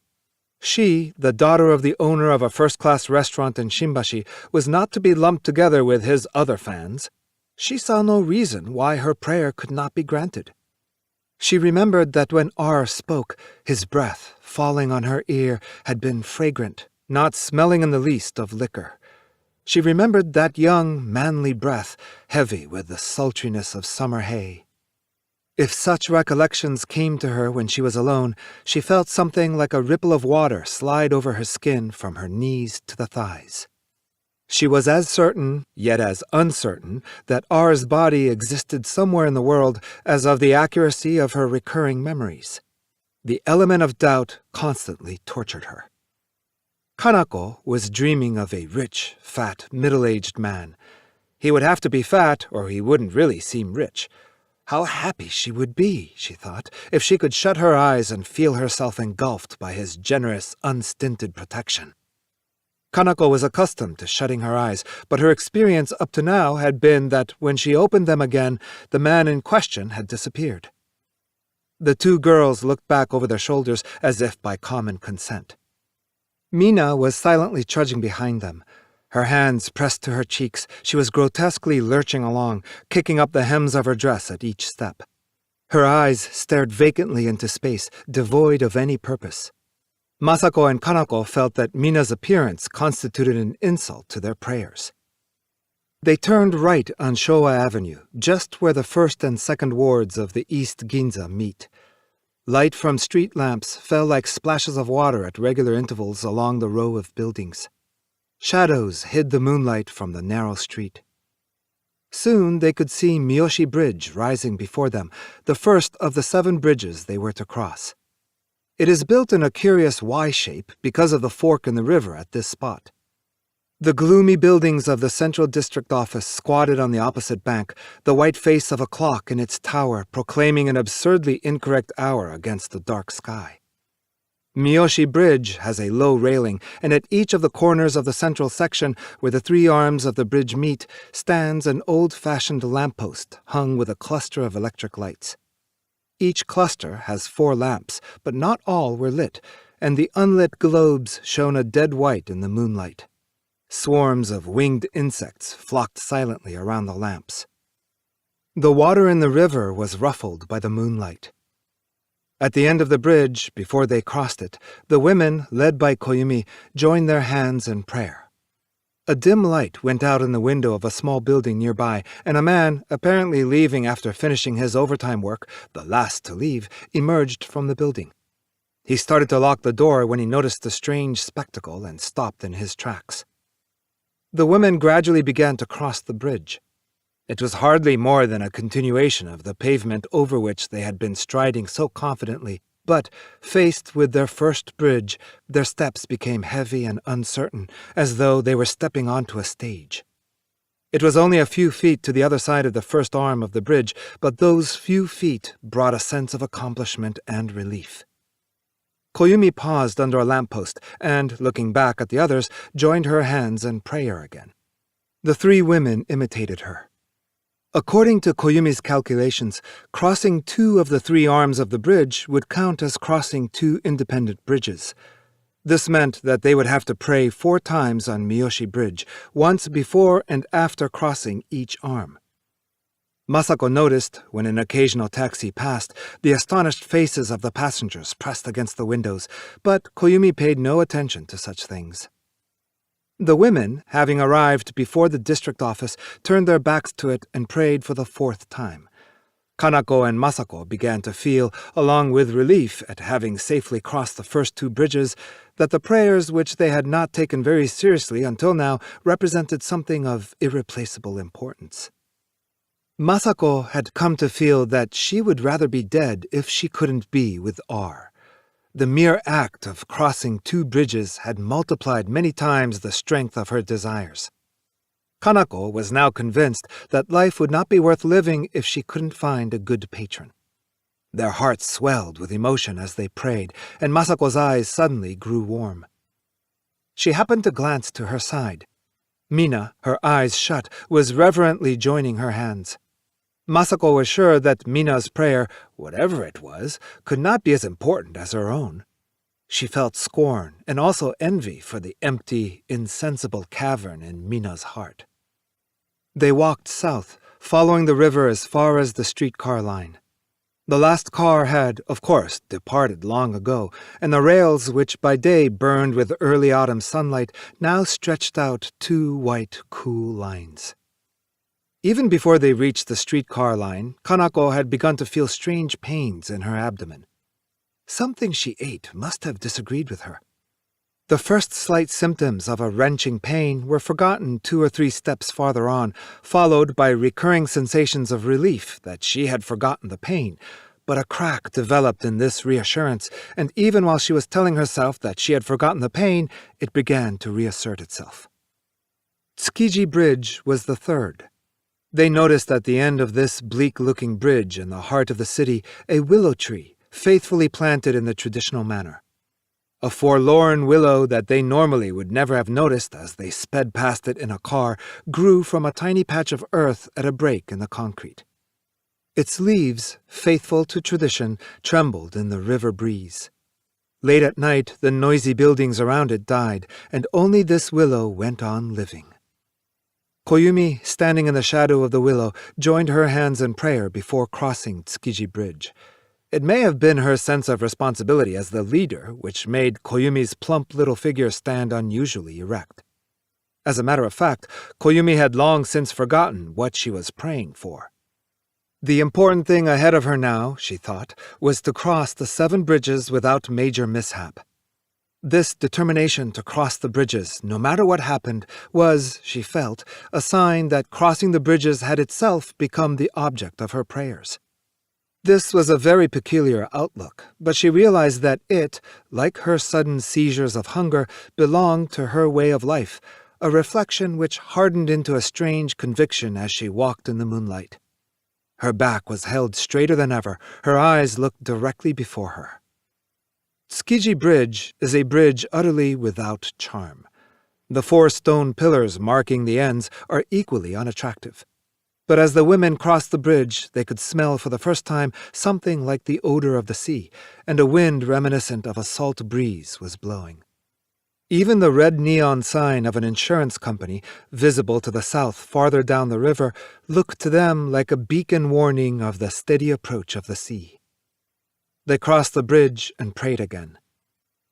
She, the daughter of the owner of a first-class restaurant in Shimbashi, was not to be lumped together with his other fans. She saw no reason why her prayer could not be granted. She remembered that when R spoke, his breath, falling on her ear, had been fragrant, not smelling in the least of liquor. She remembered that young, manly breath, heavy with the sultriness of summer hay. If such recollections came to her when she was alone, she felt something like a ripple of water slide over her skin from her knees to the thighs. She was as certain, yet as uncertain, that R's body existed somewhere in the world as of the accuracy of her recurring memories. The element of doubt constantly tortured her. Kanako was dreaming of a rich, fat, middle-aged man. He would have to be fat, or he wouldn't really seem rich. How happy she would be, she thought, if she could shut her eyes and feel herself engulfed by his generous, unstinted protection. Kanako was accustomed to shutting her eyes, but her experience up to now had been that when she opened them again, the man in question had disappeared. The 2 girls looked back over their shoulders as if by common consent. Mina was silently trudging behind them. Her hands pressed to her cheeks, she was grotesquely lurching along, kicking up the hems of her dress at each step. Her eyes stared vacantly into space, devoid of any purpose. Masako and Kanako felt that Mina's appearance constituted an insult to their prayers. They turned right on Showa Avenue, just where the first and second wards of the East Ginza meet. Light from street lamps fell like splashes of water at regular intervals along the row of buildings. Shadows hid the moonlight from the narrow street. Soon they could see Miyoshi Bridge rising before them, the first of the 7 bridges they were to cross. It is built in a curious Y shape because of the fork in the river at this spot. The gloomy buildings of the Central District Office squatted on the opposite bank, the white face of a clock in its tower proclaiming an absurdly incorrect hour against the dark sky. Miyoshi Bridge has a low railing, and at each of the corners of the central section, where the 3 arms of the bridge meet, stands an old-fashioned lamppost hung with a cluster of electric lights. Each cluster has 4 lamps, but not all were lit, and the unlit globes shone a dead white in the moonlight. Swarms of winged insects flocked silently around the lamps. The water in the river was ruffled by the moonlight. At the end of the bridge, before they crossed it, the women, led by Koyumi, joined their hands in prayer. A dim light went out in the window of a small building nearby, and a man, apparently leaving after finishing his overtime work, the last to leave, emerged from the building. He started to lock the door when he noticed the strange spectacle and stopped in his tracks. The women gradually began to cross the bridge. It was hardly more than a continuation of the pavement over which they had been striding so confidently, but, faced with their first bridge, their steps became heavy and uncertain, as though they were stepping onto a stage. It was only a few feet to the other side of the first arm of the bridge, but those few feet brought a sense of accomplishment and relief. Koyumi paused under a lamppost and, looking back at the others, joined her hands in prayer again. The 3 women imitated her. According to Koyumi's calculations, crossing 2 of the 3 arms of the bridge would count as crossing 2 independent bridges. This meant that they would have to pray 4 times on Miyoshi Bridge, once before and after crossing each arm. Masako noticed, when an occasional taxi passed, the astonished faces of the passengers pressed against the windows, but Koyumi paid no attention to such things. The women, having arrived before the district office, turned their backs to it and prayed for the 4th time. Kanako and Masako began to feel, along with relief at having safely crossed the first 2 bridges, that the prayers which they had not taken very seriously until now represented something of irreplaceable importance. Masako had come to feel that she would rather be dead if she couldn't be with R. The mere act of crossing 2 bridges had multiplied many times the strength of her desires. Kanako was now convinced that life would not be worth living if she couldn't find a good patron. Their hearts swelled with emotion as they prayed, and Masako's eyes suddenly grew warm. She happened to glance to her side. Mina, her eyes shut, was reverently joining her hands. Masako was sure that Mina's prayer, whatever it was, could not be as important as her own. She felt scorn and also envy for the empty, insensible cavern in Mina's heart. They walked south, following the river as far as the streetcar line. The last car had, of course, departed long ago, and the rails, which by day burned with early autumn sunlight, now stretched out 2 white, cool lines. Even before they reached the streetcar line, Kanako had begun to feel strange pains in her abdomen. Something she ate must have disagreed with her. The first slight symptoms of a wrenching pain were forgotten 2 or 3 steps farther on, followed by recurring sensations of relief that she had forgotten the pain. But a crack developed in this reassurance, and even while she was telling herself that she had forgotten the pain, it began to reassert itself. Tsukiji Bridge was the 3rd. They noticed at the end of this bleak-looking bridge in the heart of the city a willow tree, faithfully planted in the traditional manner. A forlorn willow that they normally would never have noticed as they sped past it in a car grew from a tiny patch of earth at a break in the concrete. Its leaves, faithful to tradition, trembled in the river breeze. Late at night, the noisy buildings around it died, and only this willow went on living. Koyumi, standing in the shadow of the willow, joined her hands in prayer before crossing Tsukiji Bridge. It may have been her sense of responsibility as the leader which made Koyumi's plump little figure stand unusually erect. As a matter of fact, Koyumi had long since forgotten what she was praying for. The important thing ahead of her now, she thought, was to cross the 7 bridges without major mishap. This determination to cross the bridges, no matter what happened, was, she felt, a sign that crossing the bridges had itself become the object of her prayers. This was a very peculiar outlook, but she realized that it, like her sudden seizures of hunger, belonged to her way of life, a reflection which hardened into a strange conviction as she walked in the moonlight. Her back was held straighter than ever, her eyes looked directly before her. Tsukiji Bridge is a bridge utterly without charm. The 4 stone pillars marking the ends are equally unattractive. But as the women crossed the bridge, they could smell for the first time something like the odor of the sea, and a wind reminiscent of a salt breeze was blowing. Even the red neon sign of an insurance company, visible to the south farther down the river, looked to them like a beacon warning of the steady approach of the sea. They crossed the bridge and prayed again.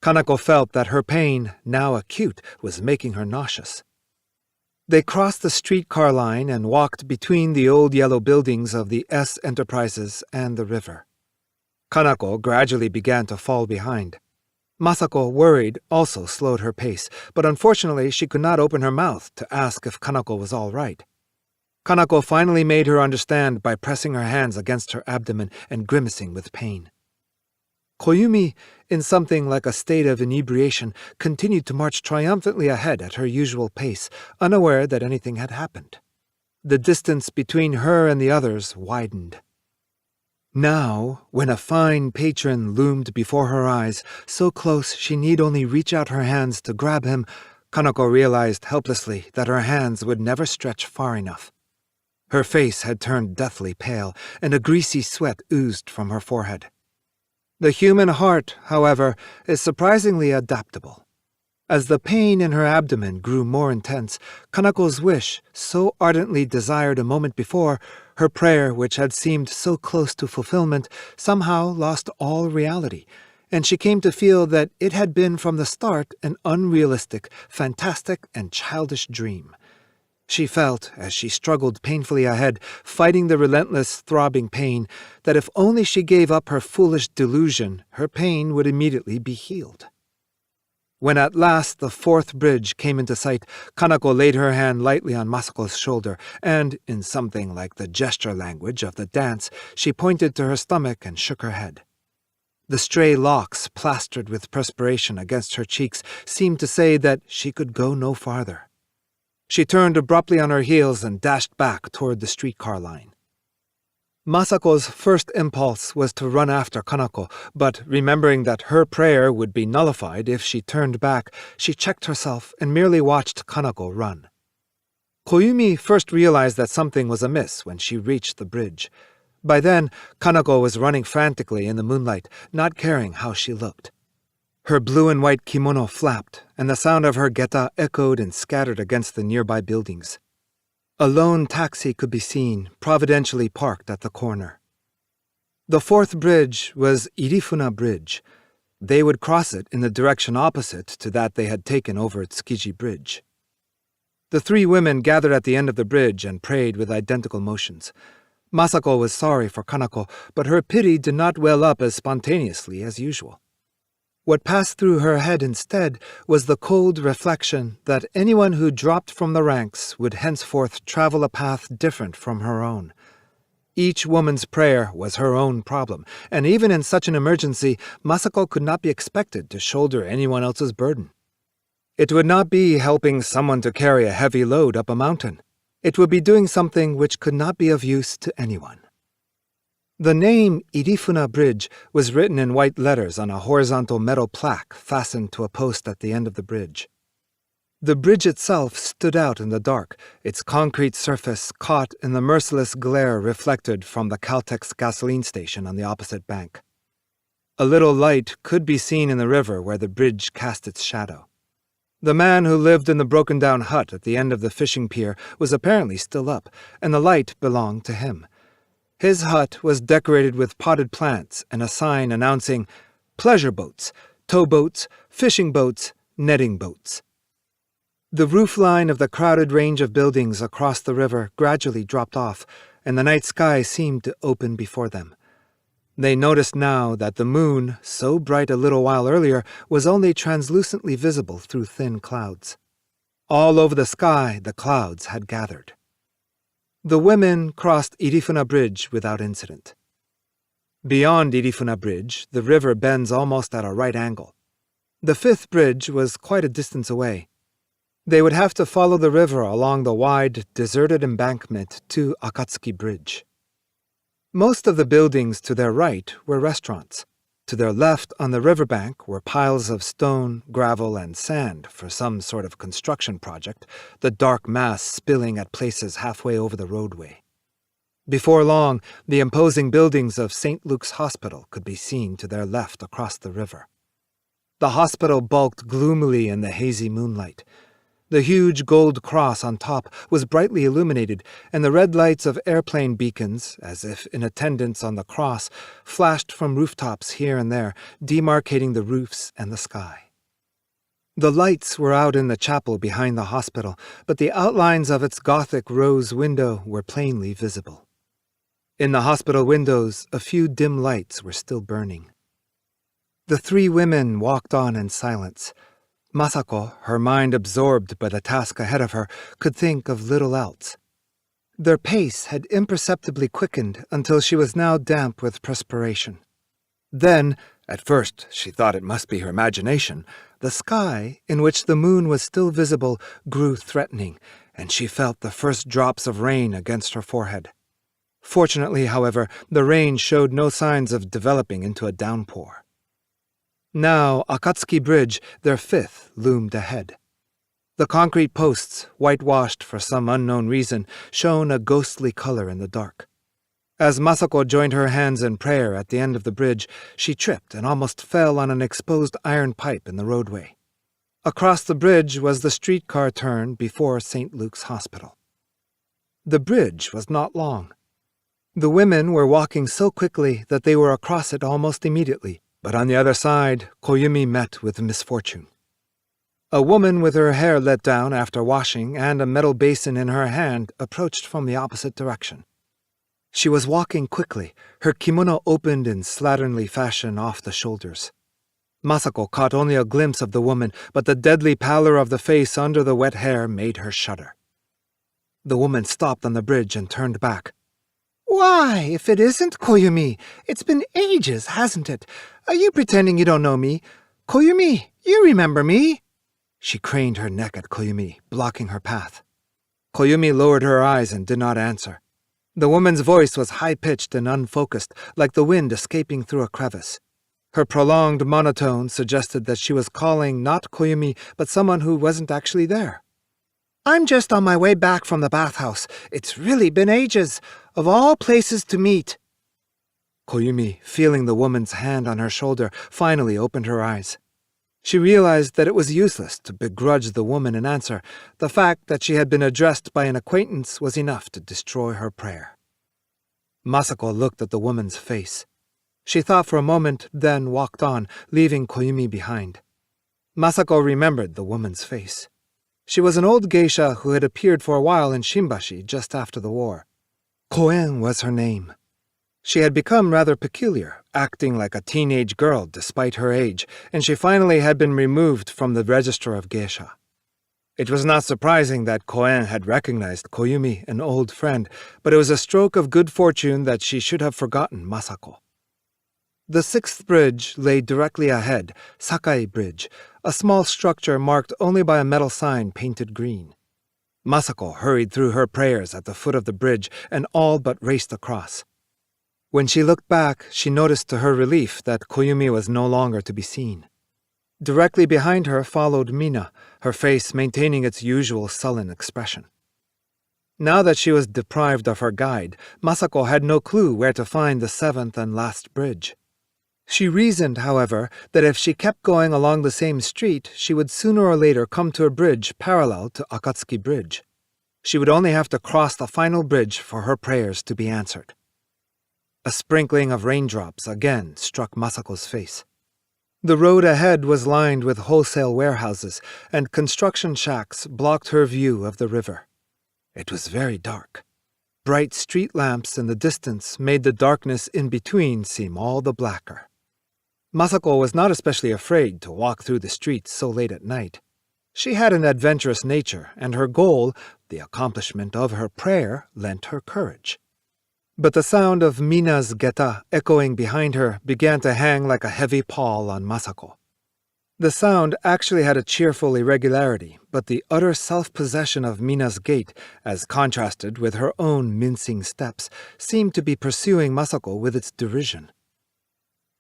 Kanako felt that her pain, now acute, was making her nauseous. They crossed the streetcar line and walked between the old yellow buildings of the S Enterprises and the river. Kanako gradually began to fall behind. Masako, worried, also slowed her pace, but unfortunately she could not open her mouth to ask if Kanako was all right. Kanako finally made her understand by pressing her hands against her abdomen and grimacing with pain. Koyumi, in something like a state of inebriation, continued to march triumphantly ahead at her usual pace, unaware that anything had happened. The distance between her and the others widened. Now, when a fine patron loomed before her eyes, so close she need only reach out her hands to grab him, Kanako realized helplessly that her hands would never stretch far enough. Her face had turned deathly pale, and a greasy sweat oozed from her forehead. The human heart, however, is surprisingly adaptable. As the pain in her abdomen grew more intense, Kanako's wish, so ardently desired a moment before, her prayer which had seemed so close to fulfillment, somehow lost all reality, and she came to feel that it had been from the start an unrealistic, fantastic, and childish dream. She felt, as she struggled painfully ahead, fighting the relentless, throbbing pain, that if only she gave up her foolish delusion, her pain would immediately be healed. When at last the 4th bridge came into sight, Kanako laid her hand lightly on Masako's shoulder, and, in something like the gesture language of the dance, she pointed to her stomach and shook her head. The stray locks, plastered with perspiration against her cheeks, seemed to say that she could go no farther. She turned abruptly on her heels and dashed back toward the streetcar line. Masako's first impulse was to run after Kanako, but remembering that her prayer would be nullified if she turned back, she checked herself and merely watched Kanako run. Koyumi first realized that something was amiss when she reached the bridge. By then, Kanako was running frantically in the moonlight, not caring how she looked. Her blue and white kimono flapped, and the sound of her geta echoed and scattered against the nearby buildings. A lone taxi could be seen, providentially parked at the corner. The 4th bridge was Irifuna Bridge. They would cross it in the direction opposite to that they had taken over at Tsukiji Bridge. The 3 women gathered at the end of the bridge and prayed with identical motions. Masako was sorry for Kanako, but her pity did not well up as spontaneously as usual. What passed through her head instead was the cold reflection that anyone who dropped from the ranks would henceforth travel a path different from her own. Each woman's prayer was her own problem, and even in such an emergency, Masako could not be expected to shoulder anyone else's burden. It would not be helping someone to carry a heavy load up a mountain. It would be doing something which could not be of use to anyone. The name Irifuna Bridge was written in white letters on a horizontal metal plaque fastened to a post at the end of the bridge. The bridge itself stood out in the dark, its concrete surface caught in the merciless glare reflected from the Caltex gasoline station on the opposite bank. A little light could be seen in the river where the bridge cast its shadow. The man who lived in the broken-down hut at the end of the fishing pier was apparently still up, and the light belonged to him. His hut was decorated with potted plants and a sign announcing pleasure boats, towboats, fishing boats, netting boats. The roofline of the crowded range of buildings across the river gradually dropped off, and the night sky seemed to open before them. They noticed now that the moon, so bright a little while earlier, was only translucently visible through thin clouds. All over the sky the clouds had gathered. The women crossed Irifuna Bridge without incident. Beyond Irifuna Bridge, the river bends almost at a right angle. The fifth bridge was quite a distance away. They would have to follow the river along the wide, deserted embankment to Akatsuki Bridge. Most of the buildings to their right were restaurants. To their left on the riverbank were piles of stone, gravel, and sand for some sort of construction project, the dark mass spilling at places halfway over the roadway. Before long, the imposing buildings of St. Luke's Hospital could be seen to their left across the river. The hospital bulked gloomily in the hazy moonlight. The huge gold cross on top was brightly illuminated, and the red lights of airplane beacons, as if in attendance on the cross, flashed from rooftops here and there, demarcating the roofs and the sky. The lights were out in the chapel behind the hospital, but the outlines of its Gothic rose window were plainly visible. In the hospital windows, a few dim lights were still burning. The three women walked on in silence. Masako, her mind absorbed by the task ahead of her, could think of little else. Their pace had imperceptibly quickened until she was now damp with perspiration. Then, at first she thought it must be her imagination, the sky, in which the moon was still visible, grew threatening, and she felt the first drops of rain against her forehead. Fortunately, however, the rain showed no signs of developing into a downpour. Now, Akatsuki Bridge, their fifth, loomed ahead. The concrete posts, whitewashed for some unknown reason, shone a ghostly color in the dark. As Masako joined her hands in prayer at the end of the bridge, she tripped and almost fell on an exposed iron pipe in the roadway. Across the bridge was the streetcar turn before St. Luke's Hospital. The bridge was not long. The women were walking so quickly that they were across it almost immediately, but on the other side, Koyumi met with misfortune. A woman with her hair let down after washing and a metal basin in her hand approached from the opposite direction. She was walking quickly, her kimono opened in slatternly fashion off the shoulders. Masako caught only a glimpse of the woman, but the deadly pallor of the face under the wet hair made her shudder. The woman stopped on the bridge and turned back. "Why, if it isn't Koyumi? It's been ages, hasn't it? Are you pretending you don't know me? Koyumi, you remember me?" She craned her neck at Koyumi, blocking her path. Koyumi lowered her eyes and did not answer. The woman's voice was high-pitched and unfocused, like the wind escaping through a crevice. Her prolonged monotone suggested that she was calling not Koyumi, but someone who wasn't actually there. "I'm just on my way back from the bathhouse. It's really been ages. Of all places to meet." Koyumi, feeling the woman's hand on her shoulder, finally opened her eyes. She realized that it was useless to begrudge the woman an answer. The fact that she had been addressed by an acquaintance was enough to destroy her prayer. Masako looked at the woman's face. She thought for a moment, then walked on, leaving Koyumi behind. Masako remembered the woman's face. She was an old geisha who had appeared for a while in Shimbashi just after the war. Koen was her name. She had become rather peculiar, acting like a teenage girl despite her age, and she finally had been removed from the register of geisha. It was not surprising that Koen had recognized Koyumi, an old friend, but it was a stroke of good fortune that she should have forgotten Masako. The sixth bridge lay directly ahead, Sakai Bridge, a small structure marked only by a metal sign painted green. Masako hurried through her prayers at the foot of the bridge and all but raced across. When she looked back, she noticed to her relief that Koyumi was no longer to be seen. Directly behind her followed Mina, her face maintaining its usual sullen expression. Now that she was deprived of her guide, Masako had no clue where to find the seventh and last bridge. She reasoned, however, that if she kept going along the same street, she would sooner or later come to a bridge parallel to Akatsuki Bridge. She would only have to cross the final bridge for her prayers to be answered. A sprinkling of raindrops again struck Masako's face. The road ahead was lined with wholesale warehouses, and construction shacks blocked her view of the river. It was very dark. Bright street lamps in the distance made the darkness in between seem all the blacker. Masako was not especially afraid to walk through the streets so late at night. She had an adventurous nature, and her goal, the accomplishment of her prayer, lent her courage. But the sound of Mina's geta echoing behind her began to hang like a heavy pall on Masako. The sound actually had a cheerful irregularity, but the utter self-possession of Mina's gait, as contrasted with her own mincing steps, seemed to be pursuing Masako with its derision.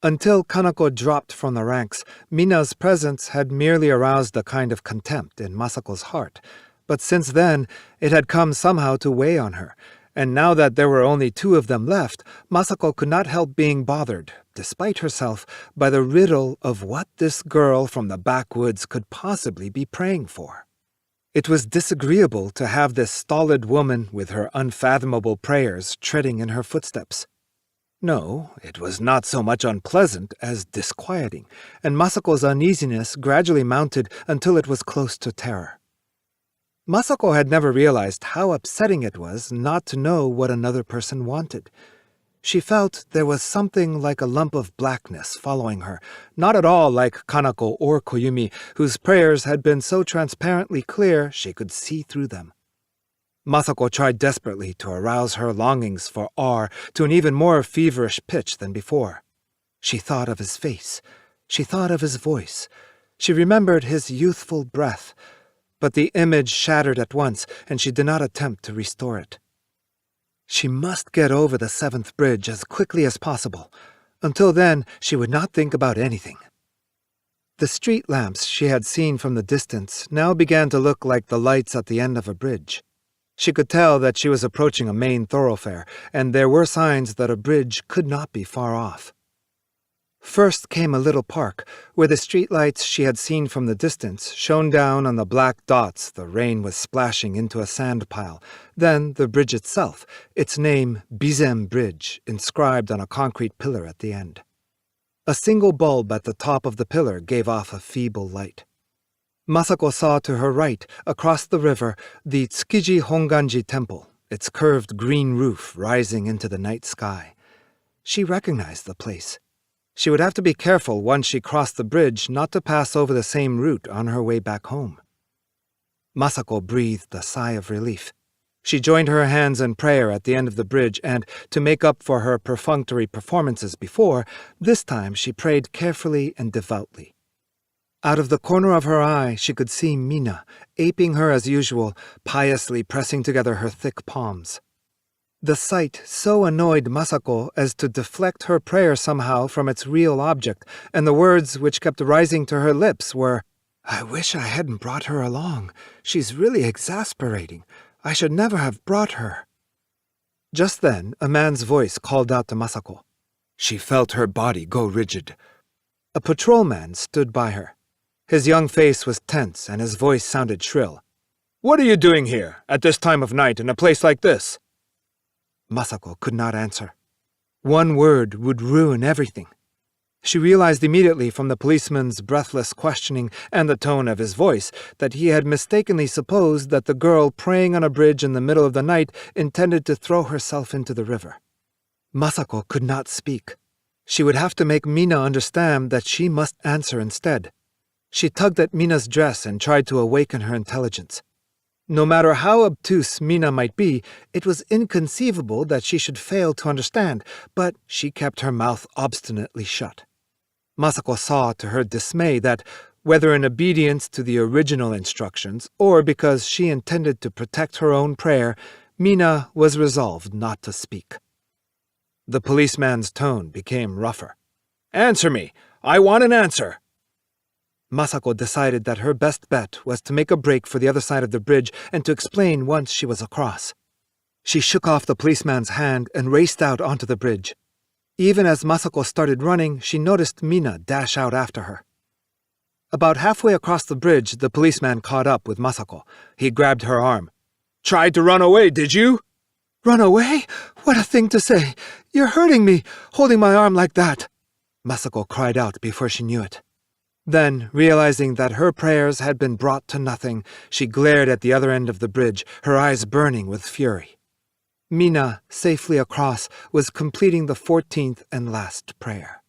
Until Kanako dropped from the ranks, Mina's presence had merely aroused a kind of contempt in Masako's heart, but since then it had come somehow to weigh on her, and now that there were only two of them left, Masako could not help being bothered, despite herself, by the riddle of what this girl from the backwoods could possibly be praying for. It was disagreeable to have this stolid woman with her unfathomable prayers treading in her footsteps. No, it was not so much unpleasant as disquieting, and Masako's uneasiness gradually mounted until it was close to terror. Masako had never realized how upsetting it was not to know what another person wanted. She felt there was something like a lump of blackness following her, not at all like Kanako or Koyumi, whose prayers had been so transparently clear she could see through them. Masako tried desperately to arouse her longings for R to an even more feverish pitch than before. She thought of his face. She thought of his voice. She remembered his youthful breath. But the image shattered at once, and she did not attempt to restore it. She must get over the 7th bridge as quickly as possible. Until then, she would not think about anything. The street lamps she had seen from the distance now began to look like the lights at the end of a bridge. She could tell that she was approaching a main thoroughfare, and there were signs that a bridge could not be far off. First came a little park, where the streetlights she had seen from the distance shone down on the black dots the rain was splashing into a sand pile. Then the bridge itself, its name Bizem Bridge, inscribed on a concrete pillar at the end. A single bulb at the top of the pillar gave off a feeble light. Masako saw to her right, across the river, the Tsukiji Honganji Temple, its curved green roof rising into the night sky. She recognized the place. She would have to be careful once she crossed the bridge not to pass over the same route on her way back home. Masako breathed a sigh of relief. She joined her hands in prayer at the end of the bridge and, to make up for her perfunctory performances before, this time she prayed carefully and devoutly. Out of the corner of her eye she could see Mina, aping her as usual, piously pressing together her thick palms. The sight so annoyed Masako as to deflect her prayer somehow from its real object, and the words which kept rising to her lips were, "I wish I hadn't brought her along. She's really exasperating. I should never have brought her." Just then, a man's voice called out to Masako. She felt her body go rigid. A patrolman stood by her. His young face was tense and his voice sounded shrill. "What are you doing here, at this time of night, in a place like this?" Masako could not answer. One word would ruin everything. She realized immediately from the policeman's breathless questioning and the tone of his voice that he had mistakenly supposed that the girl praying on a bridge in the middle of the night intended to throw herself into the river. Masako could not speak. She would have to make Mina understand that she must answer instead. She tugged at Mina's dress and tried to awaken her intelligence. No matter how obtuse Mina might be, it was inconceivable that she should fail to understand, but she kept her mouth obstinately shut. Masako saw to her dismay that, whether in obedience to the original instructions or because she intended to protect her own prayer, Mina was resolved not to speak. The policeman's tone became rougher. "Answer me! I want an answer!" Masako decided that her best bet was to make a break for the other side of the bridge and to explain once she was across. She shook off the policeman's hand and raced out onto the bridge. Even as Masako started running, she noticed Mina dash out after her. About halfway across the bridge, the policeman caught up with Masako. He grabbed her arm. "Tried to run away, did you?" "Run away? What a thing to say! You're hurting me, holding my arm like that!" Masako cried out before she knew it. Then, realizing that her prayers had been brought to nothing, she glared at the other end of the bridge, her eyes burning with fury. Mina, safely across, was completing the 14th and last prayer.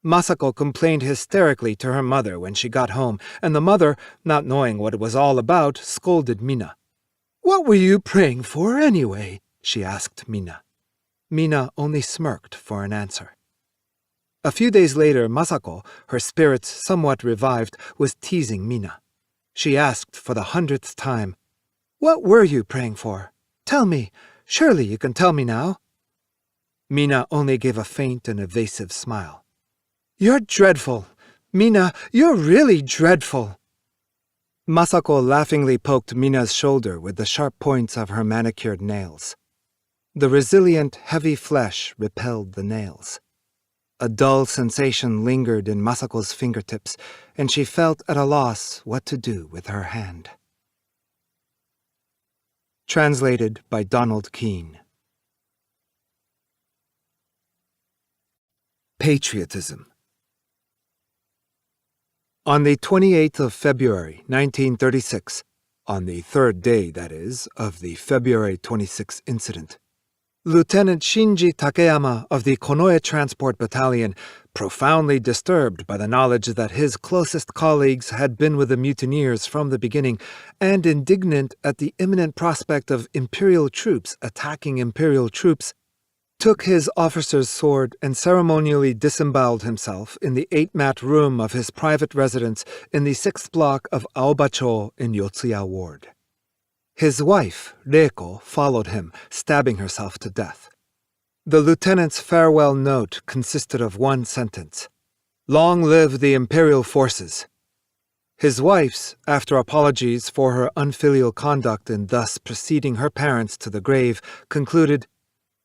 Masako complained hysterically to her mother when she got home, and the mother, not knowing what it was all about, scolded Mina. "What were you praying for anyway?" she asked Mina. Mina only smirked for an answer. A few days later, Masako, her spirits somewhat revived, was teasing Mina. She asked for the 100th time, "What were you praying for? Tell me. Surely you can tell me now." Mina only gave a faint and evasive smile. "You're dreadful. Mina, you're really dreadful." Masako laughingly poked Mina's shoulder with the sharp points of her manicured nails. The resilient, heavy flesh repelled the nails. A dull sensation lingered in Masako's fingertips, and she felt at a loss what to do with her hand. Translated by Donald Keene. Patriotism. On the 28th of February, 1936, on the third day, that is, of the February 26 incident, Lieutenant Shinji Takeyama of the Konoe Transport Battalion, profoundly disturbed by the knowledge that his closest colleagues had been with the mutineers from the beginning, and indignant at the imminent prospect of Imperial troops attacking Imperial troops, took his officer's sword and ceremonially disemboweled himself in the 8-mat room of his private residence in the 6th block of Aobacho in Yotsuya Ward. His wife, Reiko, followed him, stabbing herself to death. The lieutenant's farewell note consisted of one sentence: "Long live the Imperial forces." His wife's, after apologies for her unfilial conduct in thus preceding her parents to the grave, concluded,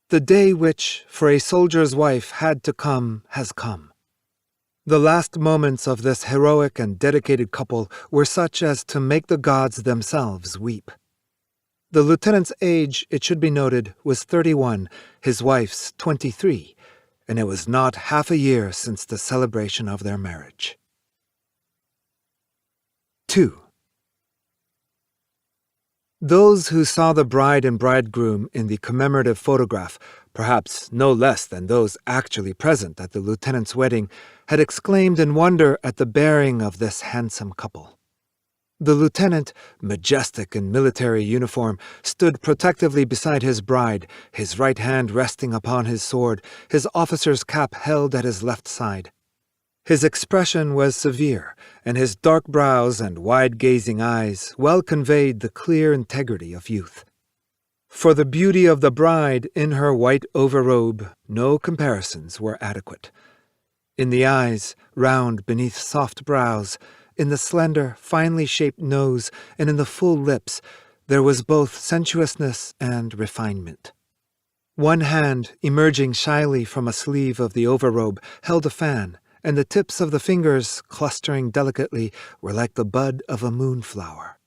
"The day which, for a soldier's wife, had to come has come." The last moments of this heroic and dedicated couple were such as to make the gods themselves weep. The lieutenant's age, it should be noted, was 31, his wife's 23, and it was not half a year since the celebration of their marriage. 2. Those who saw the bride and bridegroom in the commemorative photograph, perhaps no less than those actually present at the lieutenant's wedding, had exclaimed in wonder at the bearing of this handsome couple. The lieutenant, majestic in military uniform, stood protectively beside his bride, his right hand resting upon his sword, his officer's cap held at his left side. His expression was severe, and his dark brows and wide-gazing eyes well conveyed the clear integrity of youth. For the beauty of the bride in her white overrobe, no comparisons were adequate. In the eyes, round beneath soft brows, in the slender, finely shaped nose, and in the full lips, there was both sensuousness and refinement. One hand, emerging shyly from a sleeve of the overrobe, held a fan, and the tips of the fingers, clustering delicately, were like the bud of a moonflower.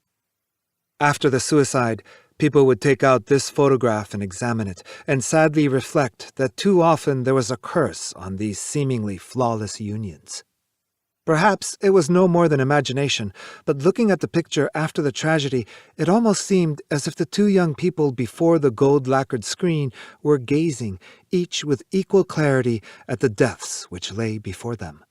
After the suicide, people would take out this photograph and examine it, and sadly reflect that too often there was a curse on these seemingly flawless unions. Perhaps it was no more than imagination, but looking at the picture after the tragedy, it almost seemed as if the two young people before the gold-lacquered screen were gazing, each with equal clarity, at the deaths which lay before them.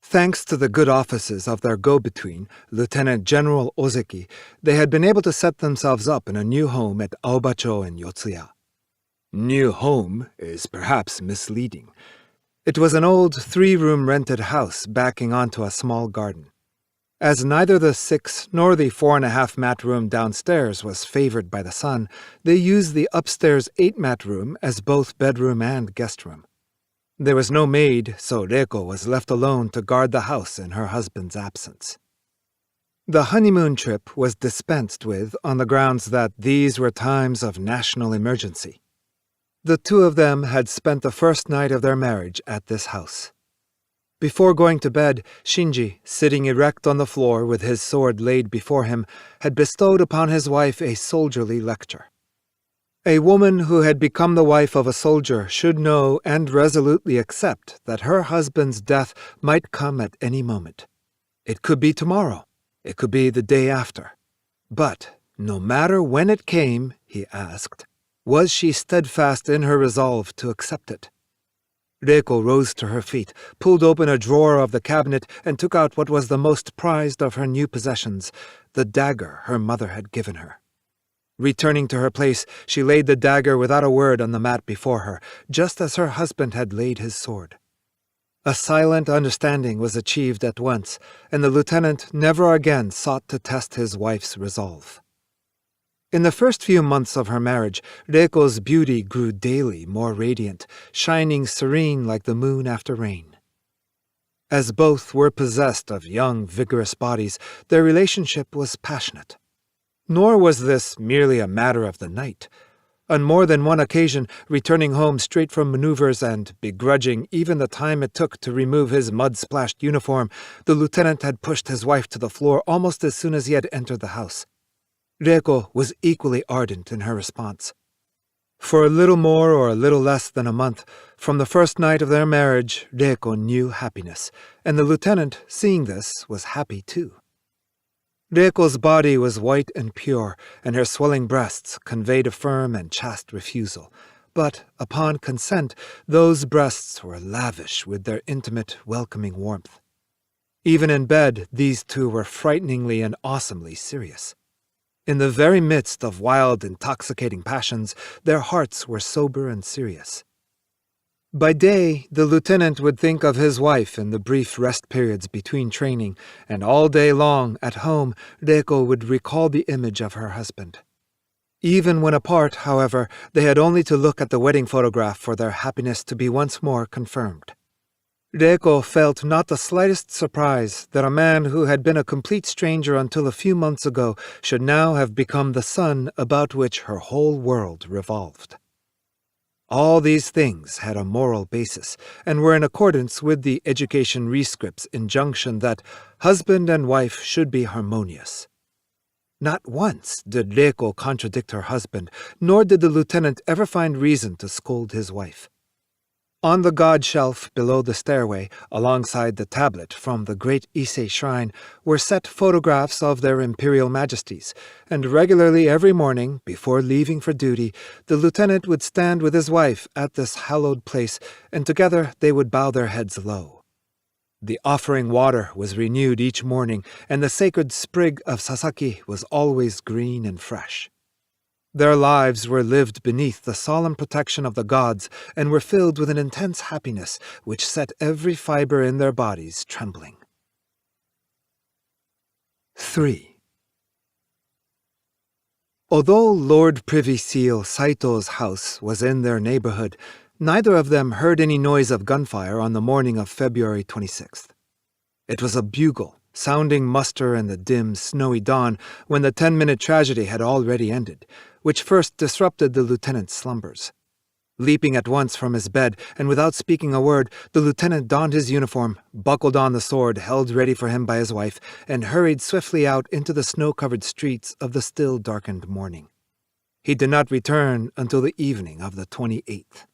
Thanks to the good offices of their go-between, Lieutenant General Ozeki, they had been able to set themselves up in a new home at Aobacho in Yotsuya. New home is perhaps misleading. It was an old 3-room rented house backing onto a small garden. As neither the 6 nor the 4.5-mat room downstairs was favored by the sun, they used the upstairs 8-mat room as both bedroom and guest room. There was no maid, so Reiko was left alone to guard the house in her husband's absence. The honeymoon trip was dispensed with on the grounds that these were times of national emergency. The two of them had spent the first night of their marriage at this house. Before going to bed, Shinji, sitting erect on the floor with his sword laid before him, had bestowed upon his wife a soldierly lecture. A woman who had become the wife of a soldier should know and resolutely accept that her husband's death might come at any moment. It could be tomorrow. It could be the day after. But, no matter when it came, he asked, was she steadfast in her resolve to accept it? Reiko rose to her feet, pulled open a drawer of the cabinet, and took out what was the most prized of her new possessions, the dagger her mother had given her. Returning to her place, she laid the dagger without a word on the mat before her, just as her husband had laid his sword. A silent understanding was achieved at once, and the lieutenant never again sought to test his wife's resolve. In the first few months of her marriage, Reiko's beauty grew daily more radiant, shining serene like the moon after rain. As both were possessed of young, vigorous bodies, their relationship was passionate. Nor was this merely a matter of the night. On more than one occasion, returning home straight from maneuvers and begrudging even the time it took to remove his mud-splashed uniform, the lieutenant had pushed his wife to the floor almost as soon as he had entered the house. Reiko was equally ardent in her response. For a little more or a little less than a month, from the first night of their marriage, Reiko knew happiness, and the lieutenant, seeing this, was happy too. Reiko's body was white and pure, and her swelling breasts conveyed a firm and chaste refusal. But, upon consent, those breasts were lavish with their intimate, welcoming warmth. Even in bed, these two were frighteningly and awesomely serious. In the very midst of wild, intoxicating passions, their hearts were sober and serious. By day, the lieutenant would think of his wife in the brief rest periods between training, and all day long, at home, Reiko would recall the image of her husband. Even when apart, however, they had only to look at the wedding photograph for their happiness to be once more confirmed. Reiko felt not the slightest surprise that a man who had been a complete stranger until a few months ago should now have become the sun about which her whole world revolved. All these things had a moral basis, and were in accordance with the education rescript's injunction that husband and wife should be harmonious. Not once did Reiko contradict her husband, nor did the lieutenant ever find reason to scold his wife. On the god shelf below the stairway, alongside the tablet from the great Ise shrine, were set photographs of their imperial majesties, and regularly every morning, before leaving for duty, the lieutenant would stand with his wife at this hallowed place, and together they would bow their heads low. The offering water was renewed each morning, and the sacred sprig of sasaki was always green and fresh. Their lives were lived beneath the solemn protection of the gods and were filled with an intense happiness which set every fiber in their bodies trembling. 3. Although Lord Privy Seal Saito's house was in their neighborhood, neither of them heard any noise of gunfire on the morning of February 26th. It was a bugle, sounding muster in the dim, snowy dawn when the 10-minute tragedy had already ended, which first disrupted the lieutenant's slumbers. Leaping at once from his bed, and without speaking a word, the lieutenant donned his uniform, buckled on the sword held ready for him by his wife, and hurried swiftly out into the snow-covered streets of the still darkened morning. He did not return until the evening of the 28th.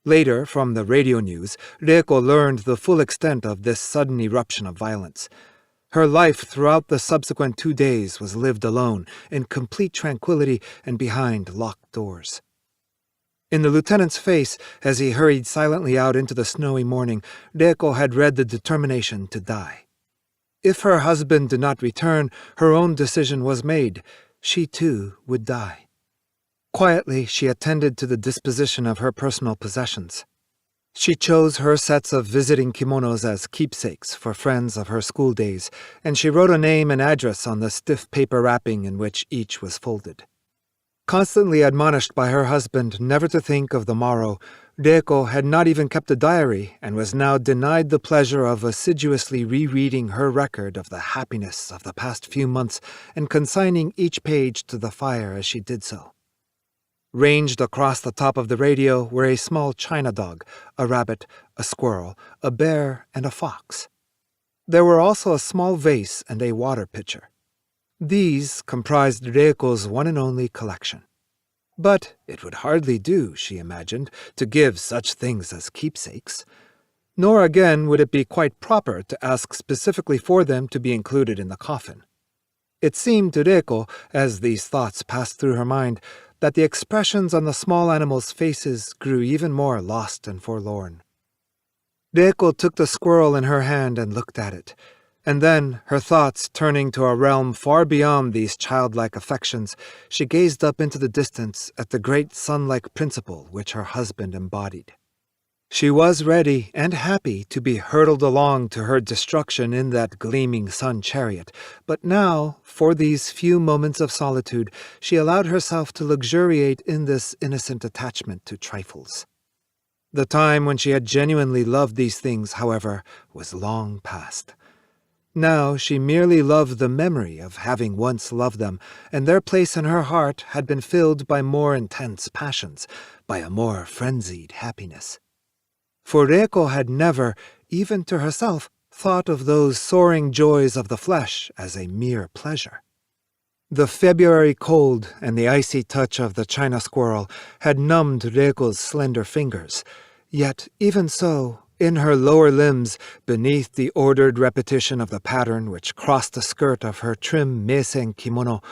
Later, from the radio news, Reiko learned the full extent of this sudden eruption of violence. Her life throughout the subsequent 2 days was lived alone, in complete tranquility and behind locked doors. In the lieutenant's face, as he hurried silently out into the snowy morning, Reiko had read the determination to die. If her husband did not return, her own decision was made. She, too, would die. Quietly, she attended to the disposition of her personal possessions. She chose her sets of visiting kimonos as keepsakes for friends of her school days, and she wrote a name and address on the stiff paper wrapping in which each was folded. Constantly admonished by her husband never to think of the morrow, Reiko had not even kept a diary and was now denied the pleasure of assiduously rereading her record of the happiness of the past few months and consigning each page to the fire as she did so. Ranged across the top of the radio were a small china dog, a rabbit, a squirrel, a bear, and a fox. There were also a small vase and a water pitcher. These comprised Reiko's one and only collection. But it would hardly do, she imagined, to give such things as keepsakes. Nor again would it be quite proper to ask specifically for them to be included in the coffin. It seemed to Reiko, as these thoughts passed through her mind, that the expressions on the small animals' faces grew even more lost and forlorn. Reiko took the squirrel in her hand and looked at it, and then, her thoughts turning to a realm far beyond these childlike affections, she gazed up into the distance at the great sun-like principle which her husband embodied. She was ready and happy to be hurtled along to her destruction in that gleaming sun chariot, but now, for these few moments of solitude, she allowed herself to luxuriate in this innocent attachment to trifles. The time when she had genuinely loved these things, however, was long past. Now she merely loved the memory of having once loved them, and their place in her heart had been filled by more intense passions, by a more frenzied happiness. For Reiko had never, even to herself, thought of those soaring joys of the flesh as a mere pleasure. The February cold and the icy touch of the china squirrel had numbed Reiko's slender fingers, yet even so, in her lower limbs, beneath the ordered repetition of the pattern which crossed the skirt of her trim meisen kimono,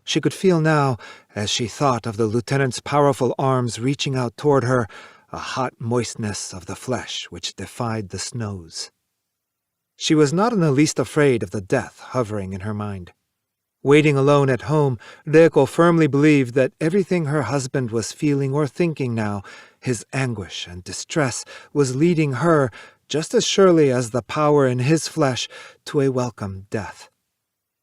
she could feel now, as she thought of the lieutenant's powerful arms reaching out toward her, a hot moistness of the flesh which defied the snows. She was not in the least afraid of the death hovering in her mind. Waiting alone at home, Reiko firmly believed that everything her husband was feeling or thinking now, his anguish and distress, was leading her, just as surely as the power in his flesh, to a welcome death.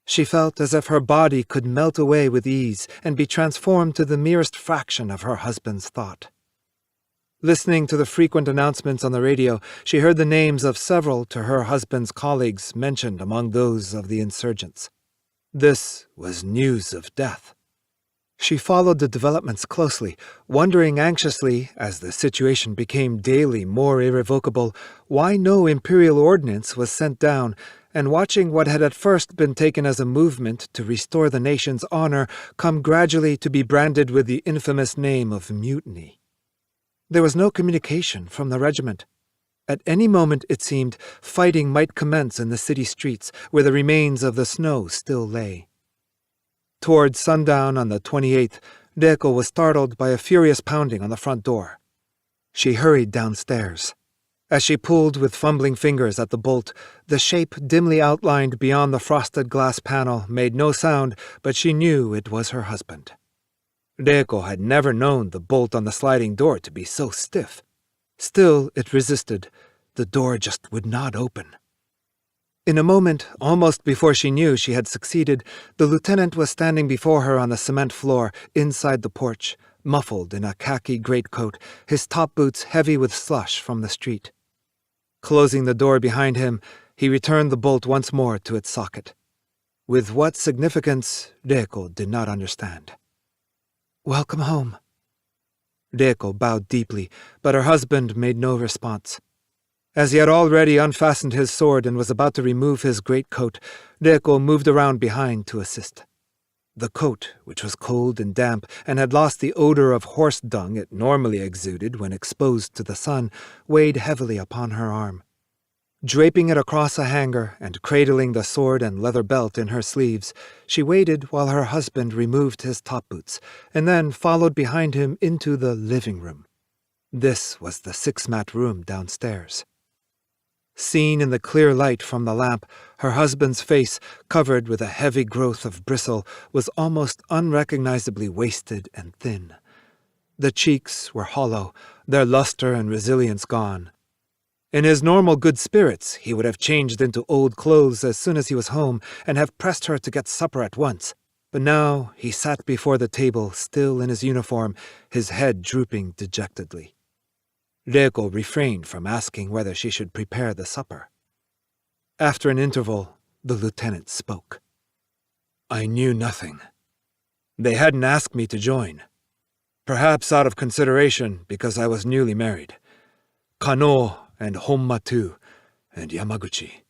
She felt as if her body could melt away with ease and be transformed to the merest fraction of her husband's thought. Listening to the frequent announcements on the radio, she heard the names of several to her husband's colleagues mentioned among those of the insurgents. This was news of death. She followed the developments closely, wondering anxiously, as the situation became daily more irrevocable, why no imperial ordinance was sent down, and watching what had at first been taken as a movement to restore the nation's honor come gradually to be branded with the infamous name of mutiny. There was no communication from the regiment. At any moment, it seemed, fighting might commence in the city streets, where the remains of the snow still lay. Toward sundown on the 28th, Reiko was startled by a furious pounding on the front door. She hurried downstairs. As she pulled with fumbling fingers at the bolt, the shape dimly outlined beyond the frosted glass panel made no sound, but she knew it was her husband. Reiko had never known the bolt on the sliding door to be so stiff. Still, it resisted. The door just would not open. In a moment, almost before she knew she had succeeded, the lieutenant was standing before her on the cement floor inside the porch, muffled in a khaki greatcoat, his top boots heavy with slush from the street. Closing the door behind him, he returned the bolt once more to its socket. With what significance, Reiko did not understand. "Welcome home." Reiko bowed deeply, but her husband made no response. As he had already unfastened his sword and was about to remove his greatcoat, Reiko moved around behind to assist. The coat, which was cold and damp and had lost the odor of horse dung it normally exuded when exposed to the sun, weighed heavily upon her arm. Draping it across a hanger and cradling the sword and leather belt in her sleeves, she waited while her husband removed his top boots, and then followed behind him into the living room. This was the six-mat room downstairs. Seen in the clear light from the lamp, her husband's face, covered with a heavy growth of bristle, was almost unrecognizably wasted and thin. The cheeks were hollow, their luster and resilience gone. In his normal good spirits, he would have changed into old clothes as soon as he was home and have pressed her to get supper at once. But now he sat before the table, still in his uniform, his head drooping dejectedly. Reiko refrained from asking whether she should prepare the supper. After an interval, the lieutenant spoke. "I knew nothing. They hadn't asked me to join." Perhaps out of consideration because I was newly married. Kano and Honma too, and Yamaguchi.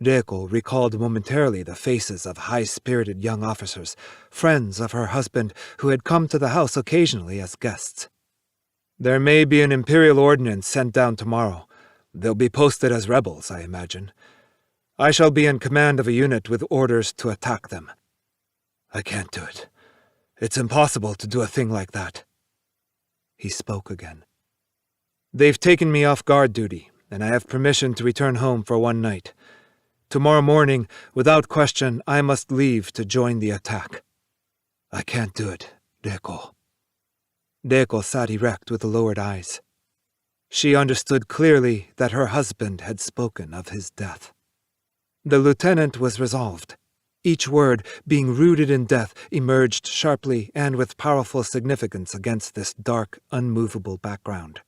Reiko recalled momentarily the faces of high-spirited young officers, friends of her husband who had come to the house occasionally as guests. There may be an imperial ordinance sent down tomorrow. They'll be posted as rebels, I imagine. I shall be in command of a unit with orders to attack them. I can't do it. It's impossible to do a thing like that. He spoke again. They've taken me off guard duty, and I have permission to return home for one night. Tomorrow morning, without question, I must leave to join the attack. I can't do it, Reiko. Reiko sat erect with lowered eyes. She understood clearly that her husband had spoken of his death. The lieutenant was resolved. Each word, being rooted in death, emerged sharply and with powerful significance against this dark, unmovable background.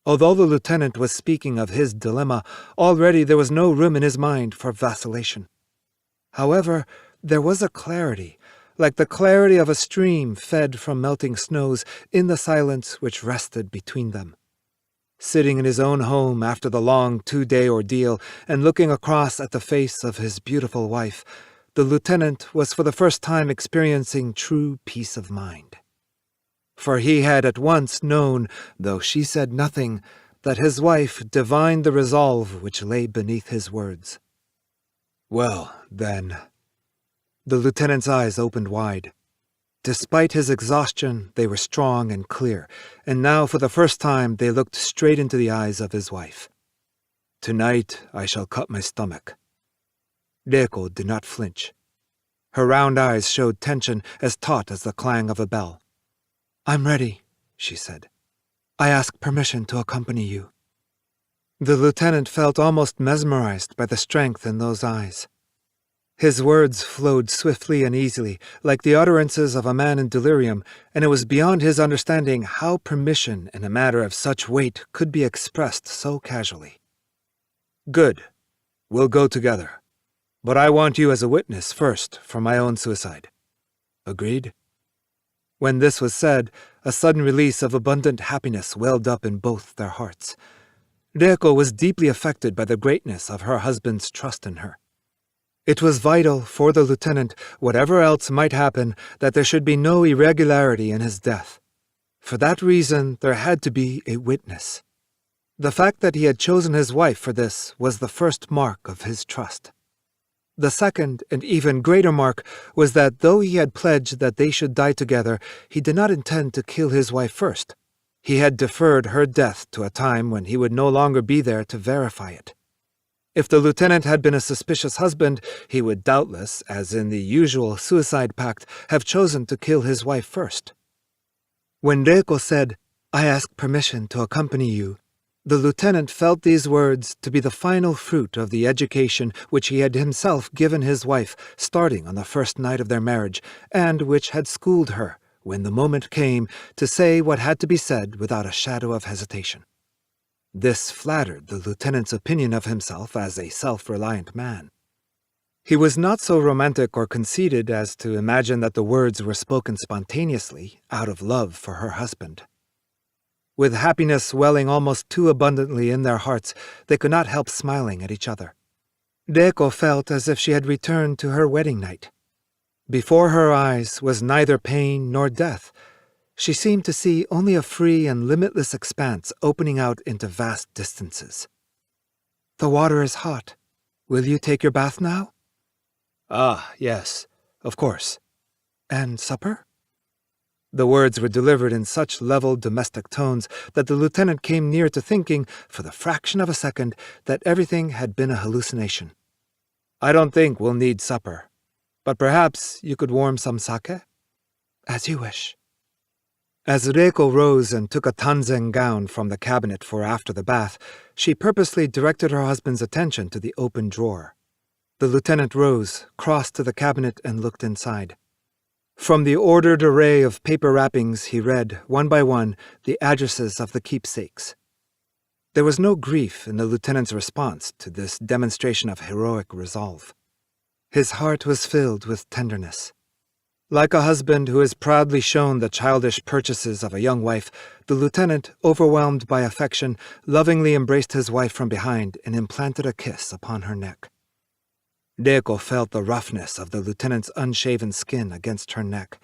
Although the lieutenant was speaking of his dilemma, already there was no room in his mind for vacillation. However, there was a clarity, like the clarity of a stream fed from melting snows, in the silence which rested between them. Sitting in his own home after the long 2-day ordeal and looking across at the face of his beautiful wife, the lieutenant was for the first time experiencing true peace of mind. For he had at once known, though she said nothing, that his wife divined the resolve which lay beneath his words. Well, then. The lieutenant's eyes opened wide. Despite his exhaustion, they were strong and clear, and now for the first time they looked straight into the eyes of his wife. Tonight I shall cut my stomach. Reiko did not flinch. Her round eyes showed tension as taut as the clang of a bell. I'm ready, she said. I ask permission to accompany you. The lieutenant felt almost mesmerized by the strength in those eyes. His words flowed swiftly and easily, like the utterances of a man in delirium, and it was beyond his understanding how permission in a matter of such weight could be expressed so casually. Good. We'll go together. But I want you as a witness first for my own suicide. Agreed? When this was said, a sudden release of abundant happiness welled up in both their hearts. Reiko was deeply affected by the greatness of her husband's trust in her. It was vital for the lieutenant, whatever else might happen, that there should be no irregularity in his death. For that reason, there had to be a witness. The fact that he had chosen his wife for this was the first mark of his trust. The second and even greater mark was that though he had pledged that they should die together, he did not intend to kill his wife first. He had deferred her death to a time when he would no longer be there to verify it. If the lieutenant had been a suspicious husband, he would doubtless, as in the usual suicide pact, have chosen to kill his wife first. When Reiko said, I ask permission to accompany you, the lieutenant felt these words to be the final fruit of the education which he had himself given his wife starting on the first night of their marriage, and which had schooled her, when the moment came, to say what had to be said without a shadow of hesitation. This flattered the lieutenant's opinion of himself as a self-reliant man. He was not so romantic or conceited as to imagine that the words were spoken spontaneously, out of love for her husband. With happiness welling almost too abundantly in their hearts, they could not help smiling at each other. Reiko felt as if she had returned to her wedding night. Before her eyes was neither pain nor death. She seemed to see only a free and limitless expanse opening out into vast distances. The water is hot. Will you take your bath now? Ah, yes, of course. And supper? The words were delivered in such level domestic tones that the lieutenant came near to thinking, for the fraction of a second, that everything had been a hallucination. I don't think we'll need supper, but perhaps you could warm some sake? As you wish. As Reiko rose and took a tanzen gown from the cabinet for after the bath, she purposely directed her husband's attention to the open drawer. The lieutenant rose, crossed to the cabinet, and looked inside. From the ordered array of paper wrappings he read, one by one, the addresses of the keepsakes. There was no grief in the lieutenant's response to this demonstration of heroic resolve. His heart was filled with tenderness. Like a husband who is proudly shown the childish purchases of a young wife, the lieutenant, overwhelmed by affection, lovingly embraced his wife from behind and implanted a kiss upon her neck. Reiko felt the roughness of the lieutenant's unshaven skin against her neck.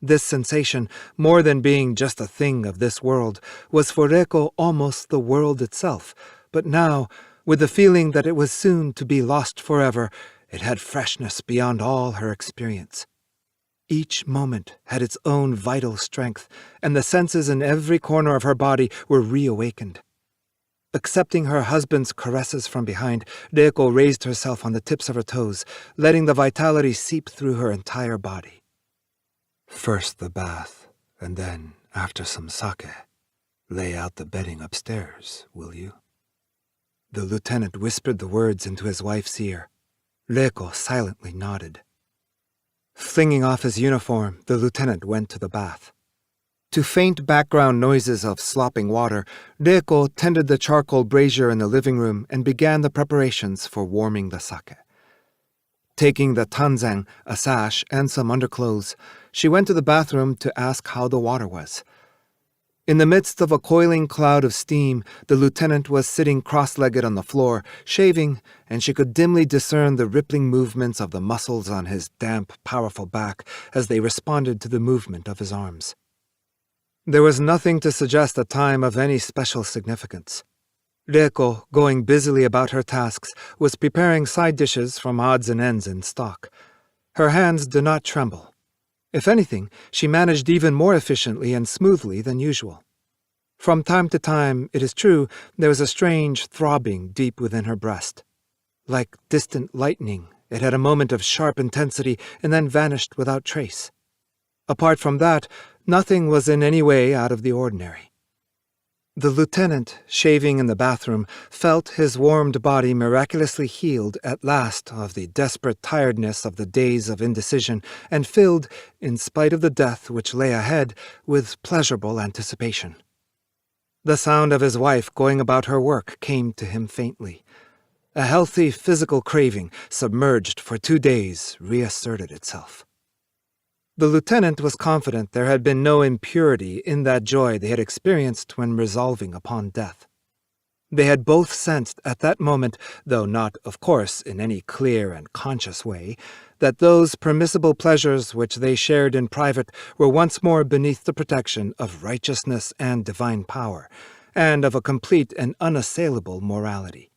This sensation, more than being just a thing of this world, was for Reiko almost the world itself, but now, with the feeling that it was soon to be lost forever, it had freshness beyond all her experience. Each moment had its own vital strength, and the senses in every corner of her body were reawakened. Accepting her husband's caresses from behind, Reiko raised herself on the tips of her toes, letting the vitality seep through her entire body. First the bath, and then, after some sake, lay out the bedding upstairs, will you? The lieutenant whispered the words into his wife's ear. Reiko silently nodded. Flinging off his uniform, the lieutenant went to the bath. To faint background noises of slopping water, Reiko tended the charcoal brazier in the living room and began the preparations for warming the sake. Taking the tanzan, a sash, and some underclothes, she went to the bathroom to ask how the water was. In the midst of a coiling cloud of steam, the lieutenant was sitting cross-legged on the floor, shaving, and she could dimly discern the rippling movements of the muscles on his damp, powerful back as they responded to the movement of his arms. There was nothing to suggest a time of any special significance. Reiko, going busily about her tasks, was preparing side dishes from odds and ends in stock. Her hands did not tremble. If anything, she managed even more efficiently and smoothly than usual. From time to time, it is true, there was a strange throbbing deep within her breast. Like distant lightning, it had a moment of sharp intensity and then vanished without trace. Apart from that, nothing was in any way out of the ordinary. The lieutenant, shaving in the bathroom, felt his warmed body miraculously healed at last of the desperate tiredness of the days of indecision and filled, in spite of the death which lay ahead, with pleasurable anticipation. The sound of his wife going about her work came to him faintly. A healthy physical craving, submerged for 2 days, reasserted itself. The lieutenant was confident there had been no impurity in that joy they had experienced when resolving upon death. They had both sensed at that moment, though not, of course, in any clear and conscious way, that those permissible pleasures which they shared in private were once more beneath the protection of righteousness and divine power, and of a complete and unassailable morality.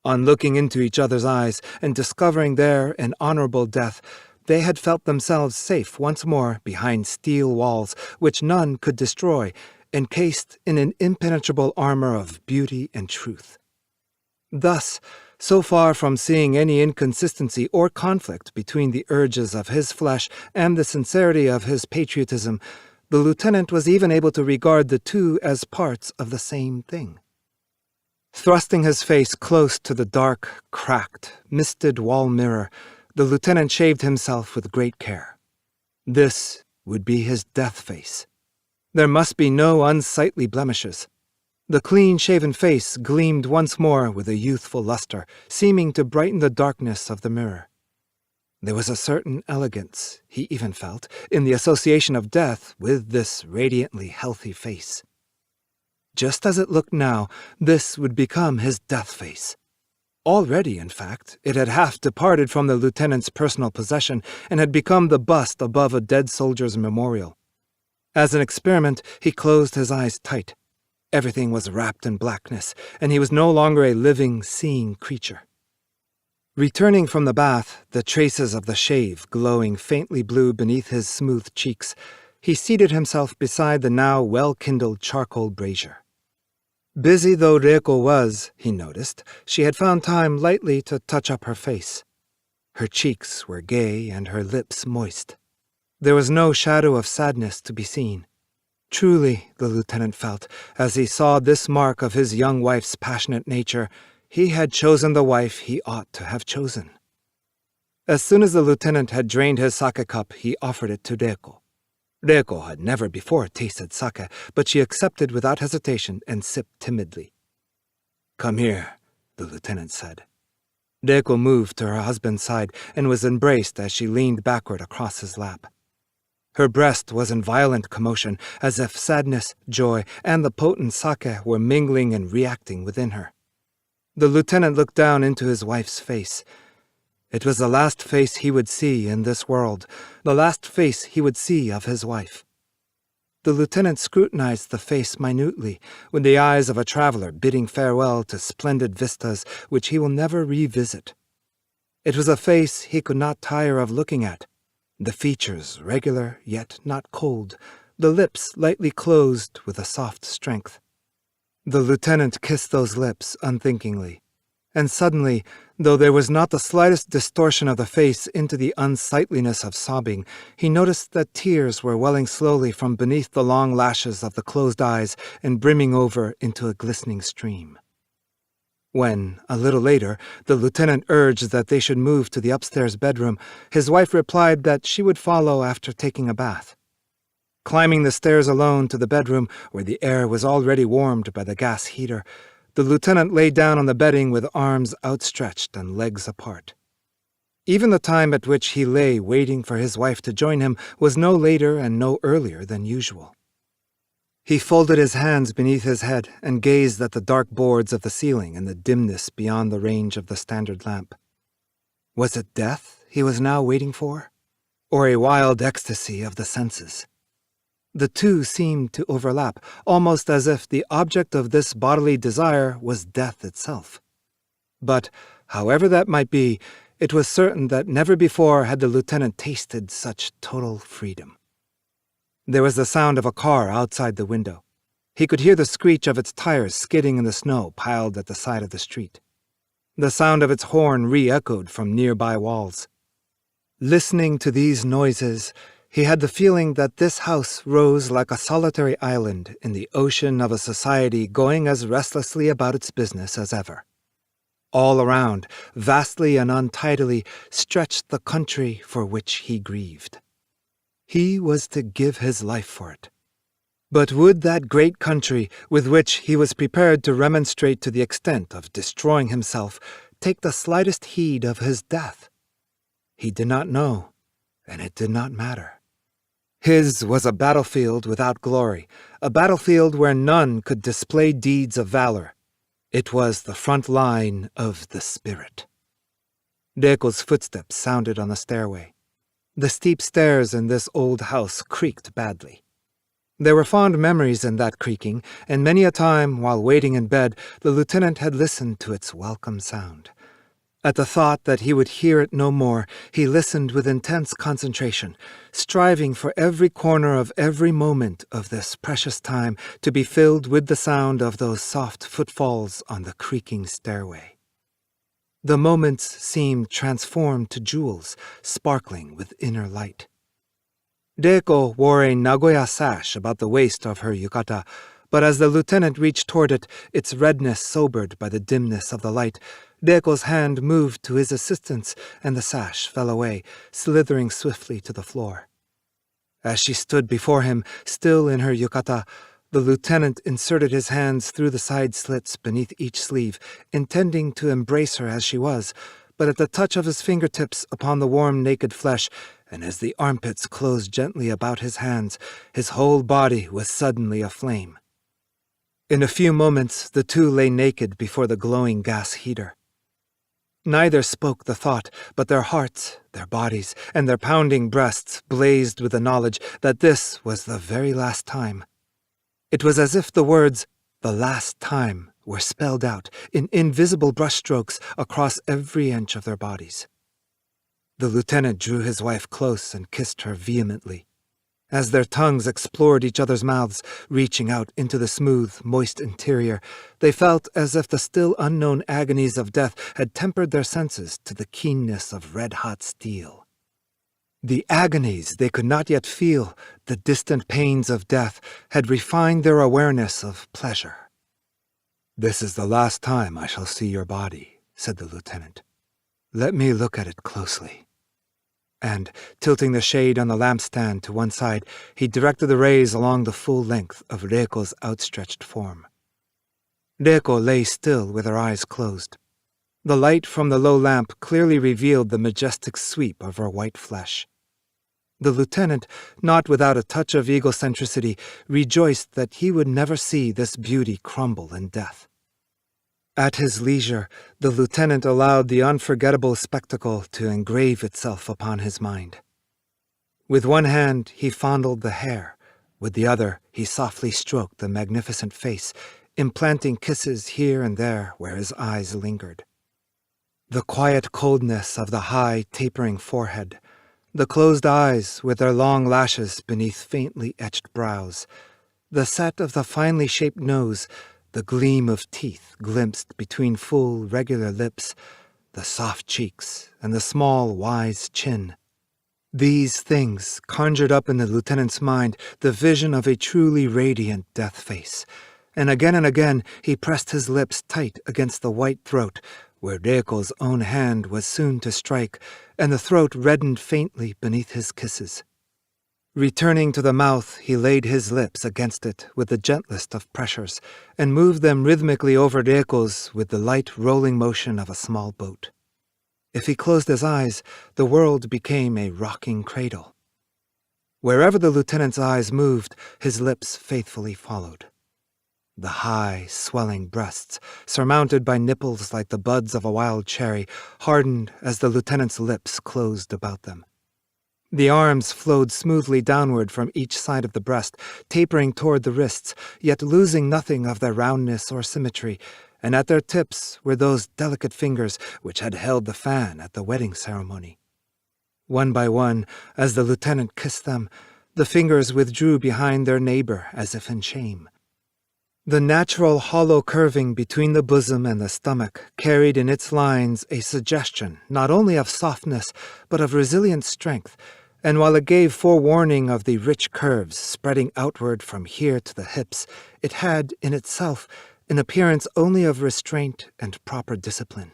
On looking into each other's eyes and discovering there an honorable death, they had felt themselves safe once more behind steel walls which none could destroy, encased in an impenetrable armor of beauty and truth. Thus, so far from seeing any inconsistency or conflict between the urges of his flesh and the sincerity of his patriotism, the lieutenant was even able to regard the two as parts of the same thing. Thrusting his face close to the dark, cracked, misted wall mirror, the lieutenant shaved himself with great care. This would be his death face. There must be no unsightly blemishes. The clean-shaven face gleamed once more with a youthful luster, seeming to brighten the darkness of the mirror. There was a certain elegance, he even felt, in the association of death with this radiantly healthy face. Just as it looked now, this would become his death face. Already, in fact, it had half departed from the lieutenant's personal possession and had become the bust above a dead soldier's memorial. As an experiment, he closed his eyes tight. Everything was wrapped in blackness, and he was no longer a living, seeing creature. Returning from the bath, the traces of the shave glowing faintly blue beneath his smooth cheeks, he seated himself beside the now well-kindled charcoal brazier. Busy though Reiko was, he noticed, she had found time lightly to touch up her face. Her cheeks were gay and her lips moist. There was no shadow of sadness to be seen. Truly, the lieutenant felt, as he saw this mark of his young wife's passionate nature, he had chosen the wife he ought to have chosen. As soon as the lieutenant had drained his sake cup, he offered it to Reiko. Reiko had never before tasted sake, but she accepted without hesitation and sipped timidly. "Come here," the lieutenant said. Reiko moved to her husband's side and was embraced as she leaned backward across his lap. Her breast was in violent commotion, as if sadness, joy, and the potent sake were mingling and reacting within her. The lieutenant looked down into his wife's face. It was the last face he would see in this world, the last face he would see of his wife. The lieutenant scrutinized the face minutely, with the eyes of a traveler bidding farewell to splendid vistas which he will never revisit. It was a face he could not tire of looking at, the features regular yet not cold, the lips lightly closed with a soft strength. The lieutenant kissed those lips unthinkingly, and suddenly, though there was not the slightest distortion of the face into the unsightliness of sobbing, he noticed that tears were welling slowly from beneath the long lashes of the closed eyes and brimming over into a glistening stream. When, a little later, the lieutenant urged that they should move to the upstairs bedroom, his wife replied that she would follow after taking a bath. Climbing the stairs alone to the bedroom, where the air was already warmed by the gas heater, the lieutenant lay down on the bedding with arms outstretched and legs apart. Even the time at which he lay waiting for his wife to join him was no later and no earlier than usual. He folded his hands beneath his head and gazed at the dark boards of the ceiling and the dimness beyond the range of the standard lamp. Was it death he was now waiting for, or a wild ecstasy of the senses? The two seemed to overlap, almost as if the object of this bodily desire was death itself. But, however that might be, it was certain that never before had the lieutenant tasted such total freedom. There was the sound of a car outside the window. He could hear the screech of its tires skidding in the snow piled at the side of the street. The sound of its horn re-echoed from nearby walls. Listening to these noises, he had the feeling that this house rose like a solitary island in the ocean of a society going as restlessly about its business as ever. All around, vastly and untidily, stretched the country for which he grieved. He was to give his life for it. But would that great country, with which he was prepared to remonstrate to the extent of destroying himself, take the slightest heed of his death? He did not know, and it did not matter. His was a battlefield without glory, a battlefield where none could display deeds of valor. It was the front line of the spirit. Reiko's footsteps sounded on the stairway. The steep stairs in this old house creaked badly. There were fond memories in that creaking, and many a time, while waiting in bed, the lieutenant had listened to its welcome sound. At the thought that he would hear it no more, he listened with intense concentration, striving for every corner of every moment of this precious time to be filled with the sound of those soft footfalls on the creaking stairway. The moments seemed transformed to jewels, sparkling with inner light. Reiko wore a Nagoya sash about the waist of her yukata, but as the lieutenant reached toward it, its redness sobered by the dimness of the light, Reiko's hand moved to his assistance, and the sash fell away, slithering swiftly to the floor. As she stood before him, still in her yukata, the lieutenant inserted his hands through the side slits beneath each sleeve, intending to embrace her as she was, but at the touch of his fingertips upon the warm naked flesh, and as the armpits closed gently about his hands, his whole body was suddenly aflame. In a few moments, the two lay naked before the glowing gas heater. Neither spoke the thought, but their hearts, their bodies, and their pounding breasts blazed with the knowledge that this was the very last time. It was as if the words, "the last time," were spelled out in invisible brushstrokes across every inch of their bodies. The lieutenant drew his wife close and kissed her vehemently. As their tongues explored each other's mouths, reaching out into the smooth, moist interior, they felt as if the still unknown agonies of death had tempered their senses to the keenness of red-hot steel. The agonies they could not yet feel, the distant pains of death, had refined their awareness of pleasure. "This is the last time I shall see your body," said the lieutenant. "Let me look at it closely." And, tilting the shade on the lampstand to one side, he directed the rays along the full length of Reiko's outstretched form. Reiko lay still with her eyes closed. The light from the low lamp clearly revealed the majestic sweep of her white flesh. The lieutenant, not without a touch of egocentricity, rejoiced that he would never see this beauty crumble in death. At his leisure, the lieutenant allowed the unforgettable spectacle to engrave itself upon his mind. With one hand he fondled the hair, with the other he softly stroked the magnificent face, implanting kisses here and there where his eyes lingered. The quiet coldness of the high, tapering forehead, the closed eyes with their long lashes beneath faintly etched brows, the set of the finely shaped nose, the gleam of teeth glimpsed between full, regular lips, the soft cheeks, and the small, wise chin. These things conjured up in the lieutenant's mind the vision of a truly radiant death face, and again he pressed his lips tight against the white throat, where Reiko's own hand was soon to strike, and the throat reddened faintly beneath his kisses. Returning to the mouth, he laid his lips against it with the gentlest of pressures, and moved them rhythmically over Reiko's with the light rolling motion of a small boat. If he closed his eyes, the world became a rocking cradle. Wherever the lieutenant's eyes moved, his lips faithfully followed. The high, swelling breasts, surmounted by nipples like the buds of a wild cherry, hardened as the lieutenant's lips closed about them. The arms flowed smoothly downward from each side of the breast, tapering toward the wrists, yet losing nothing of their roundness or symmetry, and at their tips were those delicate fingers which had held the fan at the wedding ceremony. One by one, as the lieutenant kissed them, the fingers withdrew behind their neighbor as if in shame. The natural hollow curving between the bosom and the stomach carried in its lines a suggestion not only of softness but of resilient strength, and while it gave forewarning of the rich curves spreading outward from here to the hips, it had, in itself, an appearance only of restraint and proper discipline.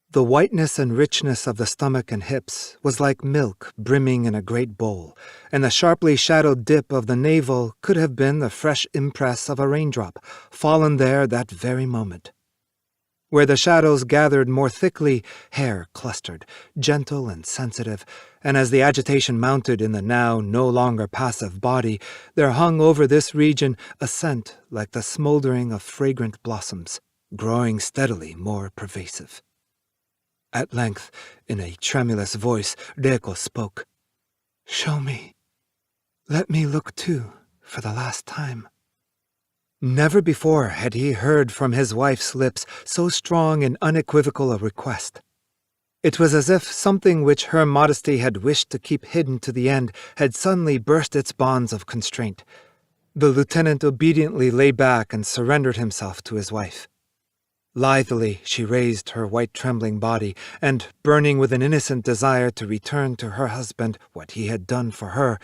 The whiteness and richness of the stomach and hips was like milk brimming in a great bowl, and the sharply shadowed dip of the navel could have been the fresh impress of a raindrop, fallen there that very moment. Where the shadows gathered more thickly, hair clustered, gentle and sensitive, and as the agitation mounted in the now no longer passive body, there hung over this region a scent like the smoldering of fragrant blossoms, growing steadily more pervasive. At length, in a tremulous voice, Reiko spoke. "Show me. Let me look too, for the last time." Never before had he heard from his wife's lips so strong and unequivocal a request. It was as if something which her modesty had wished to keep hidden to the end had suddenly burst its bonds of constraint. The lieutenant obediently lay back and surrendered himself to his wife. Lithely she raised her white trembling body, and, burning with an innocent desire to return to her husband what he had done for her,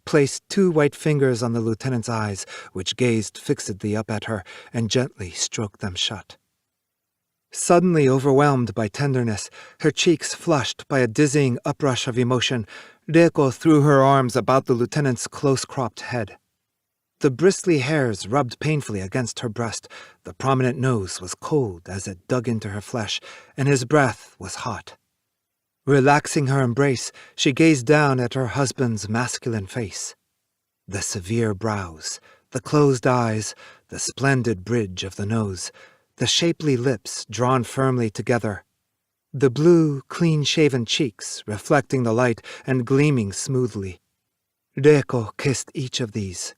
placed 2 white fingers on the lieutenant's eyes, which gazed fixedly up at her, and gently stroked them shut. Suddenly overwhelmed by tenderness, her cheeks flushed by a dizzying uprush of emotion, Reiko threw her arms about the lieutenant's close-cropped head. The bristly hairs rubbed painfully against her breast, the prominent nose was cold as it dug into her flesh, and his breath was hot. Relaxing her embrace, she gazed down at her husband's masculine face. The severe brows, the closed eyes, the splendid bridge of the nose, the shapely lips drawn firmly together, the blue, clean-shaven cheeks reflecting the light and gleaming smoothly. Reiko kissed each of these.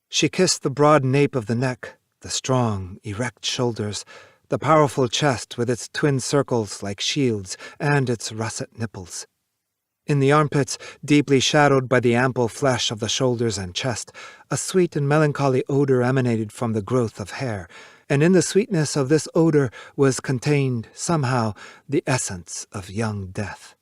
She kissed the broad nape of the neck, the strong, erect shoulders, the powerful chest with its twin circles like shields, and its russet nipples. In the armpits, deeply shadowed by the ample flesh of the shoulders and chest, a sweet and melancholy odor emanated from the growth of hair, and in the sweetness of this odor was contained, somehow, the essence of young death.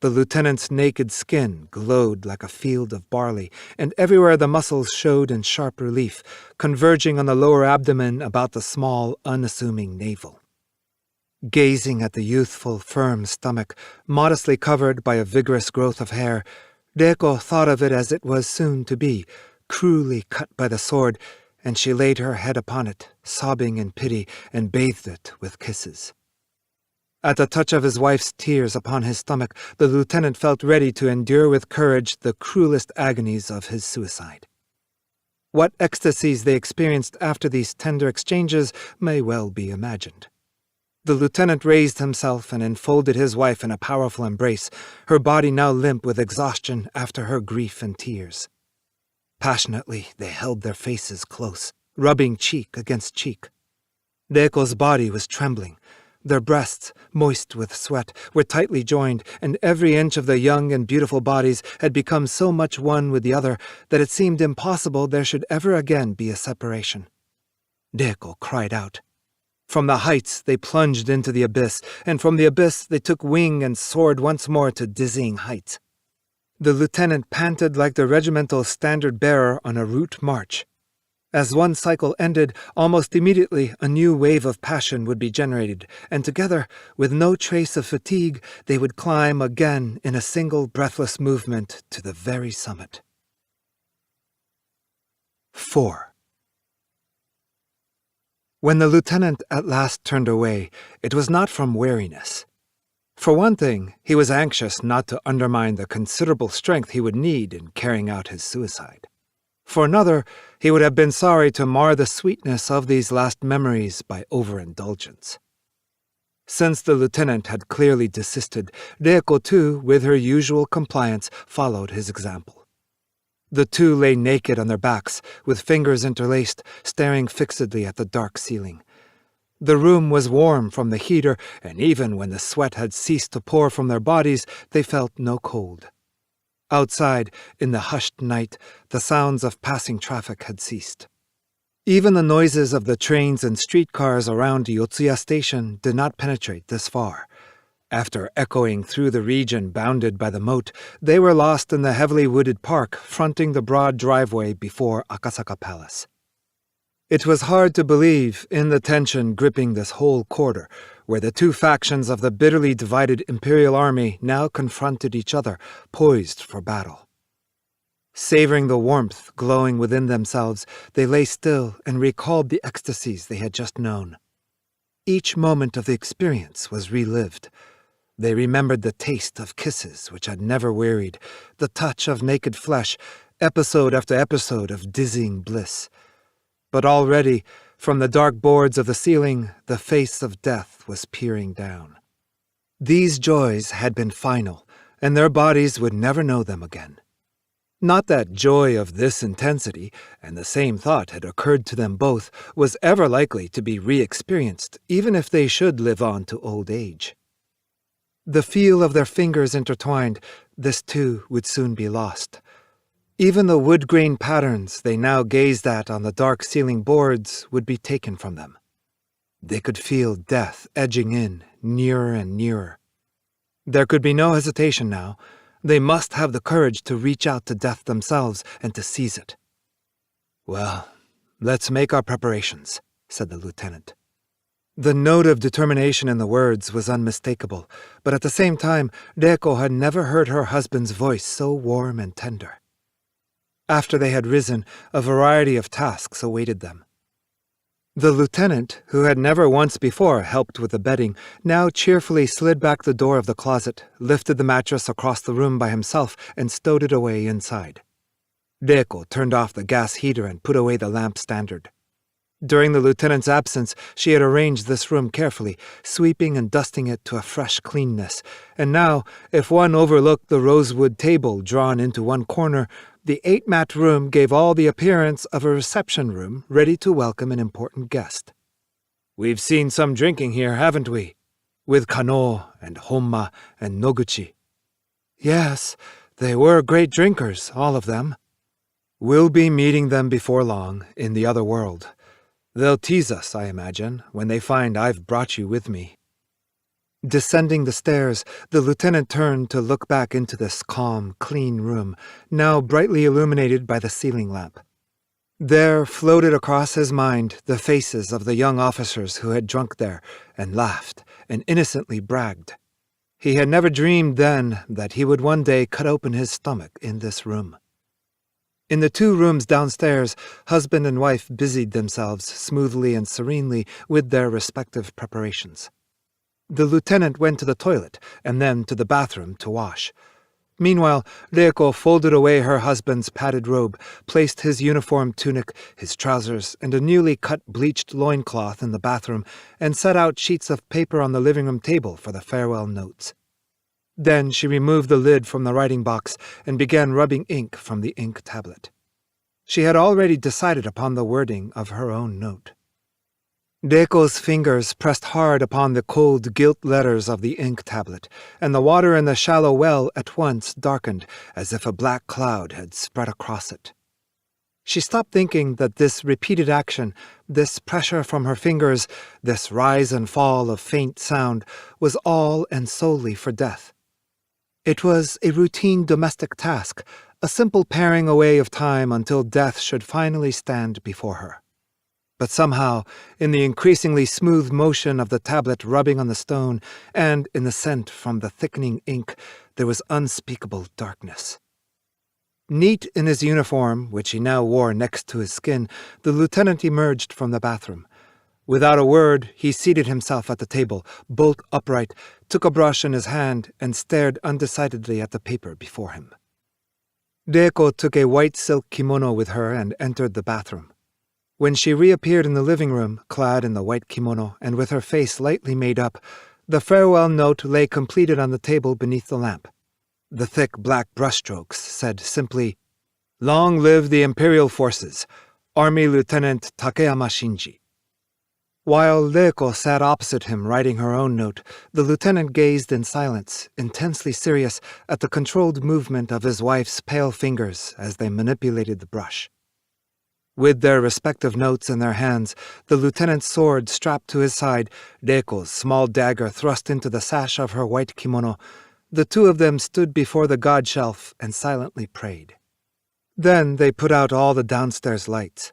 The lieutenant's naked skin glowed like a field of barley, and everywhere the muscles showed in sharp relief, converging on the lower abdomen about the small, unassuming navel. Gazing at the youthful, firm stomach, modestly covered by a vigorous growth of hair, Reiko thought of it as it was soon to be, cruelly cut by the sword, and she laid her head upon it, sobbing in pity, and bathed it with kisses. At the touch of his wife's tears upon his stomach, the lieutenant felt ready to endure with courage the cruelest agonies of his suicide. What ecstasies they experienced after these tender exchanges may well be imagined. The lieutenant raised himself and enfolded his wife in a powerful embrace, her body now limp with exhaustion after her grief and tears. Passionately, they held their faces close, rubbing cheek against cheek. Reiko's body was trembling. Their breasts, moist with sweat, were tightly joined, and every inch of their young and beautiful bodies had become so much one with the other that it seemed impossible there should ever again be a separation. Reiko cried out. From the heights they plunged into the abyss, and from the abyss they took wing and soared once more to dizzying heights. The lieutenant panted like the regimental standard-bearer on a route march. As one cycle ended, almost immediately a new wave of passion would be generated, and together, with no trace of fatigue, they would climb again in a single breathless movement to the very summit. 4. When the lieutenant at last turned away, it was not from weariness. For one thing, he was anxious not to undermine the considerable strength he would need in carrying out his suicide. For another, he would have been sorry to mar the sweetness of these last memories by overindulgence. Since the lieutenant had clearly desisted, Reiko too, with her usual compliance, followed his example. The two lay naked on their backs, with fingers interlaced, staring fixedly at the dark ceiling. The room was warm from the heater, and even when the sweat had ceased to pour from their bodies, they felt no cold. Outside, in the hushed night, the sounds of passing traffic had ceased. Even the noises of the trains and streetcars around Yotsuya Station did not penetrate this far. After echoing through the region bounded by the moat, they were lost in the heavily wooded park fronting the broad driveway before Akasaka Palace. It was hard to believe in the tension gripping this whole quarter, where the two factions of the bitterly divided imperial army now confronted each other, poised for battle. Savoring the warmth glowing within themselves, they lay still and recalled the ecstasies they had just known. Each moment of the experience was relived. They remembered the taste of kisses which had never wearied, the touch of naked flesh, episode after episode of dizzying bliss. But already, from the dark boards of the ceiling, the face of death was peering down. These joys had been final, and their bodies would never know them again. Not that joy of this intensity, and the same thought had occurred to them both, was ever likely to be re-experienced, even if they should live on to old age. The feel of their fingers intertwined, this too would soon be lost. Even the wood-grain patterns they now gazed at on the dark ceiling boards would be taken from them. They could feel death edging in, nearer and nearer. There could be no hesitation now. They must have the courage to reach out to death themselves and to seize it. "Well, let's make our preparations," said the lieutenant. The note of determination in the words was unmistakable, but at the same time, Reiko had never heard her husband's voice so warm and tender. After they had risen, a variety of tasks awaited them. The lieutenant, who had never once before helped with the bedding, now cheerfully slid back the door of the closet, lifted the mattress across the room by himself, and stowed it away inside. Reiko turned off the gas heater and put away the lamp standard. During the lieutenant's absence, she had arranged this room carefully, sweeping and dusting it to a fresh cleanness, and now, if one overlooked the rosewood table drawn into one corner, the 8-mat room gave all the appearance of a reception room ready to welcome an important guest. "We've seen some drinking here, haven't we? With Kano and Honma and Noguchi." "Yes, they were great drinkers, all of them." "We'll be meeting them before long, in the other world. They'll tease us, I imagine, when they find I've brought you with me." Descending the stairs, the lieutenant turned to look back into this calm, clean room, now brightly illuminated by the ceiling lamp. There floated across his mind the faces of the young officers who had drunk there, and laughed, and innocently bragged. He had never dreamed then that he would one day cut open his stomach in this room. In the 2 rooms downstairs, husband and wife busied themselves smoothly and serenely with their respective preparations. The lieutenant went to the toilet and then to the bathroom to wash. Meanwhile, Reiko folded away her husband's padded robe, placed his uniform tunic, his trousers, and a newly cut bleached loincloth in the bathroom, and set out sheets of paper on the living room table for the farewell notes. Then she removed the lid from the writing box and began rubbing ink from the ink tablet. She had already decided upon the wording of her own note. Reiko's fingers pressed hard upon the cold gilt letters of the ink tablet, and the water in the shallow well at once darkened, as if a black cloud had spread across it. She stopped thinking that this repeated action, this pressure from her fingers, this rise and fall of faint sound, was all and solely for death. It was a routine domestic task, a simple paring away of time until death should finally stand before her. But somehow, in the increasingly smooth motion of the tablet rubbing on the stone, and in the scent from the thickening ink, there was unspeakable darkness. Neat in his uniform, which he now wore next to his skin, the lieutenant emerged from the bathroom. Without a word, he seated himself at the table, bolt upright, took a brush in his hand, and stared undecidedly at the paper before him. Reiko took a white silk kimono with her and entered the bathroom. When she reappeared in the living room, clad in the white kimono and with her face lightly made up, the farewell note lay completed on the table beneath the lamp. The thick black brushstrokes said simply, "Long live the Imperial Forces, Army Lieutenant Takeyama Shinji." While Reiko sat opposite him writing her own note, the lieutenant gazed in silence, intensely serious, at the controlled movement of his wife's pale fingers as they manipulated the brush. With their respective notes in their hands, the lieutenant's sword strapped to his side, Reiko's small dagger thrust into the sash of her white kimono, the two of them stood before the god shelf and silently prayed. Then they put out all the downstairs lights.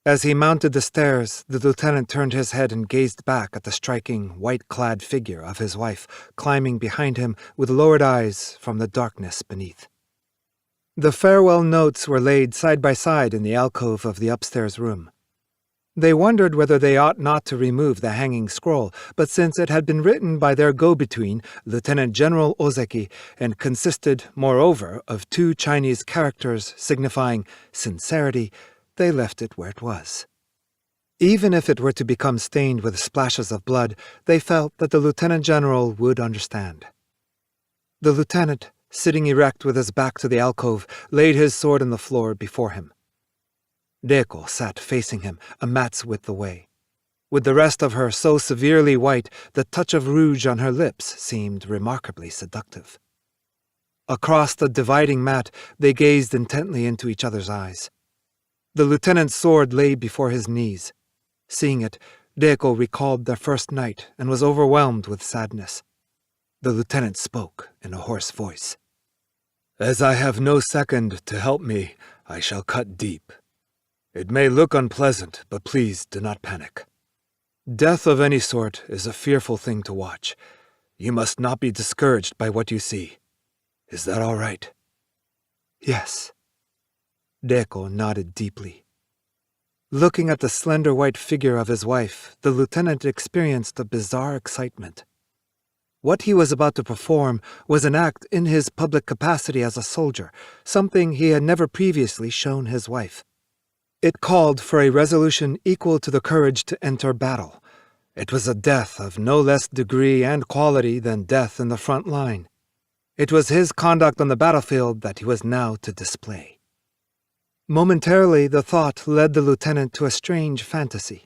As he mounted the stairs, the lieutenant turned his head and gazed back at the striking, white-clad figure of his wife, climbing behind him with lowered eyes from the darkness beneath. The farewell notes were laid side by side in the alcove of the upstairs room. They wondered whether they ought not to remove the hanging scroll, but since it had been written by their go-between, Lieutenant General Ozeki, and consisted, moreover, of 2 Chinese characters signifying sincerity, they left it where it was. Even if it were to become stained with splashes of blood, they felt that the Lieutenant General would understand. The lieutenant, sitting erect with his back to the alcove, laid his sword on the floor before him. Reiko sat facing him, a mat's width away. With the rest of her so severely white, the touch of rouge on her lips seemed remarkably seductive. Across the dividing mat, they gazed intently into each other's eyes. The lieutenant's sword lay before his knees. Seeing it, Reiko recalled their first night and was overwhelmed with sadness. The lieutenant spoke in a hoarse voice. "As I have no second to help me, I shall cut deep. It may look unpleasant, but please do not panic. Death of any sort is a fearful thing to watch. You must not be discouraged by what you see. Is that all right?" "Yes." Reiko nodded deeply. Looking at the slender white figure of his wife, the lieutenant experienced a bizarre excitement. What he was about to perform was an act in his public capacity as a soldier, something he had never previously shown his wife. It called for a resolution equal to the courage to enter battle. It was a death of no less degree and quality than death in the front line. It was his conduct on the battlefield that he was now to display. Momentarily, the thought led the lieutenant to a strange fantasy.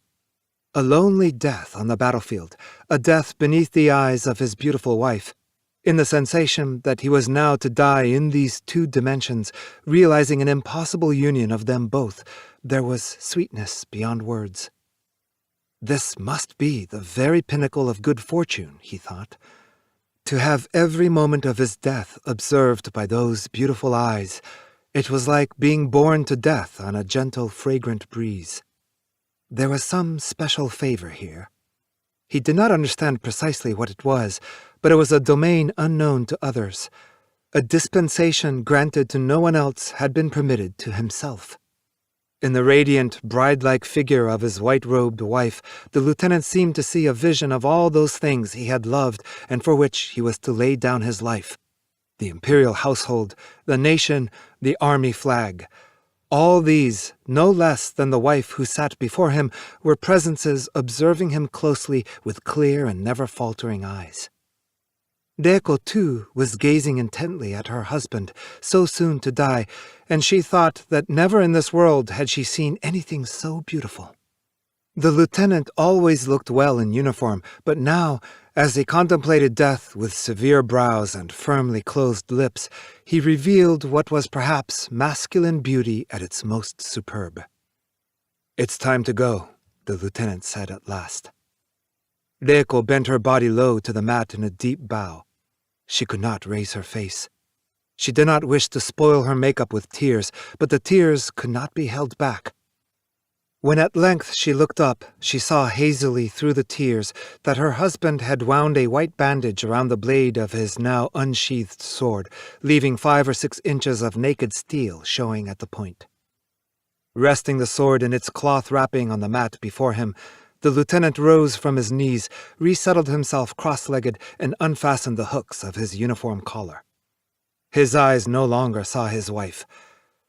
A lonely death on the battlefield, a death beneath the eyes of his beautiful wife, in the sensation that he was now to die in these 2 dimensions, realizing an impossible union of them both, there was sweetness beyond words. This must be the very pinnacle of good fortune, he thought. To have every moment of his death observed by those beautiful eyes, it was like being born to death on a gentle, fragrant breeze. There was some special favor here. He did not understand precisely what it was, but it was a domain unknown to others. A dispensation granted to no one else had been permitted to himself. In the radiant, bride-like figure of his white-robed wife, the lieutenant seemed to see a vision of all those things he had loved and for which he was to lay down his life. The imperial household, the nation, the army flag. All these, no less than the wife who sat before him, were presences observing him closely with clear and never-faltering eyes. Reiko, too, was gazing intently at her husband, so soon to die, and she thought that never in this world had she seen anything so beautiful. The lieutenant always looked well in uniform, but now, as he contemplated death with severe brows and firmly closed lips, he revealed what was perhaps masculine beauty at its most superb. "It's time to go," the lieutenant said at last. Reiko bent her body low to the mat in a deep bow. She could not raise her face. She did not wish to spoil her makeup with tears, but the tears could not be held back. When at length she looked up, she saw hazily through the tears that her husband had wound a white bandage around the blade of his now unsheathed sword, leaving 5 or 6 inches of naked steel showing at the point. Resting the sword in its cloth wrapping on the mat before him, the lieutenant rose from his knees, resettled himself cross-legged, and unfastened the hooks of his uniform collar. His eyes no longer saw his wife.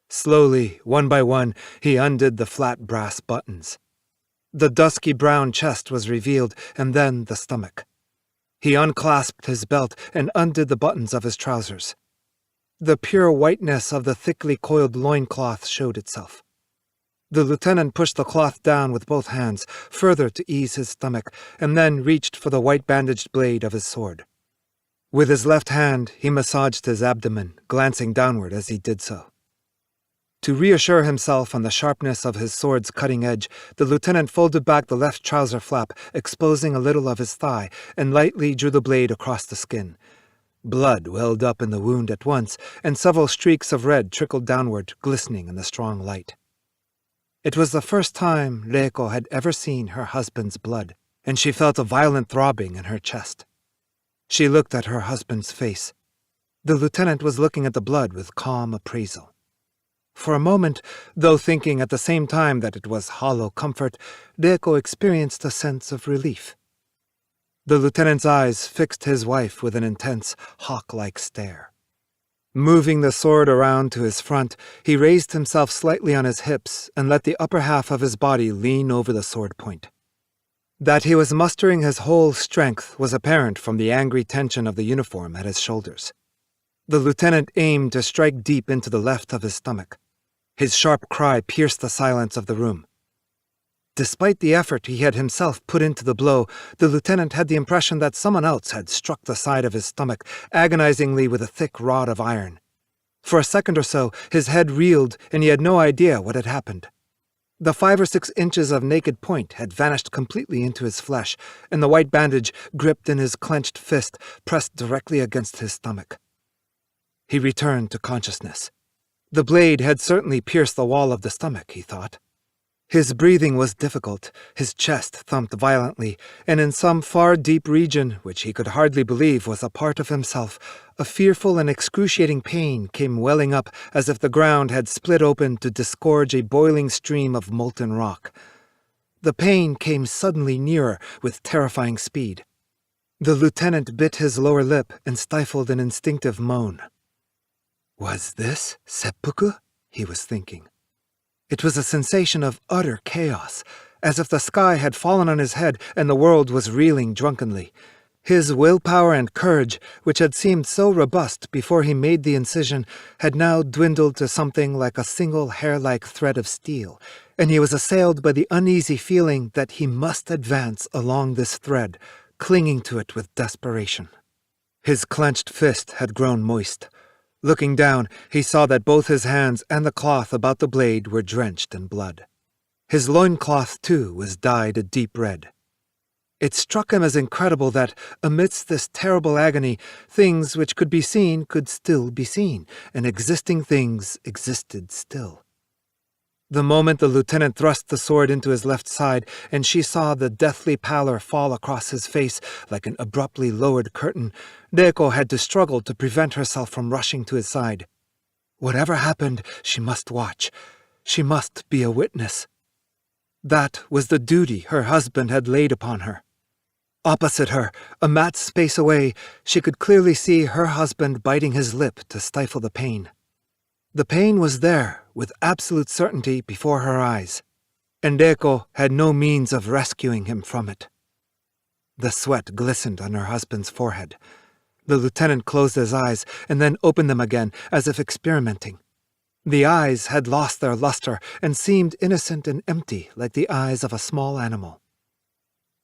Slowly, one by one, he undid the flat brass buttons. The dusky brown chest was revealed, and then the stomach. He unclasped his belt and undid the buttons of his trousers. The pure whiteness of the thickly coiled loincloth showed itself. The lieutenant pushed the cloth down with both hands, further to ease his stomach, and then reached for the white-bandaged blade of his sword. With his left hand, he massaged his abdomen, glancing downward as he did so. To reassure himself on the sharpness of his sword's cutting edge, the lieutenant folded back the left trouser flap, exposing a little of his thigh, and lightly drew the blade across the skin. Blood welled up in the wound at once, and several streaks of red trickled downward, glistening in the strong light. It was the first time Reiko had ever seen her husband's blood, and she felt a violent throbbing in her chest. She looked at her husband's face. The lieutenant was looking at the blood with calm appraisal. For a moment, though thinking at the same time that it was hollow comfort, Reiko experienced a sense of relief. The lieutenant's eyes fixed his wife with an intense, hawk-like stare. Moving the sword around to his front, he raised himself slightly on his hips and let the upper half of his body lean over the sword point. That he was mustering his whole strength was apparent from the angry tension of the uniform at his shoulders. The lieutenant aimed to strike deep into the left of his stomach. His sharp cry pierced the silence of the room. Despite the effort he had himself put into the blow, the lieutenant had the impression that someone else had struck the side of his stomach agonizingly with a thick rod of iron. For a second or so, his head reeled, and he had no idea what had happened. The 5 or 6 inches of naked point had vanished completely into his flesh, and the white bandage, gripped in his clenched fist, pressed directly against his stomach. He returned to consciousness. The blade had certainly pierced the wall of the stomach, he thought. His breathing was difficult, his chest thumped violently, and in some far deep region, which he could hardly believe was a part of himself, a fearful and excruciating pain came welling up as if the ground had split open to disgorge a boiling stream of molten rock. The pain came suddenly nearer with terrifying speed. The lieutenant bit his lower lip and stifled an instinctive moan. Was this seppuku? He was thinking. It was a sensation of utter chaos, as if the sky had fallen on his head and the world was reeling drunkenly. His willpower and courage, which had seemed so robust before he made the incision, had now dwindled to something like a single hair-like thread of steel, and he was assailed by the uneasy feeling that he must advance along this thread, clinging to it with desperation. His clenched fist had grown moist. Looking down, he saw that both his hands and the cloth about the blade were drenched in blood. His loincloth, too, was dyed a deep red. It struck him as incredible that, amidst this terrible agony, things which could be seen could still be seen, and existing things existed still. The moment the lieutenant thrust the sword into his left side, and she saw the deathly pallor fall across his face like an abruptly lowered curtain, Reiko had to struggle to prevent herself from rushing to his side. Whatever happened, she must watch. She must be a witness. That was the duty her husband had laid upon her. Opposite her, a mat's space away, she could clearly see her husband biting his lip to stifle the pain. The pain was there, with absolute certainty, before her eyes, and Reiko had no means of rescuing him from it. The sweat glistened on her husband's forehead. The lieutenant closed his eyes and then opened them again, as if experimenting. The eyes had lost their luster and seemed innocent and empty, like the eyes of a small animal.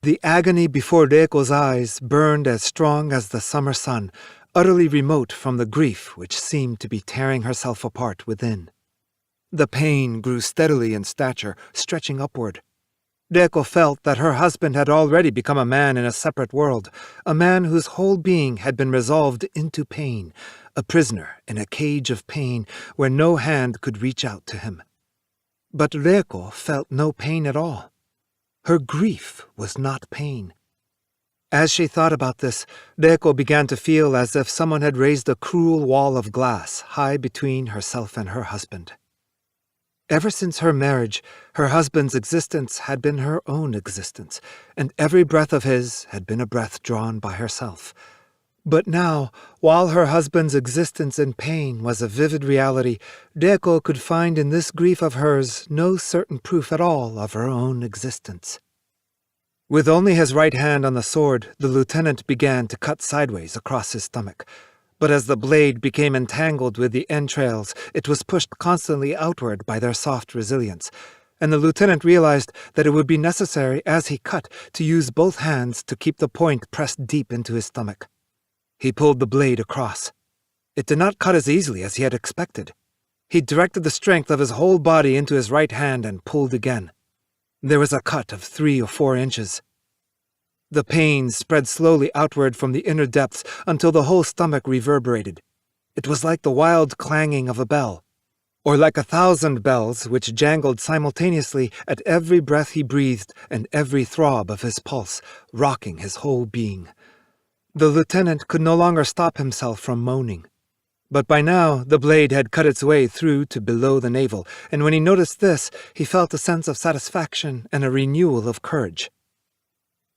The agony before Reiko's eyes burned as strong as the summer sun, utterly remote from the grief which seemed to be tearing herself apart within. The pain grew steadily in stature, stretching upward. Reiko felt that her husband had already become a man in a separate world, a man whose whole being had been resolved into pain, a prisoner in a cage of pain where no hand could reach out to him. But Reiko felt no pain at all. Her grief was not pain. As she thought about this, Reiko began to feel as if someone had raised a cruel wall of glass high between herself and her husband. Ever since her marriage, her husband's existence had been her own existence, and every breath of his had been a breath drawn by herself. But now, while her husband's existence in pain was a vivid reality, Reiko could find in this grief of hers no certain proof at all of her own existence. With only his right hand on the sword, the lieutenant began to cut sideways across his stomach. But as the blade became entangled with the entrails, it was pushed constantly outward by their soft resilience, and the lieutenant realized that it would be necessary, as he cut, to use both hands to keep the point pressed deep into his stomach. He pulled the blade across. It did not cut as easily as he had expected. He directed the strength of his whole body into his right hand and pulled again. There was a cut of 3 or 4 inches. The pain spread slowly outward from the inner depths until the whole stomach reverberated. It was like the wild clanging of a bell, or like 1,000 bells which jangled simultaneously at every breath he breathed and every throb of his pulse, rocking his whole being. The lieutenant could no longer stop himself from moaning. But by now the blade had cut its way through to below the navel, and when he noticed this, he felt a sense of satisfaction and a renewal of courage.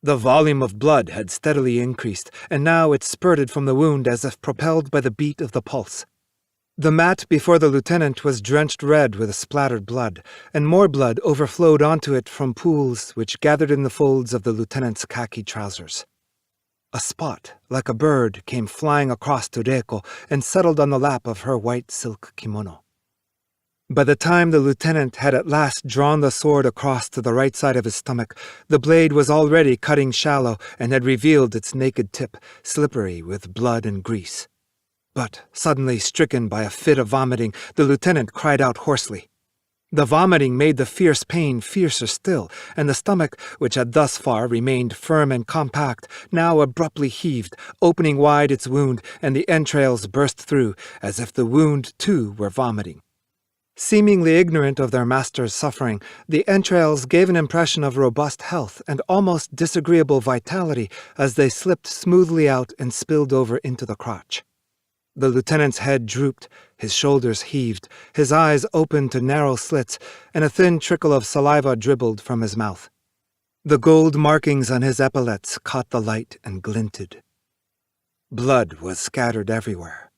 The volume of blood had steadily increased, and now it spurted from the wound as if propelled by the beat of the pulse. The mat before the lieutenant was drenched red with splattered blood, and more blood overflowed onto it from pools which gathered in the folds of the lieutenant's khaki trousers. A spot, like a bird, came flying across to Reiko and settled on the lap of her white silk kimono. By the time the lieutenant had at last drawn the sword across to the right side of his stomach, the blade was already cutting shallow and had revealed its naked tip, slippery with blood and grease. But, suddenly stricken by a fit of vomiting, the lieutenant cried out hoarsely. The vomiting made the fierce pain fiercer still, and the stomach, which had thus far remained firm and compact, now abruptly heaved, opening wide its wound, and the entrails burst through, as if the wound, too, were vomiting. Seemingly ignorant of their master's suffering, the entrails gave an impression of robust health and almost disagreeable vitality as they slipped smoothly out and spilled over into the crotch. The lieutenant's head drooped, his shoulders heaved, his eyes opened to narrow slits, and a thin trickle of saliva dribbled from his mouth. The gold markings on his epaulets caught the light and glinted. Blood was scattered everywhere.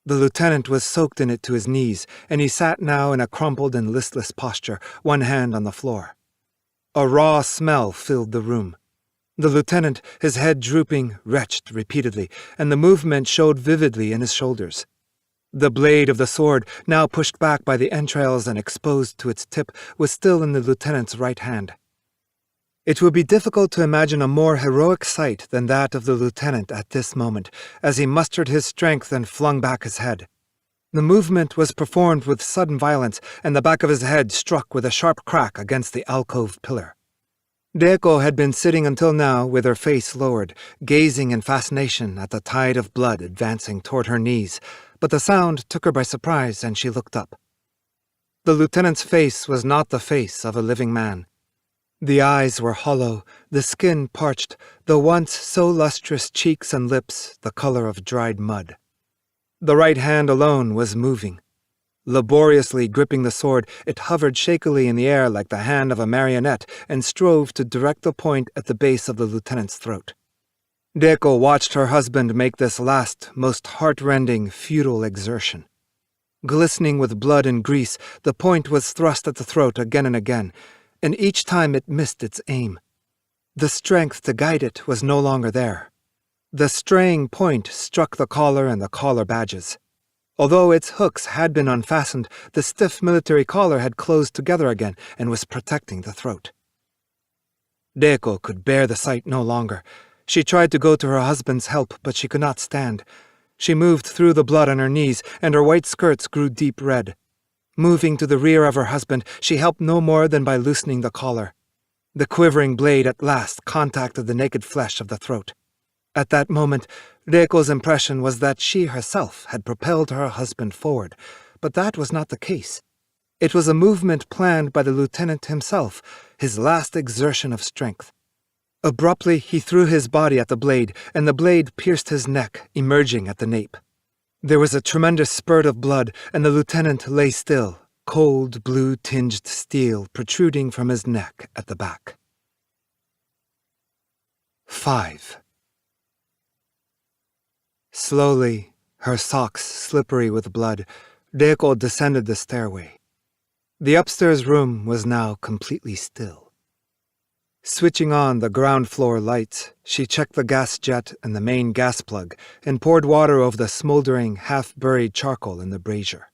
The lieutenant was soaked in it to his knees, and he sat now in a crumpled and listless posture, one hand on the floor. A raw smell filled the room. The lieutenant, his head drooping, retched repeatedly, and the movement showed vividly in his shoulders. The blade of the sword, now pushed back by the entrails and exposed to its tip, was still in the lieutenant's right hand. It would be difficult to imagine a more heroic sight than that of the lieutenant at this moment, as he mustered his strength and flung back his head. The movement was performed with sudden violence, and the back of his head struck with a sharp crack against the alcove pillar. Reiko had been sitting until now with her face lowered, gazing in fascination at the tide of blood advancing toward her knees, but the sound took her by surprise, and she looked up. The lieutenant's face was not the face of a living man. The eyes were hollow, the skin parched, the once so lustrous cheeks and lips the color of dried mud. The right hand alone was moving. Laboriously gripping the sword, it hovered shakily in the air like the hand of a marionette and strove to direct the point at the base of the lieutenant's throat. Reiko watched her husband make this last, most heart-rending, futile exertion. Glistening with blood and grease, the point was thrust at the throat again and again, and each time it missed its aim. The strength to guide it was no longer there. The straying point struck the collar and the collar badges. Although its hooks had been unfastened, the stiff military collar had closed together again and was protecting the throat. Reiko could bear the sight no longer. She tried to go to her husband's help, but she could not stand. She moved through the blood on her knees, and her white skirts grew deep red. Moving to the rear of her husband, she helped no more than by loosening the collar. The quivering blade at last contacted the naked flesh of the throat. At that moment, Reiko's impression was that she herself had propelled her husband forward, but that was not the case. It was a movement planned by the lieutenant himself, his last exertion of strength. Abruptly, he threw his body at the blade, and the blade pierced his neck, emerging at the nape. There was a tremendous spurt of blood, and the lieutenant lay still, cold, blue-tinged steel protruding from his neck at the back. 5. Slowly, her socks slippery with blood, Reiko descended the stairway. The upstairs room was now completely still. Switching on the ground floor lights, she checked the gas jet and the main gas plug and poured water over the smoldering, half-buried charcoal in the brazier.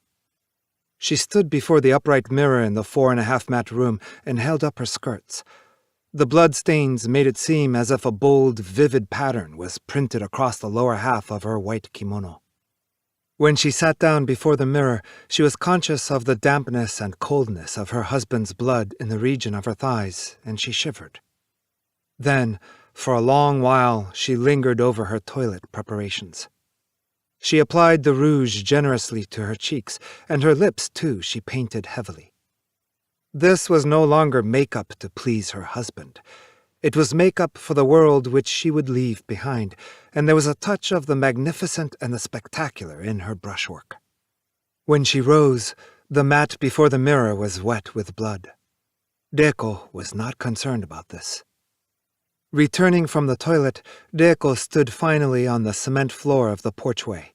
She stood before the upright mirror in the 4.5-mat room and held up her skirts. The bloodstains made it seem as if a bold, vivid pattern was printed across the lower half of her white kimono. When she sat down before the mirror, she was conscious of the dampness and coldness of her husband's blood in the region of her thighs, and she shivered. Then, for a long while, she lingered over her toilet preparations. She applied the rouge generously to her cheeks, and her lips, too, she painted heavily. This was no longer makeup to please her husband. It was makeup for the world which she would leave behind, and there was a touch of the magnificent and the spectacular in her brushwork. When she rose, the mat before the mirror was wet with blood. Reiko was not concerned about this. Returning from the toilet, Reiko stood finally on the cement floor of the porchway.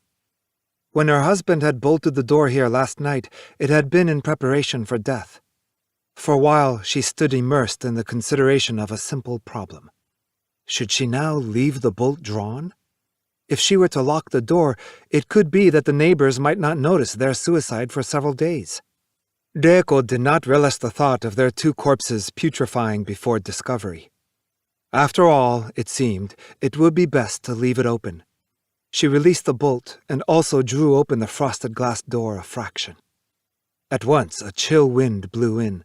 When her husband had bolted the door here last night, it had been in preparation for death. For a while, she stood immersed in the consideration of a simple problem. Should she now leave the bolt drawn? If she were to lock the door, it could be that the neighbors might not notice their suicide for several days. Reiko did not relish the thought of their 2 corpses putrefying before discovery. After all, it seemed, it would be best to leave it open. She released the bolt and also drew open the frosted glass door a fraction. At once, a chill wind blew in.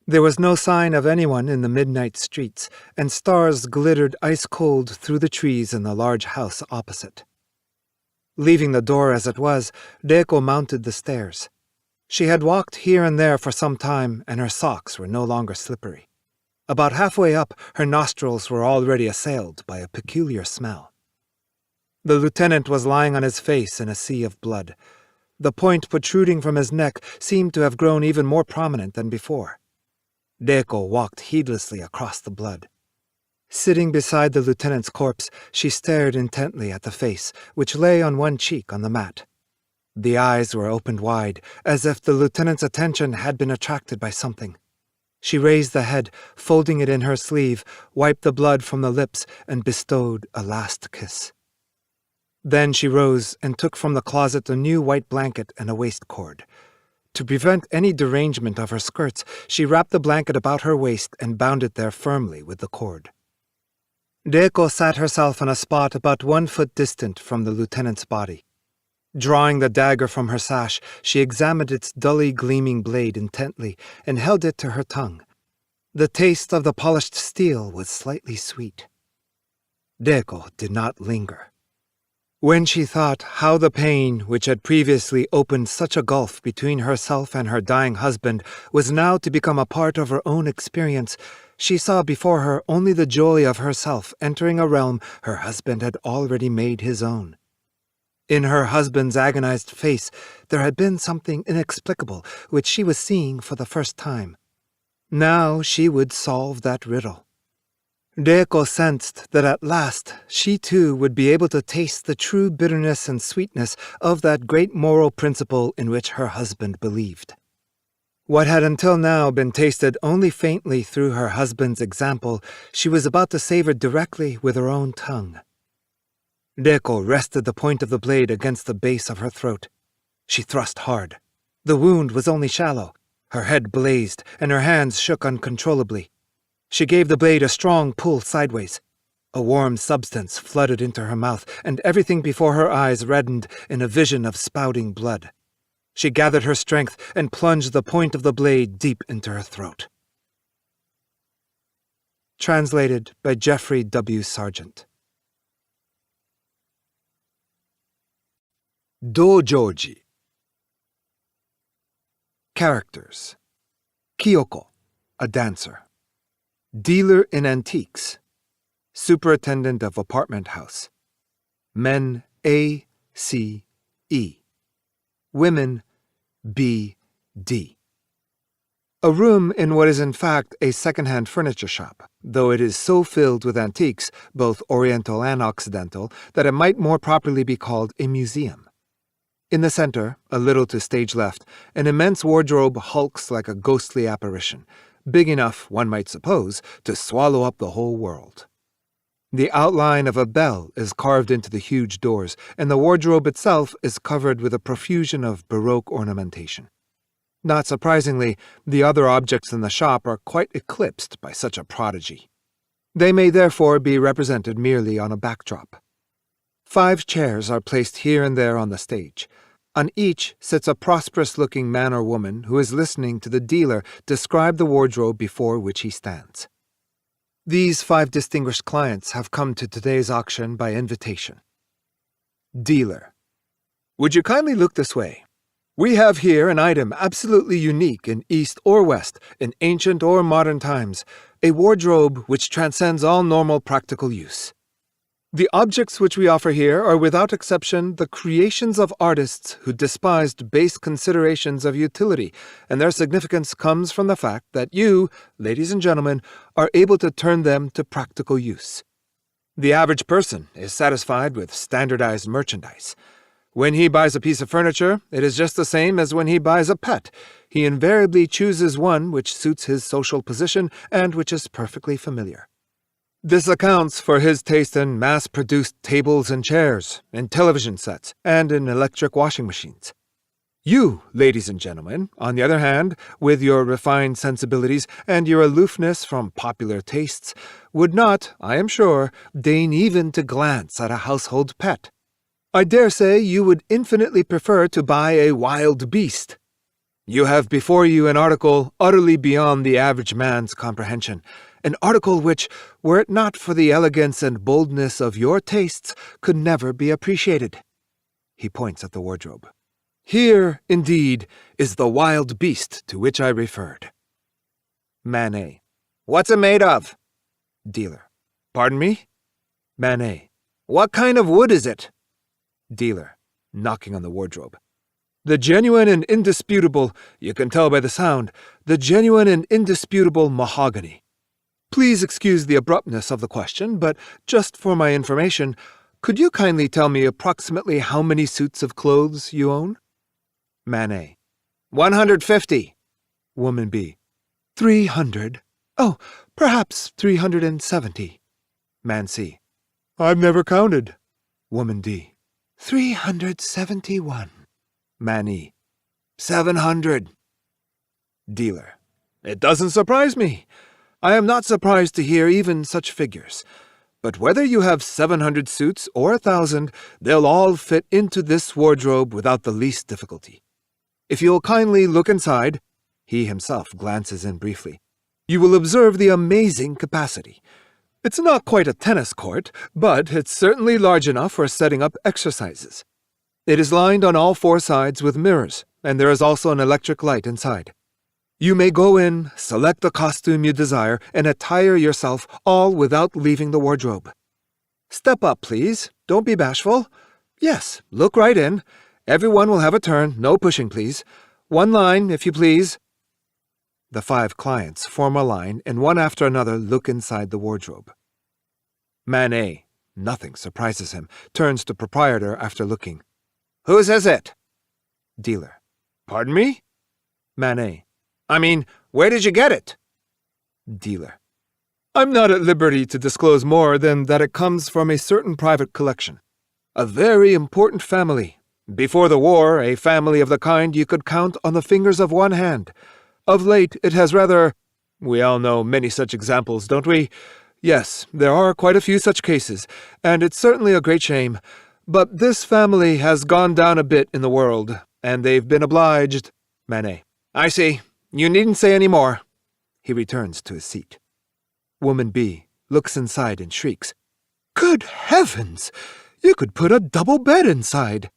There was no sign of anyone in the midnight streets, and stars glittered ice-cold through the trees in the large house opposite. Leaving the door as it was, Reiko mounted the stairs. She had walked here and there for some time, and her socks were no longer slippery. About halfway up, her nostrils were already assailed by a peculiar smell. The lieutenant was lying on his face in a sea of blood. The point protruding from his neck seemed to have grown even more prominent than before. Reiko walked heedlessly across the blood. Sitting beside the lieutenant's corpse, she stared intently at the face, which lay on one cheek on the mat. The eyes were opened wide, as if the lieutenant's attention had been attracted by something. She raised the head, folding it in her sleeve, wiped the blood from the lips, and bestowed a last kiss. Then she rose and took from the closet a new white blanket and a waistcord. To prevent any derangement of her skirts, she wrapped the blanket about her waist and bound it there firmly with the cord. Reiko sat herself on a spot about 1 foot distant from the lieutenant's body. Drawing the dagger from her sash, she examined its dully gleaming blade intently and held it to her tongue. The taste of the polished steel was slightly sweet. Reiko did not linger. When she thought how the pain, which had previously opened such a gulf between herself and her dying husband, was now to become a part of her own experience, she saw before her only the joy of herself entering a realm her husband had already made his own. In her husband's agonized face, there had been something inexplicable which she was seeing for the first time. Now she would solve that riddle. Reiko sensed that at last she too would be able to taste the true bitterness and sweetness of that great moral principle in which her husband believed. What had until now been tasted only faintly through her husband's example, she was about to savor directly with her own tongue. Reiko rested the point of the blade against the base of her throat. She thrust hard. The wound was only shallow. Her head blazed, and her hands shook uncontrollably. She gave the blade a strong pull sideways. A warm substance flooded into her mouth, and everything before her eyes reddened in a vision of spouting blood. She gathered her strength and plunged the point of the blade deep into her throat. Translated by Jeffrey W. Sargent. Dojoji. Characters: Kyoko, a dancer. Dealer in antiques. Superintendent of apartment house. Men A, C, E. Women B, D. A room in what is in fact a second-hand furniture shop, though it is so filled with antiques, both Oriental and Occidental, that it might more properly be called a museum. In the center, a little to stage left, an immense wardrobe hulks like a ghostly apparition, big enough, one might suppose, to swallow up the whole world. The outline of a bell is carved into the huge doors, and the wardrobe itself is covered with a profusion of Baroque ornamentation. Not surprisingly, the other objects in the shop are quite eclipsed by such a prodigy. They may therefore be represented merely on a backdrop. 5 chairs are placed here and there on the stage. On each sits a prosperous-looking man or woman who is listening to the dealer describe the wardrobe before which he stands. These 5 distinguished clients have come to today's auction by invitation. Dealer: Would you kindly look this way? We have here an item absolutely unique in East or West, in ancient or modern times, a wardrobe which transcends all normal practical use. The objects which we offer here are without exception the creations of artists who despised base considerations of utility, and their significance comes from the fact that you, ladies and gentlemen, are able to turn them to practical use. The average person is satisfied with standardized merchandise. When he buys a piece of furniture, it is just the same as when he buys a pet. He invariably chooses one which suits his social position and which is perfectly familiar. This accounts for his taste in mass-produced tables and chairs, in television sets, and in electric washing machines. You, ladies and gentlemen, on the other hand, with your refined sensibilities and your aloofness from popular tastes, would not, I am sure, deign even to glance at a household pet. I dare say you would infinitely prefer to buy a wild beast. You have before you an article utterly beyond the average man's comprehension, an article which, were it not for the elegance and boldness of your tastes, could never be appreciated. He points at the wardrobe. Here, indeed, is the wild beast to which I referred. Man A: What's it made of? Dealer: Pardon me? Man A: What kind of wood is it? Dealer, knocking on the wardrobe: The genuine and indisputable, you can tell by the sound, the genuine and indisputable mahogany. Please excuse the abruptness of the question, but just for my information, could you kindly tell me approximately how many suits of clothes you own? Man A: 150. Woman B: 300. Oh, perhaps 370. Man C: I've never counted. Woman D: 371. Man E: 700. Dealer: It doesn't surprise me. I am not surprised to hear even such figures. But whether you have 700 suits or 1,000, they'll all fit into this wardrobe without the least difficulty. If you'll kindly look inside, he himself glances in briefly, you will observe the amazing capacity. It's not quite a tennis court, but it's certainly large enough for setting up exercises. It is lined on all 4 sides with mirrors, and there is also an electric light inside. You may go in, select the costume you desire, and attire yourself all without leaving the wardrobe. Step up, please. Don't be bashful. Yes, look right in. Everyone will have a turn. No pushing, please. One line, if you please. The 5 clients form a line, and one after another look inside the wardrobe. Man A, nothing surprises him, turns to proprietor after looking. Whose is it? Dealer. Pardon me? Man A. I mean, where did you get it? Dealer. I'm not at liberty to disclose more than that it comes from a certain private collection. A very important family. Before the war, a family of the kind you could count on the fingers of one hand. Of late, it has rather... We all know many such examples, don't we? Yes, there are quite a few such cases, and it's certainly a great shame. But this family has gone down a bit in the world, and they've been obliged... Manet. I see. You needn't say any more. He returns to his seat. Woman B looks inside and shrieks. Good heavens! You could put a double bed inside.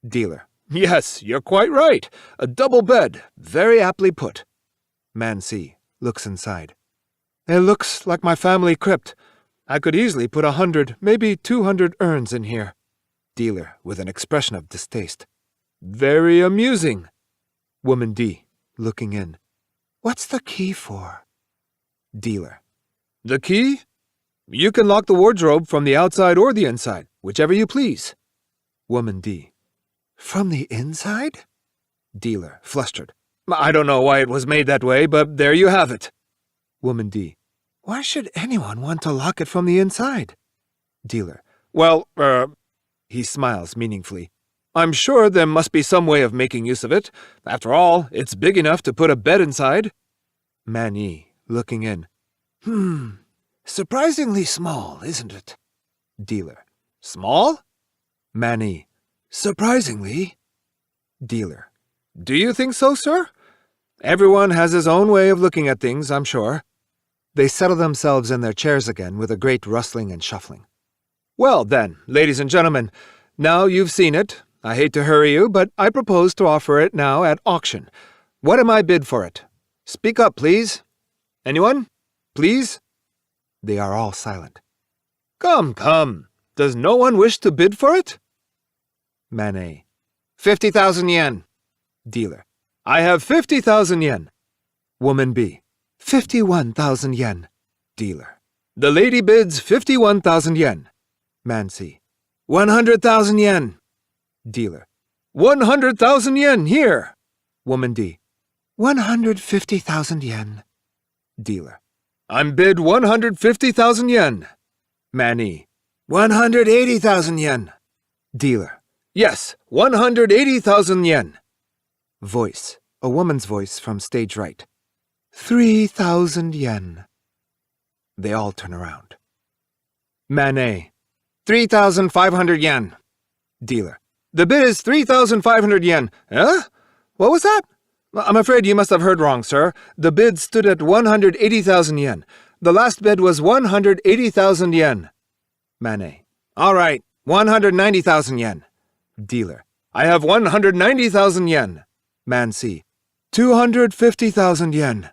Dealer. Yes, you're quite right. A double bed. Very aptly put. Man C looks inside. It looks like my family crypt. I could easily put 100, maybe 200 urns in here. Dealer with an expression of distaste. Very amusing. Woman D looking in. What's the key for? Dealer. The key? You can lock the wardrobe from the outside or the inside, whichever you please. Woman D. From the inside? Dealer, flustered. I don't know why it was made that way, but there you have it. Woman D. Why should anyone want to lock it from the inside? Dealer. Well, he smiles meaningfully. I'm sure there must be some way of making use of it. After all, it's big enough to put a bed inside. Man E, looking in. Surprisingly small, isn't it? Dealer. Small? Man E. Surprisingly. Dealer. Do you think so, sir? Everyone has his own way of looking at things, I'm sure. They settle themselves in their chairs again with a great rustling and shuffling. Well, then, ladies and gentlemen, now you've seen it. I hate to hurry you, but I propose to offer it now at auction. What am I bid for it? Speak up, please. Anyone? Please? They are all silent. Come, come. Does no one wish to bid for it? Man A. 50,000 yen. Dealer. I have 50,000 yen. Woman B. 51,000 yen. Dealer. The lady bids 51,000 yen. Man C. 100,000 yen. Dealer. 100,000 yen here. Woman D. 150,000 yen. Dealer. I'm bid 150,000 yen. Man E. 180,000 yen. Dealer. Yes, 180,000 yen. Voice. A woman's voice from stage right. 3,000 yen. They all turn around. Man A. 3,500 yen. Dealer. The bid is 3,500 yen. Huh? What was that? I'm afraid you must have heard wrong, sir. The bid stood at 180,000 yen. The last bid was 180,000 yen. Man A. All right, 190,000 yen. Dealer. I have 190,000 yen. Man C. 250,000 yen.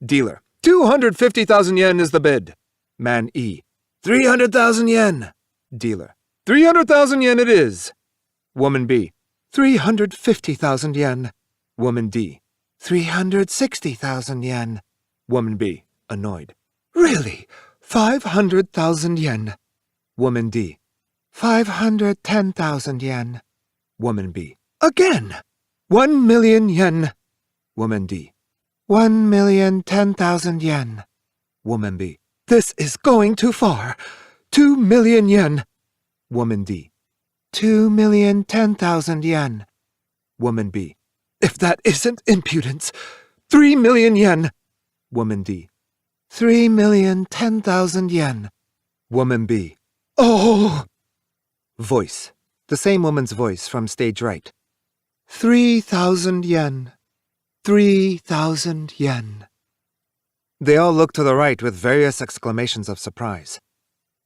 Dealer. 250,000 yen is the bid. Man E. 300,000 yen. Dealer. 300,000 yen it is. Woman B. 350,000 yen. Woman D. 360,000 yen. Woman B. Annoyed. Really? 500,000 yen. Woman D. 510,000 yen. Woman B. Again! 1,000,000 yen. Woman D. 1,010,000 yen. Woman B. This is going too far. 2,000,000 yen. Woman D. 2,010,000 yen. Woman B. If that isn't impudence. 3,000,000 yen. Woman D. 3,010,000 yen. Woman B. Oh! Voice. The same woman's voice from stage right. 3,000 yen. 3,000 yen. They all look to the right with various exclamations of surprise.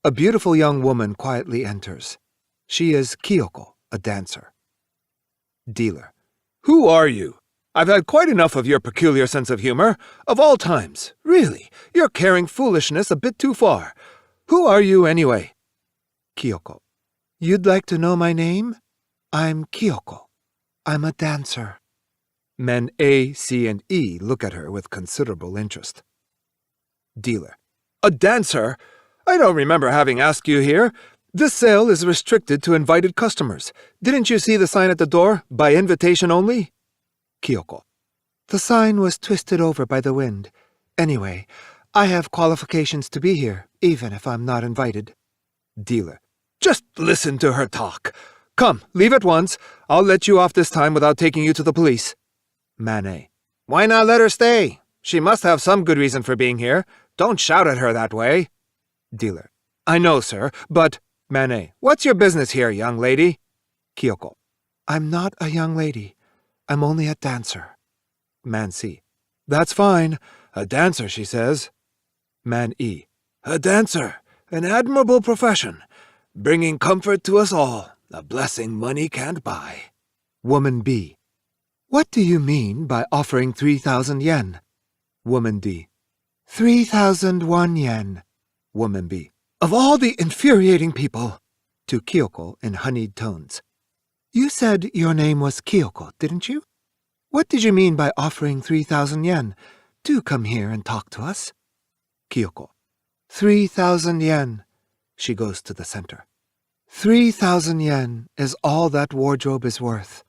A beautiful young woman quietly enters. She is Kyoko, a dancer. Dealer. Who are you? I've had quite enough of your peculiar sense of humor. Of all times. Really, you're carrying foolishness a bit too far. Who are you anyway? Kyoko. You'd like to know my name? I'm Kyoko. I'm a dancer. Men A, C, and E look at her with considerable interest. Dealer. A dancer? I don't remember having asked you here. This sale is restricted to invited customers. Didn't you see the sign at the door? By invitation only? Kyoko. The sign was twisted over by the wind. Anyway, I have qualifications to be here, even if I'm not invited. Dealer. Just listen to her talk. Come, leave at once. I'll let you off this time without taking you to the police. Man A. Why not let her stay? She must have some good reason for being here. Don't shout at her that way. Dealer. I know, sir, but... Man A. What's your business here, young lady? Kyoko. I'm not a young lady. I'm only a dancer. Man C. That's fine. A dancer, she says. Man E. A dancer. An admirable profession. Bringing comfort to us all. A blessing money can't buy. Woman B. What do you mean by offering 3,000 yen? Woman D. 3,001 yen. Woman B. Of all the infuriating people. To Kyoko in honeyed tones. You said your name was Kyoko, didn't you? What did you mean by offering 3,000 yen? Do come here and talk to us. Kyoko. 3,000 yen. She goes to the center. 3,000 yen is all that wardrobe is worth.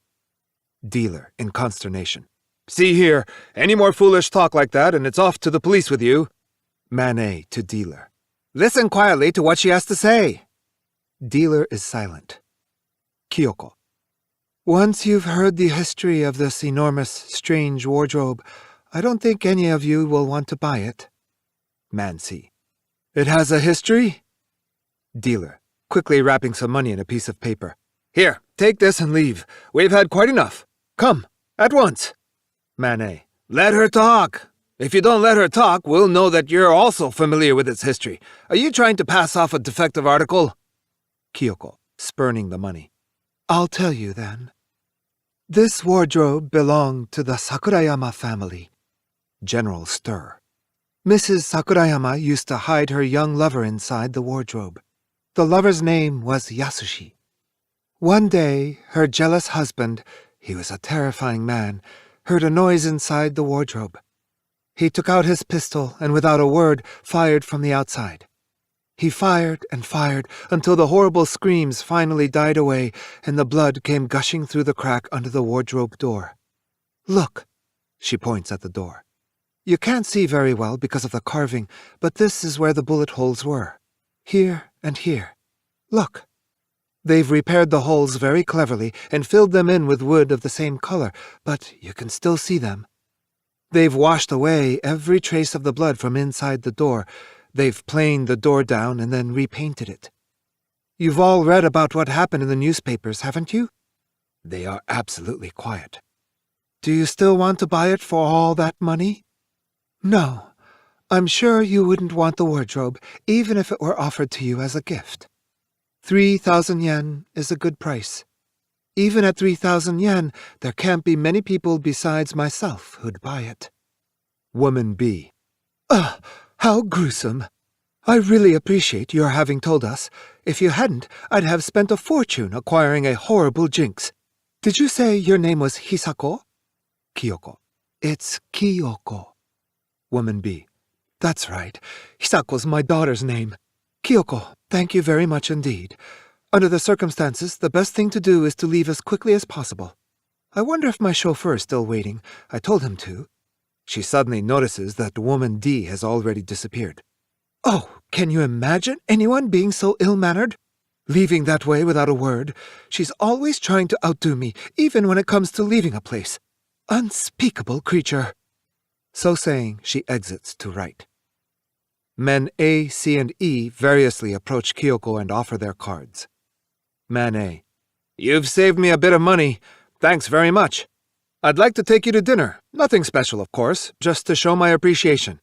Dealer in consternation. See here, any more foolish talk like that and it's off to the police with you. Man A to dealer. Listen quietly to what she has to say. Dealer is silent. Kyoko. Once you've heard the history of this enormous, strange wardrobe, I don't think any of you will want to buy it. Man C. It has a history? Dealer, quickly wrapping some money in a piece of paper. Here, take this and leave. We've had quite enough. Come, at once. Man A. Let her talk. If you don't let her talk, we'll know that you're also familiar with its history. Are you trying to pass off a defective article? Kyoko, spurning the money. I'll tell you then. This wardrobe belonged to the Sakurayama family. General stir. Mrs. Sakurayama used to hide her young lover inside the wardrobe. The lover's name was Yasushi. One day, her jealous husband, he was a terrifying man, heard a noise inside the wardrobe. He took out his pistol and without a word fired from the outside. He fired and fired until the horrible screams finally died away and the blood came gushing through the crack under the wardrobe door. Look, she points at the door. You can't see very well because of the carving, but this is where the bullet holes were. Here and here. Look. They've repaired the holes very cleverly and filled them in with wood of the same color, but you can still see them. They've washed away every trace of the blood from inside the door. They've planed the door down and then repainted it. You've all read about what happened in the newspapers, haven't you? They are absolutely quiet. Do you still want to buy it for all that money? No. I'm sure you wouldn't want the wardrobe, even if it were offered to you as a gift. 3,000 yen is a good price. Even at 3,000 yen, there can't be many people besides myself who'd buy it. Woman B. Ugh, how gruesome. I really appreciate your having told us. If you hadn't, I'd have spent a fortune acquiring a horrible jinx. Did you say your name was Hisako? Kyoko. It's Kyoko. Woman B. That's right. Hisako's my daughter's name. Kyoko, thank you very much indeed. Under the circumstances, the best thing to do is to leave as quickly as possible. I wonder if my chauffeur is still waiting. I told him to. She suddenly notices that woman D has already disappeared. Oh, can you imagine anyone being so ill-mannered? Leaving that way without a word. She's always trying to outdo me, even when it comes to leaving a place. Unspeakable creature. So saying, she exits to write. Men A, C, and E variously approach Kyoko and offer their cards. Man A. You've saved me a bit of money. Thanks very much. I'd like to take you to dinner. Nothing special, of course, just to show my appreciation.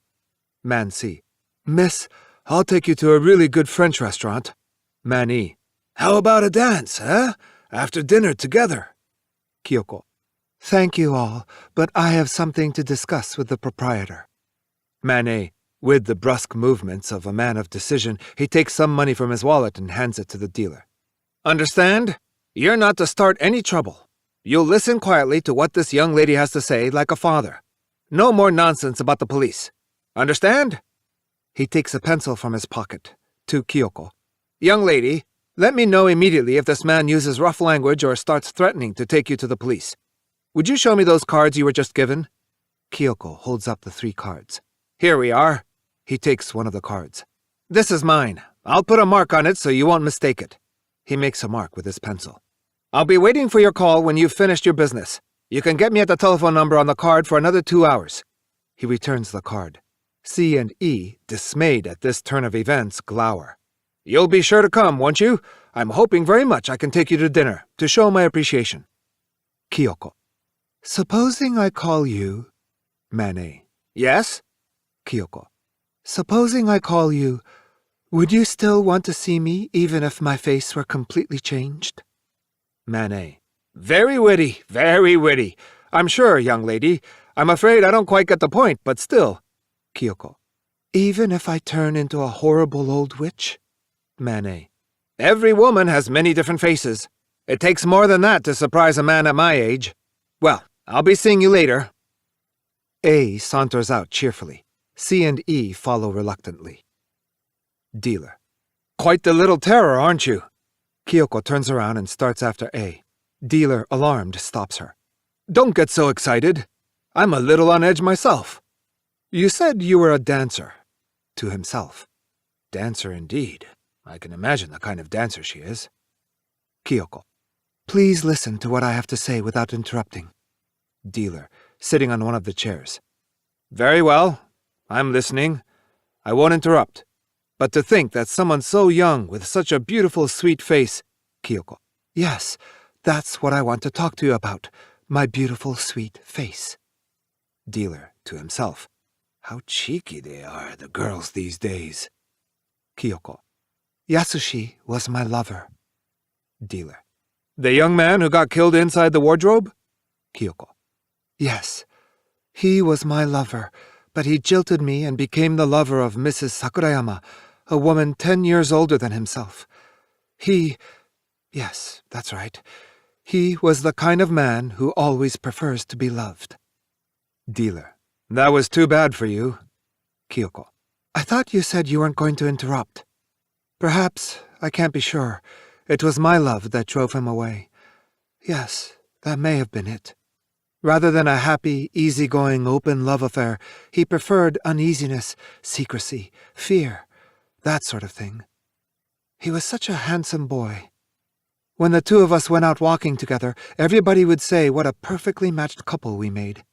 Man C. Miss, I'll take you to a really good French restaurant. Man E. How about a dance, After dinner together. Kyoko. Thank you all, but I have something to discuss with the proprietor. Man A. With the brusque movements of a man of decision, he takes some money from his wallet and hands it to the dealer. Understand? You're not to start any trouble. You'll listen quietly to what this young lady has to say like a father. No more nonsense about the police. Understand? He takes a pencil from his pocket. To Kyoko. Young lady, let me know immediately if this man uses rough language or starts threatening to take you to the police. Would you show me those cards you were just given? Kyoko holds up the 3 cards. Here we are. He takes one of the cards. This is mine. I'll put a mark on it so you won't mistake it. He makes a mark with his pencil. I'll be waiting for your call when you've finished your business. You can get me at the telephone number on the card for another 2 hours. He returns the card. C and E, dismayed at this turn of events, glower. You'll be sure to come, won't you? I'm hoping very much I can take you to dinner, to show my appreciation. Kyoko. Supposing I call you... Manet. Yes? Kyoko. Supposing I call you... Would you still want to see me, even if my face were completely changed? Manet. Very witty, very witty. I'm sure, young lady. I'm afraid I don't quite get the point, but still. Kyoko. Even if I turn into a horrible old witch? Manet. Every woman has many different faces. It takes more than that to surprise a man at my age. Well, I'll be seeing you later. A saunters out cheerfully. C and E follow reluctantly. Dealer. Quite the little terror, aren't you? Kyoko turns around and starts after A. Dealer, alarmed, stops her. Don't get so excited. I'm a little on edge myself. You said you were a dancer. To himself. Dancer indeed. I can imagine the kind of dancer she is. Kyoko. Please listen to what I have to say without interrupting. Dealer, sitting on one of the chairs. Very well. I'm listening. I won't interrupt. But to think that someone so young with such a beautiful, sweet face... Kyoko. Yes, that's what I want to talk to you about. My beautiful, sweet face. Dealer, to himself. How cheeky they are, the girls these days. Kyoko. Yasushi was my lover. Dealer. The young man who got killed inside the wardrobe? Kyoko. Yes, he was my lover, but he jilted me and became the lover of Mrs. Sakurayama, a woman 10 years older than himself. Yes, that's right. He was the kind of man who always prefers to be loved. Dealer. That was too bad for you. Kyoko. I thought you said you weren't going to interrupt. Perhaps, I can't be sure. It was my love that drove him away. Yes, that may have been it. Rather than a happy, easygoing, open love affair, he preferred uneasiness, secrecy, fear, that sort of thing. He was such a handsome boy. When the 2 of us went out walking together, everybody would say what a perfectly matched couple we made.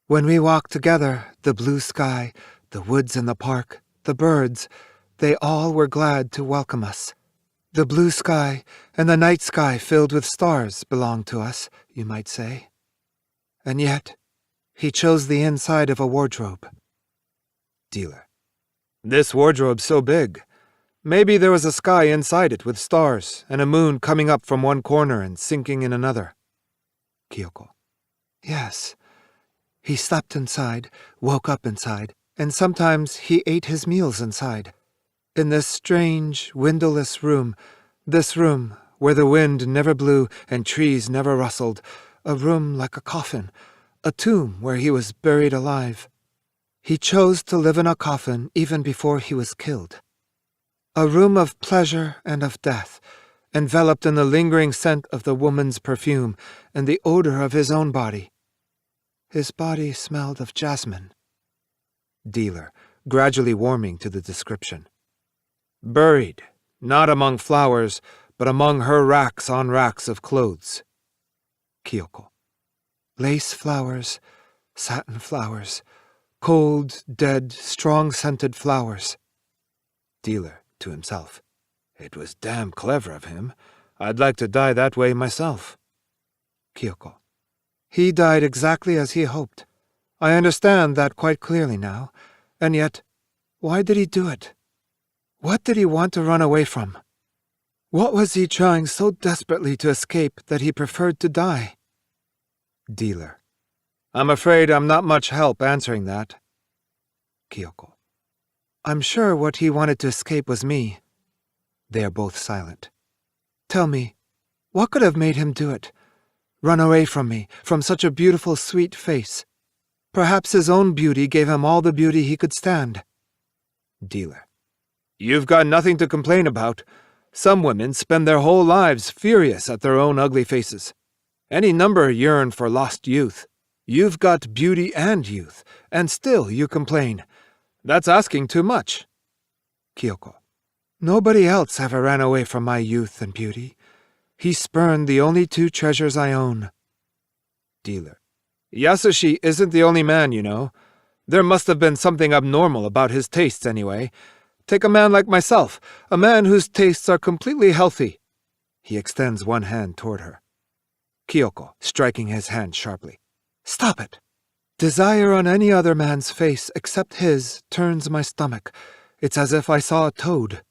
When we walked together, the blue sky, the woods and the park, the birds, they all were glad to welcome us. The blue sky and the night sky filled with stars belonged to us, you might say. And yet, he chose the inside of a wardrobe. Dealer. This wardrobe's so big. Maybe there was a sky inside it with stars and a moon coming up from one corner and sinking in another. Kyoko. Yes. He slept inside, woke up inside, and sometimes he ate his meals inside. In this strange, windowless room, this room where the wind never blew and trees never rustled, a room like a coffin, a tomb where he was buried alive. He chose to live in a coffin even before he was killed. A room of pleasure and of death, enveloped in the lingering scent of the woman's perfume and the odor of his own body. His body smelled of jasmine. Dealer, gradually warming to the description. Buried, not among flowers, but among her racks on racks of clothes. Kyoko. Lace flowers, satin flowers, cold, dead, strong-scented flowers. Dealer, to himself. It was damn clever of him. I'd like to die that way myself. Kyoko. He died exactly as he hoped. I understand that quite clearly now. And yet, why did he do it? What did he want to run away from? What was he trying so desperately to escape that he preferred to die? Dealer. I'm afraid I'm not much help answering that. Kyoko. I'm sure what he wanted to escape was me. They are both silent. Tell me, what could have made him do it? Run away from me, from such a beautiful, sweet face. Perhaps his own beauty gave him all the beauty he could stand. Dealer. You've got nothing to complain about. Some women spend their whole lives furious at their own ugly faces. Any number yearn for lost youth. You've got beauty and youth, and still you complain. That's asking too much. Kyoko. Nobody else ever ran away from my youth and beauty. He spurned the only two treasures I own. Dealer. Yasushi isn't the only man, you know. There must have been something abnormal about his tastes anyway. Take a man like myself, a man whose tastes are completely healthy. He extends one hand toward her. Kyoko, striking his hand sharply. Stop it. Desire on any other man's face except his turns my stomach. It's as if I saw a toad.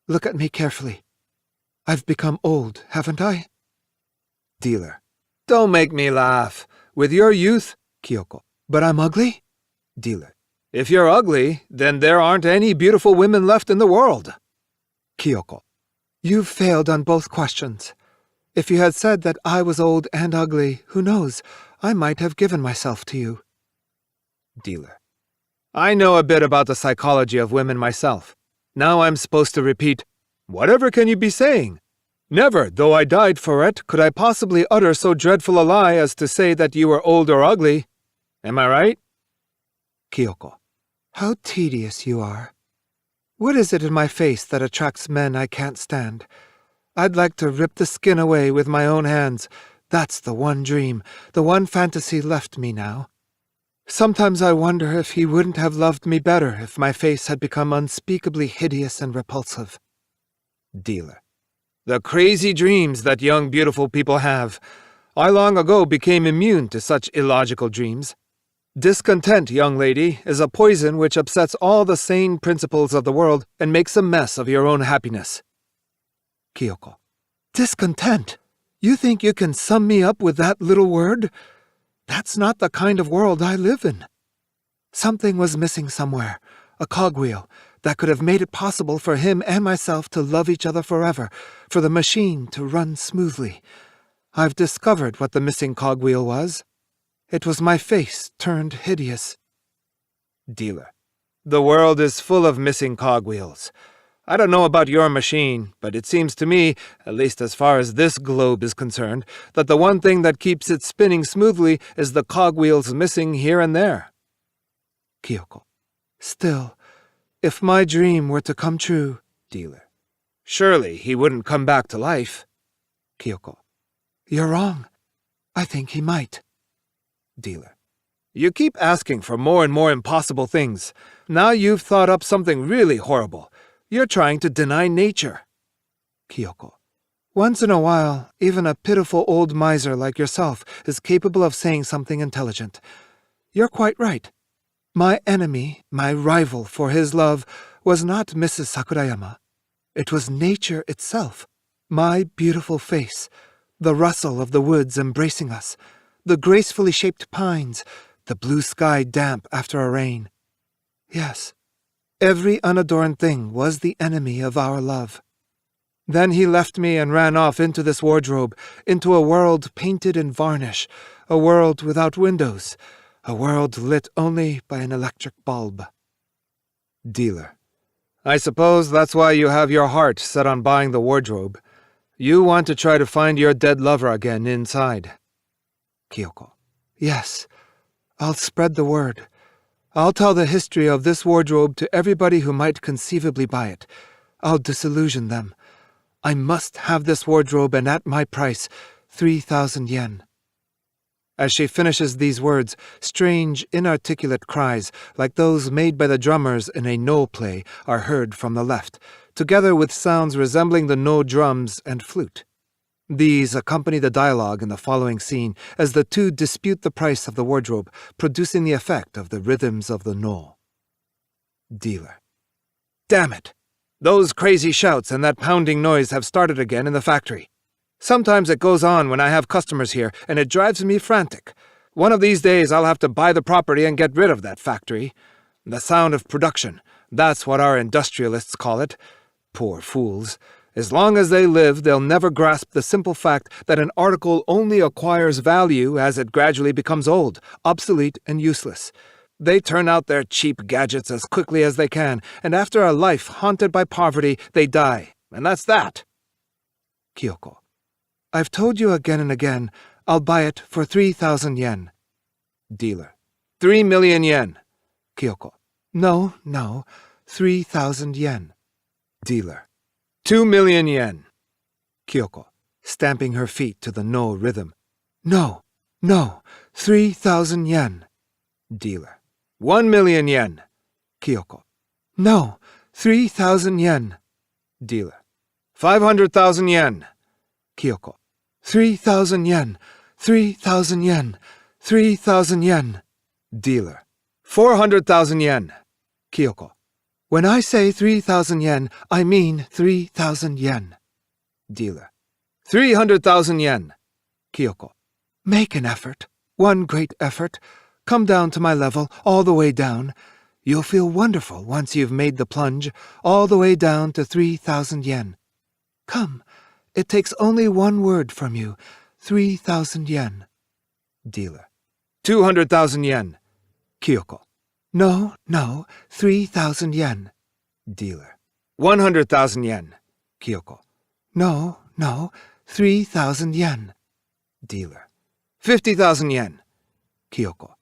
Look at me carefully. I've become old, haven't I? Dealer. Don't make me laugh. With your youth, Kyoko. But I'm ugly? Dealer. If you're ugly, then there aren't any beautiful women left in the world. Kyoko. You've failed on both questions. If you had said that I was old and ugly, who knows, I might have given myself to you. Dealer. I know a bit about the psychology of women myself. Now I'm supposed to repeat, whatever can you be saying? Never, though I died for it, could I possibly utter so dreadful a lie as to say that you were old or ugly. Am I right? Kyoko. How tedious you are. What is it in my face that attracts men I can't stand? I'd like to rip the skin away with my own hands. That's the one dream, the one fantasy left me now. Sometimes I wonder if he wouldn't have loved me better if my face had become unspeakably hideous and repulsive. Dealer. The crazy dreams that young beautiful people have. I long ago became immune to such illogical dreams. Discontent, young lady, is a poison which upsets all the sane principles of the world and makes a mess of your own happiness. Kyoko. Discontent? You think you can sum me up with that little word? That's not the kind of world I live in. Something was missing somewhere, a cogwheel, that could have made it possible for him and myself to love each other forever, for the machine to run smoothly. I've discovered what the missing cogwheel was. It was my face turned hideous. Dealer. The world is full of missing cogwheels. I don't know about your machine, but it seems to me, at least as far as this globe is concerned, that the one thing that keeps it spinning smoothly is the cogwheels missing here and there. Kyoko. Still, if my dream were to come true, Dealer. Surely he wouldn't come back to life. Kyoko. You're wrong. I think he might. Dealer. You keep asking for more and more impossible things. Now you've thought up something really horrible. You're trying to deny nature. Kyoko. Once in a while, even a pitiful old miser like yourself is capable of saying something intelligent. You're quite right. My enemy, my rival for his love, was not Mrs. Sakurayama. It was nature itself. My beautiful face, the rustle of the woods embracing us, the gracefully shaped pines, the blue sky damp after a rain. Yes. Every unadorned thing was the enemy of our love. Then he left me and ran off into this wardrobe, into a world painted in varnish, a world without windows, a world lit only by an electric bulb. Dealer. I suppose that's why you have your heart set on buying the wardrobe. You want to try to find your dead lover again inside. Kyoko. Yes, I'll spread the word. I'll tell the history of this wardrobe to everybody who might conceivably buy it. I'll disillusion them. I must have this wardrobe, and at my price, 3,000 yen. As she finishes these words, strange, inarticulate cries, like those made by the drummers in a no play, are heard from the left, together with sounds resembling the no drums and flute. These accompany the dialogue in the following scene as the two dispute the price of the wardrobe, producing the effect of the rhythms of the no. Dealer. Damn it! Those crazy shouts and that pounding noise have started again in the factory. Sometimes it goes on when I have customers here, and it drives me frantic. One of these days I'll have to buy the property and get rid of that factory. The sound of production, that's what our industrialists call it. Poor fools. As long as they live, they'll never grasp the simple fact that an article only acquires value as it gradually becomes old, obsolete, and useless. They turn out their cheap gadgets as quickly as they can, and after a life haunted by poverty, they die. And that's that. Kyoko. I've told you again and again, I'll buy it for 3,000 yen. Dealer. 3 million yen. Kyoko. No, 3,000 yen. Dealer. 2 million yen. Kyoko, stamping her feet to the no rhythm. No, 3,000 yen. Dealer. 1 million yen. Kyoko. No, 3,000 yen. Dealer. 500,000 yen. Kyoko. 3,000 yen. 3,000 yen. 3,000 yen. Dealer. 400,000 yen. Kyoko. When I say 3,000 yen, I mean 3,000 yen. Dealer. 300,000 yen. Kyoko. Make an effort. One great effort. Come down to my level, all the way down. You'll feel wonderful once you've made the plunge, all the way down to 3,000 yen. Come, it takes only one word from you. 3,000 yen. Dealer. 200,000 yen. Kyoko. No, 3,000 yen. Dealer. 100,000 yen. Kyoko. No, 3,000 yen. Dealer. 50,000 yen. Kyoko.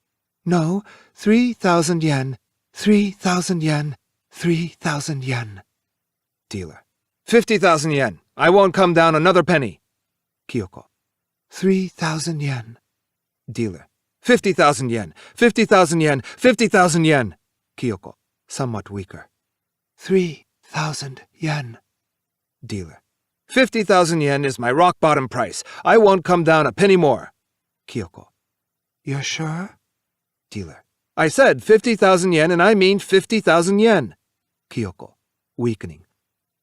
No, 3,000 yen. 3,000 yen. 3,000 yen. Dealer. 50,000 yen. I won't come down another penny. Kyoko. 3,000 yen. Dealer. 50,000 yen. 50,000 yen. 50,000 yen. Kyoko, somewhat weaker. 3,000 yen. Dealer. 50,000 yen is my rock-bottom price. I won't come down a penny more. Kyoko. You're sure? Dealer. I said 50,000 yen and I mean 50,000 yen. Kyoko, weakening.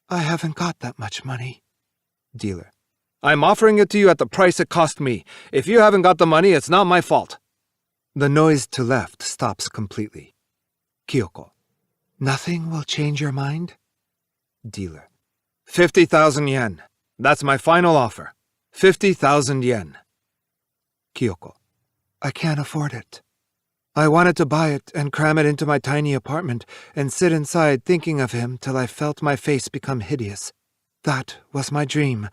I haven't got that much money. Dealer. I'm offering it to you at the price it cost me. If you haven't got the money, it's not my fault. The noise to left stops completely. Kyoko. Nothing will change your mind? Dealer. 50,000 yen. That's my final offer. 50,000 yen. Kyoko. I can't afford it. I wanted to buy it and cram it into my tiny apartment and sit inside thinking of him till I felt my face become hideous. That was my dream.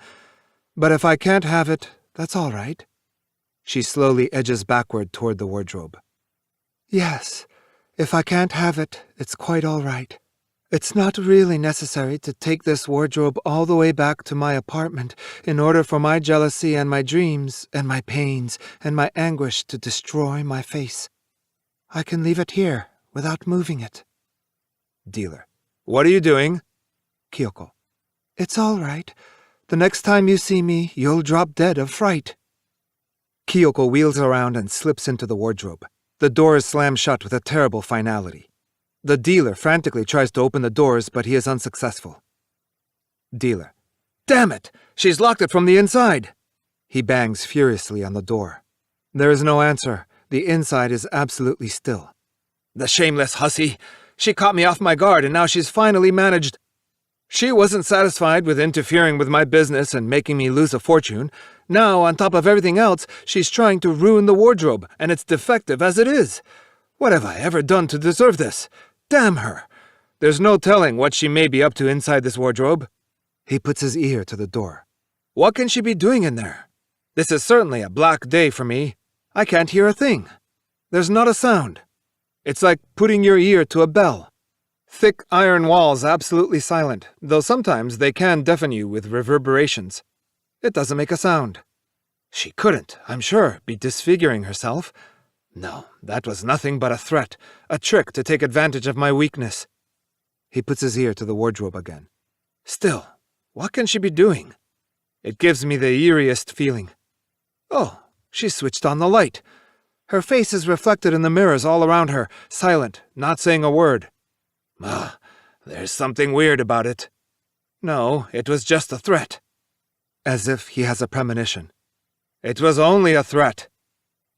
But if I can't have it, that's all right. She slowly edges backward toward the wardrobe. Yes, if I can't have it, it's quite all right. It's not really necessary to take this wardrobe all the way back to my apartment in order for my jealousy and my dreams and my pains and my anguish to destroy my face. I can leave it here without moving it. Dealer. What are you doing? Kyoko. It's all right. The next time you see me, you'll drop dead of fright. Kyoko wheels around and slips into the wardrobe. The doors slam shut with a terrible finality. The dealer frantically tries to open the doors, but he is unsuccessful. Dealer. Damn it! She's locked it from the inside! He bangs furiously on the door. There is no answer. The inside is absolutely still. The shameless hussy! She caught me off my guard, and now she's finally managed. She wasn't satisfied with interfering with my business and making me lose a fortune. Now, on top of everything else, she's trying to ruin the wardrobe, and it's defective as it is. What have I ever done to deserve this? Damn her! There's no telling what she may be up to inside this wardrobe. He puts his ear to the door. What can she be doing in there? This is certainly a black day for me. I can't hear a thing. There's not a sound. It's like putting your ear to a bell. Thick iron walls absolutely silent, though sometimes they can deafen you with reverberations. It doesn't make a sound. She couldn't, I'm sure, be disfiguring herself. No, that was nothing but a threat, a trick to take advantage of my weakness. He puts his ear to the wardrobe again. Still, what can she be doing? It gives me the eeriest feeling. Oh, she switched on the light. Her face is reflected in the mirrors all around her, silent, not saying a word. There's something weird about it. No, it was just a threat. As if he has a premonition. It was only a threat.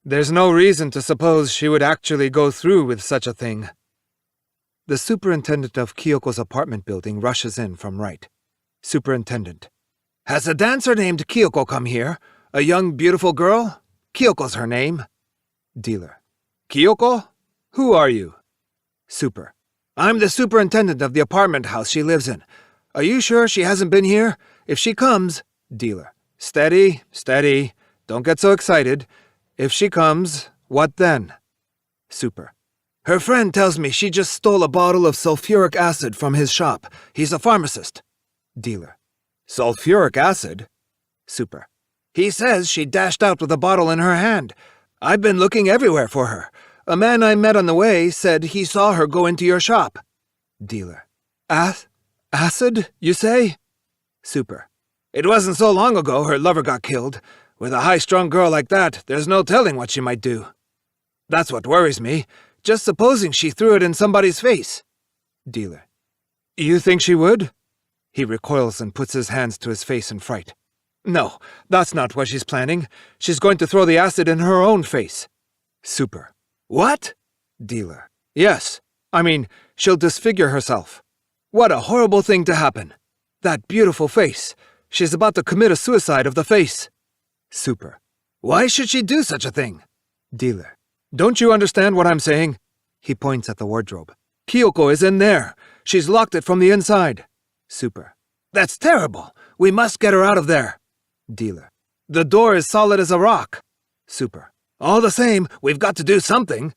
There's no reason to suppose she would actually go through with such a thing. The superintendent of Kyoko's apartment building rushes in from right. Superintendent. Has a dancer named Kyoko come here? A young, beautiful girl? Kyoko's her name. Dealer. Kyoko? Who are you? Super. I'm the superintendent of the apartment house she lives in. Are you sure she hasn't been here? If she comes... Dealer. Steady, steady. Don't get so excited. If she comes, what then? Super. Her friend tells me she just stole a bottle of sulfuric acid from his shop. He's a pharmacist. Dealer. Sulfuric acid? Super. He says she dashed out with a bottle in her hand. I've been looking everywhere for her. A man I met on the way said he saw her go into your shop. Dealer. Acid, you say? Super. It wasn't so long ago her lover got killed. With a high-strung girl like that, there's no telling what she might do. That's what worries me. Just supposing she threw it in somebody's face. Dealer. You think she would? He recoils and puts his hands to his face in fright. No, that's not what she's planning. She's going to throw the acid in her own face. Super. What? Dealer. Yes. I mean, she'll disfigure herself. What a horrible thing to happen. That beautiful face. She's about to commit a suicide of the face. Super. Why should she do such a thing? Dealer. Don't you understand what I'm saying? He points at the wardrobe. Kyoko is in there. She's locked it from the inside. Super. That's terrible. We must get her out of there. Dealer. The door is solid as a rock. Super. All the same, we've got to do something.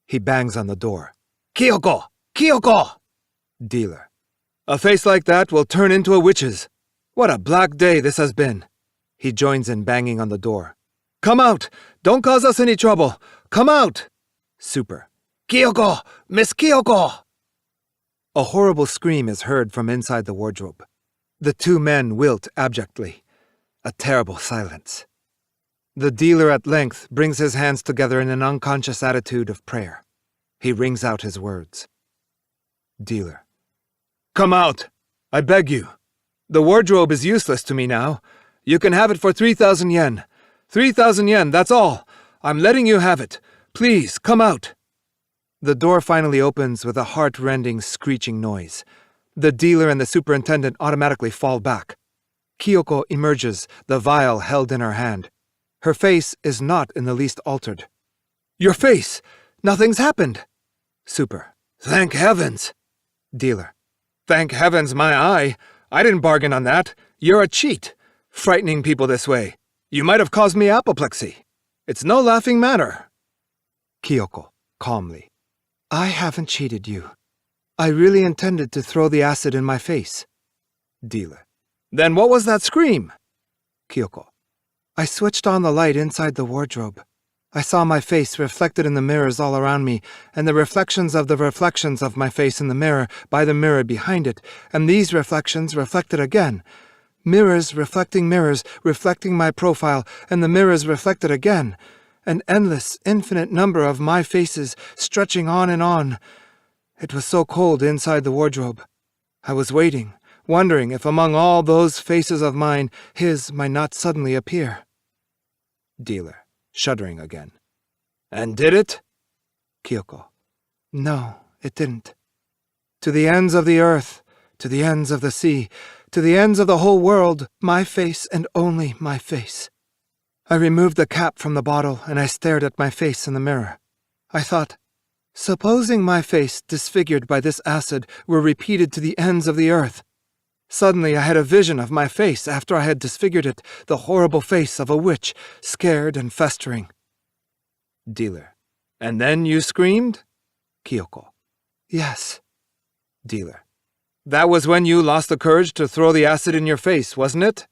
He bangs on the door. Kyoko! Kyoko! Dealer. A face like that will turn into a witch's. What a black day this has been. He joins in banging on the door. Come out! Don't cause us any trouble! Come out! Super. Kyoko! Miss Kyoko! A horrible scream is heard from inside the wardrobe. The two men wilt abjectly. A terrible silence. The dealer at length brings his hands together in an unconscious attitude of prayer. He rings out his words. Dealer. Come out! I beg you. The wardrobe is useless to me now. You can have it for 3,000 yen. 3,000 yen, that's all. I'm letting you have it. Please, come out. The door finally opens with a heart-rending, screeching noise. The dealer and the superintendent automatically fall back. Kyoko emerges, the vial held in her hand. Her face is not in the least altered. Your face! Nothing's happened! Super. Thank heavens! Dealer. Thank heavens, my eye! I didn't bargain on that. You're a cheat. Frightening people this way. You might have caused me apoplexy. It's no laughing matter. Kyoko, calmly. I haven't cheated you. I really intended to throw the acid in my face. Dealer. Then what was that scream? Kyoko. I switched on the light inside the wardrobe. I saw my face reflected in the mirrors all around me, and the reflections of my face in the mirror by the mirror behind it, and these reflections reflected again. Mirrors, reflecting my profile, and the mirrors reflected again. An endless, infinite number of my faces stretching on and on. It was so cold inside the wardrobe. I was waiting, wondering if among all those faces of mine, his might not suddenly appear. Dealer. Shuddering again. And did it? Kyoko. No, it didn't. To the ends of the earth, to the ends of the sea, to the ends of the whole world, my face and only my face. I removed the cap from the bottle and I stared at my face in the mirror. I thought, supposing my face, disfigured by this acid, were repeated to the ends of the earth. Suddenly I had a vision of my face after I had disfigured it, the horrible face of a witch, scared and festering. Dealer. And then you screamed? Kyoko. Yes. Dealer. That was when you lost the courage to throw the acid in your face, wasn't it?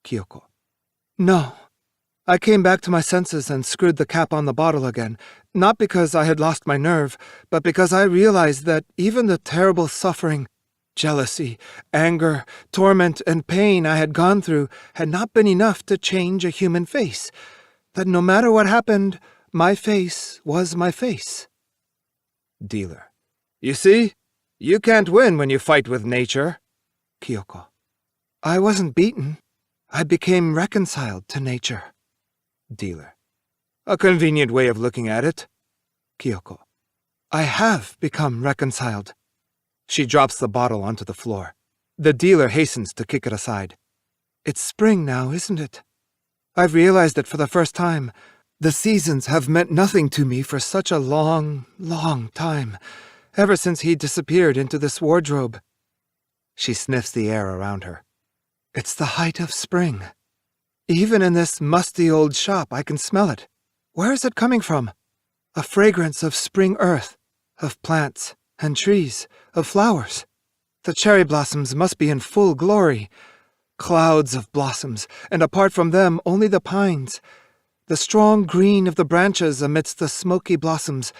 Kyoko. No. I came back to my senses and screwed the cap on the bottle again, not because I had lost my nerve, but because I realized that even the terrible suffering, jealousy, anger, torment, and pain I had gone through had not been enough to change a human face, that no matter what happened, my face was my face. Dealer. You see, you can't win when you fight with nature. Kyoko. I wasn't beaten. I became reconciled to nature. Dealer. A convenient way of looking at it. Kyoko. I have become reconciled. She drops the bottle onto the floor. The dealer hastens to kick it aside. It's spring now, isn't it? I've realized it for the first time. The seasons have meant nothing to me for such a long, long time, ever since he disappeared into this wardrobe. She sniffs the air around her. It's the height of spring. Even in this musty old shop, I can smell it. Where is it coming from? A fragrance of spring earth, of plants and trees, of flowers. The cherry blossoms must be in full glory. Clouds of blossoms, and apart from them, only the pines. The strong green of the branches amidst the smoky blossoms,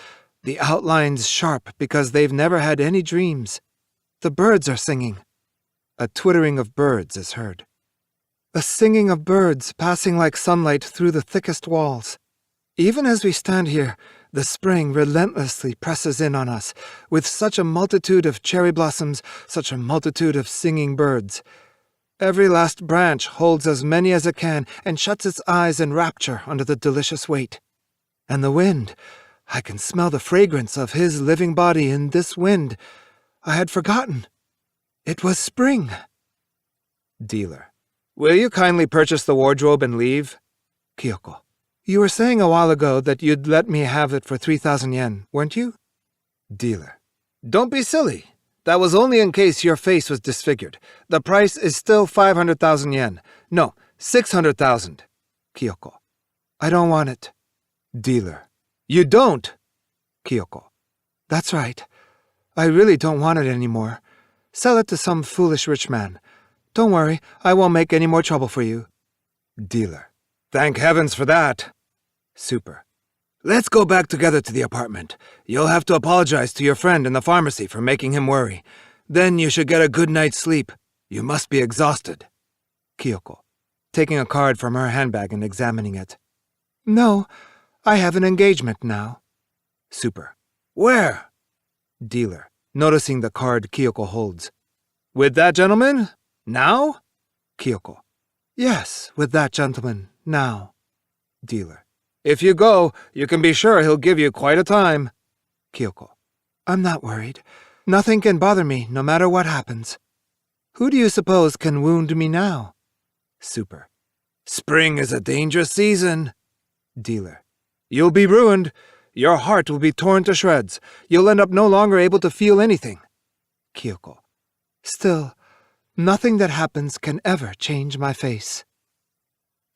the outlines sharp because they've never had any dreams. The birds are singing. A twittering of birds is heard. A singing of birds passing like sunlight through the thickest walls. Even as we stand here, the spring relentlessly presses in on us, with such a multitude of cherry blossoms, such a multitude of singing birds. Every last branch holds as many as it can and shuts its eyes in rapture under the delicious weight. And the wind, I can smell the fragrance of his living body in this wind. I had forgotten. It was spring. Dealer. Will you kindly purchase the wardrobe and leave? Kyoko. You were saying a while ago that you'd let me have it for 3,000 yen, weren't you? Dealer. Don't be silly. That was only in case your face was disfigured. The price is still 500,000 yen. No, 600,000. Kyoko. I don't want it. Dealer. You don't? Kyoko. That's right. I really don't want it anymore. Sell it to some foolish rich man. Don't worry, I won't make any more trouble for you. Dealer. Thank heavens for that. Super. Let's go back together to the apartment. You'll have to apologize to your friend in the pharmacy for making him worry. Then you should get a good night's sleep. You must be exhausted. Kyoko. Taking a card from her handbag and examining it. No, I have an engagement now. Super. Where? Dealer. Noticing the card Kyoko holds. With that gentleman? Now? Kyoko. Yes, with that gentleman, now. Dealer. If you go, you can be sure he'll give you quite a time. Kyoko. I'm not worried. Nothing can bother me, no matter what happens. Who do you suppose can wound me now? Super. Spring is a dangerous season. Dealer. You'll be ruined. Your heart will be torn to shreds. You'll end up no longer able to feel anything. Kyoko. Still, nothing that happens can ever change my face.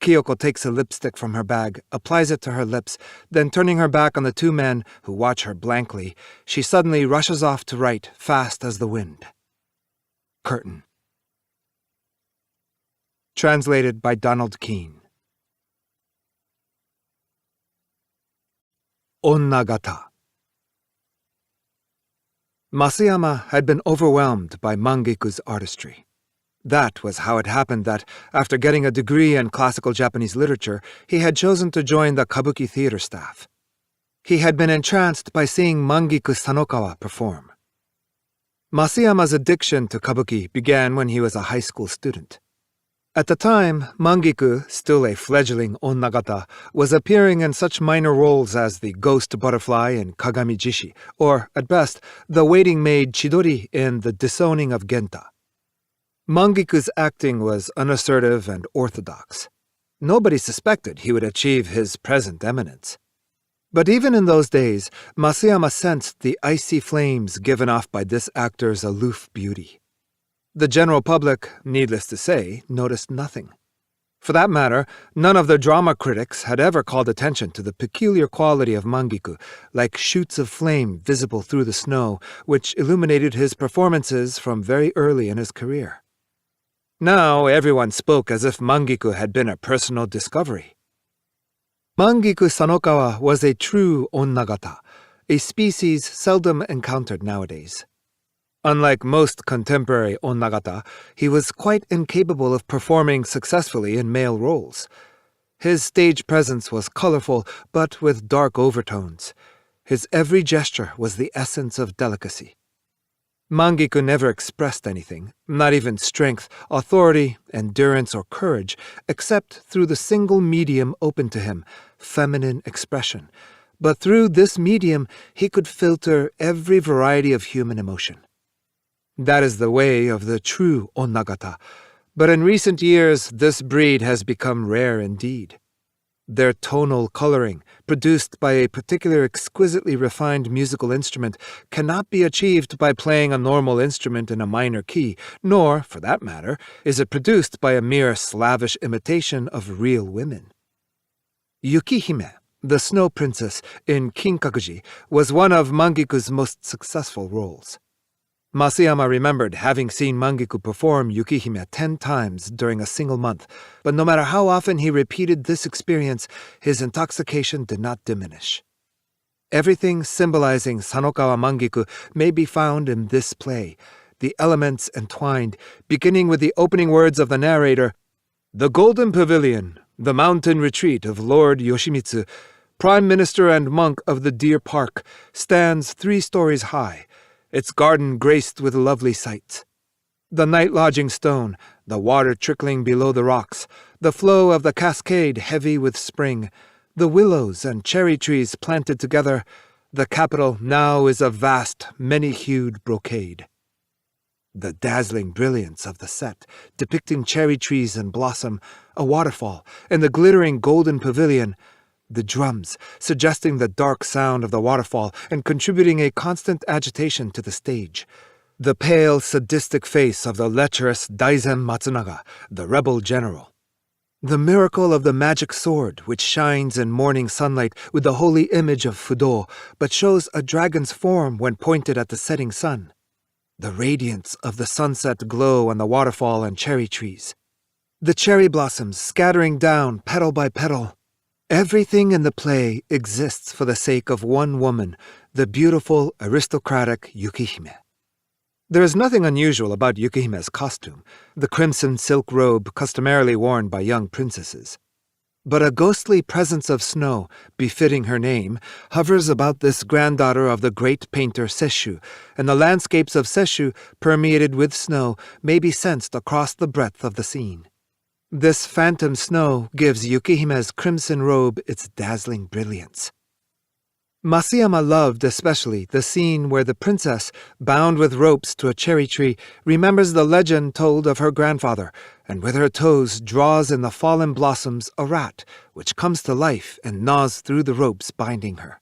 Kyoko takes a lipstick from her bag, applies it to her lips, then turning her back on the two men who watch her blankly, she suddenly rushes off to write, fast as the wind. Curtain. Translated by Donald Keene. Onnagata. Masayama had been overwhelmed by Mangeku's artistry. That was how it happened that, after getting a degree in classical Japanese literature, he had chosen to join the kabuki theater staff. He had been entranced by seeing Mangeku Sanokawa perform. Masayama's addiction to kabuki began when he was a high school student. At the time, Mangeku, still a fledgling onnagata, was appearing in such minor roles as the ghost butterfly in Kagami Jishi, or, at best, the waiting maid Chidori in The Disowning of Genta. Mangeku's acting was unassertive and orthodox. Nobody suspected he would achieve his present eminence. But even in those days, Masayama sensed the icy flames given off by this actor's aloof beauty. The general public, needless to say, noticed nothing. For that matter, none of the drama critics had ever called attention to the peculiar quality of Mangeku, like shoots of flame visible through the snow, which illuminated his performances from very early in his career. Now everyone spoke as if Mangeku had been a personal discovery. Mangeku Sanokawa was a true onnagata, a species seldom encountered nowadays. Unlike most contemporary onnagata, he was quite incapable of performing successfully in male roles. His stage presence was colorful, but with dark overtones. His every gesture was the essence of delicacy. Mangeku never expressed anything, not even strength, authority, endurance, or courage, except through the single medium open to him, feminine expression. But through this medium, he could filter every variety of human emotion. That is the way of the true onnagata, but in recent years this breed has become rare indeed. Their tonal coloring, produced by a particular exquisitely refined musical instrument, cannot be achieved by playing a normal instrument in a minor key, nor, for that matter, is it produced by a mere slavish imitation of real women. Yukihime, the Snow Princess in Kinkakuji, was one of Mangiku's most successful roles. Masayama remembered having seen Mangiku perform Yukihime 10 times during a single month, but no matter how often he repeated this experience, his intoxication did not diminish. Everything symbolizing Sanokawa Mangiku may be found in this play, the elements entwined, beginning with the opening words of the narrator, "The Golden Pavilion, the mountain retreat of Lord Yoshimitsu, Prime Minister and monk of the Deer Park, stands 3 stories high, its garden graced with lovely sights. The night-lodging stone, the water trickling below the rocks, the flow of the cascade heavy with spring, the willows and cherry trees planted together, the capital now is a vast, many-hued brocade." The dazzling brilliance of the set, depicting cherry trees in blossom, a waterfall, and the glittering golden pavilion, the drums, suggesting the dark sound of the waterfall and contributing a constant agitation to the stage. The pale, sadistic face of the lecherous Daizen Matsunaga, the rebel general. The miracle of the magic sword, which shines in morning sunlight with the holy image of Fudo, but shows a dragon's form when pointed at the setting sun. The radiance of the sunset glow on the waterfall and cherry trees. The cherry blossoms scattering down petal by petal. Everything in the play exists for the sake of one woman, the beautiful, aristocratic Yukihime. There is nothing unusual about Yukihime's costume, the crimson silk robe customarily worn by young princesses. But a ghostly presence of snow, befitting her name, hovers about this granddaughter of the great painter Sesshu, and the landscapes of Sesshu, permeated with snow, may be sensed across the breadth of the scene. This phantom snow gives Yukihime's crimson robe its dazzling brilliance. Masayama loved especially the scene where the princess, bound with ropes to a cherry tree, remembers the legend told of her grandfather, and with her toes draws in the fallen blossoms a rat, which comes to life and gnaws through the ropes binding her.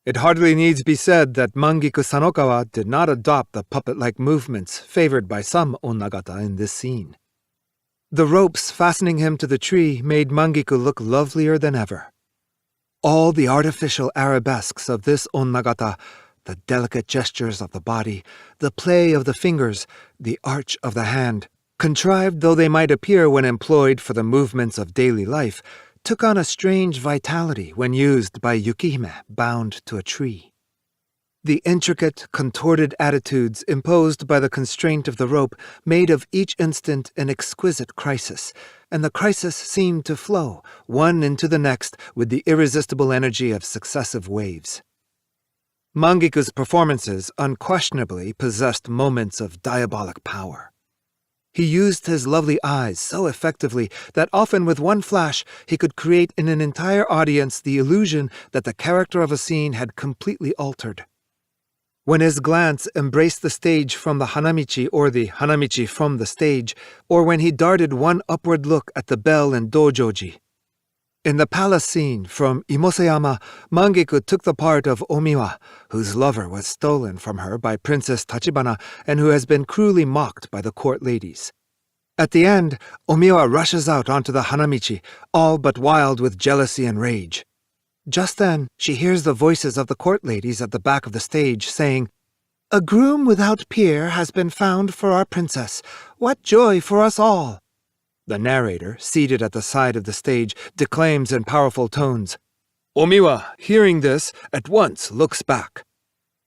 It hardly needs be said that Mangiku Sanokawa did not adopt the puppet-like movements favored by some onnagata in this scene. The ropes fastening him to the tree made Mangiku look lovelier than ever. All the artificial arabesques of this onnagata, the delicate gestures of the body, the play of the fingers, the arch of the hand, contrived though they might appear when employed for the movements of daily life, took on a strange vitality when used by Yukihime bound to a tree. The intricate, contorted attitudes imposed by the constraint of the rope made of each instant an exquisite crisis, and the crisis seemed to flow, one into the next, with the irresistible energy of successive waves. Mangiku's performances unquestionably possessed moments of diabolic power. He used his lovely eyes so effectively that often with one flash he could create in an entire audience the illusion that the character of a scene had completely altered. When his glance embraced the stage from the hanamichi or the hanamichi from the stage, or when he darted one upward look at the bell in Dojoji. In the palace scene from Imoseyama, Mangiku took the part of Omiwa, whose lover was stolen from her by Princess Tachibana and who has been cruelly mocked by the court ladies. At the end, Omiwa rushes out onto the hanamichi, all but wild with jealousy and rage. Just then, she hears the voices of the court ladies at the back of the stage saying, "A groom without peer has been found for our princess. What joy for us all!" The narrator, seated at the side of the stage, declaims in powerful tones. Omiwa, hearing this, at once looks back.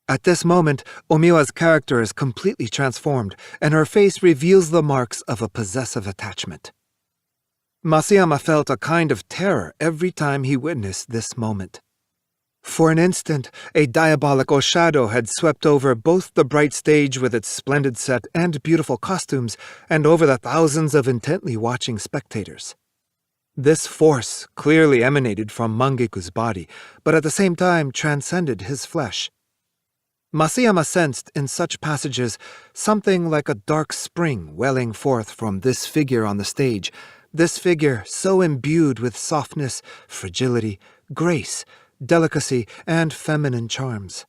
At this moment, Omiwa's character is completely transformed, and her face reveals the marks of a possessive attachment. Masayama felt a kind of terror every time he witnessed this moment. For an instant, a diabolical shadow had swept over both the bright stage with its splendid set and beautiful costumes, and over the thousands of intently watching spectators. This force clearly emanated from Mangiku's body, but at the same time transcended his flesh. Masayama sensed in such passages something like a dark spring welling forth from this figure on the stage, this figure so imbued with softness, fragility, grace, delicacy, and feminine charms.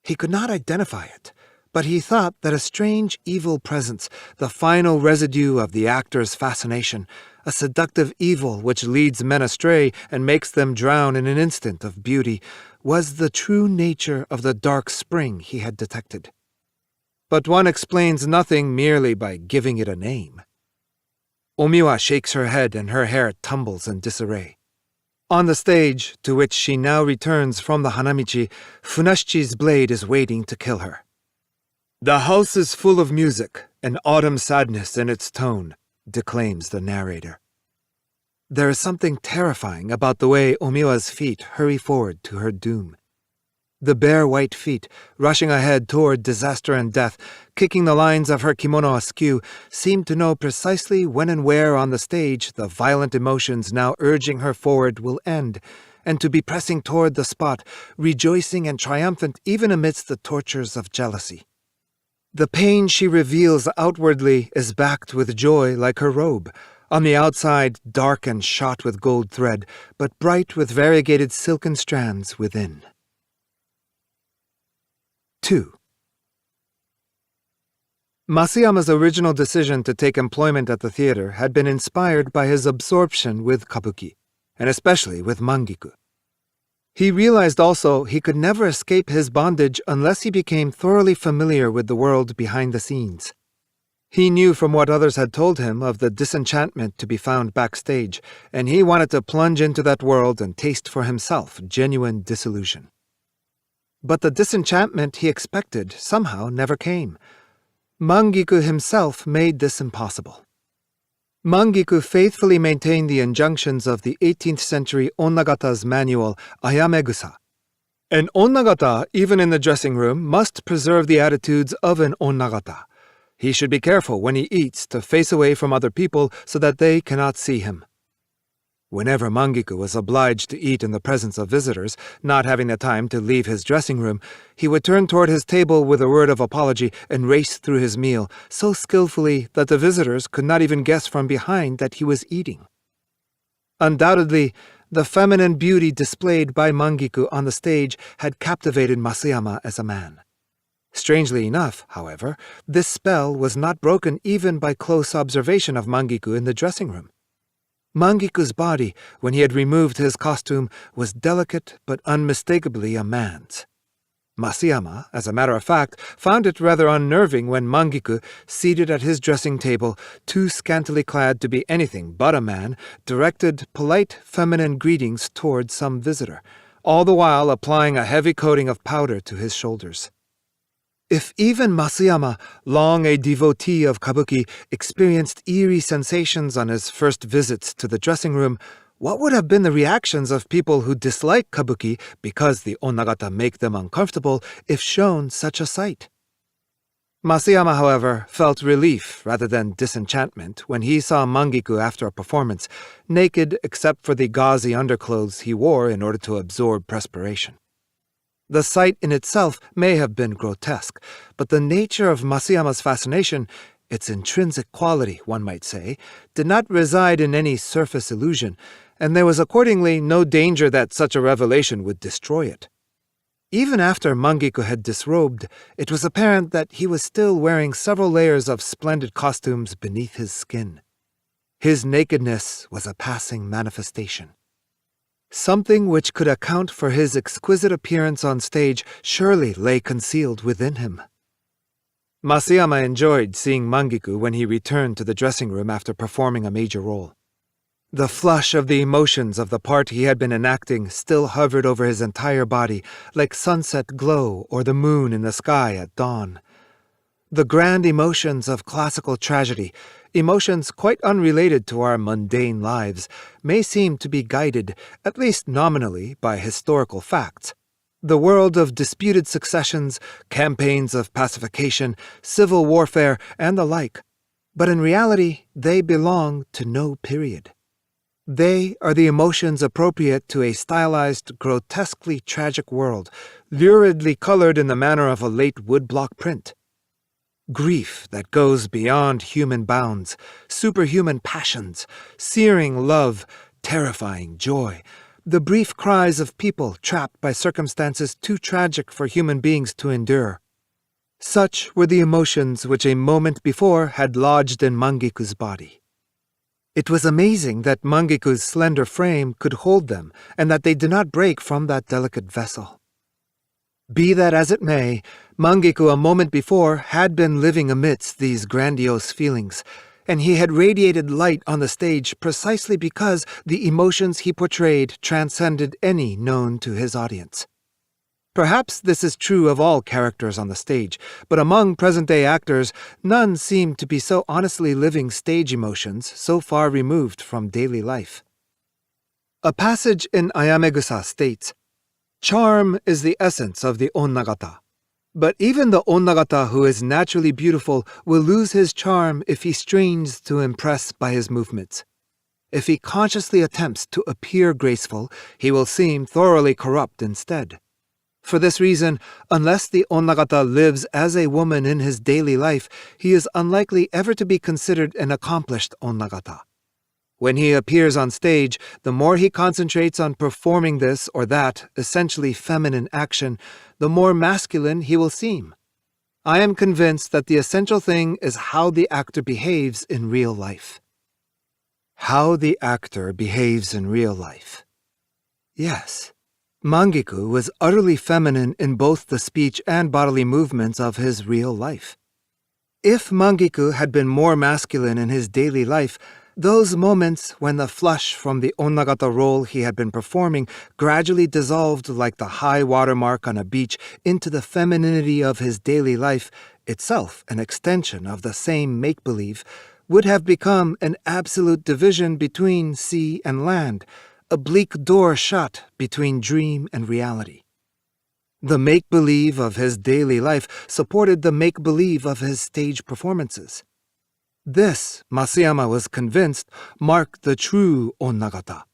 He could not identify it, but he thought that a strange evil presence, the final residue of the actor's fascination, a seductive evil which leads men astray and makes them drown in an instant of beauty, was the true nature of the dark spring he had detected. But one explains nothing merely by giving it a name. Omiwa shakes her head and her hair tumbles in disarray. On the stage, to which she now returns from the Hanamichi, Funashichi's blade is waiting to kill her. "The house is full of music, an autumn sadness in its tone," declaims the narrator. There is something terrifying about the way Omiwa's feet hurry forward to her doom. The bare white feet, rushing ahead toward disaster and death, kicking the lines of her kimono askew, seem to know precisely when and where on the stage the violent emotions now urging her forward will end, and to be pressing toward the spot, rejoicing and triumphant even amidst the tortures of jealousy. The pain she reveals outwardly is backed with joy like her robe, on the outside dark and shot with gold thread, but bright with variegated silken strands within. 2. Masayama's original decision to take employment at the theater had been inspired by his absorption with kabuki, and especially with mangiku. He realized also he could never escape his bondage unless he became thoroughly familiar with the world behind the scenes. He knew from what others had told him of the disenchantment to be found backstage, and he wanted to plunge into that world and taste for himself genuine disillusion. But the disenchantment he expected somehow never came. Mangiku himself made this impossible. Mangiku faithfully maintained the injunctions of the 18th century onnagata's manual, Ayamegusa. An onnagata, even in the dressing room, must preserve the attitudes of an onnagata. He should be careful when he eats to face away from other people so that they cannot see him. Whenever Mangiku was obliged to eat in the presence of visitors, not having the time to leave his dressing room, he would turn toward his table with a word of apology and race through his meal so skillfully that the visitors could not even guess from behind that he was eating. Undoubtedly, the feminine beauty displayed by Mangiku on the stage had captivated Masayama as a man. Strangely enough, however, this spell was not broken even by close observation of Mangiku in the dressing room. Mangiku's body, when he had removed his costume, was delicate but unmistakably a man's. Masayama, as a matter of fact, found it rather unnerving when Mangiku, seated at his dressing table, too scantily clad to be anything but a man, directed polite feminine greetings toward some visitor, all the while applying a heavy coating of powder to his shoulders. If even Masayama, long a devotee of kabuki, experienced eerie sensations on his first visits to the dressing room, what would have been the reactions of people who dislike kabuki because the onnagata make them uncomfortable if shown such a sight? Masayama, however, felt relief rather than disenchantment when he saw Mangiku after a performance, naked except for the gauzy underclothes he wore in order to absorb perspiration. The sight in itself may have been grotesque, but the nature of Masayama's fascination, its intrinsic quality, one might say, did not reside in any surface illusion, and there was accordingly no danger that such a revelation would destroy it. Even after Mangiku had disrobed, it was apparent that he was still wearing several layers of splendid costumes beneath his skin. His nakedness was a passing manifestation. Something which could account for his exquisite appearance on stage surely lay concealed within him. Masayama enjoyed seeing Mangiku when he returned to the dressing room after performing a major role. The flush of the emotions of the part he had been enacting still hovered over his entire body, like sunset glow or the moon in the sky at dawn. The grand emotions of classical tragedy, emotions quite unrelated to our mundane lives, may seem to be guided, at least nominally, by historical facts. The world of disputed successions, campaigns of pacification, civil warfare, and the like. But in reality, they belong to no period. They are the emotions appropriate to a stylized, grotesquely tragic world, luridly colored in the manner of a late woodblock print. Grief that goes beyond human bounds, superhuman passions, searing love, terrifying joy, the brief cries of people trapped by circumstances too tragic for human beings to endure. Such were the emotions which a moment before had lodged in Mangeku's body. It was amazing that Mangeku's slender frame could hold them, and that they did not break from that delicate vessel. Be that as it may, Mangeku a moment before had been living amidst these grandiose feelings, and he had radiated light on the stage precisely because the emotions he portrayed transcended any known to his audience. Perhaps this is true of all characters on the stage, but among present-day actors, none seem to be so honestly living stage emotions so far removed from daily life. A passage in Ayamegusa states, "Charm is the essence of the onnagata. But even the onnagata who is naturally beautiful will lose his charm if he strains to impress by his movements. If he consciously attempts to appear graceful, he will seem thoroughly corrupt instead. For this reason, unless the onnagata lives as a woman in his daily life, he is unlikely ever to be considered an accomplished onnagata. When he appears on stage, the more he concentrates on performing this or that essentially feminine action, the more masculine he will seem. I am convinced that the essential thing is how the actor behaves in real life." How the actor behaves in real life. Yes. Mangeku was utterly feminine in both the speech and bodily movements of his real life. If Mangeku had been more masculine in his daily life, those moments when the flush from the onnagata role he had been performing gradually dissolved like the high water mark on a beach into the femininity of his daily life, itself an extension of the same make-believe, would have become an absolute division between sea and land, a bleak door shut between dream and reality. The make-believe of his daily life supported the make-believe of his stage performances. This, Masayama was convinced, marked the true onnagata.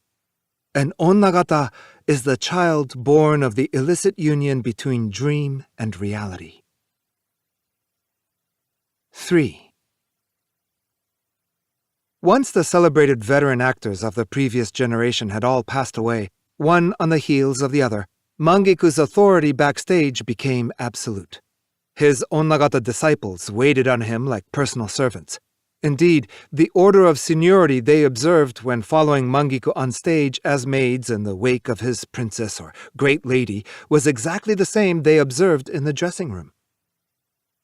An onnagata is the child born of the illicit union between dream and reality. 3. Once the celebrated veteran actors of the previous generation had all passed away, one on the heels of the other, Mangeku's authority backstage became absolute. His onnagata disciples waited on him like personal servants. Indeed, the order of seniority they observed when following Mangeku on stage as maids in the wake of his princess or great lady was exactly the same they observed in the dressing room.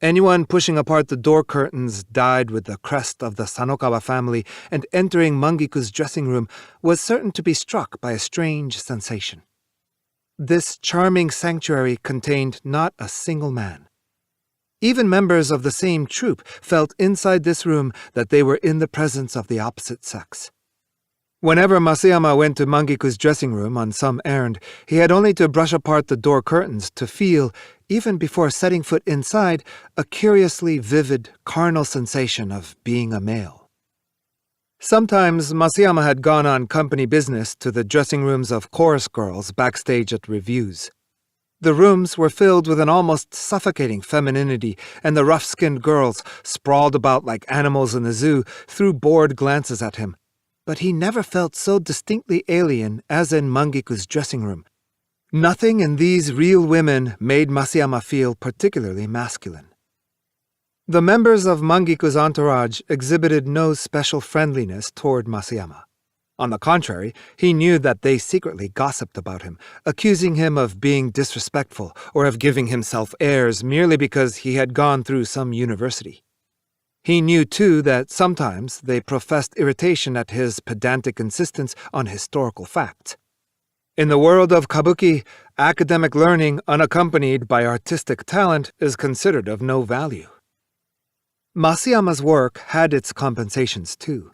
Anyone pushing apart the door curtains dyed with the crest of the Sanokawa family and entering Mangeku's dressing room was certain to be struck by a strange sensation. This charming sanctuary contained not a single man. Even members of the same troupe felt inside this room that they were in the presence of the opposite sex. Whenever Masayama went to Mangeku's dressing room on some errand, he had only to brush apart the door curtains to feel, even before setting foot inside, a curiously vivid, carnal sensation of being a male. Sometimes Masayama had gone on company business to the dressing rooms of chorus girls backstage at reviews. The rooms were filled with an almost suffocating femininity, and the rough-skinned girls, sprawled about like animals in the zoo, threw bored glances at him. But he never felt so distinctly alien as in Mangeku's dressing room. Nothing in these real women made Masayama feel particularly masculine. The members of Mangeku's entourage exhibited no special friendliness toward Masayama. On the contrary, he knew that they secretly gossiped about him, accusing him of being disrespectful or of giving himself airs merely because he had gone through some university. He knew, too, that sometimes they professed irritation at his pedantic insistence on historical facts. In the world of kabuki, academic learning unaccompanied by artistic talent is considered of no value. Masayama's work had its compensations, too.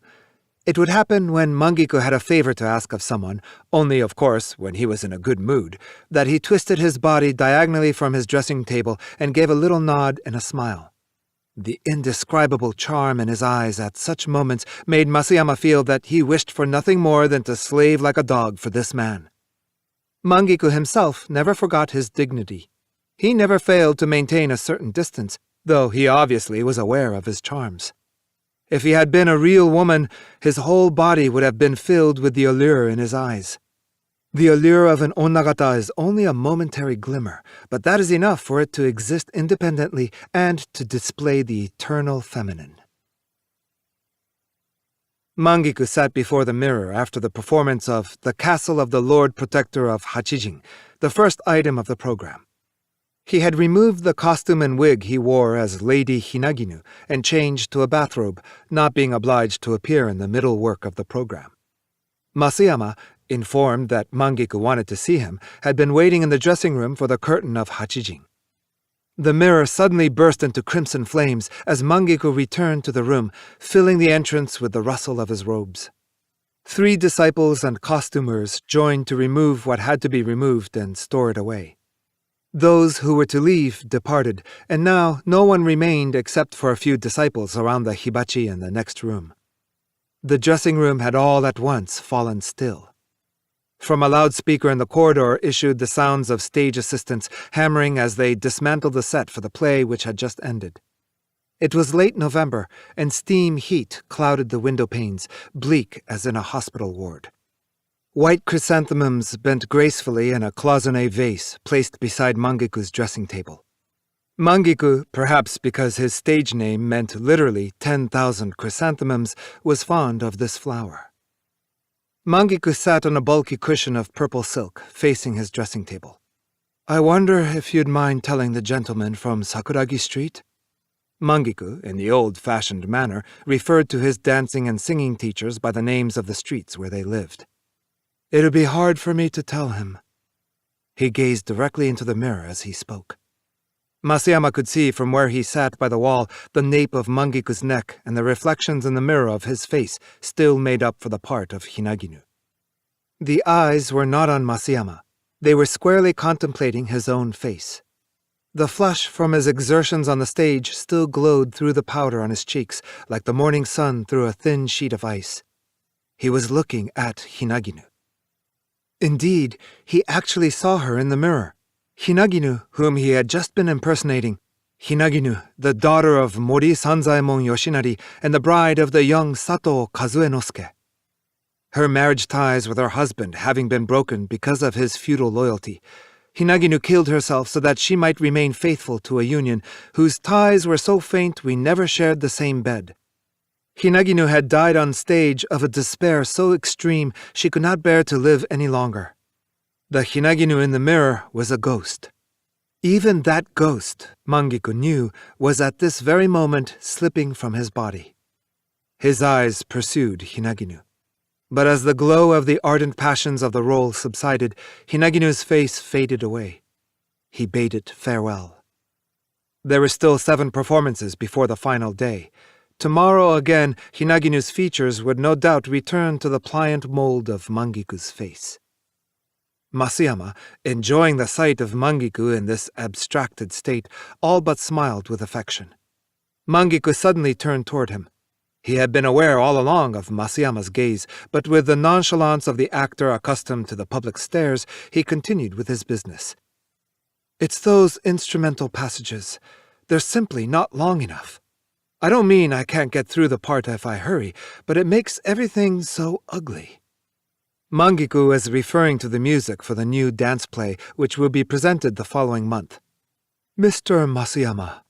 It would happen when Mangeku had a favor to ask of someone, only, of course, when he was in a good mood, that he twisted his body diagonally from his dressing table and gave a little nod and a smile. The indescribable charm in his eyes at such moments made Masayama feel that he wished for nothing more than to slave like a dog for this man. Mangiku himself never forgot his dignity. He never failed to maintain a certain distance, though he obviously was aware of his charms. If he had been a real woman, his whole body would have been filled with the allure in his eyes. The allure of an onnagata is only a momentary glimmer, but that is enough for it to exist independently and to display the eternal feminine. Mangiku sat before the mirror after the performance of The Castle of the Lord Protector of Hachijin, the first item of the program. He had removed the costume and wig he wore as Lady Hinaginu and changed to a bathrobe, not being obliged to appear in the middle work of the program. Masayama, informed that Mangiku wanted to see him, had been waiting in the dressing room for the curtain of Hachijin. The mirror suddenly burst into crimson flames as Mangiku returned to the room, filling the entrance with the rustle of his robes. 3 disciples and costumers joined to remove what had to be removed and store it away. Those who were to leave departed, and now no one remained except for a few disciples around the hibachi in the next room. The dressing room had all at once fallen still. From a loudspeaker in the corridor issued the sounds of stage assistants hammering as they dismantled the set for the play which had just ended. It was late November, and steam heat clouded the window panes, bleak as in a hospital ward. White chrysanthemums bent gracefully in a cloisonné vase placed beside Mangiku's dressing table. Mangiku, perhaps because his stage name meant literally 10,000 chrysanthemums, was fond of this flower. Mangiku sat on a bulky cushion of purple silk, facing his dressing table. "I wonder if you'd mind telling the gentleman from Sakuragi Street?" Mangiku, in the old-fashioned manner, referred to his dancing and singing teachers by the names of the streets where they lived. "It'll be hard for me to tell him." He gazed directly into the mirror as he spoke. Masayama could see from where he sat by the wall the nape of Mangiku's neck and the reflections in the mirror of his face still made up for the part of Hinaginu. The eyes were not on Masayama. They were squarely contemplating his own face. The flush from his exertions on the stage still glowed through the powder on his cheeks like the morning sun through a thin sheet of ice. He was looking at Hinaginu. Indeed, he actually saw her in the mirror. Hinaginu, whom he had just been impersonating. Hinaginu, the daughter of Mori Sanzaemon Yoshinari and the bride of the young Sato Kazuenosuke. Her marriage ties with her husband having been broken because of his feudal loyalty, Hinaginu killed herself so that she might remain faithful to a union whose ties were so faint we never shared the same bed. Hinaginu had died on stage of a despair so extreme she could not bear to live any longer. The Hinaginu in the mirror was a ghost. Even that ghost, Mangiku knew, was at this very moment slipping from his body. His eyes pursued Hinaginu. But as the glow of the ardent passions of the role subsided, Hinaginu's face faded away. He bade it farewell. There were still 7 performances before the final day. Tomorrow again, Hinaginu's features would no doubt return to the pliant mold of Mangiku's face. Masayama, enjoying the sight of Mangiku in this abstracted state, all but smiled with affection. Mangiku suddenly turned toward him. He had been aware all along of Masayama's gaze, but with the nonchalance of the actor accustomed to the public stares, he continued with his business. "It's those instrumental passages. They're simply not long enough. I don't mean I can't get through the part if I hurry, but it makes everything so ugly." Mangiku was referring to the music for the new dance play, which will be presented the following month. "Mr. Masayama,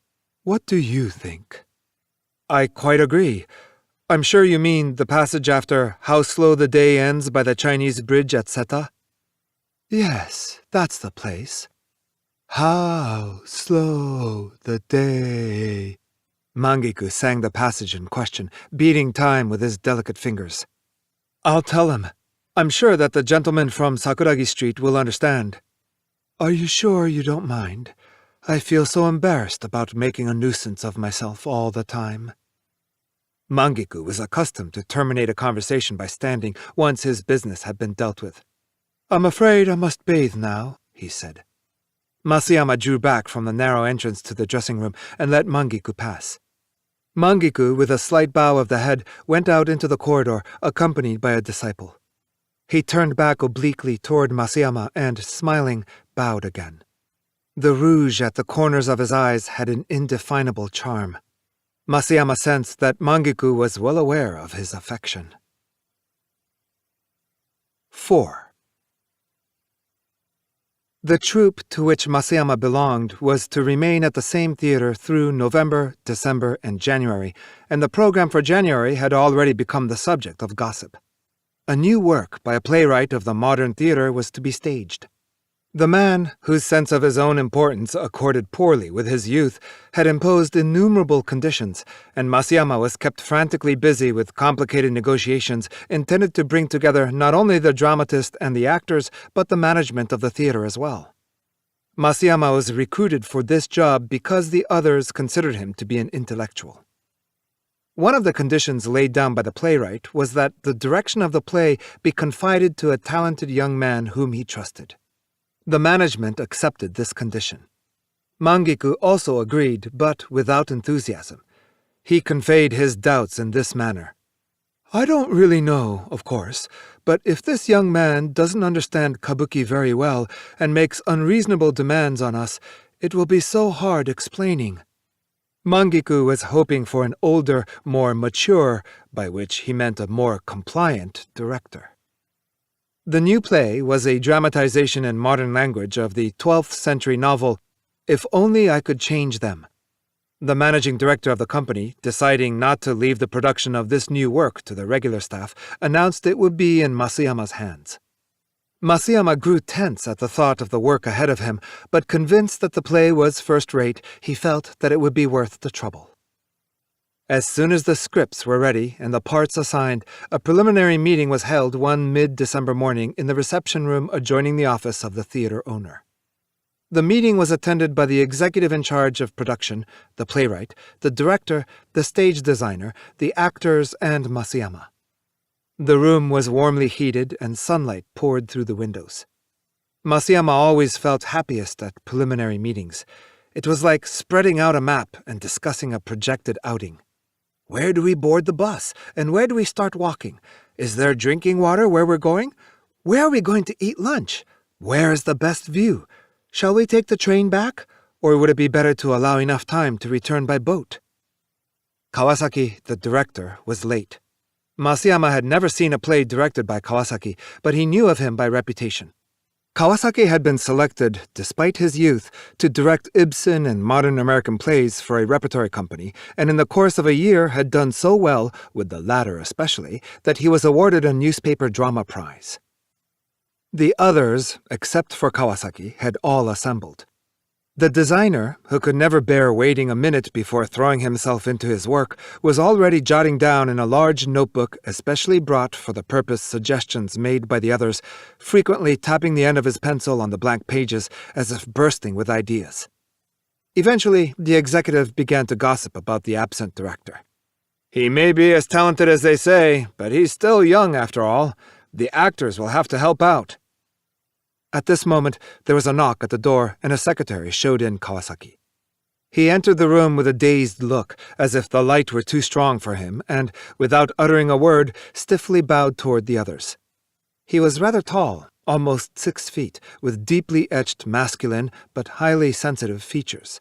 what do you think?" "I quite agree. I'm sure you mean the passage after 'How slow the day ends' by the Chinese bridge at Seta?" "Yes, that's the place. How slow the day." Mangiku sang the passage in question, beating time with his delicate fingers. "I'll tell him. I'm sure that the gentleman from Sakuragi Street will understand." "Are you sure you don't mind? I feel so embarrassed about making a nuisance of myself all the time." Mangiku was accustomed to terminate a conversation by standing once his business had been dealt with. "I'm afraid I must bathe now," he said. Masayama drew back from the narrow entrance to the dressing room and let Mangiku pass. Mangiku, with a slight bow of the head, went out into the corridor, accompanied by a disciple. He turned back obliquely toward Masayama and, smiling, bowed again. The rouge at the corners of his eyes had an indefinable charm. Masayama sensed that Mangiku was well aware of his affection. 4. The troupe to which Masayama belonged was to remain at the same theater through November, December, and January, and the program for January had already become the subject of gossip. A new work by a playwright of the modern theater was to be staged. The man, whose sense of his own importance accorded poorly with his youth, had imposed innumerable conditions, and Masayama was kept frantically busy with complicated negotiations intended to bring together not only the dramatist and the actors, but the management of the theater as well. Masayama was recruited for this job because the others considered him to be an intellectual. One of the conditions laid down by the playwright was that the direction of the play be confided to a talented young man whom he trusted. The management accepted this condition. Mangiku also agreed, but without enthusiasm. He conveyed his doubts in this manner. "I don't really know, of course, but if this young man doesn't understand kabuki very well and makes unreasonable demands on us, it will be so hard explaining." Mangiku was hoping for an older, more mature, by which he meant a more compliant, director. The new play was a dramatization in modern language of the 12th century novel, If Only I Could Change Them. The managing director of the company, deciding not to leave the production of this new work to the regular staff, announced it would be in Masayama's hands. Masayama grew tense at the thought of the work ahead of him, but convinced that the play was first-rate, he felt that it would be worth the trouble. As soon as the scripts were ready and the parts assigned, a preliminary meeting was held one mid-December morning in the reception room adjoining the office of the theater owner. The meeting was attended by the executive in charge of production, the playwright, the director, the stage designer, the actors, and Masayama. The room was warmly heated and sunlight poured through the windows. Masayama always felt happiest at preliminary meetings. It was like spreading out a map and discussing a projected outing. Where do we board the bus? And where do we start walking? Is there drinking water where we're going? Where are we going to eat lunch? Where is the best view? Shall we take the train back? Or would it be better to allow enough time to return by boat? Kawasaki, the director, was late. Masayama had never seen a play directed by Kawasaki, but he knew of him by reputation. Kawasaki had been selected, despite his youth, to direct Ibsen and modern American plays for a repertory company, and in the course of a year had done so well, with the latter especially, that he was awarded a newspaper drama prize. The others, except for Kawasaki, had all assembled. The designer, who could never bear waiting a minute before throwing himself into his work, was already jotting down in a large notebook especially brought for the purpose suggestions made by the others, frequently tapping the end of his pencil on the blank pages as if bursting with ideas. Eventually, the executive began to gossip about the absent director. "He may be as talented as they say, but he's still young after all. The actors will have to help out." At this moment, there was a knock at the door, and a secretary showed in Kawasaki. He entered the room with a dazed look, as if the light were too strong for him, and, without uttering a word, stiffly bowed toward the others. He was rather tall, almost 6 feet, with deeply etched masculine but highly sensitive features.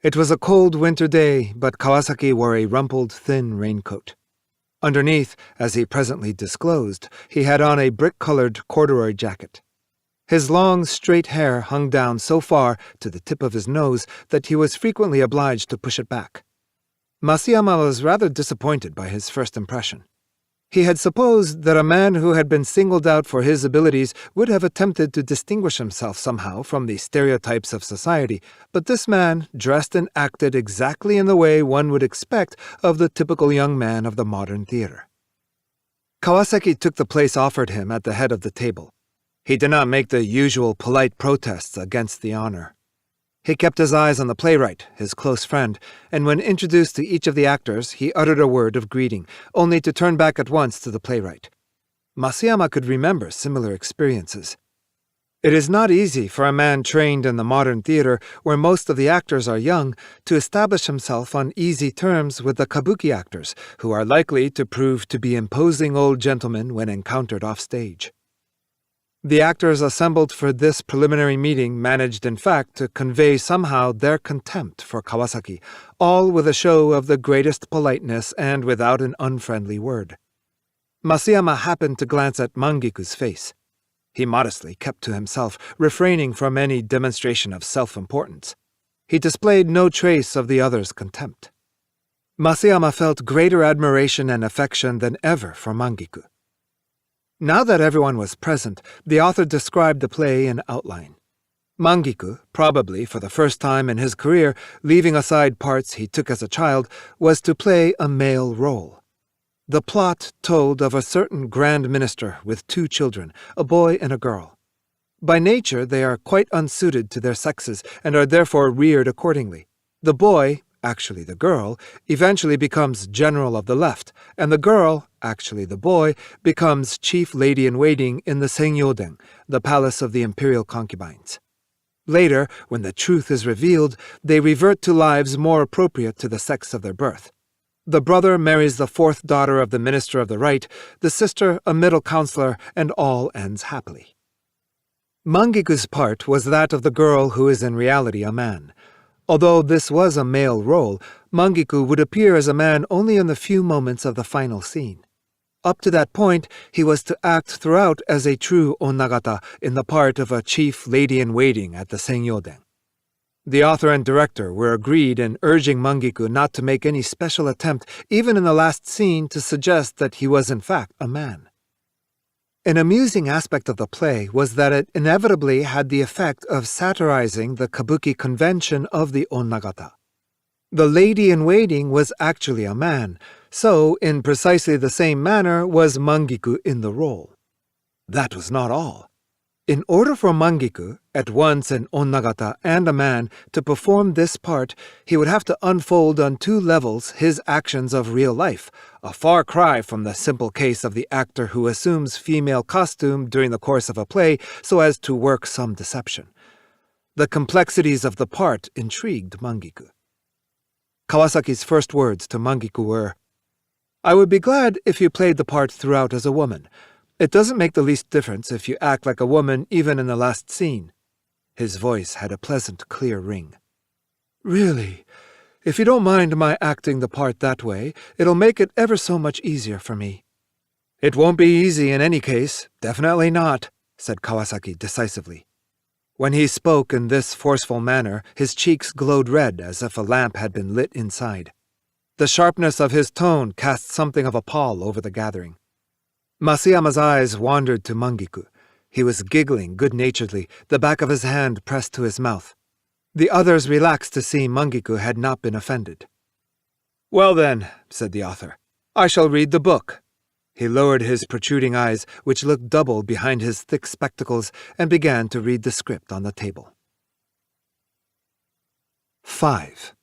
It was a cold winter day, but Kawasaki wore a rumpled, thin raincoat. Underneath, as he presently disclosed, he had on a brick-colored corduroy jacket. His long, straight hair hung down so far to the tip of his nose that he was frequently obliged to push it back. Masayama was rather disappointed by his first impression. He had supposed that a man who had been singled out for his abilities would have attempted to distinguish himself somehow from the stereotypes of society, but this man dressed and acted exactly in the way one would expect of the typical young man of the modern theater. Kawasaki took the place offered him at the head of the table. He did not make the usual polite protests against the honor. He kept his eyes on the playwright, his close friend, and when introduced to each of the actors, he uttered a word of greeting, only to turn back at once to the playwright. Masayama could remember similar experiences. It is not easy for a man trained in the modern theater, where most of the actors are young, to establish himself on easy terms with the kabuki actors, who are likely to prove to be imposing old gentlemen when encountered off stage. The actors assembled for this preliminary meeting managed, in fact, to convey somehow their contempt for Kawasaki, all with a show of the greatest politeness and without an unfriendly word. Masayama happened to glance at Mangiku's face. He modestly kept to himself, refraining from any demonstration of self-importance. He displayed no trace of the other's contempt. Masayama felt greater admiration and affection than ever for Mangiku. Now that everyone was present, the author described the play in outline. Mangiku, probably for the first time in his career, leaving aside parts he took as a child, was to play a male role. The plot told of a certain grand minister with 2 children, a boy and a girl. By nature, they are quite unsuited to their sexes and are therefore reared accordingly. The boy, actually the girl, eventually becomes general of the left, and the girl, actually the boy, becomes chief lady-in-waiting in the Sengyoden, the palace of the imperial concubines. Later, when the truth is revealed, they revert to lives more appropriate to the sex of their birth. The brother marries the 4th daughter of the minister of the right, the sister a middle counselor, and all ends happily. Mangiku's part was that of the girl who is in reality a man. Although this was a male role, Mangiku would appear as a man only in the few moments of the final scene. Up to that point, he was to act throughout as a true onnagata in the part of a chief lady-in-waiting at the Sengyoden. The author and director were agreed in urging Mangiku not to make any special attempt, even in the last scene, to suggest that he was in fact a man. An amusing aspect of the play was that it inevitably had the effect of satirizing the kabuki convention of the onnagata. The lady-in-waiting was actually a man, so in precisely the same manner was Mangiku in the role. That was not all. In order for Mangiku, at once an onnagata and a man, to perform this part, he would have to unfold on 2 levels his actions of real life, a far cry from the simple case of the actor who assumes female costume during the course of a play so as to work some deception. The complexities of the part intrigued Mangiku. Kawasaki's first words to Mangiku were, "I would be glad if you played the part throughout as a woman. It doesn't make the least difference if you act like a woman even in the last scene." His voice had a pleasant, clear ring. "Really? If you don't mind my acting the part that way, it'll make it ever so much easier for me." "It won't be easy in any case, definitely not," said Kawasaki decisively. When he spoke in this forceful manner, his cheeks glowed red as if a lamp had been lit inside. The sharpness of his tone cast something of a pall over the gathering. Masayama's eyes wandered to Mangiku. He was giggling good-naturedly, the back of his hand pressed to his mouth. The others relaxed to see Mangiku had not been offended. "Well then," said the author, "I shall read the book." He lowered his protruding eyes, which looked double behind his thick spectacles, and began to read the script on the table. 5.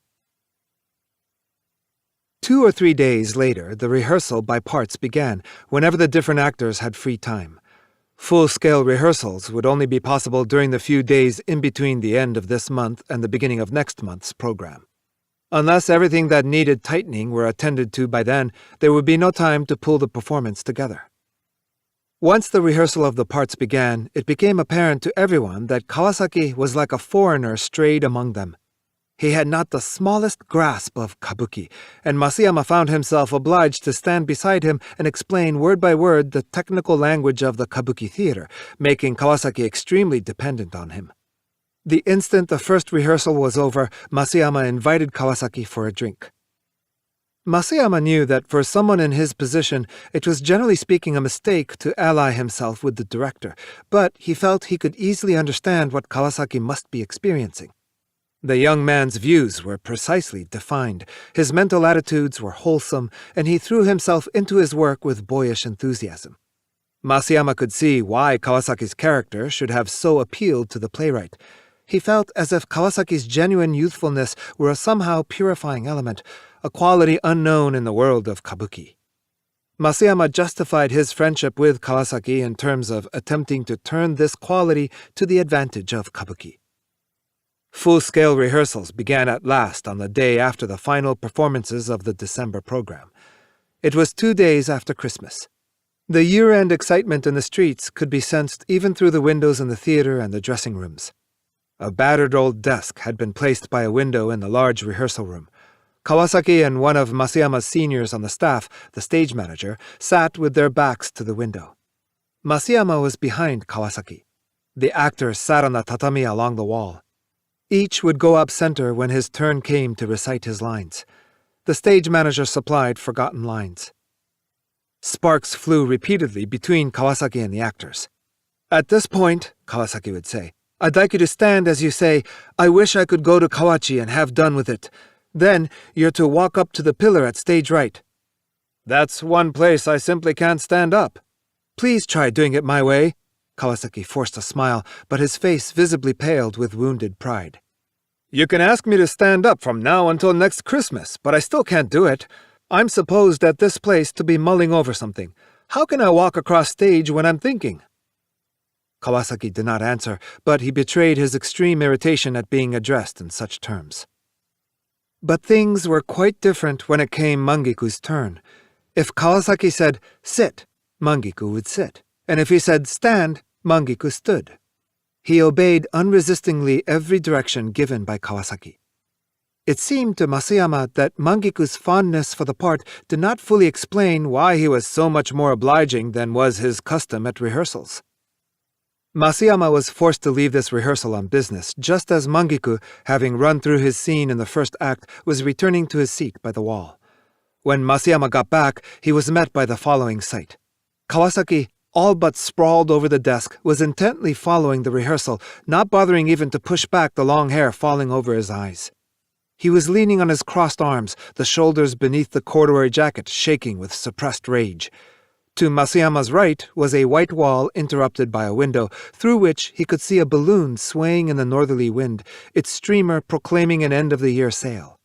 2 or 3 days later, the rehearsal by parts began, whenever the different actors had free time. Full-scale rehearsals would only be possible during the few days in between the end of this month and the beginning of next month's program. Unless everything that needed tightening were attended to by then, there would be no time to pull the performance together. Once the rehearsal of the parts began, it became apparent to everyone that Kawasaki was like a foreigner strayed among them. He had not the smallest grasp of kabuki, and Masayama found himself obliged to stand beside him and explain word by word the technical language of the kabuki theater, making Kawasaki extremely dependent on him. The instant the first rehearsal was over, Masayama invited Kawasaki for a drink. Masayama knew that for someone in his position, it was generally speaking a mistake to ally himself with the director, but he felt he could easily understand what Kawasaki must be experiencing. The young man's views were precisely defined, his mental attitudes were wholesome, and he threw himself into his work with boyish enthusiasm. Masayama could see why Kawasaki's character should have so appealed to the playwright. He felt as if Kawasaki's genuine youthfulness were a somehow purifying element, a quality unknown in the world of kabuki. Masayama justified his friendship with Kawasaki in terms of attempting to turn this quality to the advantage of kabuki. Full-scale rehearsals began at last on the day after the final performances of the December program. It was 2 days after Christmas. The year-end excitement in the streets could be sensed even through the windows in the theater and the dressing rooms. A battered old desk had been placed by a window in the large rehearsal room. Kawasaki and one of Masayama's seniors on the staff, the stage manager, sat with their backs to the window. Masayama was behind Kawasaki. The actors sat on the tatami along the wall. Each would go up center when his turn came to recite his lines. The stage manager supplied forgotten lines. Sparks flew repeatedly between Kawasaki and the actors. "At this point," Kawasaki would say, "I'd like you to stand as you say, 'I wish I could go to Kawachi and have done with it.' Then you're to walk up to the pillar at stage right." "That's one place I simply can't stand up." "Please try doing it my way." Kawasaki forced a smile, but his face visibly paled with wounded pride. "You can ask me to stand up from now until next Christmas, but I still can't do it. I'm supposed at this place to be mulling over something. How can I walk across stage when I'm thinking?" Kawasaki did not answer, but he betrayed his extreme irritation at being addressed in such terms. But things were quite different when it came Mangiku's turn. If Kawasaki said, "Sit," Mangiku would sit, and if he said, "Stand," Mangiku stood. He obeyed unresistingly every direction given by Kawasaki. It seemed to Masayama that Mangiku's fondness for the part did not fully explain why he was so much more obliging than was his custom at rehearsals. Masayama was forced to leave this rehearsal on business, just as Mangiku, having run through his scene in the first act, was returning to his seat by the wall. When Masayama got back, he was met by the following sight. Kawasaki, all but sprawled over the desk, was intently following the rehearsal, not bothering even to push back the long hair falling over his eyes. He was leaning on his crossed arms, the shoulders beneath the corduroy jacket shaking with suppressed rage. To Masayama's right was a white wall interrupted by a window, through which he could see a balloon swaying in the northerly wind, its streamer proclaiming an end-of-the-year sale.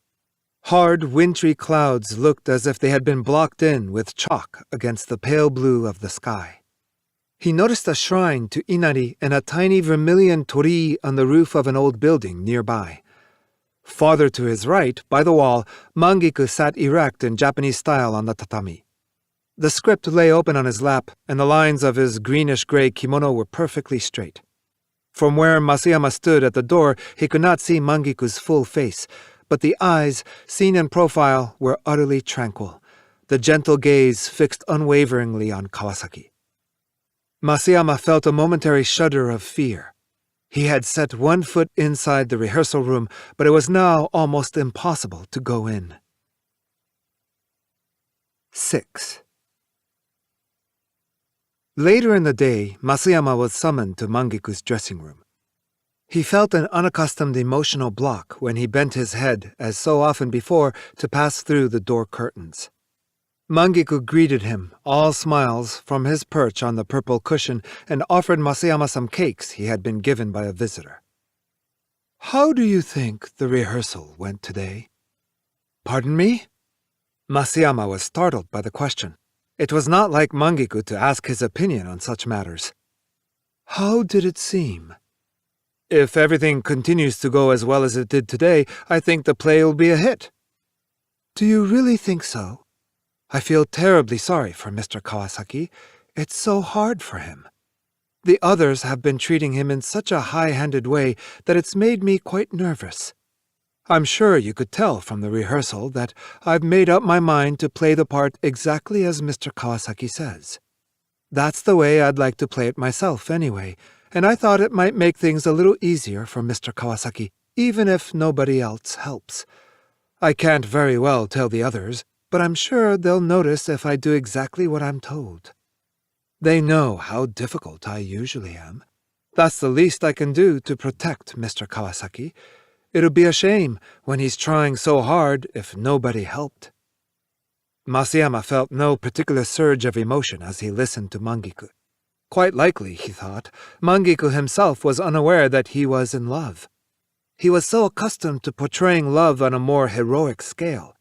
Hard, wintry clouds looked as if they had been blocked in with chalk against the pale blue of the sky. He noticed a shrine to Inari and a tiny vermilion torii on the roof of an old building nearby. Farther to his right, by the wall, Mangiku sat erect in Japanese style on the tatami. The script lay open on his lap, and the lines of his greenish-gray kimono were perfectly straight. From where Masayama stood at the door, he could not see Mangiku's full face, but the eyes, seen in profile, were utterly tranquil, the gentle gaze fixed unwaveringly on Kawasaki. Masayama felt a momentary shudder of fear. He had set one foot inside the rehearsal room, but it was now almost impossible to go in. 6. Later in the day, Masayama was summoned to Mangiku's dressing room. He felt an unaccustomed emotional block when he bent his head, as so often before, to pass through the door curtains. Mangiku greeted him, all smiles, from his perch on the purple cushion and offered Masayama some cakes he had been given by a visitor. "How do you think the rehearsal went today?" "Pardon me?" Masayama was startled by the question. It was not like Mangiku to ask his opinion on such matters. "How did it seem?" "If everything continues to go as well as it did today, I think the play will be a hit." "Do you really think so? I feel terribly sorry for Mr. Kawasaki. It's so hard for him. The others have been treating him in such a high-handed way that it's made me quite nervous. I'm sure you could tell from the rehearsal that I've made up my mind to play the part exactly as Mr. Kawasaki says. That's the way I'd like to play it myself anyway, and I thought it might make things a little easier for Mr. Kawasaki, even if nobody else helps. I can't very well tell the others, but I'm sure they'll notice if I do exactly what I'm told. They know how difficult I usually am. That's the least I can do to protect Mr. Kawasaki. It'll be a shame when he's trying so hard if nobody helped." Masayama felt no particular surge of emotion as he listened to Mangiku. Quite likely, he thought, Mangiku himself was unaware that he was in love. He was so accustomed to portraying love on a more heroic scale.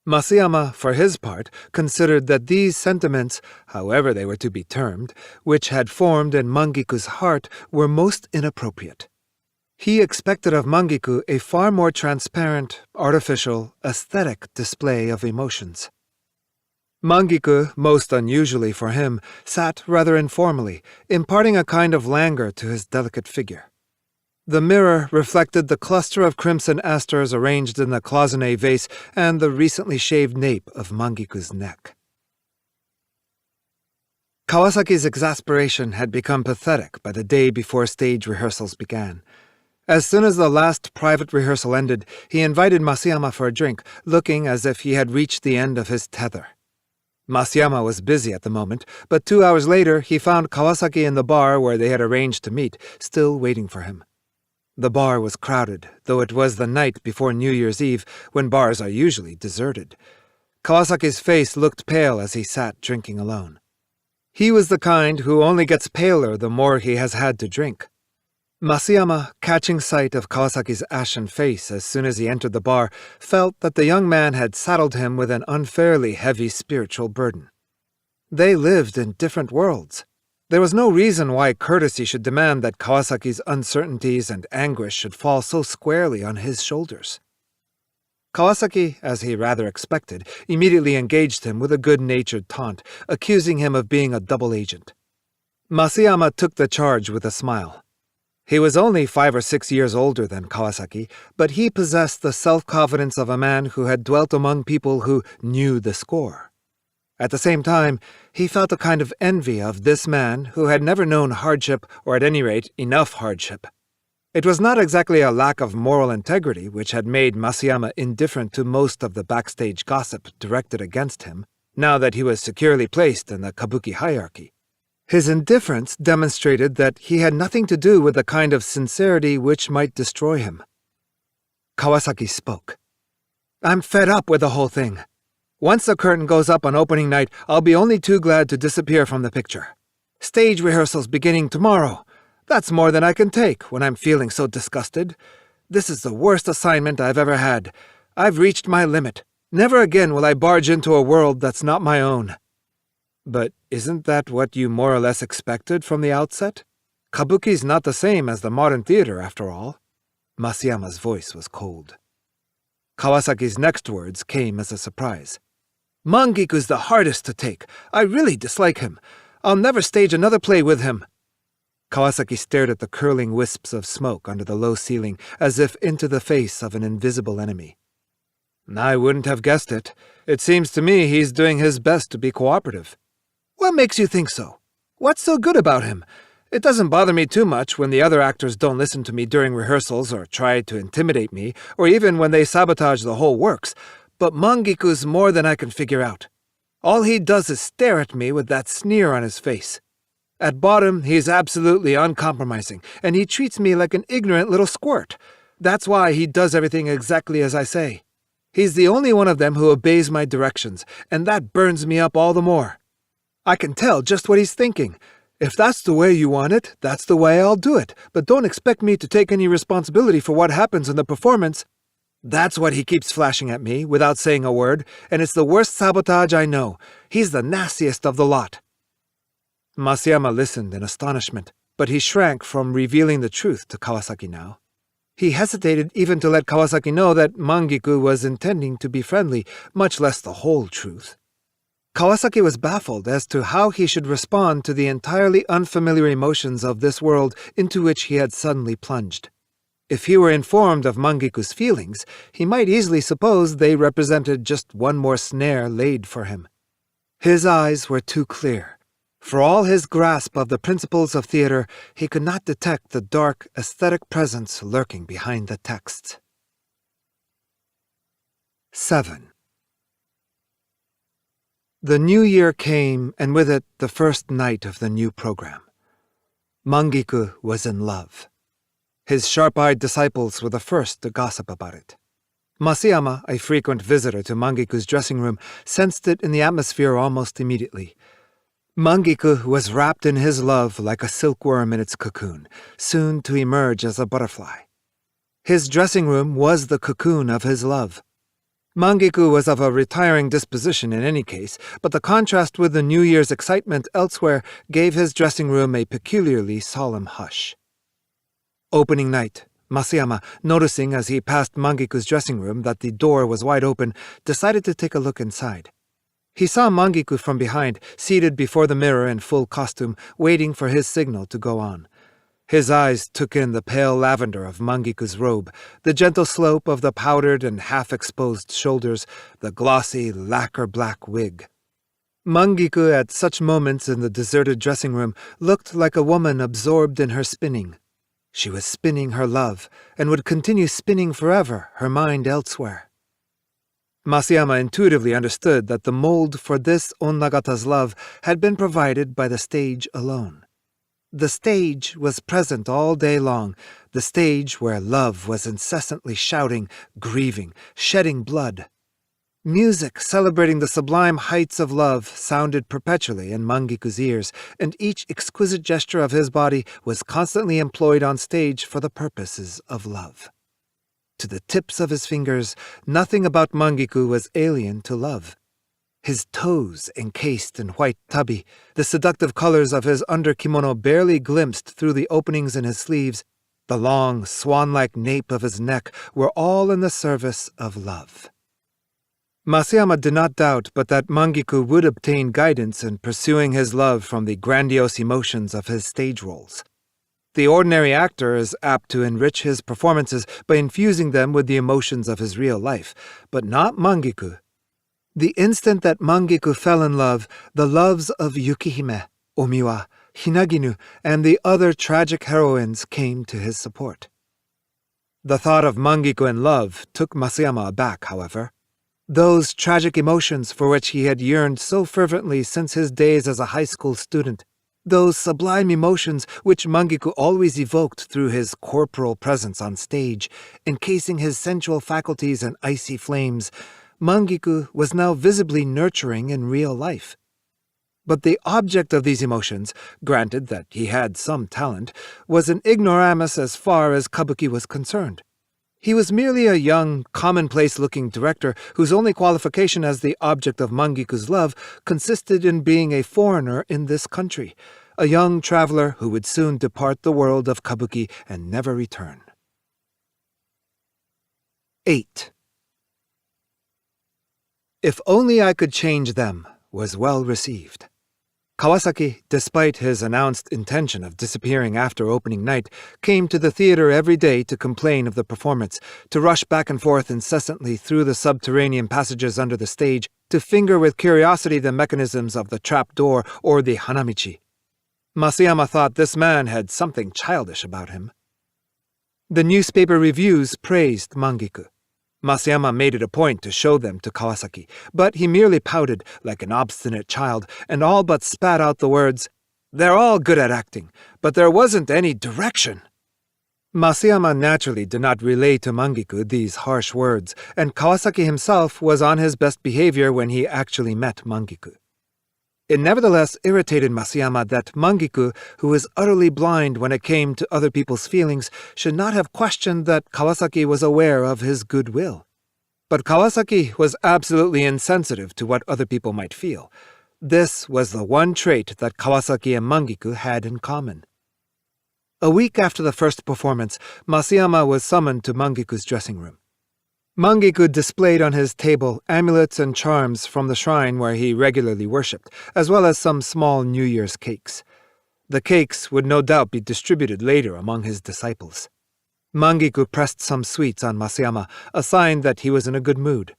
Masayama, for his part, considered that these sentiments, however they were to be termed, which had formed in Mangiku's heart, were most inappropriate. He expected of Mangiku a far more transparent, artificial, aesthetic display of emotions. Mangiku, most unusually for him, sat rather informally, imparting a kind of languor to his delicate figure. The mirror reflected the cluster of crimson asters arranged in the cloisonné vase and the recently shaved nape of Mangiku's neck. Kawasaki's exasperation had become pathetic by the day before stage rehearsals began. As soon as the last private rehearsal ended, he invited Masayama for a drink, looking as if he had reached the end of his tether. Masayama was busy at the moment, but 2 hours later he found Kawasaki in the bar where they had arranged to meet, still waiting for him. The bar was crowded, though it was the night before New Year's Eve, when bars are usually deserted. Kawasaki's face looked pale as he sat drinking alone. He was the kind who only gets paler the more he has had to drink. Masayama, catching sight of Kawasaki's ashen face as soon as he entered the bar, felt that the young man had saddled him with an unfairly heavy spiritual burden. They lived in different worlds. There was no reason why courtesy should demand that Kawasaki's uncertainties and anguish should fall so squarely on his shoulders. Kawasaki, as he rather expected, immediately engaged him with a good-natured taunt, accusing him of being a double agent. Masayama took the charge with a smile. He was only 5 or 6 years older than Kawasaki, but he possessed the self-confidence of a man who had dwelt among people who knew the score. At the same time, he felt a kind of envy of this man who had never known hardship, or at any rate, enough hardship. It was not exactly a lack of moral integrity which had made Masayama indifferent to most of the backstage gossip directed against him, now that he was securely placed in the kabuki hierarchy. His indifference demonstrated that he had nothing to do with the kind of sincerity which might destroy him. Kawasaki spoke. "I'm fed up with the whole thing. Once the curtain goes up on opening night, I'll be only too glad to disappear from the picture. Stage rehearsals beginning tomorrow. That's more than I can take when I'm feeling so disgusted. This is the worst assignment I've ever had. I've reached my limit. Never again will I barge into a world that's not my own." "But isn't that what you more or less expected from the outset? Kabuki's not the same as the modern theater, after all." Masayama's voice was cold. Kawasaki's next words came as a surprise. "Mangiku's the hardest to take. I really dislike him. I'll never stage another play with him." Kawasaki stared at the curling wisps of smoke under the low ceiling, as if into the face of an invisible enemy. "I wouldn't have guessed it. It seems to me he's doing his best to be cooperative." "What makes you think so? What's so good about him? It doesn't bother me too much when the other actors don't listen to me during rehearsals or try to intimidate me, or even when they sabotage the whole works, but Mangiku's more than I can figure out. All he does is stare at me with that sneer on his face. At bottom, he's absolutely uncompromising, and he treats me like an ignorant little squirt. That's why he does everything exactly as I say. He's the only one of them who obeys my directions, and that burns me up all the more. I can tell just what he's thinking. If that's the way you want it, that's the way I'll do it, but don't expect me to take any responsibility for what happens in the performance. That's what he keeps flashing at me, without saying a word, and it's the worst sabotage I know. He's the nastiest of the lot." Masayama listened in astonishment, but he shrank from revealing the truth to Kawasaki now. He hesitated even to let Kawasaki know that Mangiku was intending to be friendly, much less the whole truth. Kawasaki was baffled as to how he should respond to the entirely unfamiliar emotions of this world into which he had suddenly plunged. If he were informed of Mangiku's feelings, he might easily suppose they represented just one more snare laid for him. His eyes were too clear. For all his grasp of the principles of theater, he could not detect the dark, aesthetic presence lurking behind the texts. 7. The new year came, and with it the first night of the new program. Mangiku was in love. His sharp-eyed disciples were the first to gossip about it. Masayama, a frequent visitor to Mangiku's dressing room, sensed it in the atmosphere almost immediately. Mangiku was wrapped in his love like a silkworm in its cocoon, soon to emerge as a butterfly. His dressing room was the cocoon of his love. Mangiku was of a retiring disposition in any case, but the contrast with the New Year's excitement elsewhere gave his dressing room a peculiarly solemn hush. Opening night, Masayama, noticing as he passed Mangiku's dressing room that the door was wide open, decided to take a look inside. He saw Mangiku from behind, seated before the mirror in full costume, waiting for his signal to go on. His eyes took in the pale lavender of Mangiku's robe, the gentle slope of the powdered and half-exposed shoulders, the glossy lacquer-black wig. Mangiku at such moments in the deserted dressing room looked like a woman absorbed in her spinning. She was spinning her love, and would continue spinning forever, her mind elsewhere. Masayama intuitively understood that the mold for this Onnagata's love had been provided by the stage alone. The stage was present all day long, the stage where love was incessantly shouting, grieving, shedding blood. Music celebrating the sublime heights of love sounded perpetually in Mangiku's ears, and each exquisite gesture of his body was constantly employed on stage for the purposes of love. To the tips of his fingers, nothing about Mangiku was alien to love. His toes encased in white tabi, the seductive colors of his under-kimono barely glimpsed through the openings in his sleeves, the long, swan-like nape of his neck were all in the service of love. Masayama did not doubt but that Mangiku would obtain guidance in pursuing his love from the grandiose emotions of his stage roles. The ordinary actor is apt to enrich his performances by infusing them with the emotions of his real life, but not Mangiku. The instant that Mangiku fell in love, the loves of Yukihime, Omiwa, Hinaginu, and the other tragic heroines came to his support. The thought of Mangiku in love took Masayama aback, however. Those tragic emotions for which he had yearned so fervently since his days as a high school student, those sublime emotions which Mangiku always evoked through his corporal presence on stage, encasing his sensual faculties in icy flames, Mangiku was now visibly nurturing in real life. But the object of these emotions, granted that he had some talent, was an ignoramus as far as kabuki was concerned. He was merely a young, commonplace-looking director whose only qualification as the object of Mangiku's love consisted in being a foreigner in this country, a young traveler who would soon depart the world of kabuki and never return. 8. If Only I Could Change Them was well received. Kawasaki, despite his announced intention of disappearing after opening night, came to the theater every day to complain of the performance, to rush back and forth incessantly through the subterranean passages under the stage, to finger with curiosity the mechanisms of the trap door or the hanamichi. Masayama thought this man had something childish about him. The newspaper reviews praised Mangiku. Masayama made it a point to show them to Kawasaki, but he merely pouted like an obstinate child and all but spat out the words, "They're all good at acting, but there wasn't any direction." Masayama naturally did not relay to Mangiku these harsh words, and Kawasaki himself was on his best behavior when he actually met Mangiku. It nevertheless irritated Masayama that Mangiku, who was utterly blind when it came to other people's feelings, should not have questioned that Kawasaki was aware of his goodwill. But Kawasaki was absolutely insensitive to what other people might feel. This was the one trait that Kawasaki and Mangiku had in common. A week after the first performance, Masayama was summoned to Mangiku's dressing room. Mangiku displayed on his table amulets and charms from the shrine where he regularly worshipped, as well as some small New Year's cakes. The cakes would no doubt be distributed later among his disciples. Mangiku pressed some sweets on Masayama, a sign that he was in a good mood.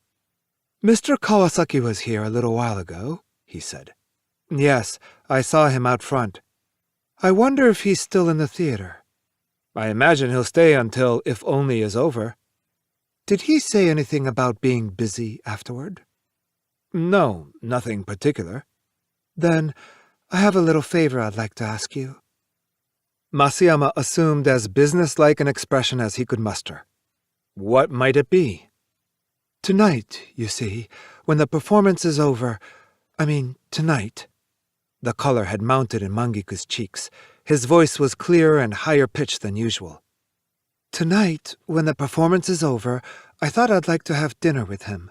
"Mr. Kawasaki was here a little while ago," he said. "Yes, I saw him out front. I wonder if he's still in the theater. I imagine he'll stay until If Only is over. Did he say anything about being busy afterward?" "No, nothing particular." "Then I have a little favor I'd like to ask you." Masayama assumed as businesslike an expression as he could muster. "What might it be?" "Tonight, you see, when the performance is over, tonight." The color had mounted in Mangiku's cheeks. His voice was clearer and higher pitched than usual. "Tonight, when the performance is over, I thought I'd like to have dinner with him.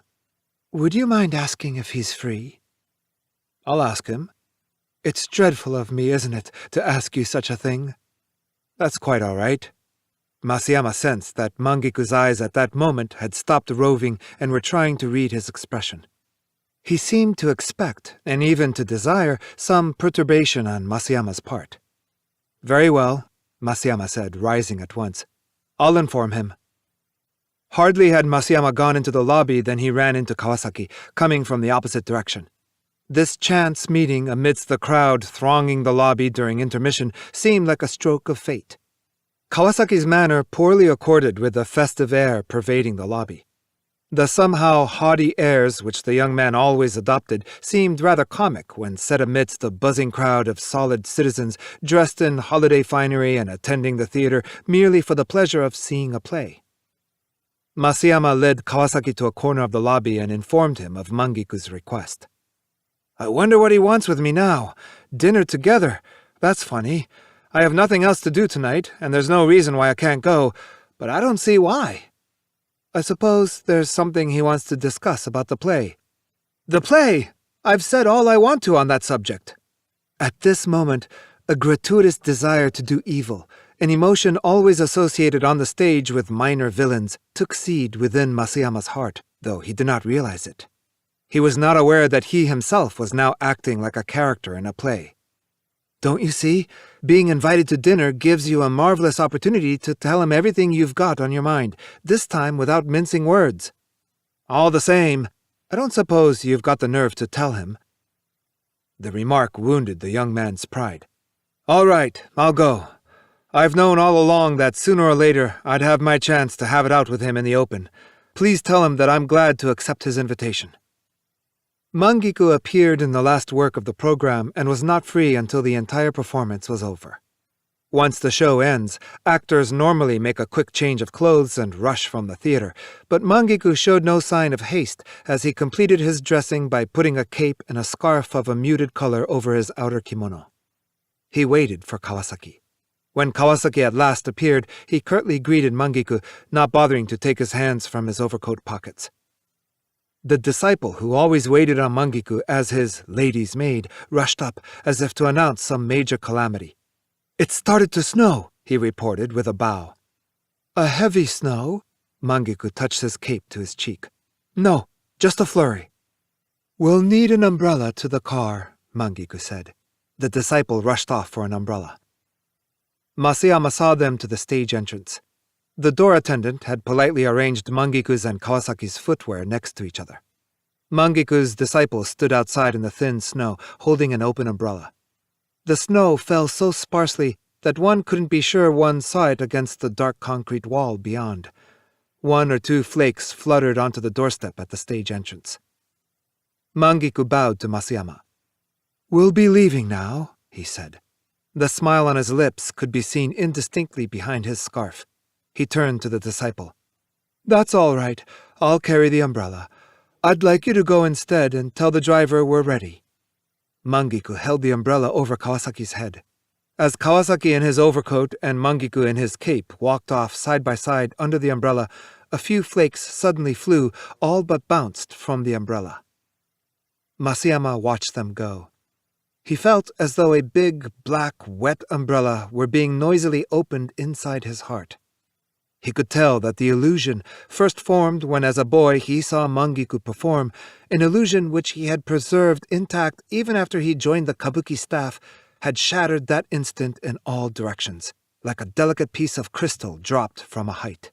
Would you mind asking if he's free?" "I'll ask him." "It's dreadful of me, isn't it, to ask you such a thing?" "That's quite all right." Masayama sensed that Mangiku's eyes at that moment had stopped roving and were trying to read his expression. He seemed to expect, and even to desire, some perturbation on Masayama's part. "Very well," Masayama said, rising at once. "I'll inform him." Hardly had Masayama gone into the lobby than he ran into Kawasaki, coming from the opposite direction. This chance meeting amidst the crowd thronging the lobby during intermission seemed like a stroke of fate. Kawasaki's manner poorly accorded with the festive air pervading the lobby. The somehow haughty airs which the young man always adopted seemed rather comic when set amidst a buzzing crowd of solid citizens dressed in holiday finery and attending the theater merely for the pleasure of seeing a play. Masayama led Kawasaki to a corner of the lobby and informed him of Mangiku's request. "I wonder what he wants with me now. Dinner together. That's funny. I have nothing else to do tonight, and there's no reason why I can't go, but I don't see why. I suppose there's something he wants to discuss about the play." "The play! I've said all I want to on that subject." At this moment, a gratuitous desire to do evil, an emotion always associated on the stage with minor villains, took seed within Masayama's heart, though he did not realize it. He was not aware that he himself was now acting like a character in a play. "Don't you see? Being invited to dinner gives you a marvelous opportunity to tell him everything you've got on your mind, this time without mincing words. All the same, I don't suppose you've got the nerve to tell him." The remark wounded the young man's pride. "All right, I'll go. I've known all along that sooner or later I'd have my chance to have it out with him in the open. Please tell him that I'm glad to accept his invitation." Mangiku appeared in the last work of the program and was not free until the entire performance was over. Once the show ends, actors normally make a quick change of clothes and rush from the theater, but Mangiku showed no sign of haste as he completed his dressing by putting a cape and a scarf of a muted color over his outer kimono. He waited for Kawasaki. When Kawasaki at last appeared, he curtly greeted Mangiku, not bothering to take his hands from his overcoat pockets. The disciple who always waited on Mangiku as his lady's maid rushed up as if to announce some major calamity. "It started to snow," he reported with a bow. "A heavy snow?" Mangiku touched his cape to his cheek. "No, just a flurry." "We'll need an umbrella to the car," Mangiku said. The disciple rushed off for an umbrella. Masayama saw them to the stage entrance. The door attendant had politely arranged Mangiku's and Kawasaki's footwear next to each other. Mangiku's disciple stood outside in the thin snow, holding an open umbrella. The snow fell so sparsely that one couldn't be sure one saw it against the dark concrete wall beyond. 1 or 2 flakes fluttered onto the doorstep at the stage entrance. Mangiku bowed to Masayama. "We'll be leaving now," he said. The smile on his lips could be seen indistinctly behind his scarf. He turned to the disciple. "That's all right. I'll carry the umbrella. I'd like you to go instead and tell the driver we're ready." Mangiku held the umbrella over Kawasaki's head. As Kawasaki in his overcoat and Mangiku in his cape walked off side by side under the umbrella, a few flakes suddenly flew, all but bounced from the umbrella. Masayama watched them go. He felt as though a big, black, wet umbrella were being noisily opened inside his heart. He could tell that the illusion, first formed when as a boy he saw Mangiku perform, an illusion which he had preserved intact even after he joined the kabuki staff, had shattered that instant in all directions, like a delicate piece of crystal dropped from a height.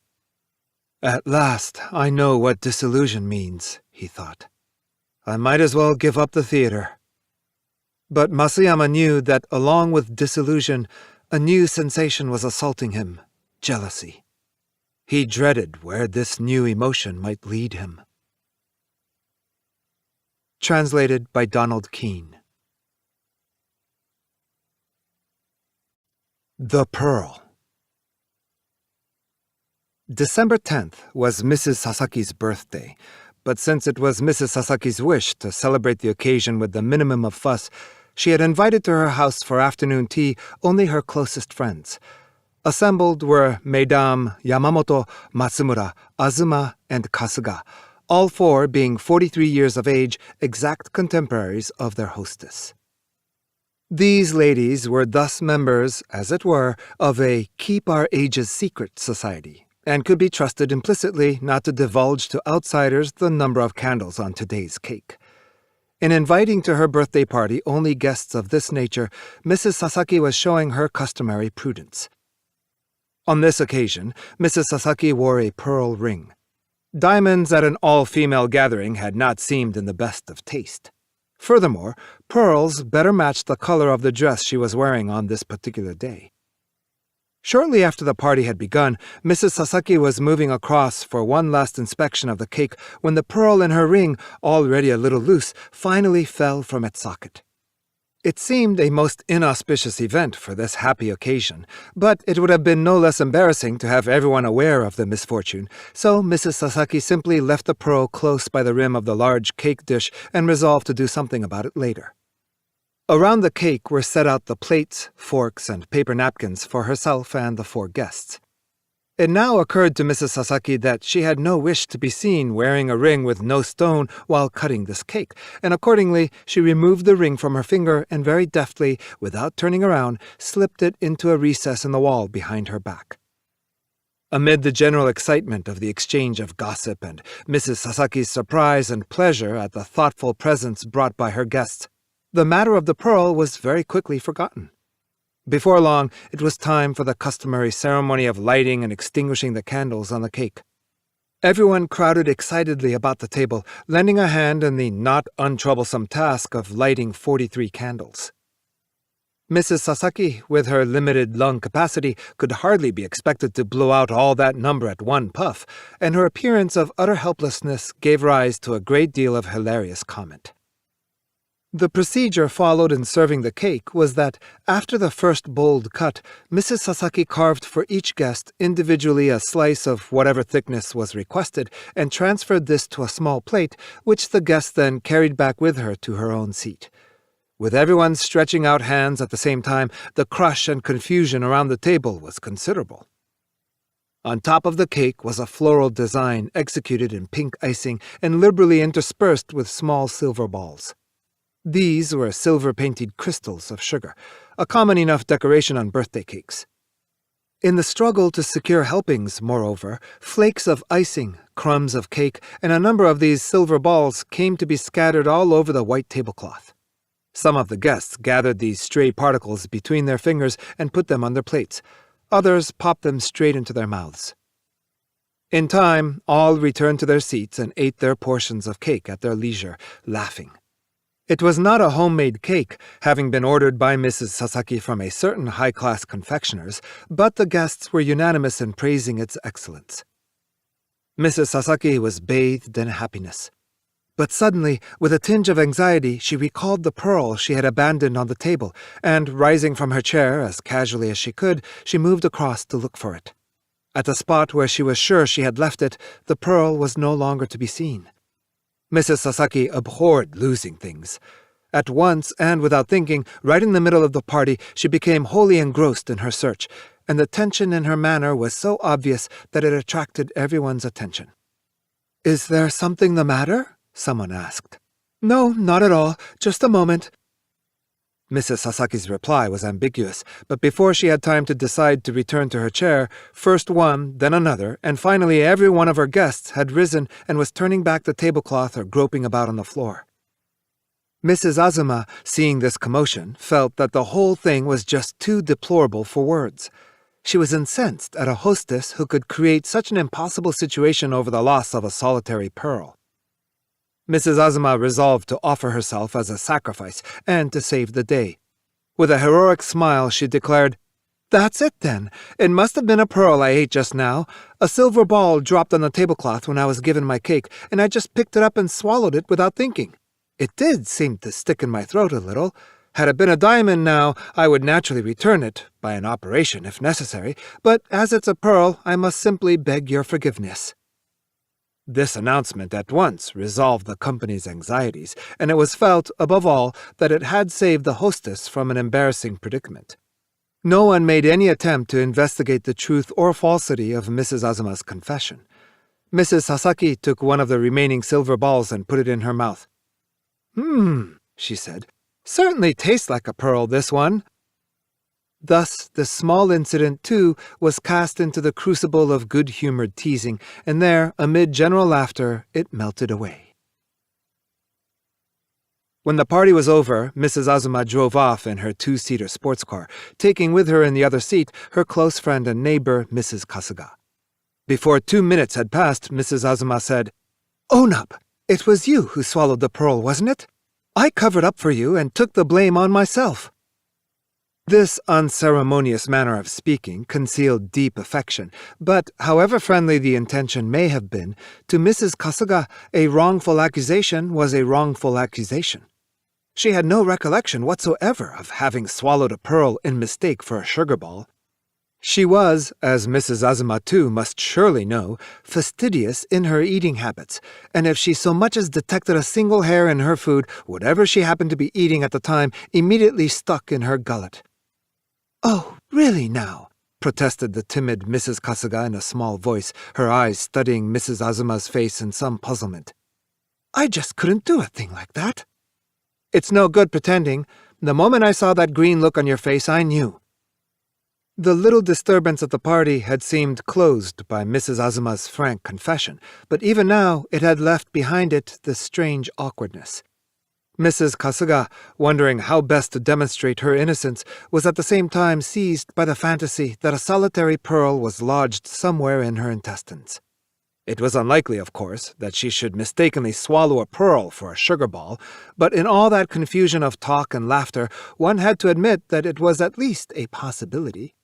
"At last I know what disillusion means," he thought. "I might as well give up the theater." But Masayama knew that along with disillusion, a new sensation was assaulting him, jealousy. He dreaded where this new emotion might lead him. Translated by Donald Keene. The Pearl. December 10th was Mrs. Sasaki's birthday, but since it was Mrs. Sasaki's wish to celebrate the occasion with the minimum of fuss, she had invited to her house for afternoon tea only her closest friends. Assembled were Mesdames Yamamoto, Matsumura, Azuma, and Kasuga, all 4 being 43 years of age, exact contemporaries of their hostess. These ladies were thus members, as it were, of a Keep Our Ages Secret society, and could be trusted implicitly not to divulge to outsiders the number of candles on today's cake. In inviting to her birthday party only guests of this nature, Mrs. Sasaki was showing her customary prudence. On this occasion, Mrs. Sasaki wore a pearl ring. Diamonds at an all-female gathering had not seemed in the best of taste. Furthermore, pearls better matched the color of the dress she was wearing on this particular day. Shortly after the party had begun, Mrs. Sasaki was moving across for one last inspection of the cake when the pearl in her ring, already a little loose, finally fell from its socket. It seemed a most inauspicious event for this happy occasion, but it would have been no less embarrassing to have everyone aware of the misfortune, so Mrs. Sasaki simply left the pearl close by the rim of the large cake dish and resolved to do something about it later. Around the cake were set out the plates, forks, and paper napkins for herself and the 4 guests. It now occurred to Mrs. Sasaki that she had no wish to be seen wearing a ring with no stone while cutting this cake, and accordingly she removed the ring from her finger and very deftly, without turning around, slipped it into a recess in the wall behind her back. Amid the general excitement of the exchange of gossip and Mrs. Sasaki's surprise and pleasure at the thoughtful presents brought by her guests, the matter of the pearl was very quickly forgotten. Before long, it was time for the customary ceremony of lighting and extinguishing the candles on the cake. Everyone crowded excitedly about the table, lending a hand in the not untroublesome task of lighting 43 candles. Mrs. Sasaki, with her limited lung capacity, could hardly be expected to blow out all that number at one puff, and her appearance of utter helplessness gave rise to a great deal of hilarious comment. The procedure followed in serving the cake was that, after the first bold cut, Mrs. Sasaki carved for each guest individually a slice of whatever thickness was requested and transferred this to a small plate, which the guest then carried back with her to her own seat. With everyone stretching out hands at the same time, the crush and confusion around the table was considerable. On top of the cake was a floral design executed in pink icing and liberally interspersed with small silver balls. These were silver-painted crystals of sugar, a common enough decoration on birthday cakes. In the struggle to secure helpings, moreover, flakes of icing, crumbs of cake, and a number of these silver balls came to be scattered all over the white tablecloth. Some of the guests gathered these stray particles between their fingers and put them on their plates. Others popped them straight into their mouths. In time, all returned to their seats and ate their portions of cake at their leisure, laughing. It was not a homemade cake, having been ordered by Mrs. Sasaki from a certain high-class confectioner's, but the guests were unanimous in praising its excellence. Mrs. Sasaki was bathed in happiness. But suddenly, with a tinge of anxiety, she recalled the pearl she had abandoned on the table, and, rising from her chair as casually as she could, she moved across to look for it. At the spot where she was sure she had left it, the pearl was no longer to be seen. Mrs. Sasaki abhorred losing things. At once, and without thinking, right in the middle of the party, she became wholly engrossed in her search, and the tension in her manner was so obvious that it attracted everyone's attention. "Is there something the matter?" someone asked. "No, not at all. Just a moment." Mrs. Sasaki's reply was ambiguous, but before she had time to decide to return to her chair, first one, then another, and finally every one of her guests had risen and was turning back the tablecloth or groping about on the floor. Mrs. Azuma, seeing this commotion, felt that the whole thing was just too deplorable for words. She was incensed at a hostess who could create such an impossible situation over the loss of a solitary pearl. Mrs. Azuma resolved to offer herself as a sacrifice and to save the day. With a heroic smile, she declared, "That's it, then. It must have been a pearl I ate just now. A silver ball dropped on the tablecloth when I was given my cake, and I just picked it up and swallowed it without thinking. It did seem to stick in my throat a little. Had it been a diamond now, I would naturally return it, by an operation if necessary, but as it's a pearl, I must simply beg your forgiveness." This announcement at once resolved the company's anxieties, and it was felt, above all, that it had saved the hostess from an embarrassing predicament. No one made any attempt to investigate the truth or falsity of Mrs. Azuma's confession. Mrs. Sasaki took one of the remaining silver balls and put it in her mouth. She said. "Certainly tastes like a pearl, this one." Thus, the small incident, too, was cast into the crucible of good-humored teasing, and there, amid general laughter, it melted away. When the party was over, Mrs. Azuma drove off in her two-seater sports car, taking with her in the other seat her close friend and neighbor, Mrs. Kasuga. Before 2 minutes had passed, Mrs. Azuma said, "Own up! It was you who swallowed the pearl, wasn't it? I covered up for you and took the blame on myself." This unceremonious manner of speaking concealed deep affection, but however friendly the intention may have been, to Mrs. Kasuga a wrongful accusation was a wrongful accusation. She had no recollection whatsoever of having swallowed a pearl in mistake for a sugar ball. She was, as Mrs. Azuma too must surely know, fastidious in her eating habits, and if she so much as detected a single hair in her food, whatever she happened to be eating at the time immediately stuck in her gullet. "Oh, really now?" protested the timid Mrs. Kasuga in a small voice, her eyes studying Mrs. Azuma's face in some puzzlement. "I just couldn't do a thing like that." "It's no good pretending. The moment I saw that green look on your face, I knew." The little disturbance at the party had seemed closed by Mrs. Azuma's frank confession, but even now it had left behind it this strange awkwardness. Mrs. Kasuga, wondering how best to demonstrate her innocence, was at the same time seized by the fantasy that a solitary pearl was lodged somewhere in her intestines. It was unlikely, of course, that she should mistakenly swallow a pearl for a sugar ball, but in all that confusion of talk and laughter, one had to admit that it was at least a possibility.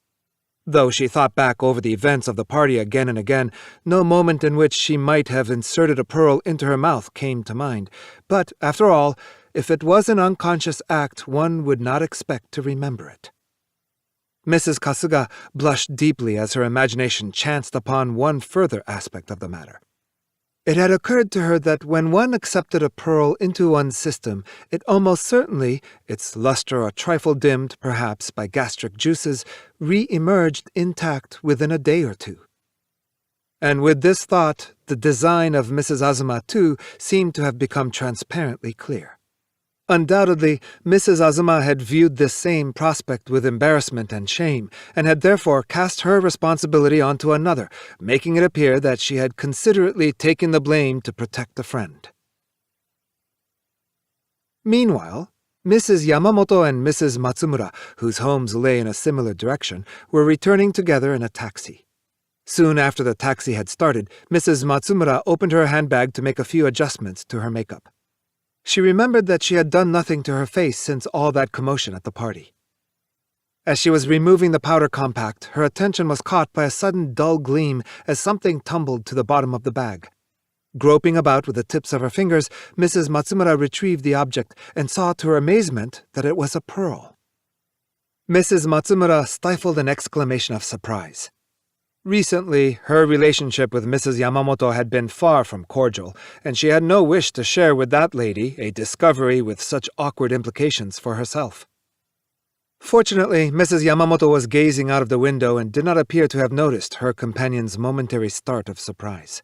Though she thought back over the events of the party again and again, no moment in which she might have inserted a pearl into her mouth came to mind. But, after all, if it was an unconscious act, one would not expect to remember it. Mrs. Kasuga blushed deeply as her imagination chanced upon one further aspect of the matter. It had occurred to her that when one accepted a pearl into one's system, it almost certainly, its luster a trifle dimmed perhaps by gastric juices, re-emerged intact within a day or two. And with this thought, the design of Mrs. Azuma too seemed to have become transparently clear. Undoubtedly, Mrs. Azuma had viewed this same prospect with embarrassment and shame, and had therefore cast her responsibility onto another, making it appear that she had considerately taken the blame to protect a friend. Meanwhile, Mrs. Yamamoto and Mrs. Matsumura, whose homes lay in a similar direction, were returning together in a taxi. Soon after the taxi had started, Mrs. Matsumura opened her handbag to make a few adjustments to her makeup. She remembered that she had done nothing to her face since all that commotion at the party. As she was removing the powder compact, her attention was caught by a sudden dull gleam as something tumbled to the bottom of the bag. Groping about with the tips of her fingers, Mrs. Matsumura retrieved the object and saw to her amazement that it was a pearl. Mrs. Matsumura stifled an exclamation of surprise. Recently, her relationship with Mrs. Yamamoto had been far from cordial, and she had no wish to share with that lady a discovery with such awkward implications for herself. Fortunately, Mrs. Yamamoto was gazing out of the window and did not appear to have noticed her companion's momentary start of surprise.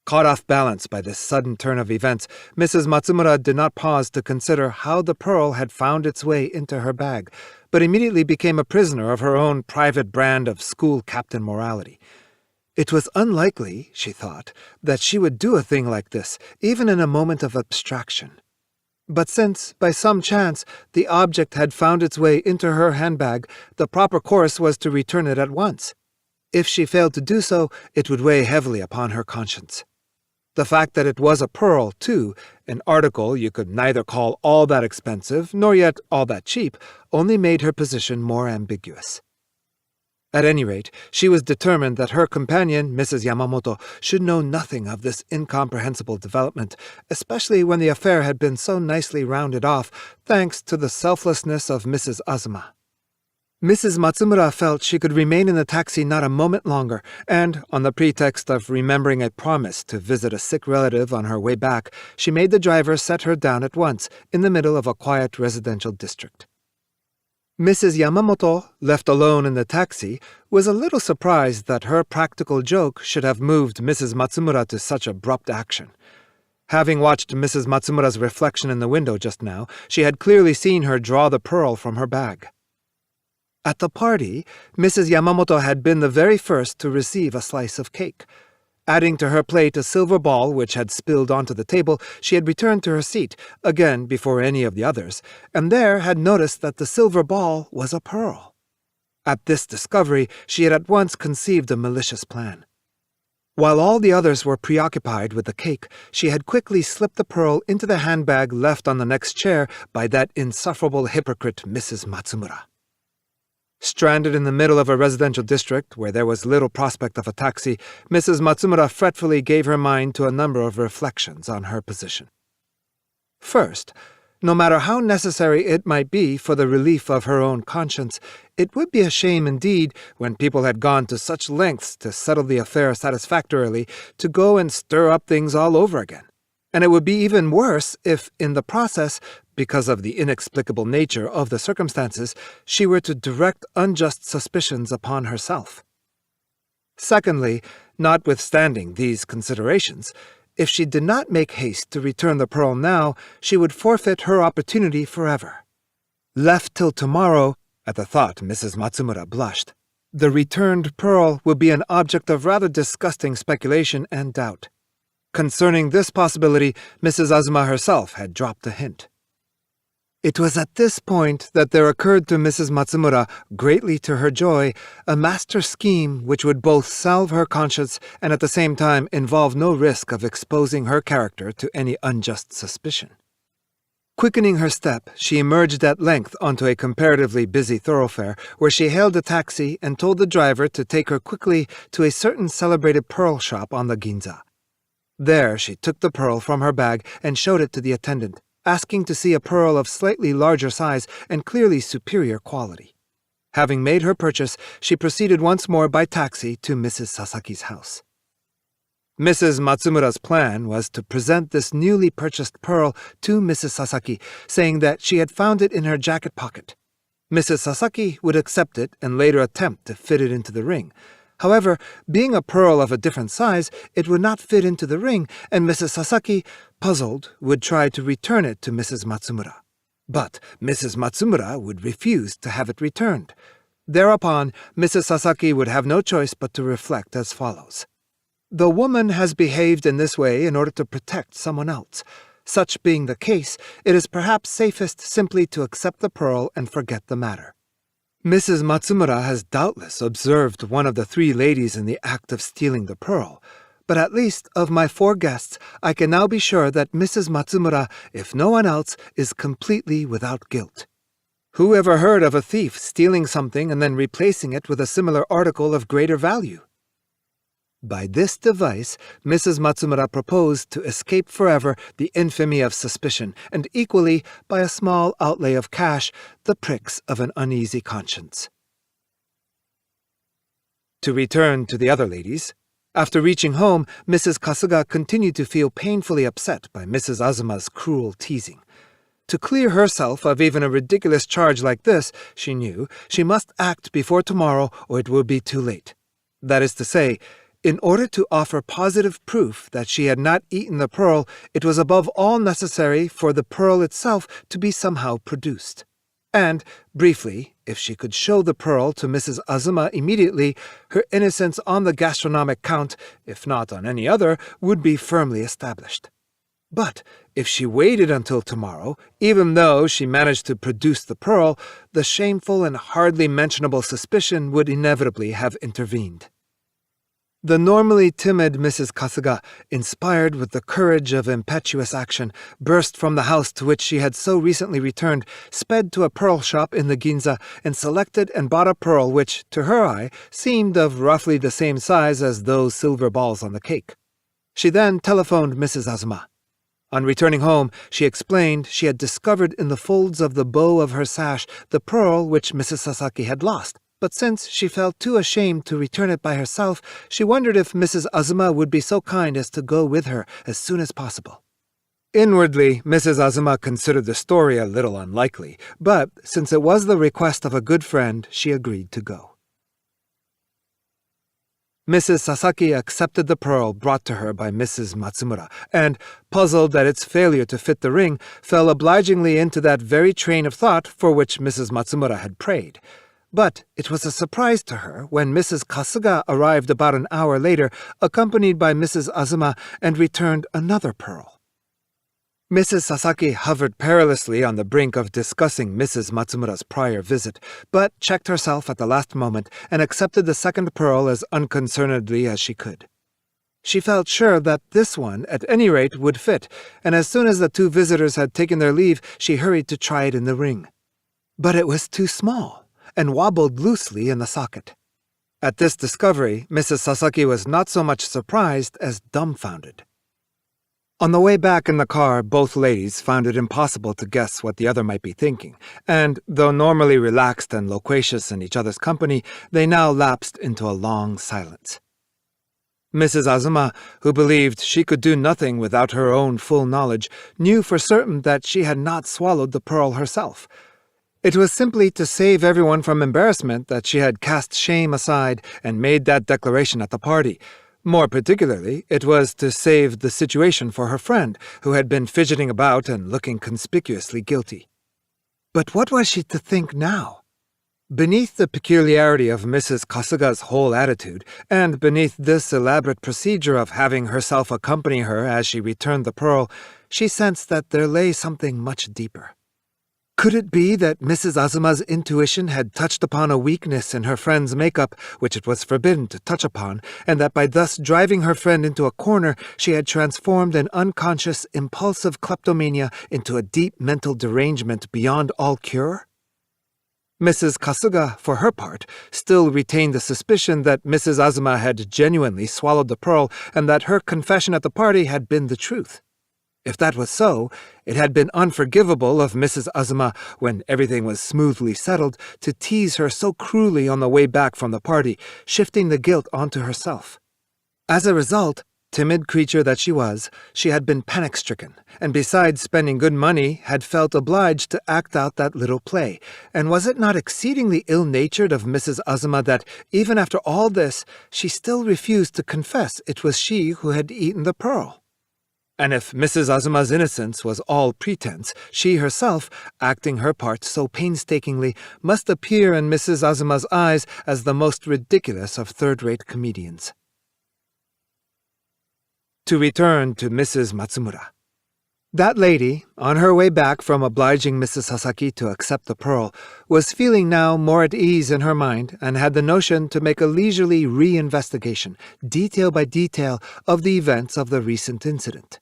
Caught off balance by this sudden turn of events, Mrs. Matsumura did not pause to consider how the pearl had found its way into her bag, but immediately became a prisoner of her own private brand of school captain morality. It was unlikely, she thought, that she would do a thing like this, even in a moment of abstraction. But since, by some chance, the object had found its way into her handbag, the proper course was to return it at once. If she failed to do so, it would weigh heavily upon her conscience. The fact that it was a pearl, too, an article you could neither call all that expensive nor yet all that cheap, only made her position more ambiguous. At any rate, she was determined that her companion, Mrs. Yamamoto, should know nothing of this incomprehensible development, especially when the affair had been so nicely rounded off, thanks to the selflessness of Mrs. Azuma. Mrs. Matsumura felt she could remain in the taxi not a moment longer, and, on the pretext of remembering a promise to visit a sick relative on her way back, she made the driver set her down at once, in the middle of a quiet residential district. Mrs. Yamamoto, left alone in the taxi, was a little surprised that her practical joke should have moved Mrs. Matsumura to such abrupt action. Having watched Mrs. Matsumura's reflection in the window just now, she had clearly seen her draw the pearl from her bag. At the party, Mrs. Yamamoto had been the very first to receive a slice of cake. Adding to her plate a silver ball which had spilled onto the table, she had returned to her seat, again before any of the others, and there had noticed that the silver ball was a pearl. At this discovery, she had at once conceived a malicious plan. While all the others were preoccupied with the cake, she had quickly slipped the pearl into the handbag left on the next chair by that insufferable hypocrite Mrs. Matsumura. Stranded in the middle of a residential district where there was little prospect of a taxi, Mrs. Matsumura fretfully gave her mind to a number of reflections on her position. First, no matter how necessary it might be for the relief of her own conscience, it would be a shame indeed, when people had gone to such lengths to settle the affair satisfactorily, to go and stir up things all over again. And it would be even worse if, in the process, because of the inexplicable nature of the circumstances, she were to direct unjust suspicions upon herself. Secondly, notwithstanding these considerations, if she did not make haste to return the pearl now, she would forfeit her opportunity forever. Left till tomorrow, at the thought Mrs. Matsumura blushed, the returned pearl would be an object of rather disgusting speculation and doubt. Concerning this possibility, Mrs. Azuma herself had dropped a hint. It was at this point that there occurred to Mrs. Matsumura, greatly to her joy, a master scheme which would both salve her conscience and at the same time involve no risk of exposing her character to any unjust suspicion. Quickening her step, she emerged at length onto a comparatively busy thoroughfare, where she hailed a taxi and told the driver to take her quickly to a certain celebrated pearl shop on the Ginza. There she took the pearl from her bag and showed it to the attendant, asking to see a pearl of slightly larger size and clearly superior quality. Having made her purchase, she proceeded once more by taxi to Mrs. Sasaki's house. Mrs. Matsumura's plan was to present this newly purchased pearl to Mrs. Sasaki, saying that she had found it in her jacket pocket. Mrs. Sasaki would accept it and later attempt to fit it into the ring. However, being a pearl of a different size, it would not fit into the ring, and Mrs. Sasaki, puzzled, would try to return it to Mrs. Matsumura. But Mrs. Matsumura would refuse to have it returned. Thereupon, Mrs. Sasaki would have no choice but to reflect as follows. The woman has behaved in this way in order to protect someone else. Such being the case, it is perhaps safest simply to accept the pearl and forget the matter. Mrs. Matsumura has doubtless observed one of the three ladies in the act of stealing the pearl, but at least of my four guests, I can now be sure that Mrs. Matsumura, if no one else, is completely without guilt. Who ever heard of a thief stealing something and then replacing it with a similar article of greater value? By this device, Mrs. Matsumura proposed to escape forever the infamy of suspicion, and equally, by a small outlay of cash, the pricks of an uneasy conscience. To return to the other ladies. After reaching home, Mrs. Kasuga continued to feel painfully upset by Mrs. Azuma's cruel teasing. To clear herself of even a ridiculous charge like this, she knew, she must act before tomorrow or it would be too late. That is to say, in order to offer positive proof that she had not eaten the pearl, it was above all necessary for the pearl itself to be somehow produced. And, briefly, if she could show the pearl to Mrs. Azuma immediately, her innocence on the gastronomic count, if not on any other, would be firmly established. But if she waited until tomorrow, even though she managed to produce the pearl, the shameful and hardly mentionable suspicion would inevitably have intervened. The normally timid Mrs. Kasuga, inspired with the courage of impetuous action, burst from the house to which she had so recently returned, sped to a pearl shop in the Ginza, and selected and bought a pearl which, to her eye, seemed of roughly the same size as those silver balls on the cake. She then telephoned Mrs. Azuma. On returning home, she explained she had discovered in the folds of the bow of her sash the pearl which Mrs. Sasaki had lost. But since she felt too ashamed to return it by herself, she wondered if Mrs. Azuma would be so kind as to go with her as soon as possible. Inwardly, Mrs. Azuma considered the story a little unlikely, but since it was the request of a good friend, she agreed to go. Mrs. Sasaki accepted the pearl brought to her by Mrs. Matsumura, and, puzzled at its failure to fit the ring, fell obligingly into that very train of thought for which Mrs. Matsumura had prayed. But it was a surprise to her when Mrs. Kasuga arrived about an hour later, accompanied by Mrs. Azuma, and returned another pearl. Mrs. Sasaki hovered perilously on the brink of discussing Mrs. Matsumura's prior visit, but checked herself at the last moment and accepted the second pearl as unconcernedly as she could. She felt sure that this one, at any rate, would fit, and as soon as the two visitors had taken their leave, she hurried to try it in the ring. But it was too small, and wobbled loosely in the socket. At this discovery, Mrs. Sasaki was not so much surprised as dumbfounded. On the way back in the car, both ladies found it impossible to guess what the other might be thinking, and, though normally relaxed and loquacious in each other's company, they now lapsed into a long silence. Mrs. Azuma, who believed she could do nothing without her own full knowledge, knew for certain that she had not swallowed the pearl herself. It was simply to save everyone from embarrassment that she had cast shame aside and made that declaration at the party. More particularly, it was to save the situation for her friend, who had been fidgeting about and looking conspicuously guilty. But what was she to think now? Beneath the peculiarity of Mrs. Kasuga's whole attitude, and beneath this elaborate procedure of having herself accompany her as she returned the pearl, she sensed that there lay something much deeper. Could it be that Mrs. Azuma's intuition had touched upon a weakness in her friend's makeup which it was forbidden to touch upon, and that by thus driving her friend into a corner she had transformed an unconscious, impulsive kleptomania into a deep mental derangement beyond all cure? Mrs. Kasuga, for her part, still retained the suspicion that Mrs. Azuma had genuinely swallowed the pearl and that her confession at the party had been the truth. If that was so, it had been unforgivable of Mrs. Azuma, when everything was smoothly settled, to tease her so cruelly on the way back from the party, shifting the guilt onto herself. As a result, timid creature that she was, she had been panic-stricken, and besides spending good money, had felt obliged to act out that little play. And was it not exceedingly ill-natured of Mrs. Azuma that, even after all this, she still refused to confess it was she who had eaten the pearl? And if Mrs. Azuma's innocence was all pretense, she herself, acting her part so painstakingly, must appear in Mrs. Azuma's eyes as the most ridiculous of third-rate comedians. To return to Mrs. Matsumura. That lady, on her way back from obliging Mrs. Sasaki to accept the pearl, was feeling now more at ease in her mind and had the notion to make a leisurely re-investigation, detail by detail, of the events of the recent incident.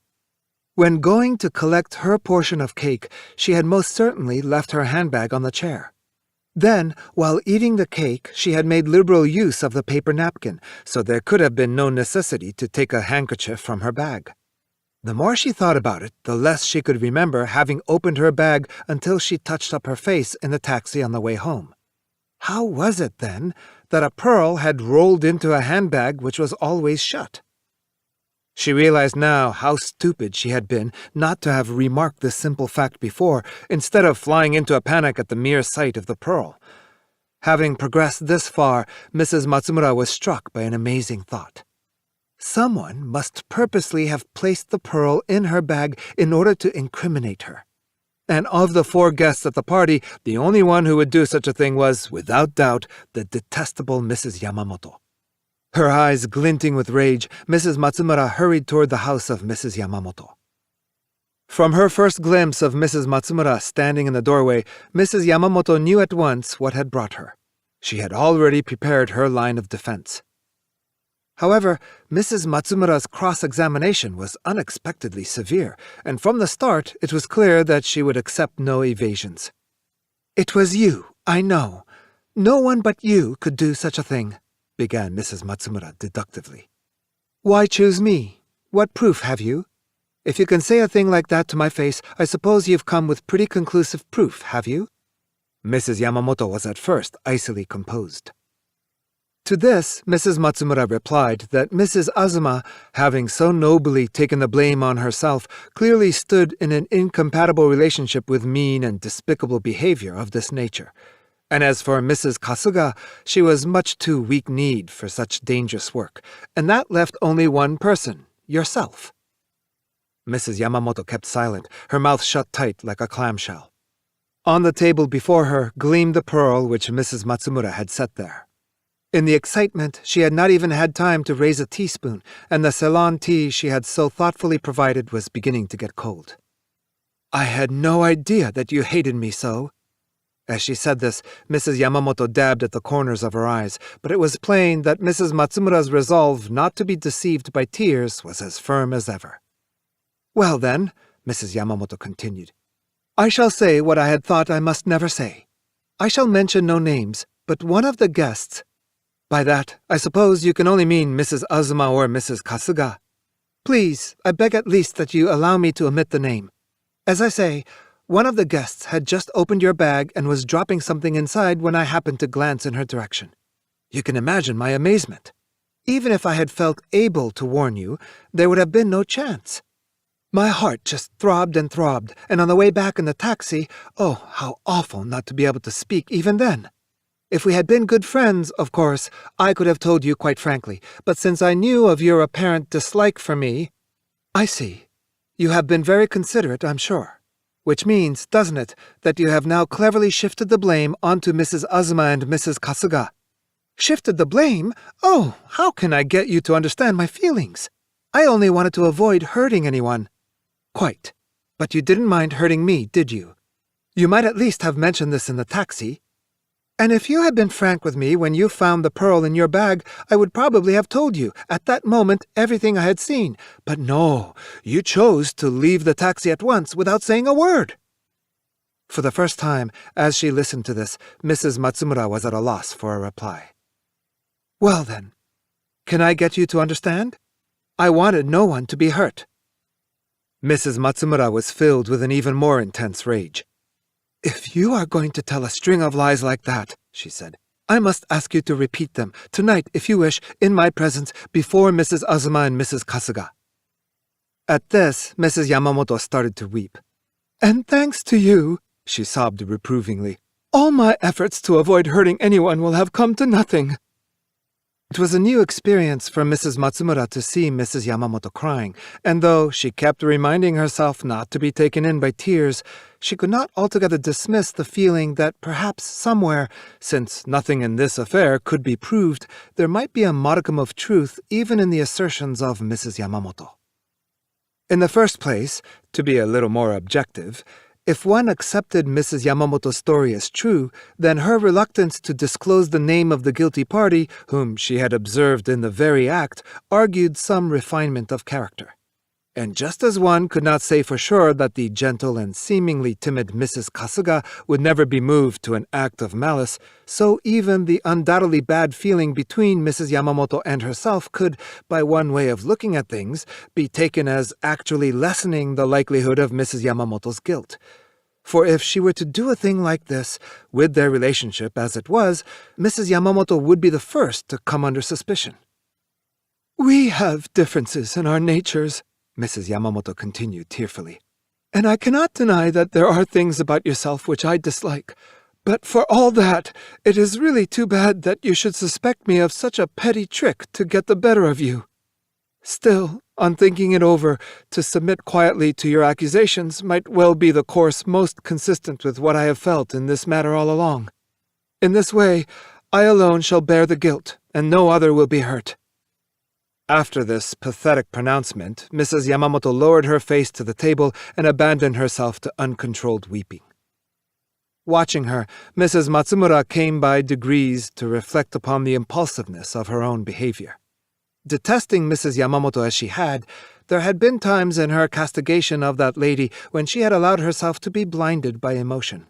When going to collect her portion of cake, she had most certainly left her handbag on the chair. Then, while eating the cake, she had made liberal use of the paper napkin, so there could have been no necessity to take a handkerchief from her bag. The more she thought about it, the less she could remember having opened her bag until she touched up her face in the taxi on the way home. How was it, then, that a pearl had rolled into a handbag which was always shut? She realized now how stupid she had been not to have remarked this simple fact before, instead of flying into a panic at the mere sight of the pearl. Having progressed this far, Mrs. Matsumura was struck by an amazing thought. Someone must purposely have placed the pearl in her bag in order to incriminate her. And of the 4 guests at the party, the only one who would do such a thing was, without doubt, the detestable Mrs. Yamamoto. Her eyes glinting with rage, Mrs. Matsumura hurried toward the house of Mrs. Yamamoto. From her first glimpse of Mrs. Matsumura standing in the doorway, Mrs. Yamamoto knew at once what had brought her. She had already prepared her line of defense. However, Mrs. Matsumura's cross-examination was unexpectedly severe, and from the start it was clear that she would accept no evasions. "It was you, I know. No one but you could do such a thing," began Mrs. Matsumura deductively. "Why choose me? What proof have you? If you can say a thing like that to my face, I suppose you've come with pretty conclusive proof, have you?" Mrs. Yamamoto was at first icily composed. To this, Mrs. Matsumura replied that Mrs. Azuma, having so nobly taken the blame on herself, clearly stood in an incompatible relationship with mean and despicable behavior of this nature. And as for Mrs. Kasuga, she was much too weak-kneed for such dangerous work, and that left only one person, yourself. Mrs. Yamamoto kept silent, her mouth shut tight like a clamshell. On the table before her gleamed the pearl which Mrs. Matsumura had set there. In the excitement, she had not even had time to raise a teaspoon, and the Ceylon tea she had so thoughtfully provided was beginning to get cold. "I had no idea that you hated me so." As she said this, Mrs. Yamamoto dabbed at the corners of her eyes, but it was plain that Mrs. Matsumura's resolve not to be deceived by tears was as firm as ever. "Well then," Mrs. Yamamoto continued, "I shall say what I had thought I must never say. I shall mention no names, but one of the guests— by that, I suppose you can only mean Mrs. Azuma or Mrs. Kasuga. Please, I beg at least that you allow me to omit the name. As I say, one of the guests had just opened your bag and was dropping something inside when I happened to glance in her direction. You can imagine my amazement. Even if I had felt able to warn you, there would have been no chance. My heart just throbbed, and on the way back in the taxi, oh, how awful not to be able to speak even then. If we had been good friends, of course, I could have told you quite frankly, but since I knew of your apparent dislike for me— I see. You have been very considerate, I'm sure. Which means, doesn't it, that you have now cleverly shifted the blame onto Mrs. Azuma and Mrs. Kasuga? Shifted the blame? Oh, how can I get you to understand my feelings? I only wanted to avoid hurting anyone. Quite. But you didn't mind hurting me, did you? You might at least have mentioned this in the taxi. And if you had been frank with me when you found the pearl in your bag, I would probably have told you, at that moment, everything I had seen. But no, you chose to leave the taxi at once without saying a word. For the first time, as she listened to this, Mrs. Matsumura was at a loss for a reply. Well then, can I get you to understand? I wanted no one to be hurt. Mrs. Matsumura was filled with an even more intense rage. If you are going to tell a string of lies like that, she said, I must ask you to repeat them, tonight, if you wish, in my presence, before Mrs. Azuma and Mrs. Kasuga. At this, Mrs. Yamamoto started to weep. And thanks to you, she sobbed reprovingly, all my efforts to avoid hurting anyone will have come to nothing. It was a new experience for Mrs. Matsumura to see Mrs. Yamamoto crying, and though she kept reminding herself not to be taken in by tears, she could not altogether dismiss the feeling that perhaps somewhere, since nothing in this affair could be proved, there might be a modicum of truth even in the assertions of Mrs. Yamamoto. In the first place, to be a little more objective, if one accepted Mrs. Yamamoto's story as true, then her reluctance to disclose the name of the guilty party, whom she had observed in the very act, argued some refinement of character. And just as one could not say for sure that the gentle and seemingly timid Mrs. Kasuga would never be moved to an act of malice, so even the undoubtedly bad feeling between Mrs. Yamamoto and herself could, by one way of looking at things, be taken as actually lessening the likelihood of Mrs. Yamamoto's guilt. For if she were to do a thing like this, with their relationship as it was, Mrs. Yamamoto would be the first to come under suspicion. We have differences in our natures, Mrs. Yamamoto continued tearfully, and I cannot deny that there are things about yourself which I dislike. But for all that, it is really too bad that you should suspect me of such a petty trick to get the better of you. Still, on thinking it over, to submit quietly to your accusations might well be the course most consistent with what I have felt in this matter all along. In this way, I alone shall bear the guilt, and no other will be hurt. After this pathetic pronouncement, Mrs. Yamamoto lowered her face to the table and abandoned herself to uncontrolled weeping. Watching her, Mrs. Matsumura came by degrees to reflect upon the impulsiveness of her own behavior. Detesting Mrs. Yamamoto as she had, there had been times in her castigation of that lady when she had allowed herself to be blinded by emotion.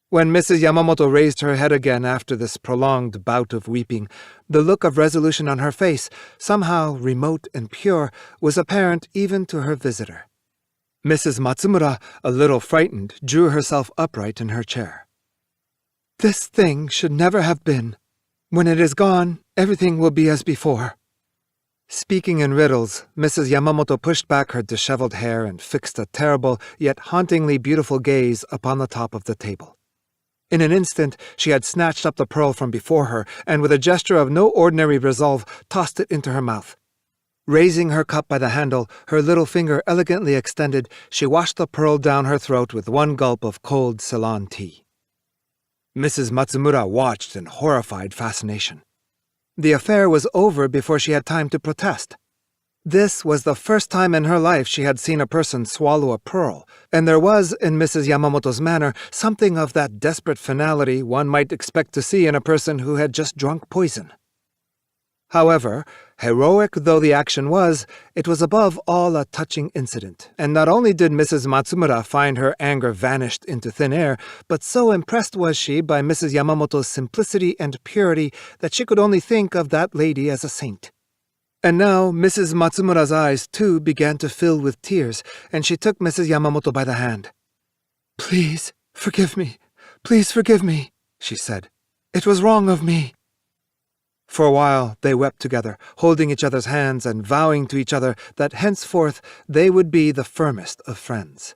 When Mrs. Yamamoto raised her head again after this prolonged bout of weeping, the look of resolution on her face, somehow remote and pure, was apparent even to her visitor. Mrs. Matsumura, a little frightened, drew herself upright in her chair. This thing should never have been. When it is gone, everything will be as before. Speaking in riddles, Mrs. Yamamoto pushed back her disheveled hair and fixed a terrible yet hauntingly beautiful gaze upon the top of the table. In an instant, she had snatched up the pearl from before her, and with a gesture of no ordinary resolve, tossed it into her mouth. Raising her cup by the handle, her little finger elegantly extended, she washed the pearl down her throat with one gulp of cold Ceylon tea. Mrs. Matsumura watched in horrified fascination. The affair was over before she had time to protest. This was the first time in her life she had seen a person swallow a pearl, and there was in Mrs. Yamamoto's manner something of that desperate finality one might expect to see in a person who had just drunk poison. However, heroic though the action was, it was above all a touching incident, and not only did Mrs. Matsumura find her anger vanished into thin air, but so impressed was she by Mrs. Yamamoto's simplicity and purity that she could only think of that lady as a saint. And now Mrs. Matsumura's eyes, too, began to fill with tears, and she took Mrs. Yamamoto by the hand. "Please, forgive me. Please forgive me," she said. "It was wrong of me." For a while they wept together, holding each other's hands and vowing to each other that henceforth they would be the firmest of friends.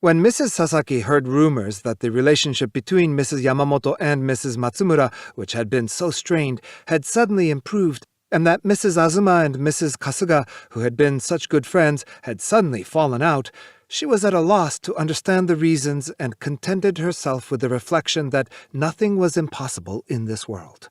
When Mrs. Sasaki heard rumors that the relationship between Mrs. Yamamoto and Mrs. Matsumura, which had been so strained, had suddenly improved, and that Mrs. Azuma and Mrs. Kasuga, who had been such good friends, had suddenly fallen out, she was at a loss to understand the reasons and contented herself with the reflection that nothing was impossible in this world.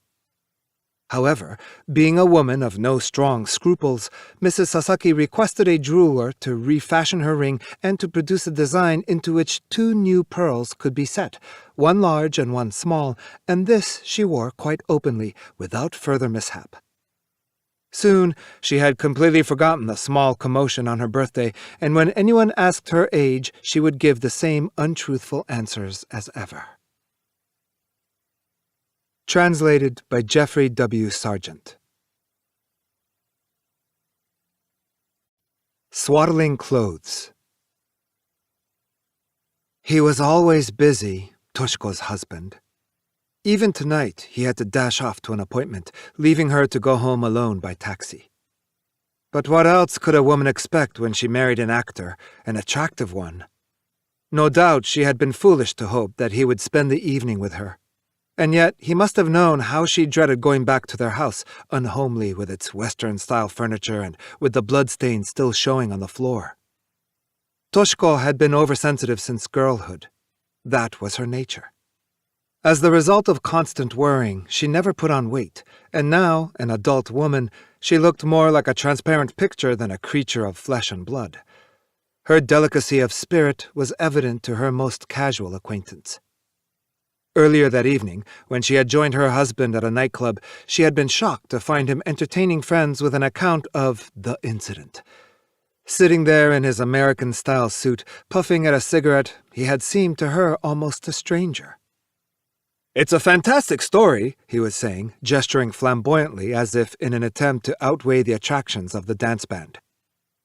However, being a woman of no strong scruples, Mrs. Sasaki requested a jeweler to refashion her ring and to produce a design into which 2 new pearls could be set, one large and one small, and this she wore quite openly, without further mishap. Soon she had completely forgotten the small commotion on her birthday, and when anyone asked her age, she would give the same untruthful answers as ever. Translated by Jeffrey W. Sargent. Swaddling clothes. He was always busy, Toshiko's husband. Even tonight, he had to dash off to an appointment, leaving her to go home alone by taxi. But what else could a woman expect when she married an actor, an attractive one? No doubt she had been foolish to hope that he would spend the evening with her. And yet he must have known how she dreaded going back to their house, unhomely with its Western-style furniture and with the bloodstains still showing on the floor. Toshiko had been oversensitive since girlhood. That was her nature. As the result of constant worrying, she never put on weight, and now, an adult woman, she looked more like a transparent picture than a creature of flesh and blood. Her delicacy of spirit was evident to her most casual acquaintance. Earlier that evening, when she had joined her husband at a nightclub, she had been shocked to find him entertaining friends with an account of the incident. Sitting there in his American-style suit, puffing at a cigarette, he had seemed to her almost a stranger. "It's a fantastic story," he was saying, gesturing flamboyantly as if in an attempt to outweigh the attractions of the dance band.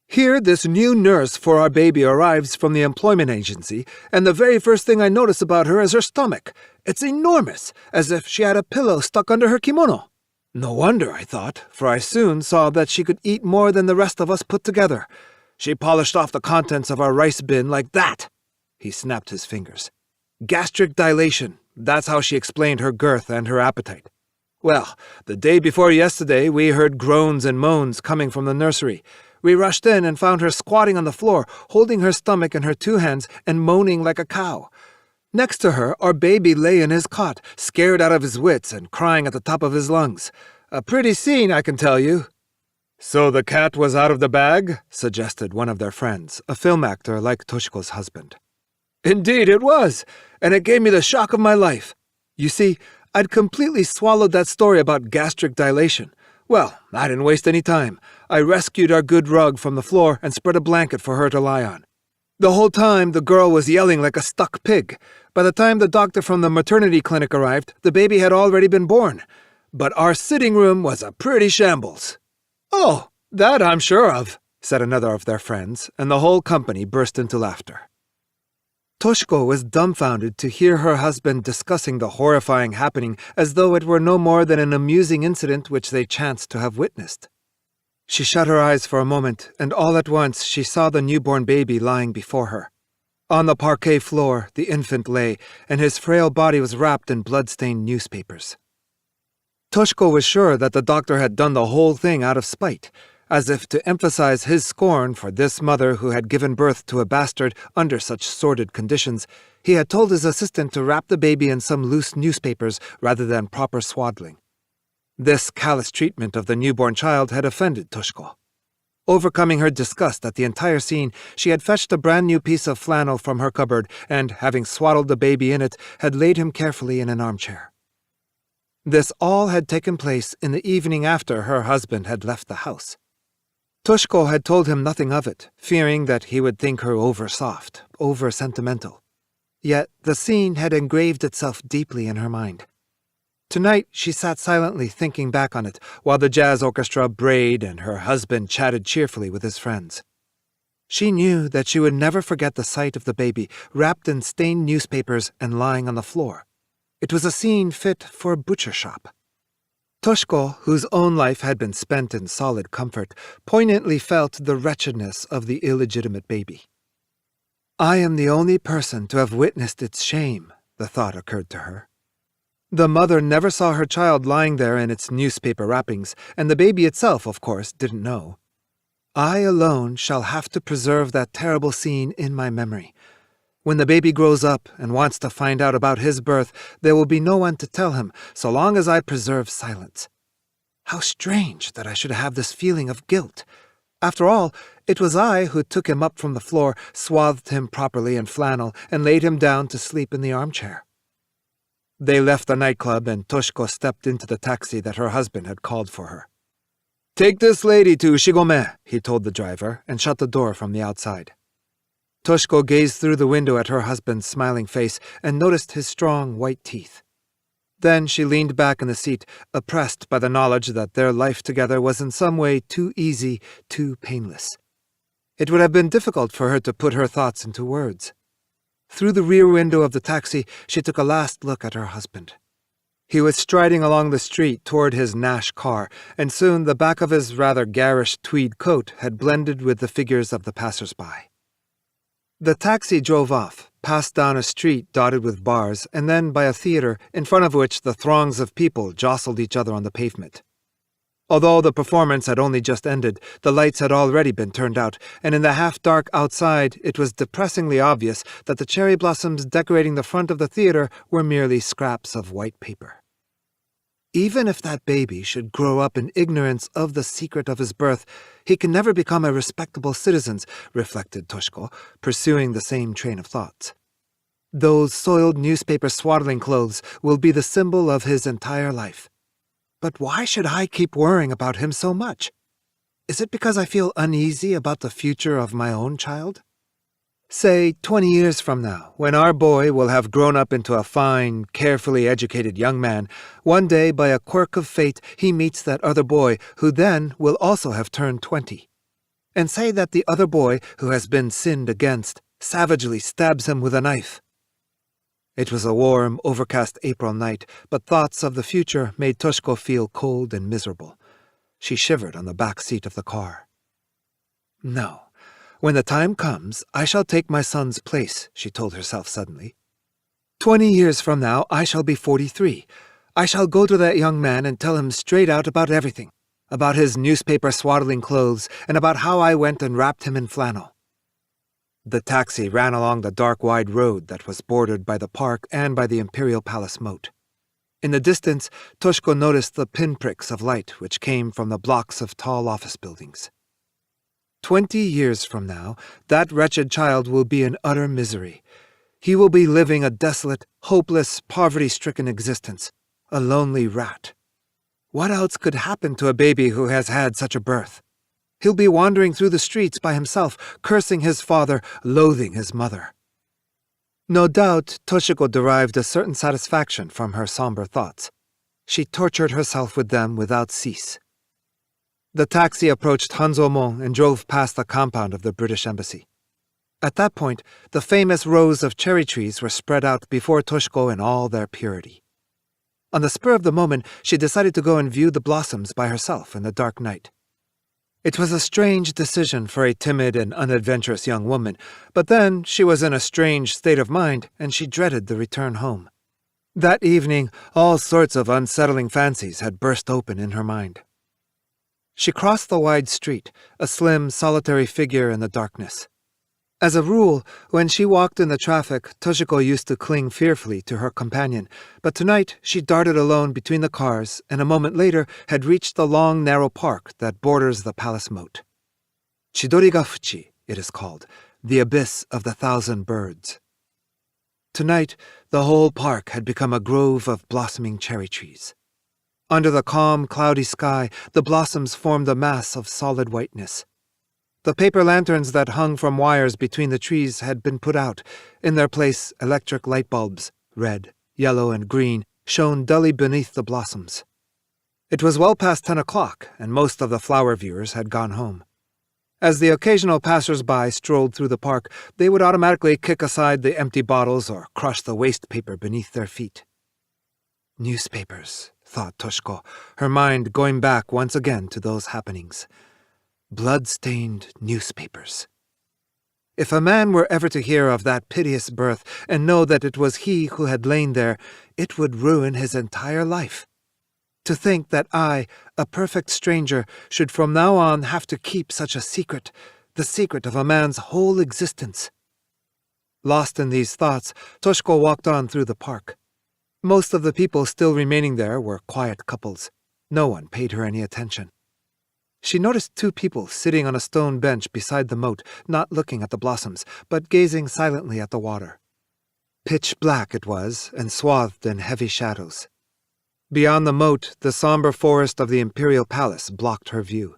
"Here this new nurse for our baby arrives from the employment agency, and the very first thing I notice about her is her stomach. It's enormous, as if she had a pillow stuck under her kimono. No wonder, I thought, for I soon saw that she could eat more than the rest of us put together. She polished off the contents of our rice bin like that." He snapped his fingers. "Gastric dilation. That's how she explained her girth and her appetite. Well, the day before yesterday, we heard groans and moans coming from the nursery. We rushed in and found her squatting on the floor, holding her stomach in her 2 hands and moaning like a cow. Next to her, our baby lay in his cot, scared out of his wits and crying at the top of his lungs. A pretty scene, I can tell you." "So the cat was out of the bag?" suggested one of their friends, a film actor like Toshiko's husband. "Indeed it was, and it gave me the shock of my life. You see, I'd completely swallowed that story about gastric dilation. Well, I didn't waste any time. I rescued our good rug from the floor and spread a blanket for her to lie on. The whole time, the girl was yelling like a stuck pig. By the time the doctor from the maternity clinic arrived, the baby had already been born. But our sitting room was a pretty shambles." "Oh, that I'm sure of," said another of their friends, and the whole company burst into laughter. Toshiko was dumbfounded to hear her husband discussing the horrifying happening as though it were no more than an amusing incident which they chanced to have witnessed. She shut her eyes for a moment, and all at once she saw the newborn baby lying before her. On the parquet floor, the infant lay, and his frail body was wrapped in blood-stained newspapers. Toshiko was sure that the doctor had done the whole thing out of spite, as if to emphasize his scorn for this mother who had given birth to a bastard under such sordid conditions. He had told his assistant to wrap the baby in some loose newspapers rather than proper swaddling. This callous treatment of the newborn child had offended Toshiko. Overcoming her disgust at the entire scene, she had fetched a brand-new piece of flannel from her cupboard and, having swaddled the baby in it, had laid him carefully in an armchair. This all had taken place in the evening after her husband had left the house. Toshiko had told him nothing of it, fearing that he would think her over-soft, over-sentimental. Yet the scene had engraved itself deeply in her mind. Tonight she sat silently thinking back on it, while the jazz orchestra brayed and her husband chatted cheerfully with his friends. She knew that she would never forget the sight of the baby, wrapped in stained newspapers and lying on the floor. It was a scene fit for a butcher shop. Toshiko, whose own life had been spent in solid comfort, poignantly felt the wretchedness of the illegitimate baby. I am the only person to have witnessed its shame, the thought occurred to her. The mother never saw her child lying there in its newspaper wrappings, and the baby itself, of course, didn't know. I alone shall have to preserve that terrible scene in my memory. When the baby grows up and wants to find out about his birth, there will be no one to tell him, so long as I preserve silence. How strange that I should have this feeling of guilt. After all, it was I who took him up from the floor, swathed him properly in flannel, and laid him down to sleep in the armchair. They left the nightclub, and Toshiko stepped into the taxi that her husband had called for her. "Take this lady to Shigome," he told the driver, and shut the door from the outside. Toshiko gazed through the window at her husband's smiling face and noticed his strong white teeth. Then she leaned back in the seat, oppressed by the knowledge that their life together was in some way too easy, too painless. It would have been difficult for her to put her thoughts into words. Through the rear window of the taxi, she took a last look at her husband. He was striding along the street toward his Nash car, and soon the back of his rather garish tweed coat had blended with the figures of the passers-by. The taxi drove off, passed down a street dotted with bars, and then by a theater in front of which the throngs of people jostled each other on the pavement. Although the performance had only just ended, the lights had already been turned out, and in the half-dark outside it was depressingly obvious that the cherry blossoms decorating the front of the theater were merely scraps of white paper. Even if that baby should grow up in ignorance of the secret of his birth, he can never become a respectable citizen, reflected Toshiko, pursuing the same train of thoughts. Those soiled newspaper swaddling clothes will be the symbol of his entire life. But why should I keep worrying about him so much? Is it because I feel uneasy about the future of my own child? Say 20 years from now, when our boy will have grown up into a fine, carefully educated young man, one day by a quirk of fate he meets that other boy who then will also have turned 20. And say that the other boy who has been sinned against savagely stabs him with a knife. It was a warm, overcast April night, but thoughts of the future made Toshiko feel cold and miserable. She shivered on the back seat of the car. No. When the time comes, I shall take my son's place, she told herself suddenly. 20 years from now, I shall be 43. I shall go to that young man and tell him straight out about everything, about his newspaper swaddling clothes, and about how I went and wrapped him in flannel. The taxi ran along the dark wide road that was bordered by the park and by the Imperial Palace moat. In the distance, Toshiko noticed the pinpricks of light which came from the blocks of tall office buildings. 20 years from now, that wretched child will be in utter misery. He will be living a desolate, hopeless, poverty-stricken existence, a lonely rat. What else could happen to a baby who has had such a birth? He'll be wandering through the streets by himself, cursing his father, loathing his mother. No doubt, Toshiko derived a certain satisfaction from her somber thoughts. She tortured herself with them without cease. The taxi approached Hanzomon and drove past the compound of the British Embassy. At that point, the famous rows of cherry trees were spread out before Toshiko in all their purity. On the spur of the moment, she decided to go and view the blossoms by herself in the dark night. It was a strange decision for a timid and unadventurous young woman, but then she was in a strange state of mind, and she dreaded the return home. That evening, all sorts of unsettling fancies had burst open in her mind. She crossed the wide street, a slim, solitary figure in the darkness. As a rule, when she walked in the traffic, Toshiko used to cling fearfully to her companion, but tonight she darted alone between the cars and a moment later had reached the long, narrow park that borders the palace moat. Chidorigafuchi, it is called, the abyss of the 1,000 birds. Tonight, the whole park had become a grove of blossoming cherry trees. Under the calm, cloudy sky, the blossoms formed a mass of solid whiteness. The paper lanterns that hung from wires between the trees had been put out. In their place, electric light bulbs, red, yellow, and green, shone dully beneath the blossoms. It was well past 10 o'clock, and most of the flower viewers had gone home. As the occasional passers-by strolled through the park, they would automatically kick aside the empty bottles or crush the waste paper beneath their feet. Newspapers, thought Toshiko, her mind going back once again to those happenings. Blood-stained newspapers. If a man were ever to hear of that piteous birth and know that it was he who had lain there, it would ruin his entire life. To think that I, a perfect stranger, should from now on have to keep such a secret, the secret of a man's whole existence. Lost in these thoughts, Toshiko walked on through the park. Most of the people still remaining there were quiet couples. No one paid her any attention. She noticed 2 people sitting on a stone bench beside the moat, not looking at the blossoms, but gazing silently at the water. Pitch black it was, and swathed in heavy shadows. Beyond the moat, the somber forest of the imperial palace blocked her view.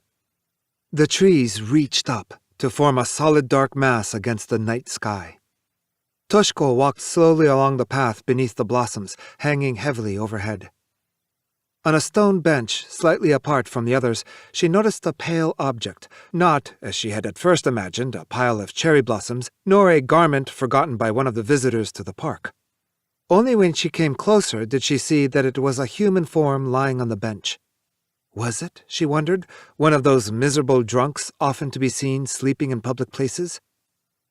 The trees reached up to form a solid dark mass against the night sky. Toshiko walked slowly along the path beneath the blossoms, hanging heavily overhead. On a stone bench, slightly apart from the others, she noticed a pale object, not, as she had at first imagined, a pile of cherry blossoms, nor a garment forgotten by one of the visitors to the park. Only when she came closer did she see that it was a human form lying on the bench. Was it, she wondered, one of those miserable drunks often to be seen sleeping in public places?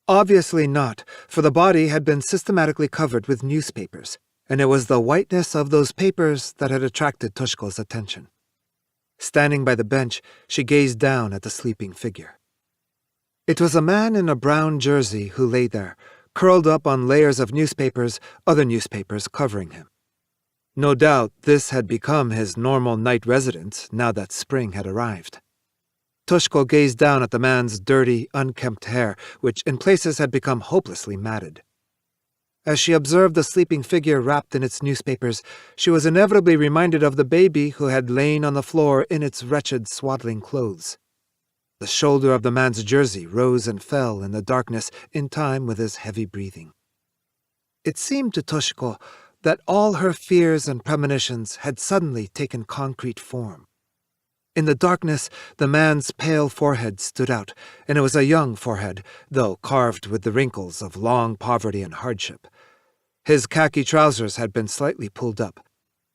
Obviously not, for the body had been systematically covered with newspapers, and it was the whiteness of those papers that had attracted Toshiko's attention. Standing by the bench, she gazed down at the sleeping figure. It was a man in a brown jersey who lay there, curled up on layers of newspapers, other newspapers covering him. No doubt this had become his normal night residence now that spring had arrived. Toshiko gazed down at the man's dirty, unkempt hair, which in places had become hopelessly matted. As she observed the sleeping figure wrapped in its newspapers, she was inevitably reminded of the baby who had lain on the floor in its wretched swaddling clothes. The shoulder of the man's jersey rose and fell in the darkness in time with his heavy breathing. It seemed to Toshiko that all her fears and premonitions had suddenly taken concrete form. In the darkness, the man's pale forehead stood out, and it was a young forehead, though carved with the wrinkles of long poverty and hardship. His khaki trousers had been slightly pulled up.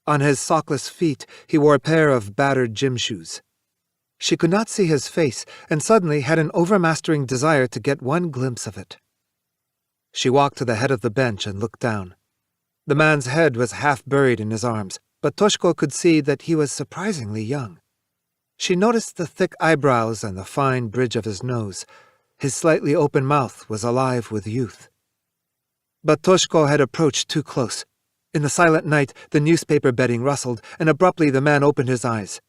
On his sockless feet, he wore a pair of battered gym shoes. She could not see his face, and suddenly had an overmastering desire to get one glimpse of it. She walked to the head of the bench and looked down. The man's head was half buried in his arms, but Toshiko could see that he was surprisingly young. She noticed the thick eyebrows and the fine bridge of his nose. His slightly open mouth was alive with youth. But Toshiko had approached too close. In the silent night, the newspaper bedding rustled, and abruptly the man opened his eyes.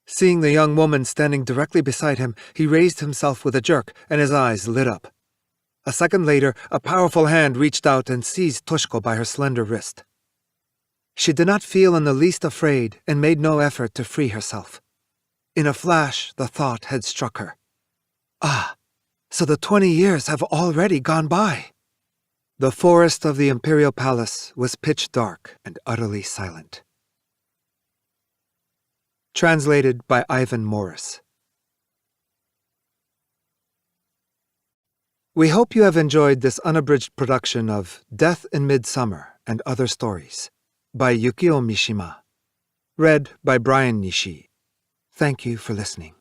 Seeing the young woman standing directly beside him, he raised himself with a jerk, and his eyes lit up. A second later, a powerful hand reached out and seized Toshiko by her slender wrist. She did not feel in the least afraid and made no effort to free herself. In a flash, the thought had struck her. Ah, so the 20 years have already gone by. The forest of the imperial palace was pitch dark and utterly silent. Translated by Ivan Morris. We hope you have enjoyed this unabridged production of Death in Midsummer and Other Stories by Yukio Mishima. Read by Brian Nishi. Thank you for listening.